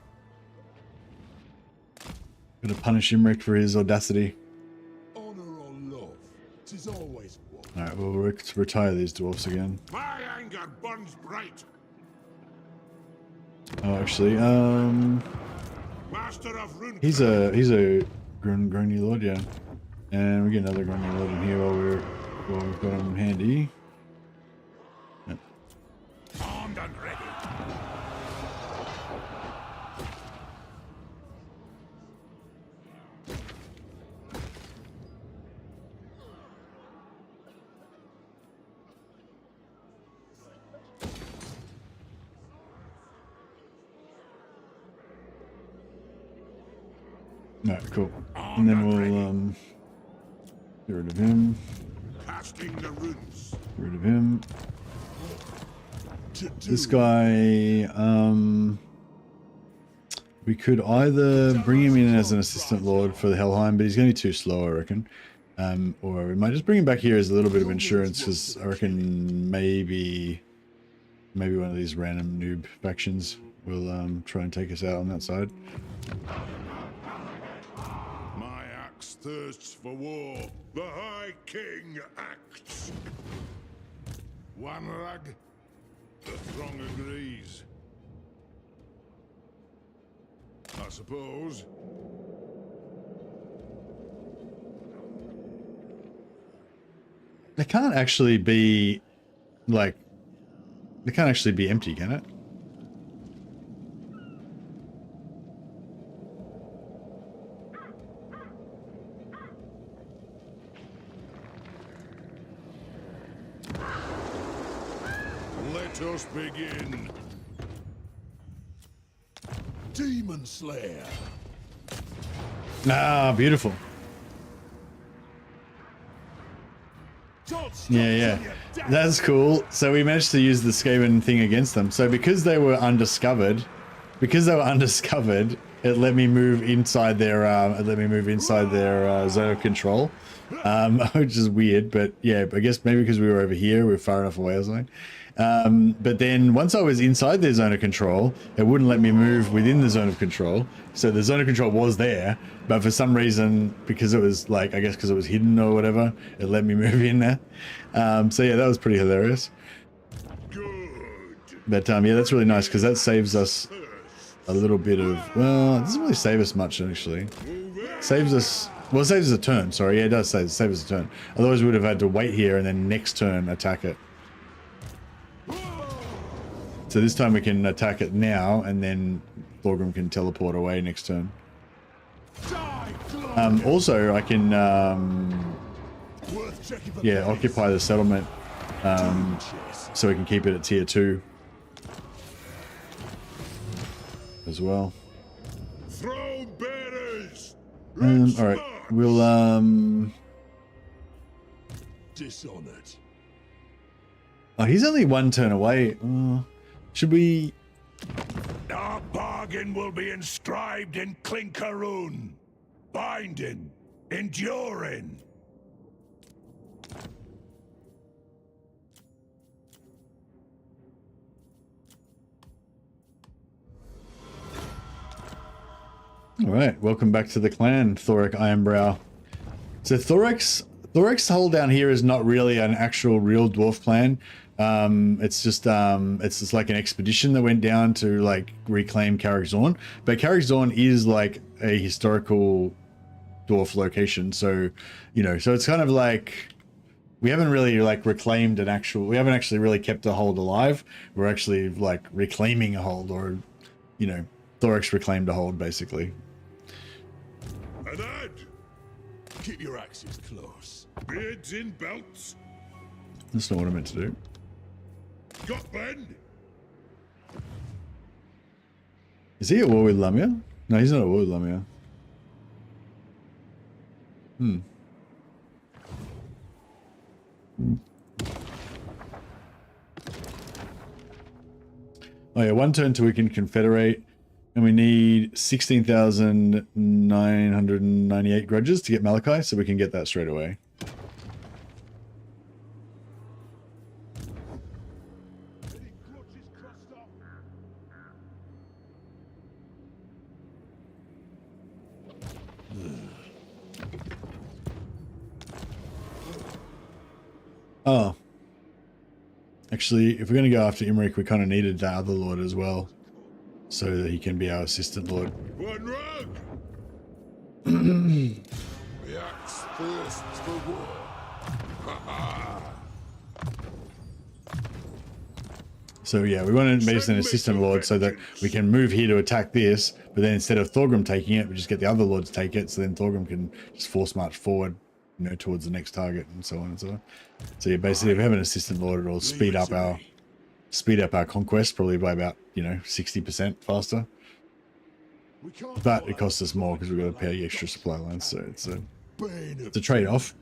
Gonna punish Imric for his audacity. Honor or love? 'Tis always one. Alright, well, let's retire these dwarfs again. My anger burns bright. Oh, actually, Master of Rune. he's a Grony Lord, yeah. And we get another Grony Lord in here while we've got him handy. Yep. Armed and ready. Alright, cool. And then we'll get rid of him. Casting the runes. Get rid of him. This guy, we could either bring him in as an assistant lord for the Helheim, but he's going to be too slow, I reckon. Or we might just bring him back here as a little bit of insurance, because I reckon maybe one of these random noob factions will try and take us out on that side. My axe thirsts for war. The High King acts. One rag. The throng agrees. I suppose. It can't actually be, like, it can't actually be empty, can it? Let us begin. Demon Slayer. Ah, beautiful. Yeah. That's cool. So we managed to use the Skaven thing against them. So because they were undiscovered, it let me move inside their zone of control, which is weird. But yeah, I guess maybe because we were over here, we were far enough away or something. But then once I was inside their zone of control, it wouldn't let me move within the zone of control. So the zone of control was there, but for some reason, because it was like, I guess because it was hidden or whatever, it let me move in there. So yeah, that was pretty hilarious. Good. But yeah, that's really nice because that saves us a little bit of, well, it doesn't really save us much actually. Saves us, well, it saves us a turn, sorry. Yeah, it does save us a turn. Otherwise we would have had to wait here and then next turn attack it. So this time we can attack it now, and then Thorgrim can teleport away next turn. Also, I can, yeah, occupy the settlement, so we can keep it at tier 2 as well. Throne bearers. All right, we'll Dishonored. Oh, he's only one turn away. Should we? Our bargain will be inscribed in Clinker rune, binding, enduring. All right, welcome back to the clan, Thoric Ironbrow. So Thoric's hole down here is not really an actual real dwarf clan. It's just like an expedition that went down to like reclaim Carrickzorn. But Carrickzorn is like a historical dwarf location, so you know, so it's kind of like we haven't really like reclaimed an actual. We haven't actually really kept a hold alive. We're actually like reclaiming a hold, or you know, Thorex reclaimed a hold basically. And Ed, keep your axes close. Beards in belts. That's not what I meant to do. Got Ben? Is he at war with Lamia? No, he's not at war with Lamia. Oh yeah, one turn to weaken Confederate, and we need 16,998 grudges to get Malachi, so we can get that straight away. Oh. Actually, if we're going to go after Imric, we kind of needed that other lord as well, so that he can be our assistant lord. One rug! The axe thirsts for war. Ha ha! So yeah, we want to make an assistant lord so that we can move here to attack this, but then instead of Thorgrim taking it, we just get the other lord to take it, so then Thorgrim can just force march forward, you know, towards the next target and so on and so on. So yeah, basically if we have an assistant lord, it'll speed up our conquest probably by about, you know, 60% faster. But it costs us more because we've got to pay extra supply lines, so it's a trade-off.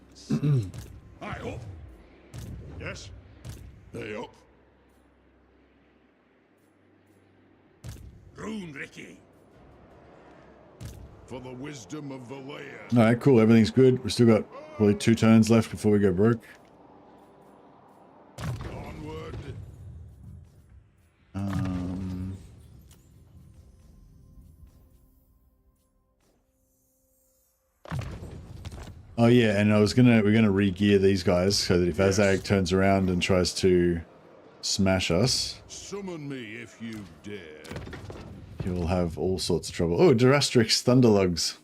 Aye up. Yes. They up. Rune Ricky. For the wisdom of Valea. All right, cool. Everything's good. We've still got probably 2 turns left before we go broke. Onward. Oh yeah, and we're gonna re-gear these guys so that if Azag turns around and tries to smash us, Summon me if you dare. he'll have all sorts of trouble. Oh, Durastrix Thunderlungs.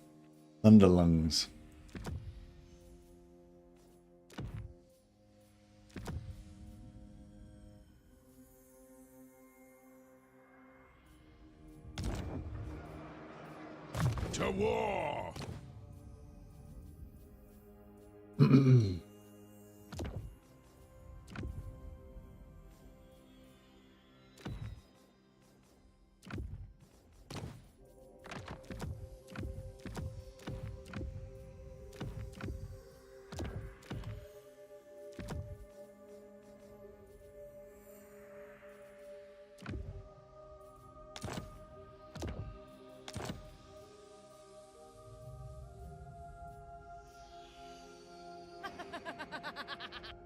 To war.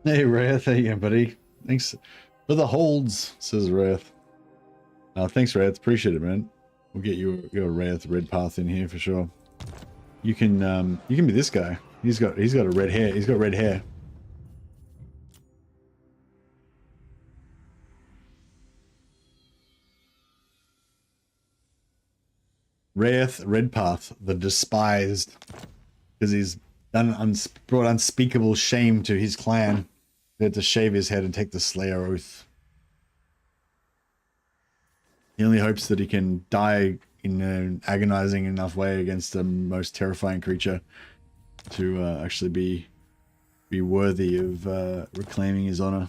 Hey Wrath, how you going, buddy? Thanks for the holds, says Wrath. Thanks Wrath, appreciate it, man. We'll get your Wrath red path in here for sure. You can be this guy. He's got a red hair. He's got red hair. Wrath Redpath, the despised, because he's brought unspeakable shame to his clan. They had to shave his head and take the Slayer oath. He only hopes that he can die in an agonizing enough way against the most terrifying creature to actually be worthy of reclaiming his honor.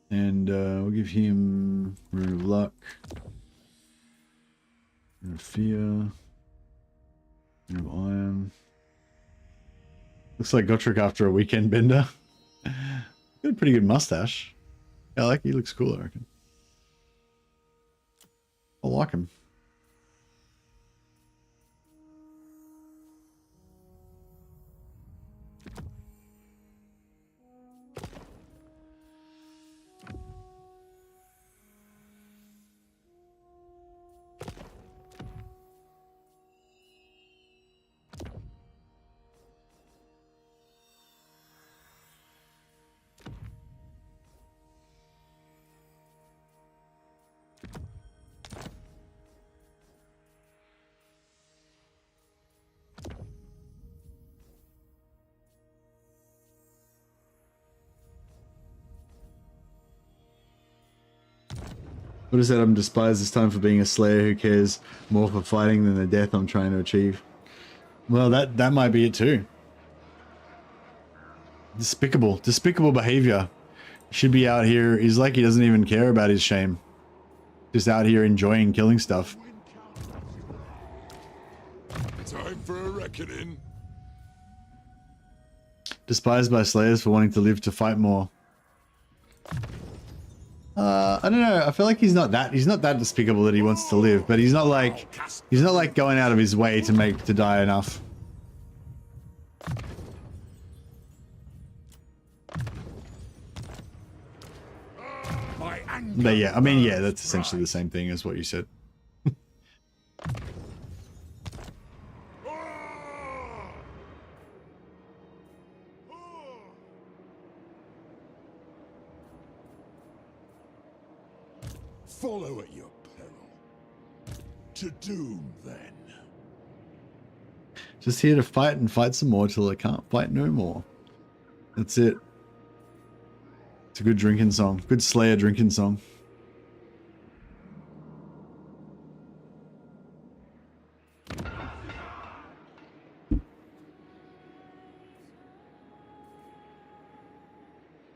And we'll give him Rune of Luck, Rune of Fear, Rune of Iron. Looks like Gotrek after a weekend bender. Got a pretty good mustache. Yeah, I like he looks cool, I reckon. I like him. Would have said I'm despised this time for being a slayer who cares more for fighting than the death I'm trying to achieve. Well, that might be it too. Despicable behavior. Should be out here. He's like he doesn't even care about his shame. Just out here enjoying killing stuff. Time for a reckoning. Despised by slayers for wanting to live to fight more. I don't know. I feel like he's not that despicable that he wants to live, but he's not like going out of his way to die enough. But yeah, I mean, yeah, that's essentially the same thing as what you said. Follow at your peril. To doom, then. Just here to fight and fight some more till I can't fight no more. That's it. It's a good drinking song. Good Slayer drinking song.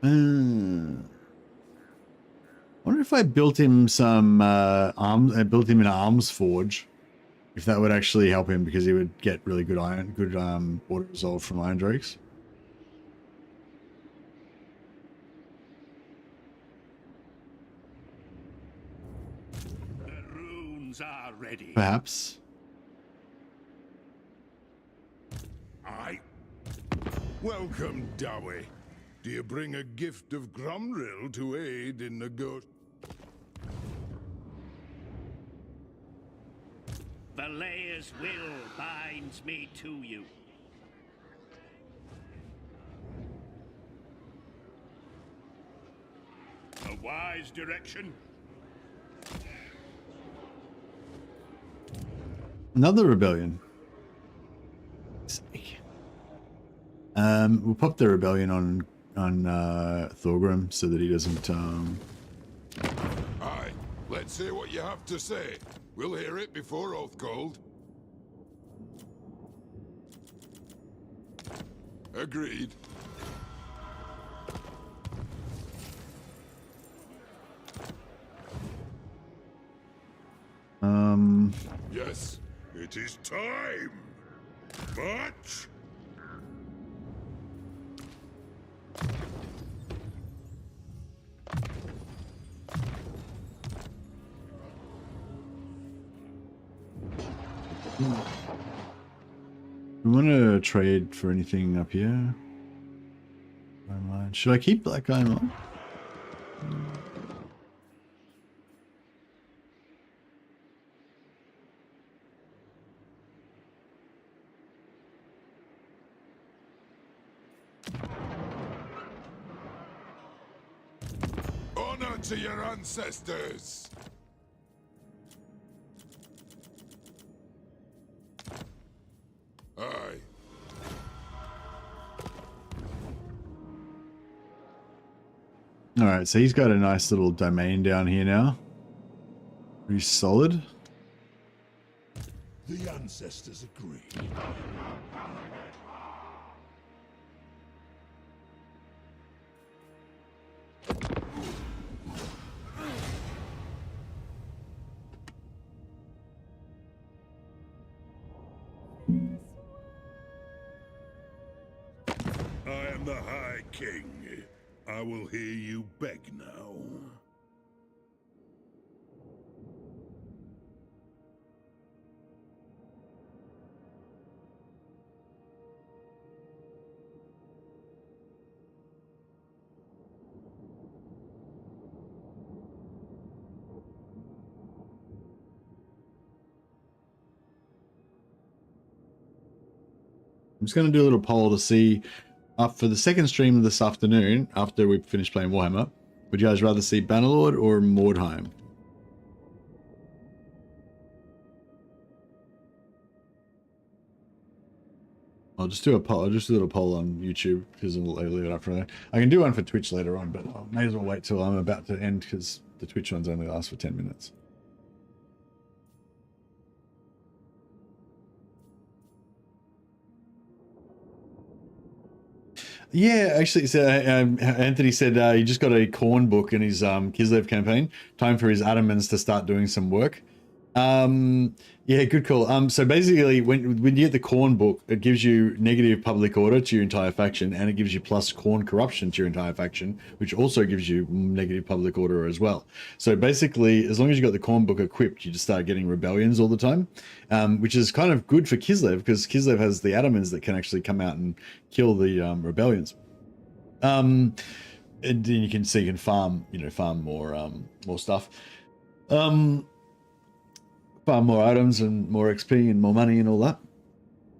I wonder if I built him some arms. I built him an arms forge. If that would actually help him, because he would get really good auto resolve from iron drakes. The runes are ready. Perhaps. Aye. Welcome, Dowie. Do you bring a gift of Grumrill to aid in the Valer's will binds me to you. A wise direction? Another rebellion. We'll pop the rebellion on Thorgrim so that he doesn't. Aye, let's hear what you have to say. We'll hear it before oath called. Agreed. Yes, it is time. March. We want to trade for anything up here. Should I keep that guy in mind? Honor to your ancestors. Aye. Alright, so he's got a nice little domain down here now. Pretty solid. The ancestors agree. I am the High King. I will hear you beg now. I'm just going to do a little poll to see, for the second stream this afternoon, after we finish playing Warhammer, would you guys rather see Bannerlord or Mordheim? I'll just do a poll. I'll just do a little poll on YouTube because I'll leave it up for that. I can do one for Twitch later on, but I may as well wait till I'm about to end because the Twitch ones only last for 10 minutes. Yeah, actually, so Anthony said he just got a corn book in his Kislev campaign. Time for his Ottomans to start doing some work. Yeah, good call. So basically, when you get the corn book, it gives you negative public order to your entire faction, and it gives you plus corn corruption to your entire faction, which also gives you negative public order as well. So basically, as long as you got the corn book equipped, you just start getting rebellions all the time, which is kind of good for Kislev, because Kislev has the Ottomans that can actually come out and kill the rebellions. And then you can farm, farm more stuff. Far more items and more XP and more money and all that.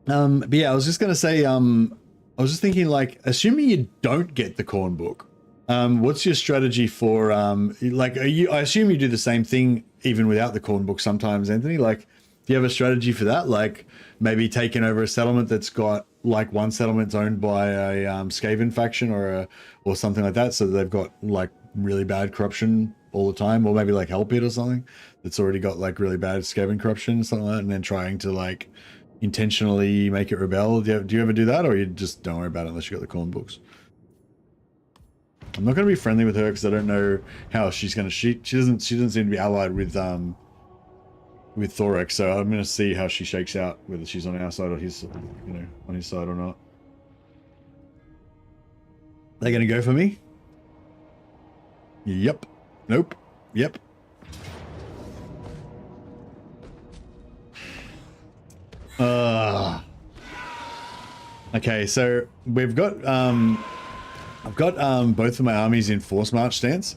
But yeah, I was just gonna say, I was just thinking, like, assuming you don't get the corn book, what's your strategy for I assume you do the same thing even without the corn book sometimes, Anthony. Like, do you have a strategy for that? Like maybe taking over a settlement that's got like one settlement's owned by a Skaven faction or something like that, so they've got like really bad corruption all the time, or maybe like Help It or something that's already got like really bad Skaven corruption, something like that, and then trying to like intentionally make it rebel. Do you ever do that, or you just don't worry about it unless you got the corn books? I'm not going to be friendly with her because I don't know how she's going to. She doesn't seem to be allied with Thorek, so I'm going to see how she shakes out, whether she's on our side or his, on his side or not. They're going to go for me? Yep. Nope. Yep. Okay, so we've got I've got both of my armies in force march stance.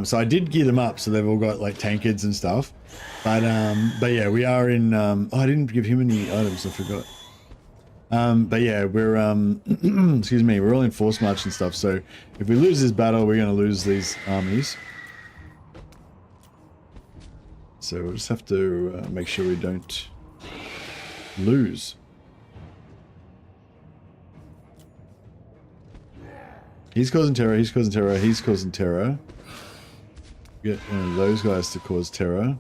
So I did gear them up, so they've all got like tankards and stuff. But yeah, we are in I didn't give him any items, I forgot. But yeah, we're excuse me, we're all in force march and stuff, so if we lose this battle, we're gonna lose these armies. So we'll just have to make sure we don't lose. He's causing terror, he's causing terror, he's causing terror. Get one of those guys to cause terror.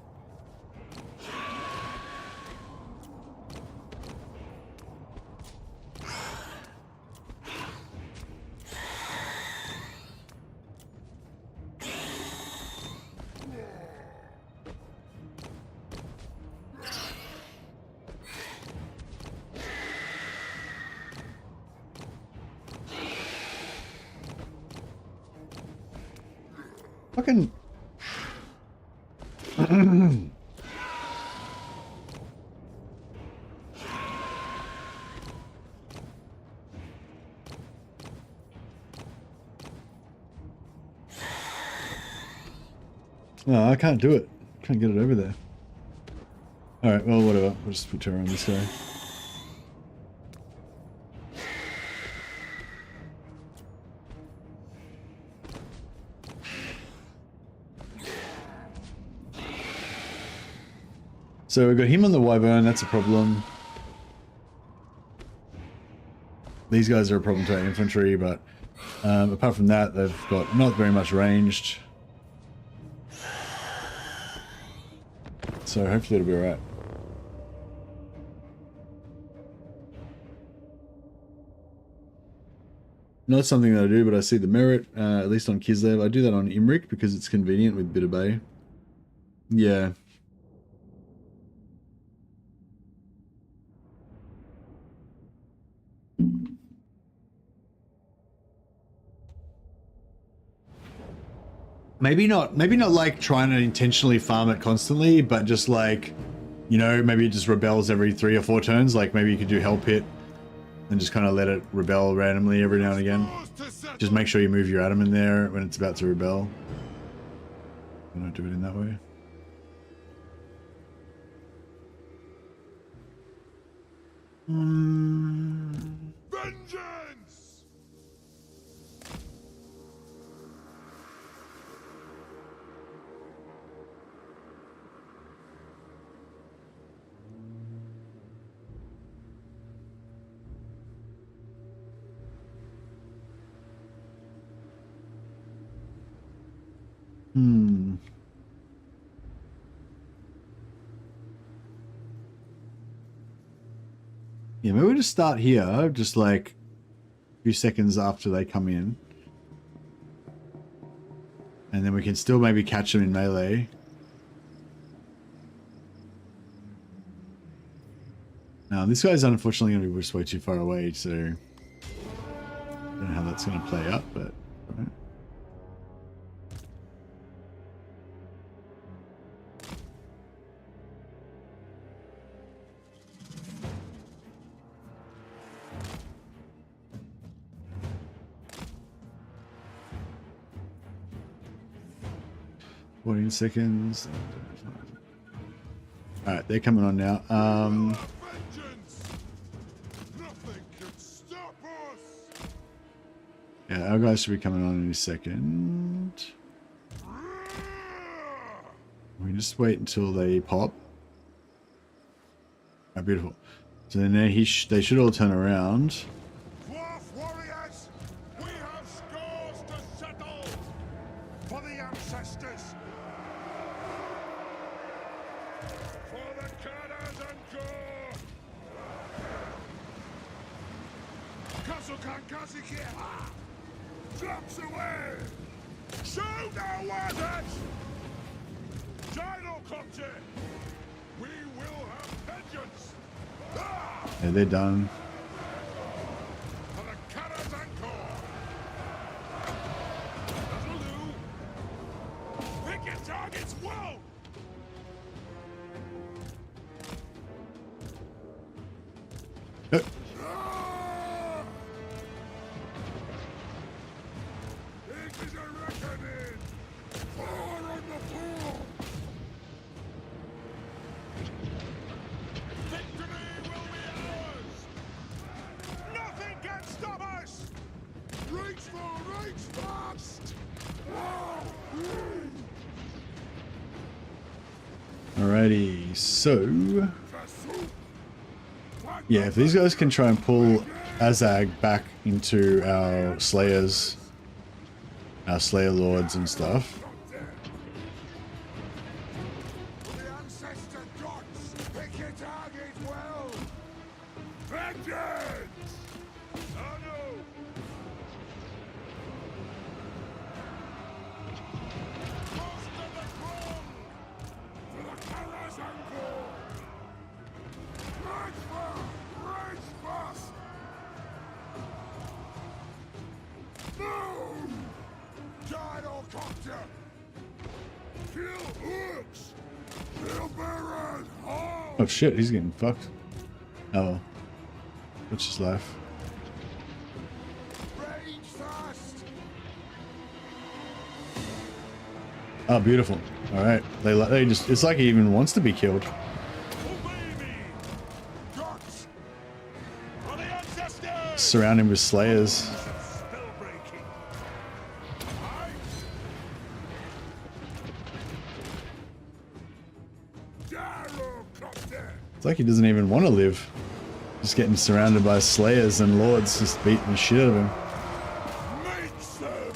Fucking... No, I can't do it. Can't get it over there. Alright, well, whatever. We'll just put terror on this guy. So we've got him on the Wyvern, that's a problem. These guys are a problem to our infantry, but apart from that, they've got not very much ranged. So hopefully it'll be alright. Not something that I do, but I see the merit, at least on Kislev. I do that on Imrik because it's convenient with Bitter Bay. Yeah. Maybe not like trying to intentionally farm it constantly, but just like, maybe it just rebels every 3 or 4 turns. Like maybe you could do Help Hit and just kind of let it rebel randomly every now and again. Just make sure you move your atom in there when it's about to rebel. Don't do it in that way. Vengeance! Yeah, maybe we'll just start here, just like a few seconds after they come in. And then we can still maybe catch them in melee. Now, this guy's unfortunately going to be just way too far away, so I don't know how that's going to play out, but... Right. Seconds. All right, they're coming on now. Yeah, our guys should be coming on in a second. We can just wait until they pop. Oh, beautiful. So then they should all turn around. Dwarf warriors, we have scores to settle for the ancestors. For the Karas and Gore. Kazukan Kazikia. Drops away. Shoot our warders. Gyrocopter. We will have vengeance. Yeah, they're done. For the Karas and Gore. That'll do. Pick your targets well. This is a reckoning. Far on the pool. Victory will be ours. Nothing can stop us. Reach fast. Alrighty, so yeah, if these guys can try and pull Azag back into our Slayers, our Slayer Lords and stuff. The ancestor gods, pick your target well. Vengeance! Oh no! Most of the throng! For the Karas and Gore! Rage fast! Move! Gyrocopter! Kill hooks! Kill Baron! Oh shit, he's getting fucked. Oh well. What's his life? Rage fast! Oh, beautiful. Alright. They just, it's like he even wants to be killed. Obey me! Gods! For the ancestors! Surround him with Slayers. Spellbreaking! Aye! Gyrocopter! It's like he doesn't even want to live. Just getting surrounded by Slayers and Lords just beating the shit out of him. Makes them!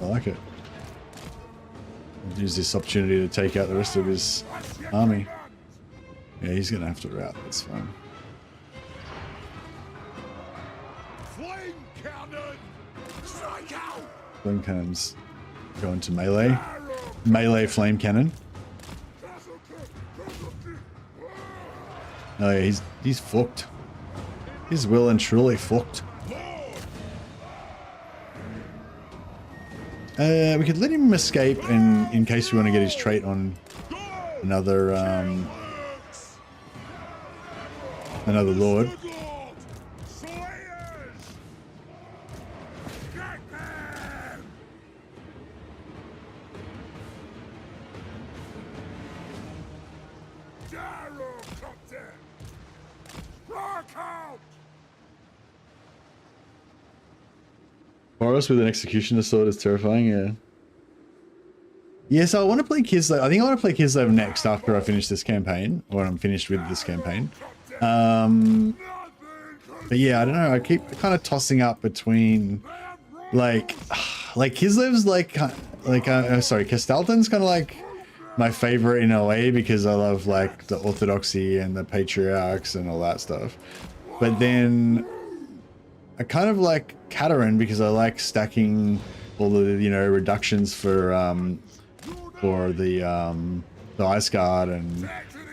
I like it. Use this opportunity to take out the rest of his army. Yeah, he's gonna have to rout, that's fine. Flame cannon! Strike out! Flame cannons go into melee. Melee flame cannon. Oh yeah, he's fucked. He's well and truly fucked. We could let him escape in case we want to get his trait on another another lord. Boros with an executioner sword is terrifying, yeah. Yeah, so I want to play Kislev. I think I want to play Kislev next after I finish this campaign, or I'm finished with this campaign. But yeah, I don't know. I keep kind of tossing up between, like Kislev's sorry, Castalton's kind of like my favorite in a way because I love like the orthodoxy and the patriarchs and all that stuff. But then I kind of like Katerin because I like stacking all the, you know, reductions for the Ice Guard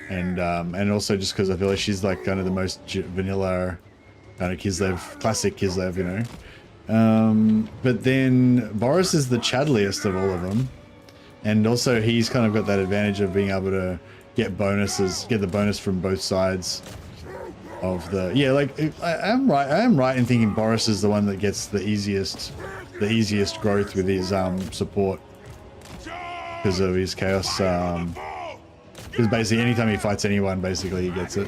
and also just because I feel like she's like kind of the most vanilla kind of Kislev, classic Kislev, you know. But then Boris is the chadliest of all of them, and also he's kind of got that advantage of being able to get bonuses, get the bonus from both sides of the, yeah, like I am right in thinking Boris is the one that gets the easiest growth with his support because of his chaos, because basically anytime he fights anyone, basically he gets it.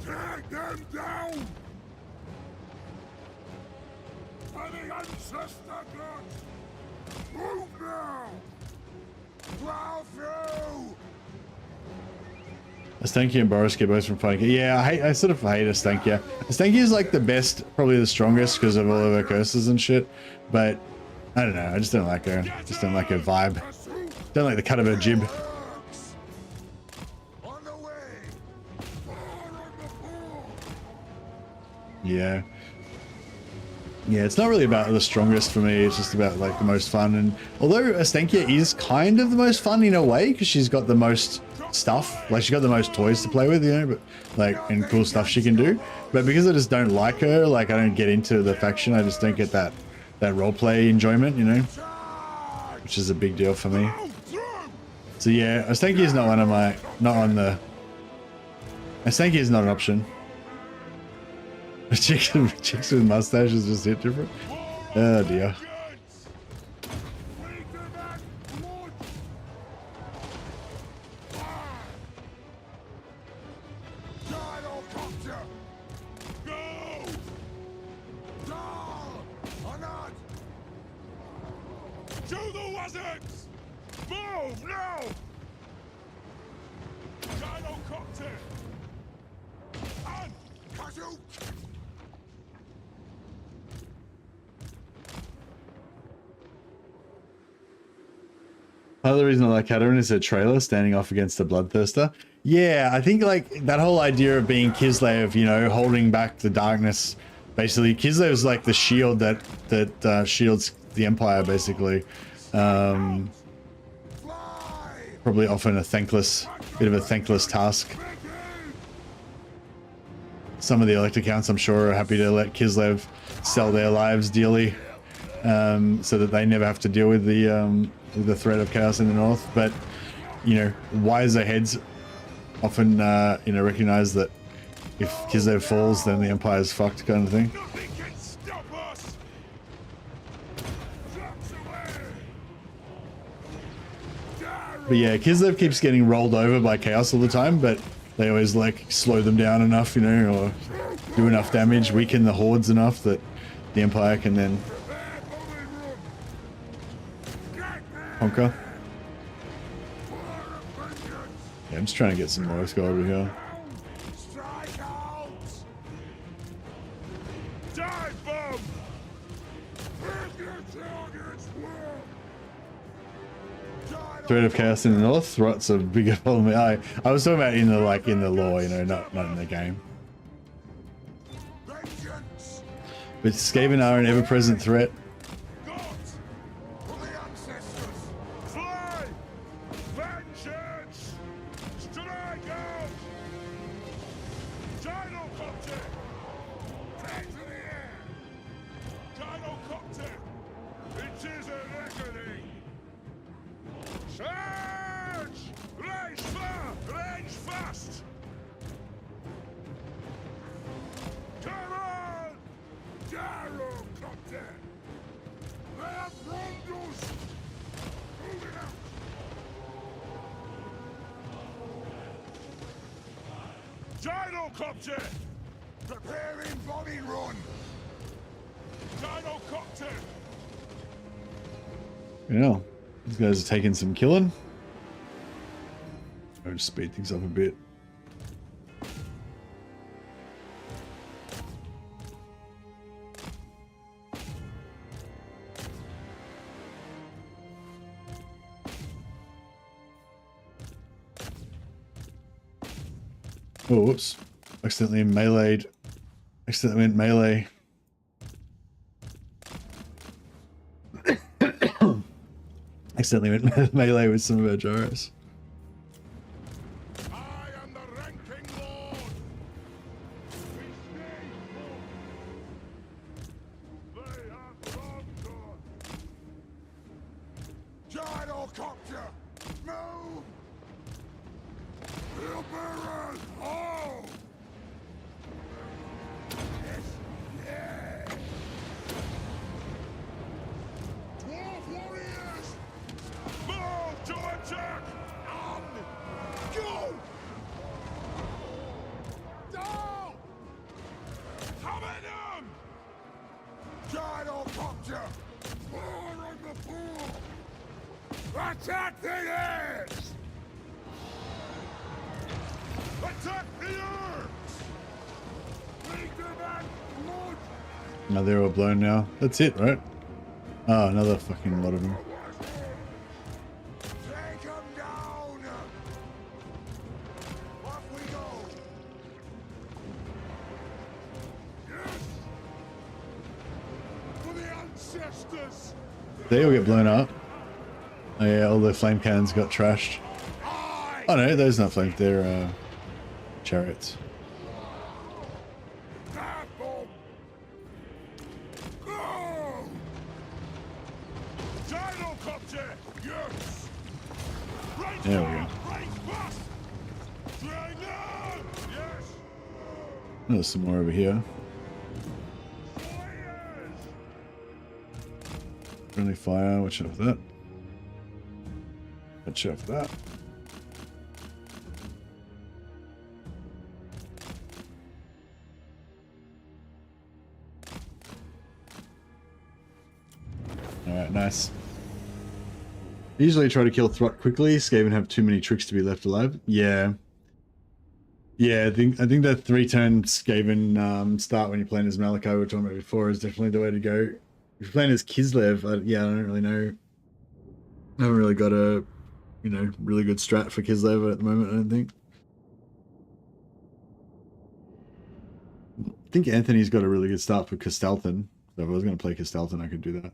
Take them down! For the ancestor gods! Move now! Plow through! Astankia and Boris get both from fighting. Yeah, I sort of hate Astankia. Astankia is like the best, probably the strongest because of all of her curses and shit. But I don't know, I just don't like her. Just don't like her vibe. Don't like the cut of her jib. Yeah. Yeah, it's not really about the strongest for me, it's just about like the most fun. And although Astankia is kind of the most fun in a way, because she's got the most stuff, like she's got the most toys to play with, you know, but like, and cool stuff she can do. But because I just don't like her, like I don't get into the faction, I just don't get that roleplay enjoyment, you know, which is a big deal for me. So yeah, Astankia is not one of my, Astankia is not an option. Chicks with mustaches just hit different. Oh dear. Part of the reason I like Katerin is her trailer standing off against the Bloodthirster. Yeah, I think like that whole idea of being Kislev, you know, holding back the darkness. Basically, Kislev is like the shield that shields the Empire, basically. Probably often a thankless, bit of a thankless task. Some of the Elector Counts, I'm sure, are happy to let Kislev sell their lives dearly, so that they never have to deal with the threat of chaos in the north. But you know, wiser heads often you know, recognize that if Kislev falls, then the Empire's fucked, kind of thing. But yeah, Kislev keeps getting rolled over by chaos all the time, but they always like slow them down enough, you know, or do enough damage, weaken the hordes enough that the Empire can then conquer. Yeah, I'm just trying to get some more go over here. Threat of chaos in the north. Threat's a bigger problem. I was talking about in the lore, you know, not in the game. But Skaven are an ever-present threat. Gyrocopter! Preparing body run! Gyrocopter! Yeah, these guys are taking some killing. I'll just speed things up a bit. Oh, whoops. Accidentally meleeed. Accidentally went melee. Accidentally went melee with some of our gyros. I am the ranking lord. We stay full. They have bombed us. Gyrocopter, move. Wheelbarrows, hold. Yes, yes. 12 warriors. Move to attack! On! Go! Down! Come at them! Gyrocopter! More on the pool! Attack the eggs! Attack the earth! Make them at blood! Now they're all blown now. That's it, right? Oh, another fucking lot of them. Take them down! Off we go! Yes! For the ancestors! They all get blown up. Oh yeah, all the flame cannons got trashed. I Oh no, those are not flames, they're chariots. have them! Go! Gyrocopter! Yes! Right There we go. Right fast! Dragon! Yes! There's some more over here. Warriors! Friendly fire, watch out for that. Watch out for that. Alright, nice. Usually try to kill Throt quickly. Skaven have too many tricks to be left alive. Yeah. Yeah, I think that 3-turn Skaven start when you're playing as Malachi, we were talking about before, is definitely the way to go. If you're playing as Kislev, I don't really know. I haven't really got a, really good strat for Kislev at the moment, I don't think. I think Anthony's got a really good start for Castalton. So if I was going to play Castalton, I could do that.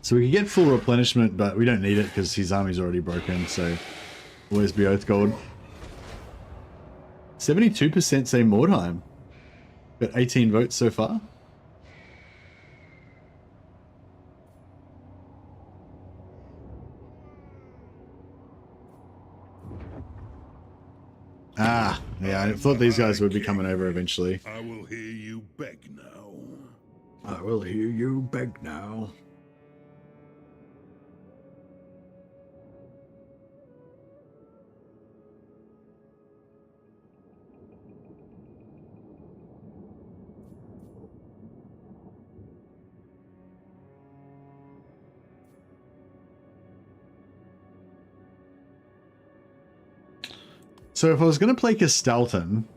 So we could get full replenishment, but we don't need it because his army's already broken, so always be Oath Gold. 72% say Mordheim. Got 18 votes so far. Ah, yeah, I thought these guys would be coming over eventually. I will hear you beg now. I will hear you beg now. So if I was going to play Castalton,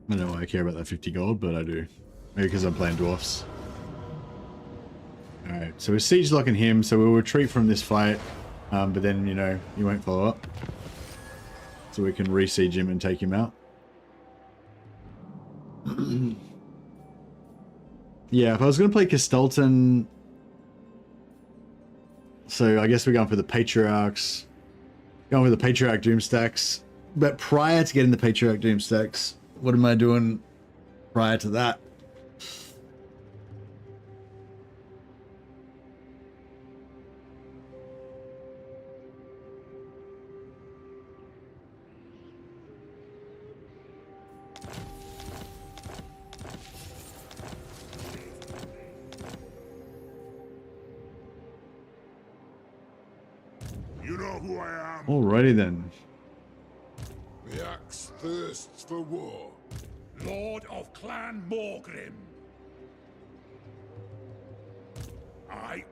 I don't know why I care about that 50 gold, but I do. Maybe because I'm playing dwarfs. Alright, so we're siege locking him, so we'll retreat from this fight, but then, you won't follow up. So we can re-siege him and take him out. Yeah, if I was going to play Castalton, so I guess we're going for the Patriarchs. Going with the Patriarch Doom stacks. But prior to getting the Patriarch Doom stacks, what am I doing prior to that? who I am. Alrighty then. The axe thirsts for war. Lord of Clan Morgrim. I...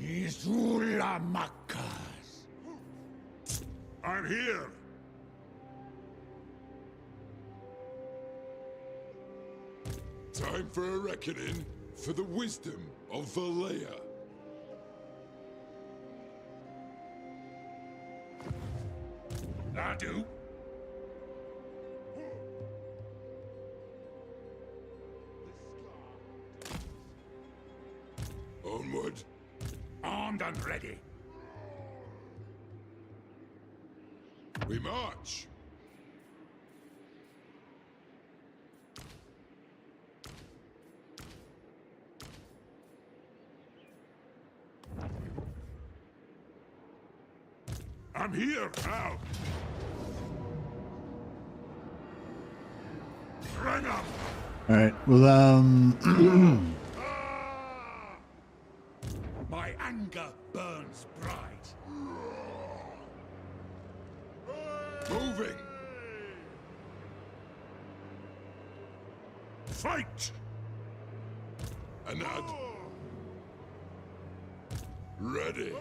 Izula Makas. I'm here. Time for a reckoning for the wisdom of Valea. Nadu. Onward. Armed and ready. We march. I'm here now. Bring 'em. Alright, well, My anger burns bright. Moving. Fight. Anad. Ready.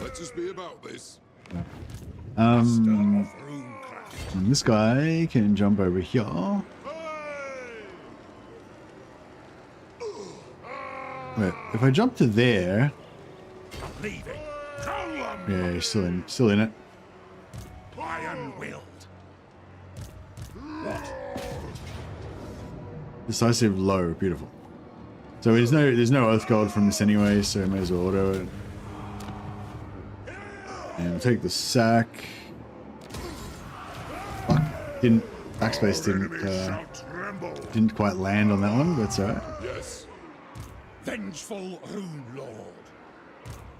Let us be about this. Master of runecraft. and this guy can jump over here. Wait, if I jump to there, Leaving. yeah, he's still in it. Iron-willed. Decisive low, beautiful. So there's no Earth Gold from this anyway, so I may as well auto it. And we'll take the sack. Fuck, backspace didn't quite land on that one, but that's alright. Yes. Vengeful Rune Lord.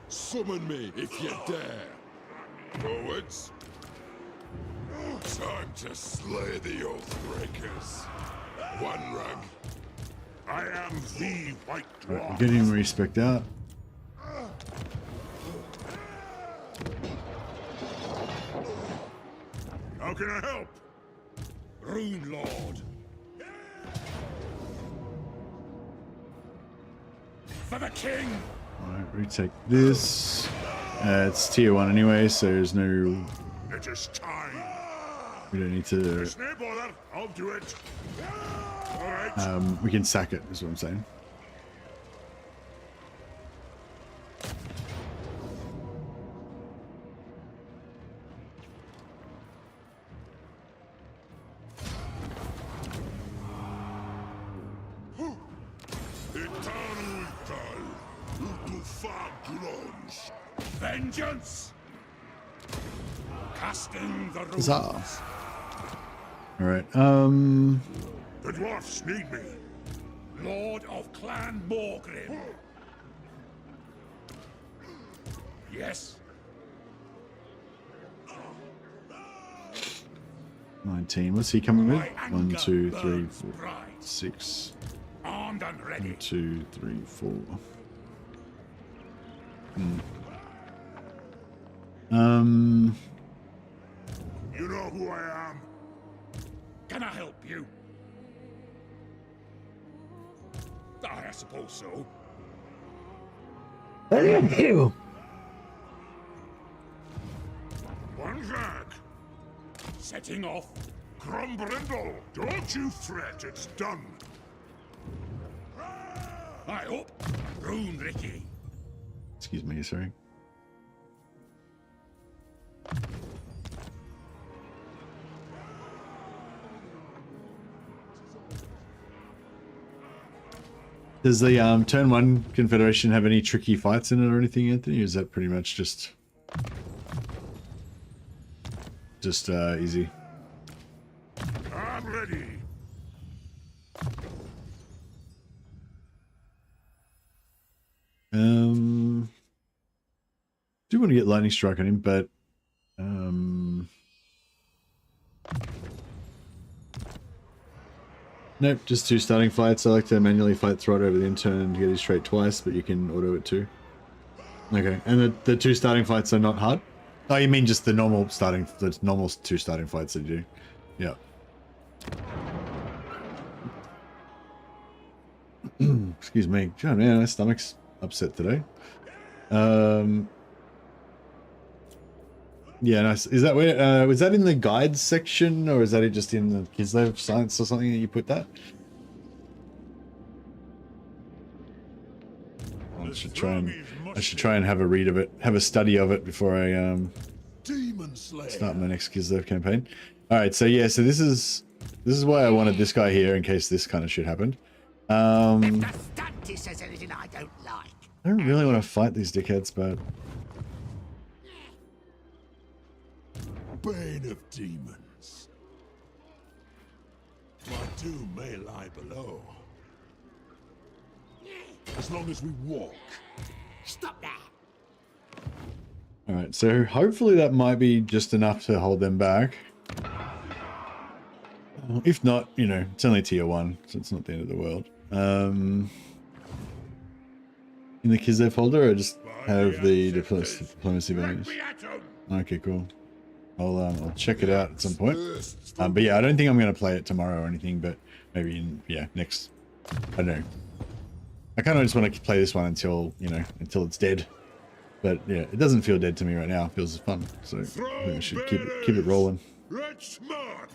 Summon me if you dare. Forwards. Time to slay the Oathbreakers. One rug. I am the White Right, Dwarf. we're getting respec out. How can I help? Rune Lord. For the king. Alright, retake this. It's tier 1 anyway, so there's no... It is time. We don't need to... There's no bother. I'll do it. All right. we can sack it, is what I'm saying. Vengeance. Casting the runes. Huzzah. Alright, The dwarfs need me. Lord of Clan Morgrim. Yes. 19. What's he coming with? My 1, anger 2, 3, burns 4, bright. 6. Armed and 1, ready. 2, 3, 4. You know who I am. Can I help you? I suppose so. One flag. Setting off. Crumbrindle. Don't you fret. It's done. I hope. Rune Ricky. Excuse me, sorry. Does the turn 1 Confederation have any tricky fights in it or anything, Anthony? Or is that pretty much just easy? I'm ready. Do want to get lightning strike on him, but nope, just 2 starting fights. I like to manually fight Throt over the intern to get his trait twice, but you can auto it too. Okay, and the 2 starting fights are not hard? Oh, you mean just the normal two starting fights that you do? Yeah. Excuse me. God, man, my stomach's upset today. Yeah, nice. Is that where? Was that in the guides section, or is that just in the Kislev science or something that you put that? I should try and have a read of it, have a study of it before I start my next Kislev campaign. All right, so yeah, so this is why I wanted this guy here in case this kind of shit happened. Says anything I don't like. I don't really want to fight these dickheads, but Bane of demons. My doom may lie below. As long as we walk. Stop that. all right. So hopefully that might be just enough to hold them back. If not, you know, it's only tier 1, so it's not the end of the world. In the Kislev folder, I just have the diplomacy values. Okay, cool. I'll check it out at some point. But yeah, I don't think I'm going to play it tomorrow or anything, but maybe in, next, I don't know. I kind of just want to play this one until, you know, until it's dead. But yeah, it doesn't feel dead to me right now. It feels fun. So I think I should keep it rolling. Let's march.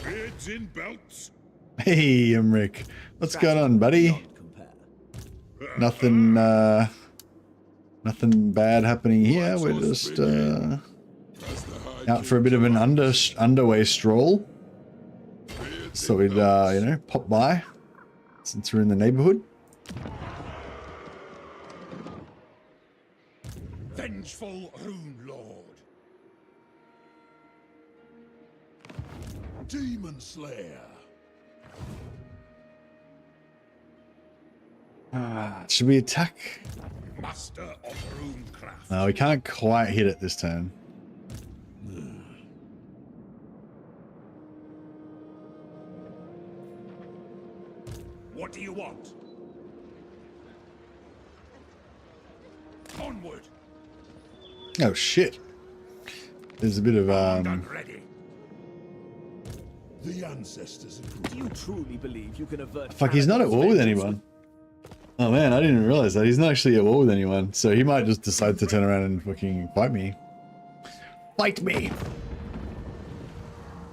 Beards in belts. Hey, Rick. What's going on, buddy? Nothing, nothing bad happening here. We're just out for a bit of an underway stroll. So we'd, you know, pop by since we're in the neighborhood. Vengeful Rune Lord. Demon Slayer. Should we attack? Master of Runecraft. No, we can't quite hit it this turn. What do you want? Onward. Oh shit. There's a bit of Ready. The ancestors. Do you truly believe you can avert? fuck, he's not at war with anyone. Oh man, I didn't realize that. He's not actually at war with anyone. So he might just decide to turn around and fucking fight me. Fight me!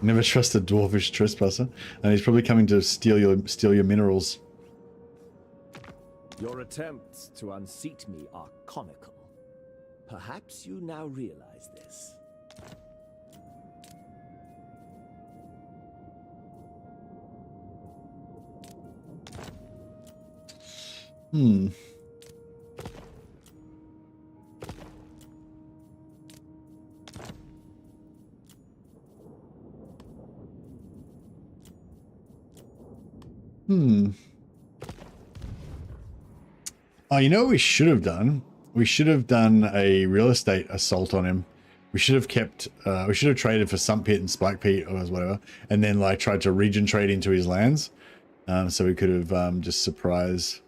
Never trust a dwarfish trespasser. And he's probably coming to steal your minerals. Your attempts to unseat me are comical. Perhaps you now realize this. Oh, you know what we should have done? We should have done a real estate assault on him. We should have kept, we should have traded for Sump Pit and Spike Pit or whatever, and then like tried to region trade into his lands. So we could have just surprise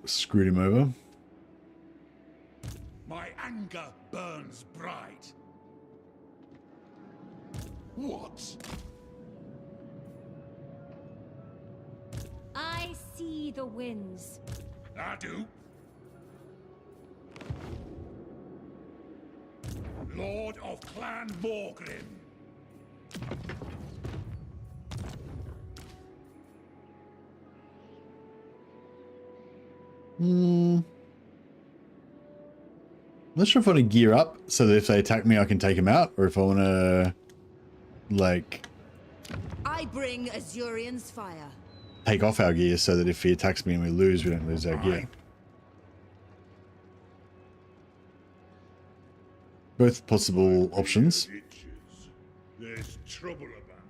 screwed him over. My anger burns bright. What? I see the winds. I do. Lord of Clan Thorgrim. I'm not sure if I want to gear up so that if they attack me I can take them out, or if I want to like I bring Azurian's fire. take off our gear so that if he attacks me and we lose, we don't lose our gear. Both possible options. There's trouble about.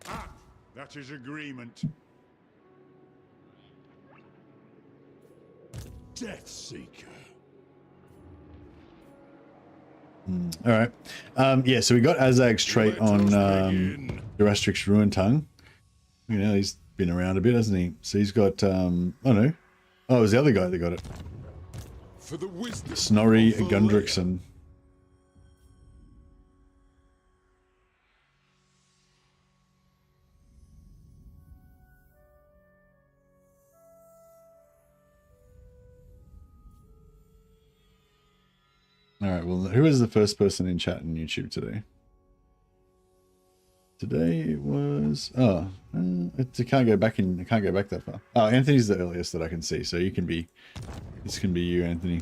Ah, that is agreement. Death Seeker. All right. Yeah, so we got Azag's trait on Durastrix Ruin Tongue. You know, he's been around a bit, hasn't he? So he's got, oh no. Oh, it was the other guy that got it. for the wisdom Snorri of the Gundrickson. All right, well, who is the first person in chat on YouTube today? Today was it can't go back in. It can't go back that far. Oh, Anthony's the earliest that I can see, so you can be. This can be you, Anthony.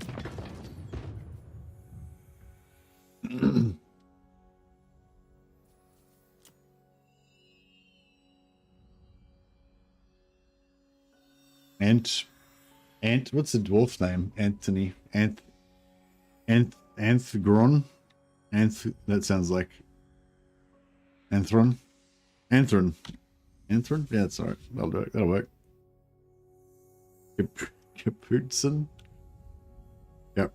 What's the dwarf name? Anthony. Anthgron. That sounds like Anthron. Yeah, that's alright. That'll do it. That'll work. Caputzen. Yep.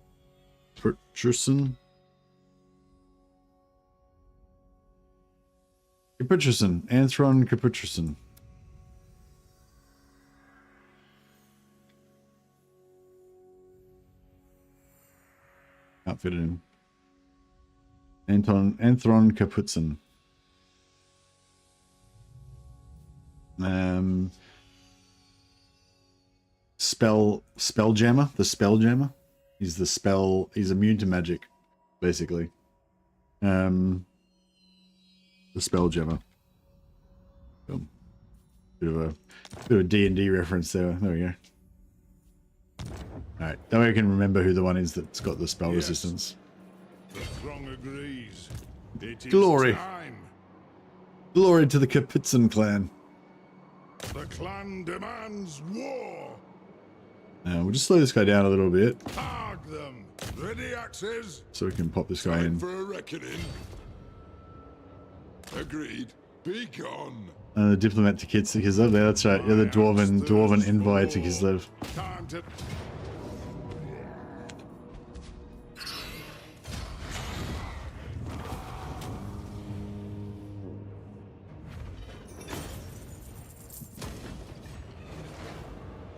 Caputzen. Anthron Caputzen. Can't fit it in. Anthron Caputzen. Spelljammer. The Spelljammer. He's immune to magic, basically. The Spelljammer. Boom. Bit of a D&D reference there. There we go. Alright, that way I can remember who the one is that's got the spell resistance. The throng agrees. It is Glory. time. Glory to the Caputzen clan. The clan demands war. We'll just slow this guy down a little bit Targ them. Ready axes. so we can pop this guy Time in. for a reckoning. Agreed. Be gone. The diplomat to Kislev. Yeah, that's right. You're the dwarven envoy to Kislev. Time to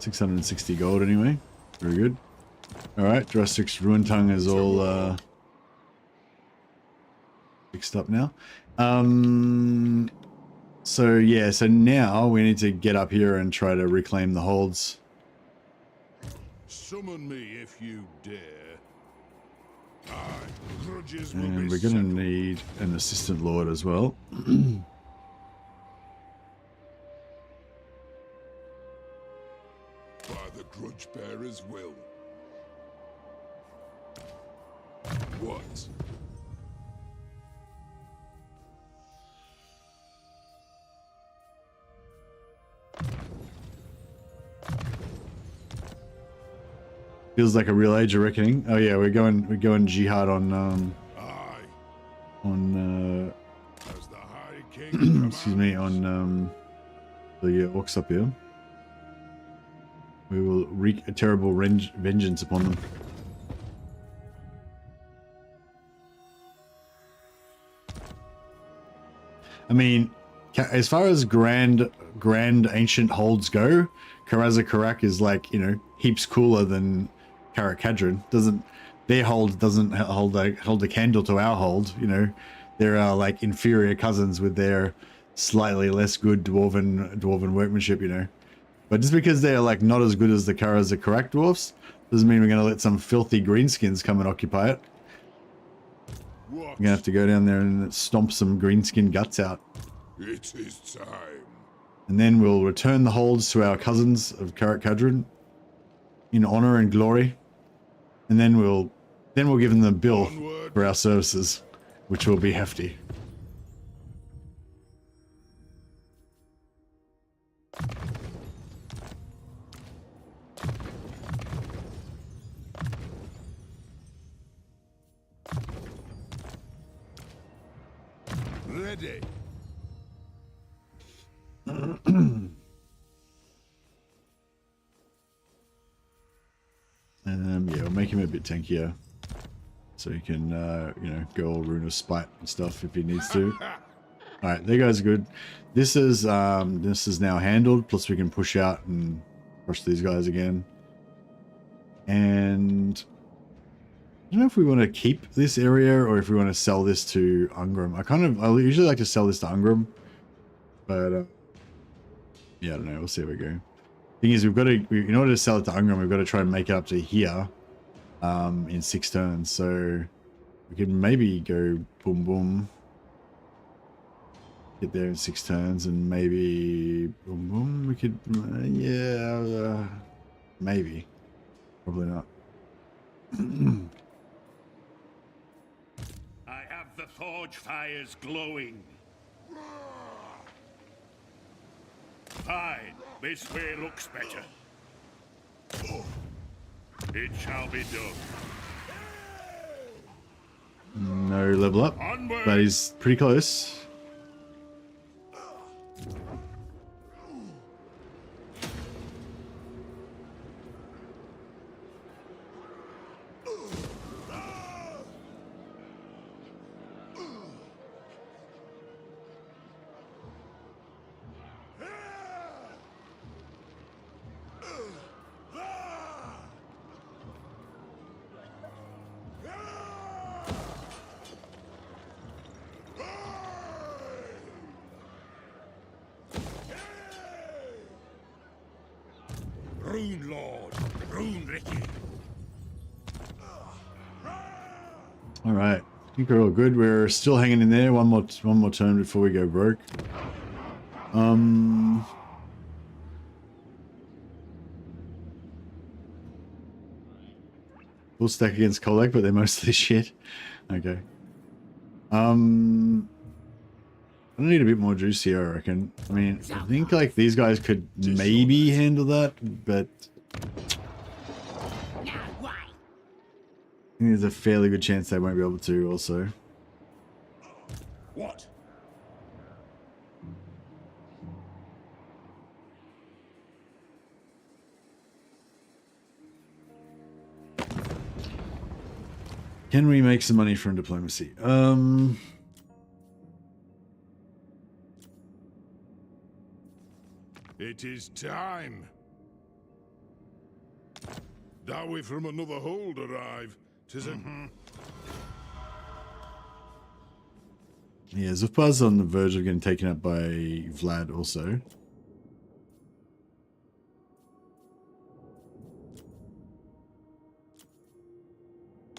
660 gold anyway. Very good. Alright, Drastic's Ruin Tongue is all fixed up now. So yeah, so now we need to get up here and try to reclaim the holds. summon me if you dare. Aye, grudges will And be we're gonna settled. need an assistant lord as well. By the grudge bearer's will. What? Feels like a real age of reckoning. Oh yeah, we're going jihad on Aye, as the High King excuse me, on the orcs up here. We will wreak a terrible vengeance upon them. I mean, as far as grand ancient holds go, Karaz-a-Karak is like, you know, heaps cooler than Karak Kadron. Their hold doesn't hold a candle to our hold, you know. They're like inferior cousins with their slightly less good dwarven workmanship, you know. But just because they're like not as good as the Karaz-a-Karak dwarfs doesn't mean we're going to let some filthy greenskins come and occupy it. What? We're going to have to go down there and stomp some greenskin guts out. It is time. And then we'll return the holds to our cousins of Karak Kadron in honor and glory. And then we'll give them the bill for our services, which will be hefty. Ready. Yeah, we'll make him a bit tankier, so he can, you know, go all Rune of Spite and stuff if he needs to. All right, there goes good. This is now handled. Plus, we can push out and crush these guys again. And don't know if we want to keep this area or if we want to sell this to Ungrim. I usually like to sell this to Ungrim, but yeah, I don't know. We'll see how we go. Thing is, in order to sell it to Ungrim, we've got to try and make it up to here in 6 turns. So we could maybe go boom boom, get there in 6 turns, and maybe boom boom. We could, maybe, probably not. I have the forge fires glowing. Fine, this way looks better. It shall be done. No level up, Onward. but he's pretty close. Rune Lord, Rune Ricky. All right, I think we're all good. We're still hanging in there. One more turn before we go broke. Full stack against Kolek, but they're mostly shit. Okay. I need a bit more juice here, I reckon. I mean, I think like these guys could maybe handle that, but I think there's a fairly good chance they won't be able to also. What? Can we make some money from diplomacy? It is time. Thou we from another hold arrive. 'Tis a... Yeah, Zufbar's on the verge of getting taken up by Vlad also.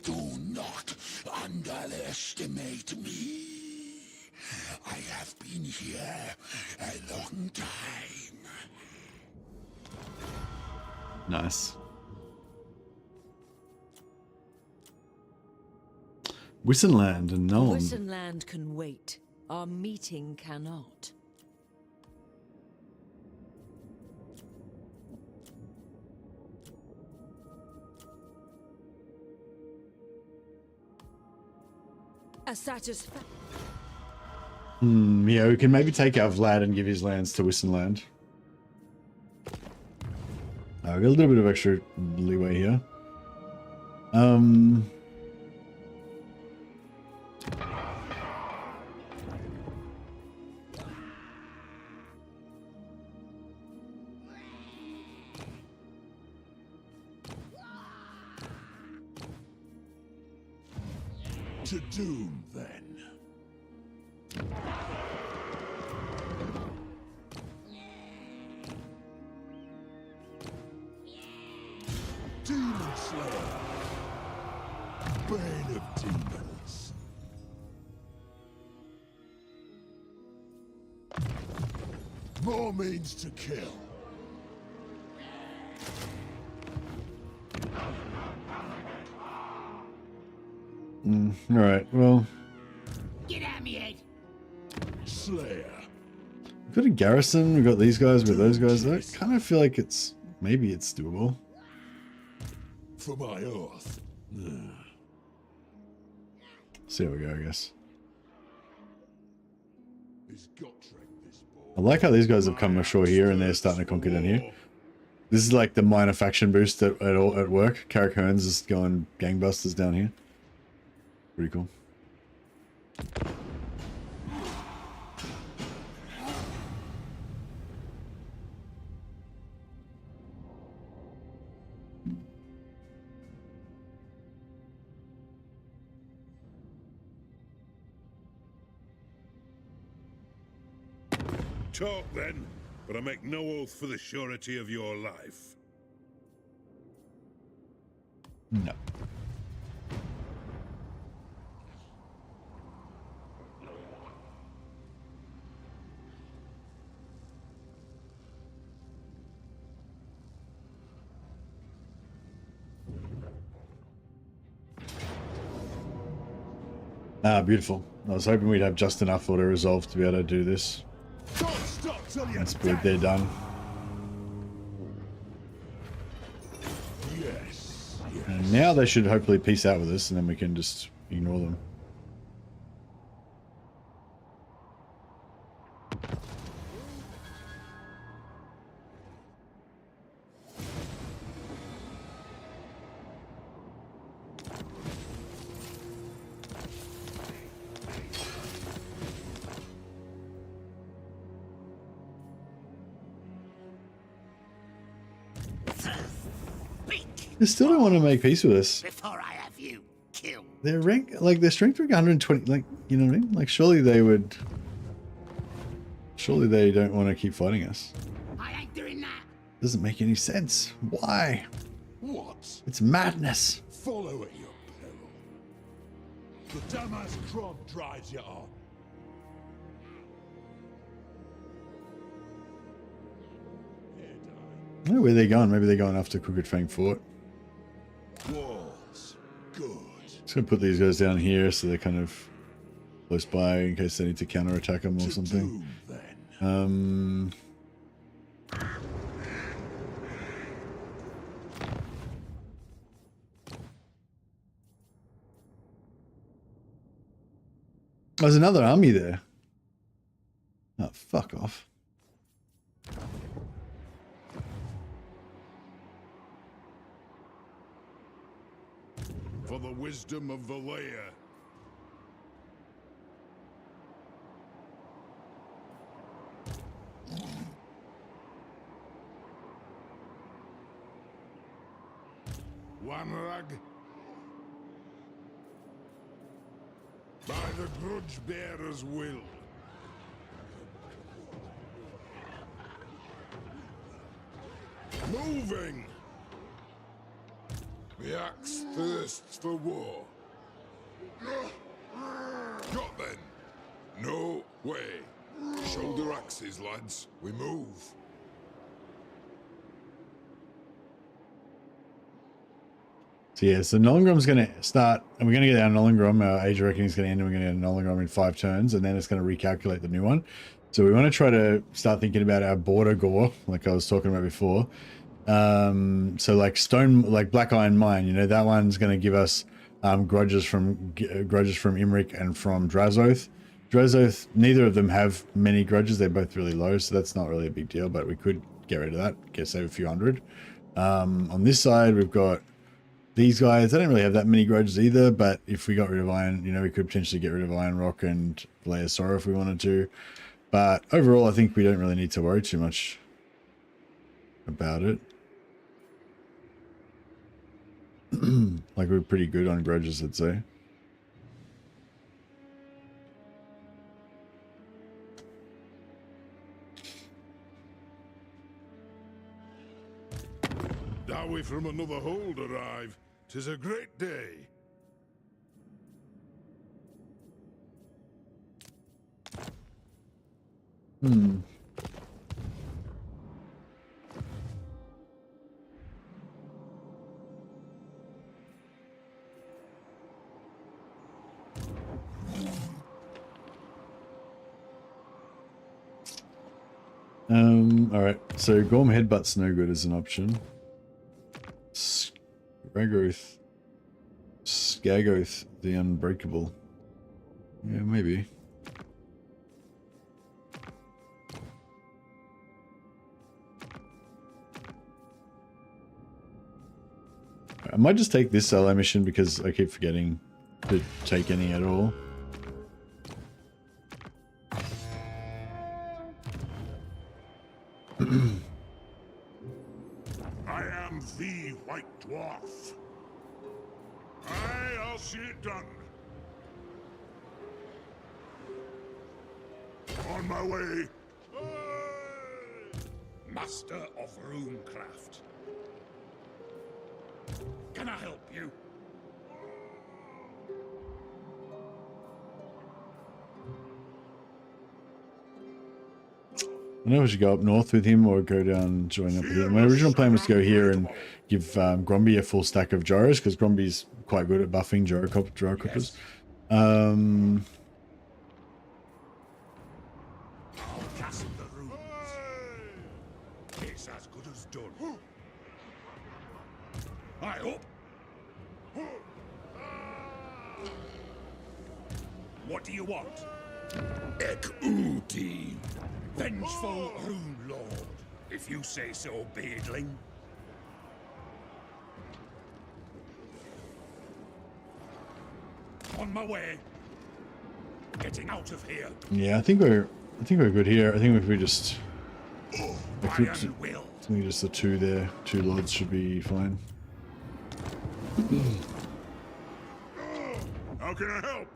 Do not underestimate me. I have been here a long time. Nice. Wissenland and Nullum. Wissenland can wait. Our meeting cannot. A satisfaction. Yeah, we can maybe take out Vlad and give his lands to Wissenland. We got a little bit of extra leeway here. To doom, then. Demon Slayer. Bane of demons. More means to kill. Alright, well. Get at me, Ed. Slayer. We've got a garrison, we've got these guys with those guys. I kind of feel like maybe it's doable. For my oath. See how we go, I guess. Is Gotrek this I like how these guys have come ashore here and they're starting to conquer down here. This is like the minor faction boost at work. Carrick Hearns is going gangbusters down here. Pretty cool. talk then, but I make no oath for the surety of your life. No. Ah, beautiful. I was hoping we'd have just enough auto resolve to be able to do this. Don't stop till you're That's good. They're done. Yes. And now they should hopefully peace out with us, and then we can just ignore them. They still don't want to make peace with us. Before I have you killed. Their rank, like their strength rank 120, like, you know what I mean? Like surely they would, surely they don't want to keep fighting us. I ain't doing that. Doesn't make any sense. Why? What? It's madness. Follow at your peril. The dumbass crop drives you on. I don't know where they're going. Maybe they're going after Crooked Fang Fort. Walls. Good. Just gonna put these guys down here so they're kind of close by in case they need to counterattack them or something. There's another army there. Oh, fuck off. For the wisdom of Valea. Wanrag. By the grudge bearer's will. Moving! The axe thirsts for war. Got then. No way. Shoulder axes, lads. We move. So yeah, so Nollingram's going to start, and we're going to get our Nollingram, our Age of Reckoning is going to end, and we're going to get a Nollingram in 5 turns, and then it's going to recalculate the new one. So we want to try to start thinking about our border gore, like I was talking about before. So like Black Iron Mine, you know, that one's going to give us grudges from Imric and from Drazoth. Drazoth, neither of them have many grudges. They're both really low, so that's not really a big deal, but we could get rid of that, save a few hundred. On this side, we've got these guys. They don't really have that many grudges either, but if we got rid of Iron, you know, we could potentially get rid of Iron Rock and Valea Sorrow if we wanted to. But overall, I think we don't really need to worry too much about it. Like, we're pretty good on grudges, I'd say. Dowie from another hold arrive. 'Tis a great day. Alright, so Gorm Headbutt's no good as an option. Skagoth the Unbreakable. Yeah, maybe. I might just take this solo mission because I keep forgetting to take any at all. I am the White Dwarf. I'll see it done. On my way. master of runecraft. Can I help you? I know we should go up north with him or go down and join up here. My original plan was to go here and give Gromby a full stack of gyros because Gromby's quite good at buffing gyrocopters. Cast the runes. It's as good as done. I hope. What do you want? Ek-Uti. Vengeful Rune Lord, if you say so, beardling. On my way. Getting out of here. Yeah, I think we're good here. I think if we just Will. I think just the two there, two lords should be fine. How can I help?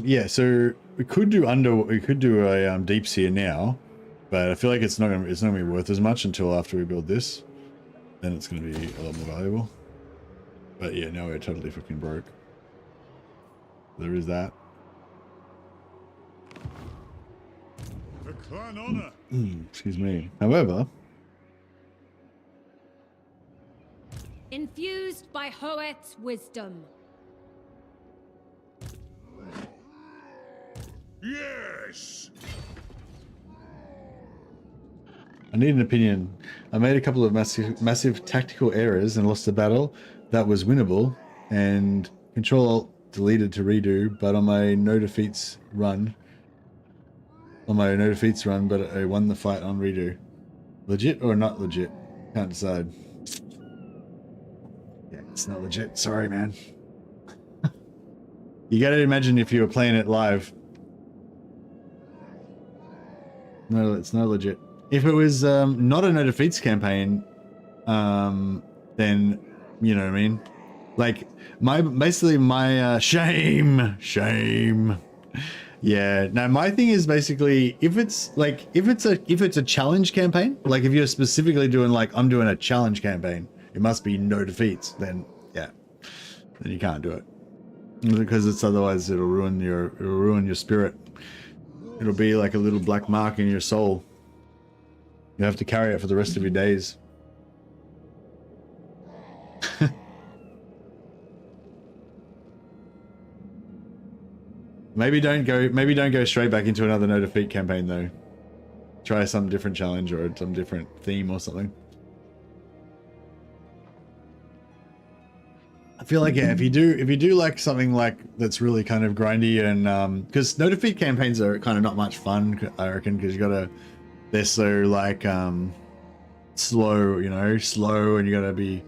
Yeah, so we could do a deep seer now, but I feel like it's not gonna be worth as much until after we build this. Then it's gonna be a lot more valuable. But yeah, now we're totally fucking broke. There is that. For clan honor. Excuse me. However, Infused by Hoet's wisdom. Yes. I need an opinion. I made a couple of massive tactical errors and lost a battle that was winnable, and Control-Alt deleted to redo, but on my no defeats run, but I won the fight on redo. Legit or not legit? Can't decide. Yeah, it's not legit. Sorry, man. You gotta imagine if you were playing it live. No, it's not legit. If it was not a no defeats campaign, then you know what I mean. Like my shame. Yeah. No, my thing is basically if it's a challenge campaign, like if you're specifically doing like I'm doing a challenge campaign, it must be no defeats. Then yeah, then you can't do it because it's otherwise it'll ruin your spirit. It'll be like a little black mark in your soul. You have to carry it for the rest of your days. Maybe don't go straight back into another no defeat campaign though. Try some different challenge or some different theme or something. I feel like yeah, if you do like something like that's really kind of grindy and because no defeat campaigns are kind of not much fun, I reckon, because they're so like slow, you know, and you gotta be.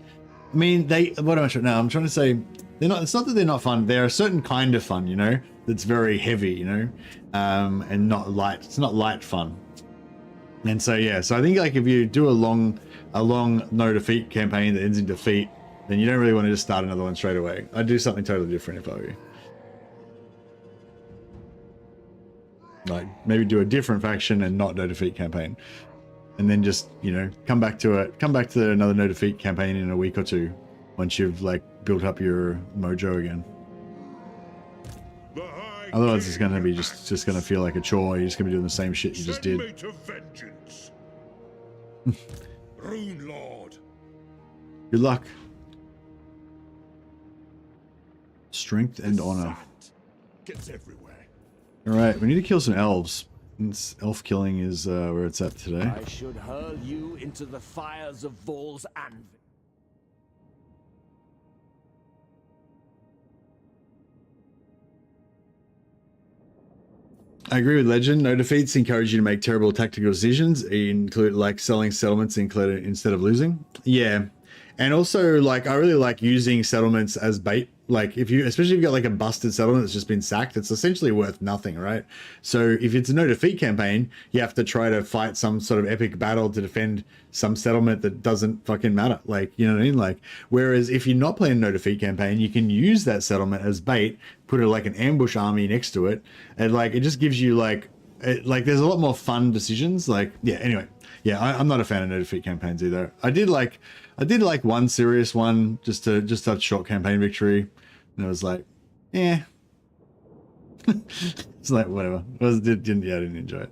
I mean, what am I trying now? I'm trying to say they're not. It's not that they're not fun. They're a certain kind of fun, you know, that's very heavy, you know, and not light. It's not light fun. And so yeah, so I think like if you do a long no defeat campaign that ends in defeat, then you don't really want to just start another one straight away. I'd do something totally different if I were you. Like maybe do a different faction and not no defeat campaign, and then just, you know, come back to another no defeat campaign in a week or two once you've like built up your mojo again. Otherwise it's gonna be just gonna feel like a chore. You're just gonna be doing the same shit you just did. Rune Lord. Good luck. Strength and honor. Gets everywhere. All right, we need to kill some elves. Elf killing is where it's at today. I should hurl you into the fires of Vol's anvil. I agree with Legend. No defeats encourage you to make terrible tactical decisions, include like selling settlements instead of losing. Yeah, and also like I really like using settlements as bait. Like if you, especially if you've got like a busted settlement that's just been sacked, it's essentially worth nothing, right? So if it's a no defeat campaign, you have to try to fight some sort of epic battle to defend some settlement that doesn't fucking matter. Like, you know what I mean? Like, whereas if you're not playing a no defeat campaign, you can use that settlement as bait, put it like an ambush army next to it, and like it just gives you like there's a lot more fun decisions. Like, yeah, anyway. Yeah, I'm not a fan of no defeat campaigns either. I did like one serious one just a short campaign victory, and it was like, yeah, it's like whatever. I didn't enjoy it.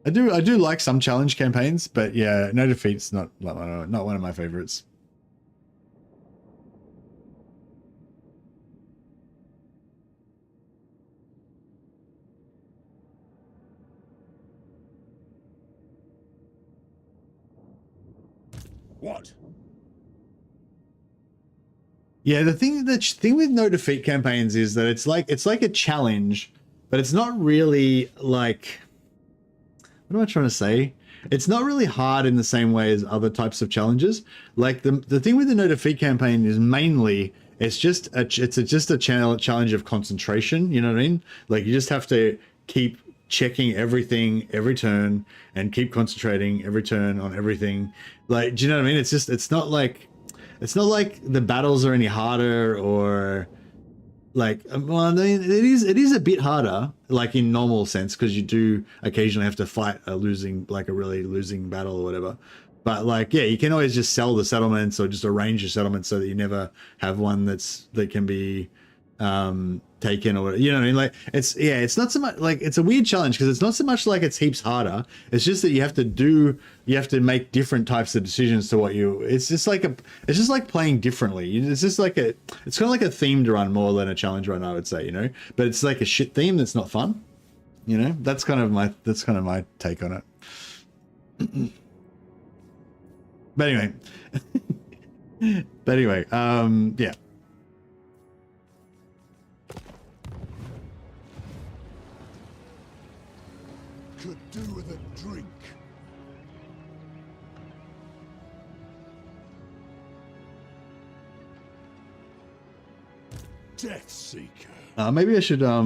I do like some challenge campaigns, but yeah, no defeat's not one of my favorites. What? Yeah, the thing with no defeat campaigns is that it's like a challenge, but it's not really like, what am I trying to say? It's not really hard in the same way as other types of challenges. Like the thing with the no defeat campaign is mainly it's just a challenge of concentration. You know what I mean? Like you just have to keep checking everything every turn and keep concentrating every turn on everything. Like, do you know what I mean? It's not like the battles are any harder or like, well, I mean, it is a bit harder, like in normal sense, because you do occasionally have to fight a really losing battle or whatever. But like, yeah, you can always just sell the settlements or just arrange your settlements so that you never have one that can be taken or whatever. You know what I mean? Like it's not so much like, it's a weird challenge because it's not so much like it's heaps harder. It's just that you have to make different types of decisions to what it's just like playing differently. It's just like it's kind of like a themed run more than a challenge run, I would say, you know, but it's like a shit theme that's not fun. You know, that's kind of my take on it. But anyway, yeah. Could do with a drink. Death Seeker. Maybe I should I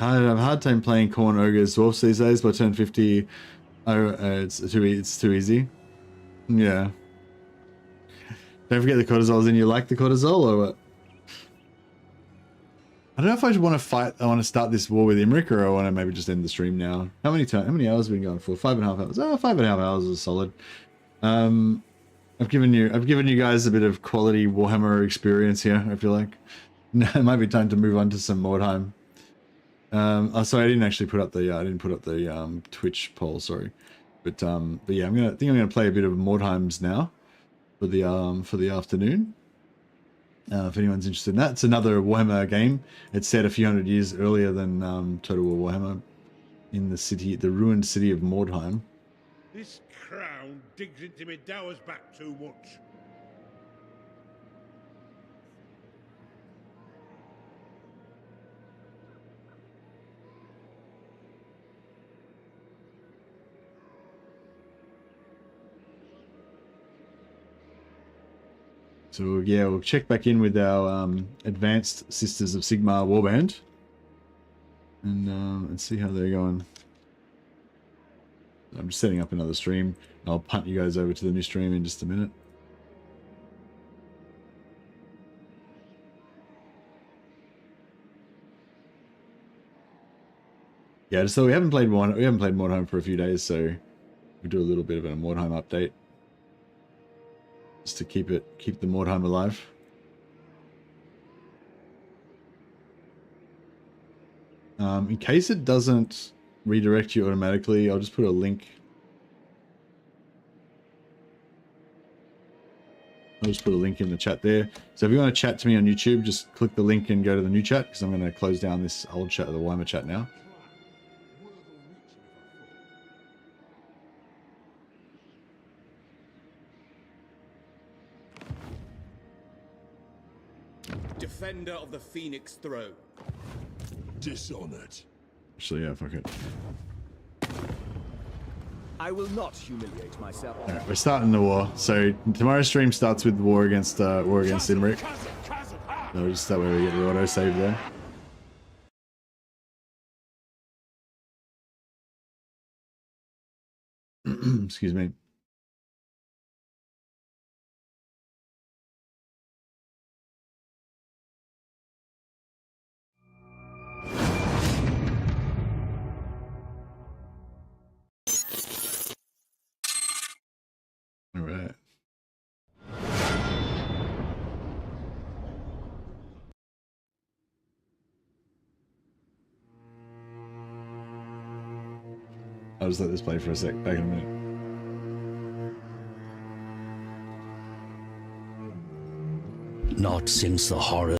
have a hard time playing Corn Ogres Dwarfs these days. By turn 50, it's too easy. Yeah. Don't forget the cortisol's in. You like the cortisol or what? I don't know if I want to fight. I want to start this war with Imric, or I want to maybe just end the stream now. How many hours have we been going for? 5.5 hours. Oh, 5.5 hours is solid. I've given you guys a bit of quality Warhammer experience here. I feel like it might be time to move on to some Mordheim. Oh, sorry, I didn't actually put up the Twitch poll. Sorry, but yeah, I'm gonna play a bit of Mordheims now for the afternoon. If anyone's interested in that, it's another Warhammer game. It's set a few hundred years earlier than Total War Warhammer, in the ruined city of Mordheim. This crown digs into me dower's back too much. So yeah, we'll check back in with our advanced Sisters of Sigmar warband, and see how they're going. I'm just setting up another stream. I'll punt you guys over to the new stream in just a minute. Yeah, so we haven't played Mordheim for a few days, so we'll do a little bit of a Mordheim update. Just to keep the Mordheim alive. In case it doesn't redirect you automatically, I'll just put a link. I'll just put a link in the chat there. So if you want to chat to me on YouTube, just click the link and go to the new chat, because I'm going to close down this old chat, the Warhammer chat now. Defender of the Phoenix Throne. Dishonored. Actually, yeah, fuck it. I will not humiliate myself. All right, we're starting the war. So tomorrow's stream starts with war against Imric. So just that way we get the auto save there. Excuse me. All right. I'll just let this play for a sec. Back in a minute. Not since the horror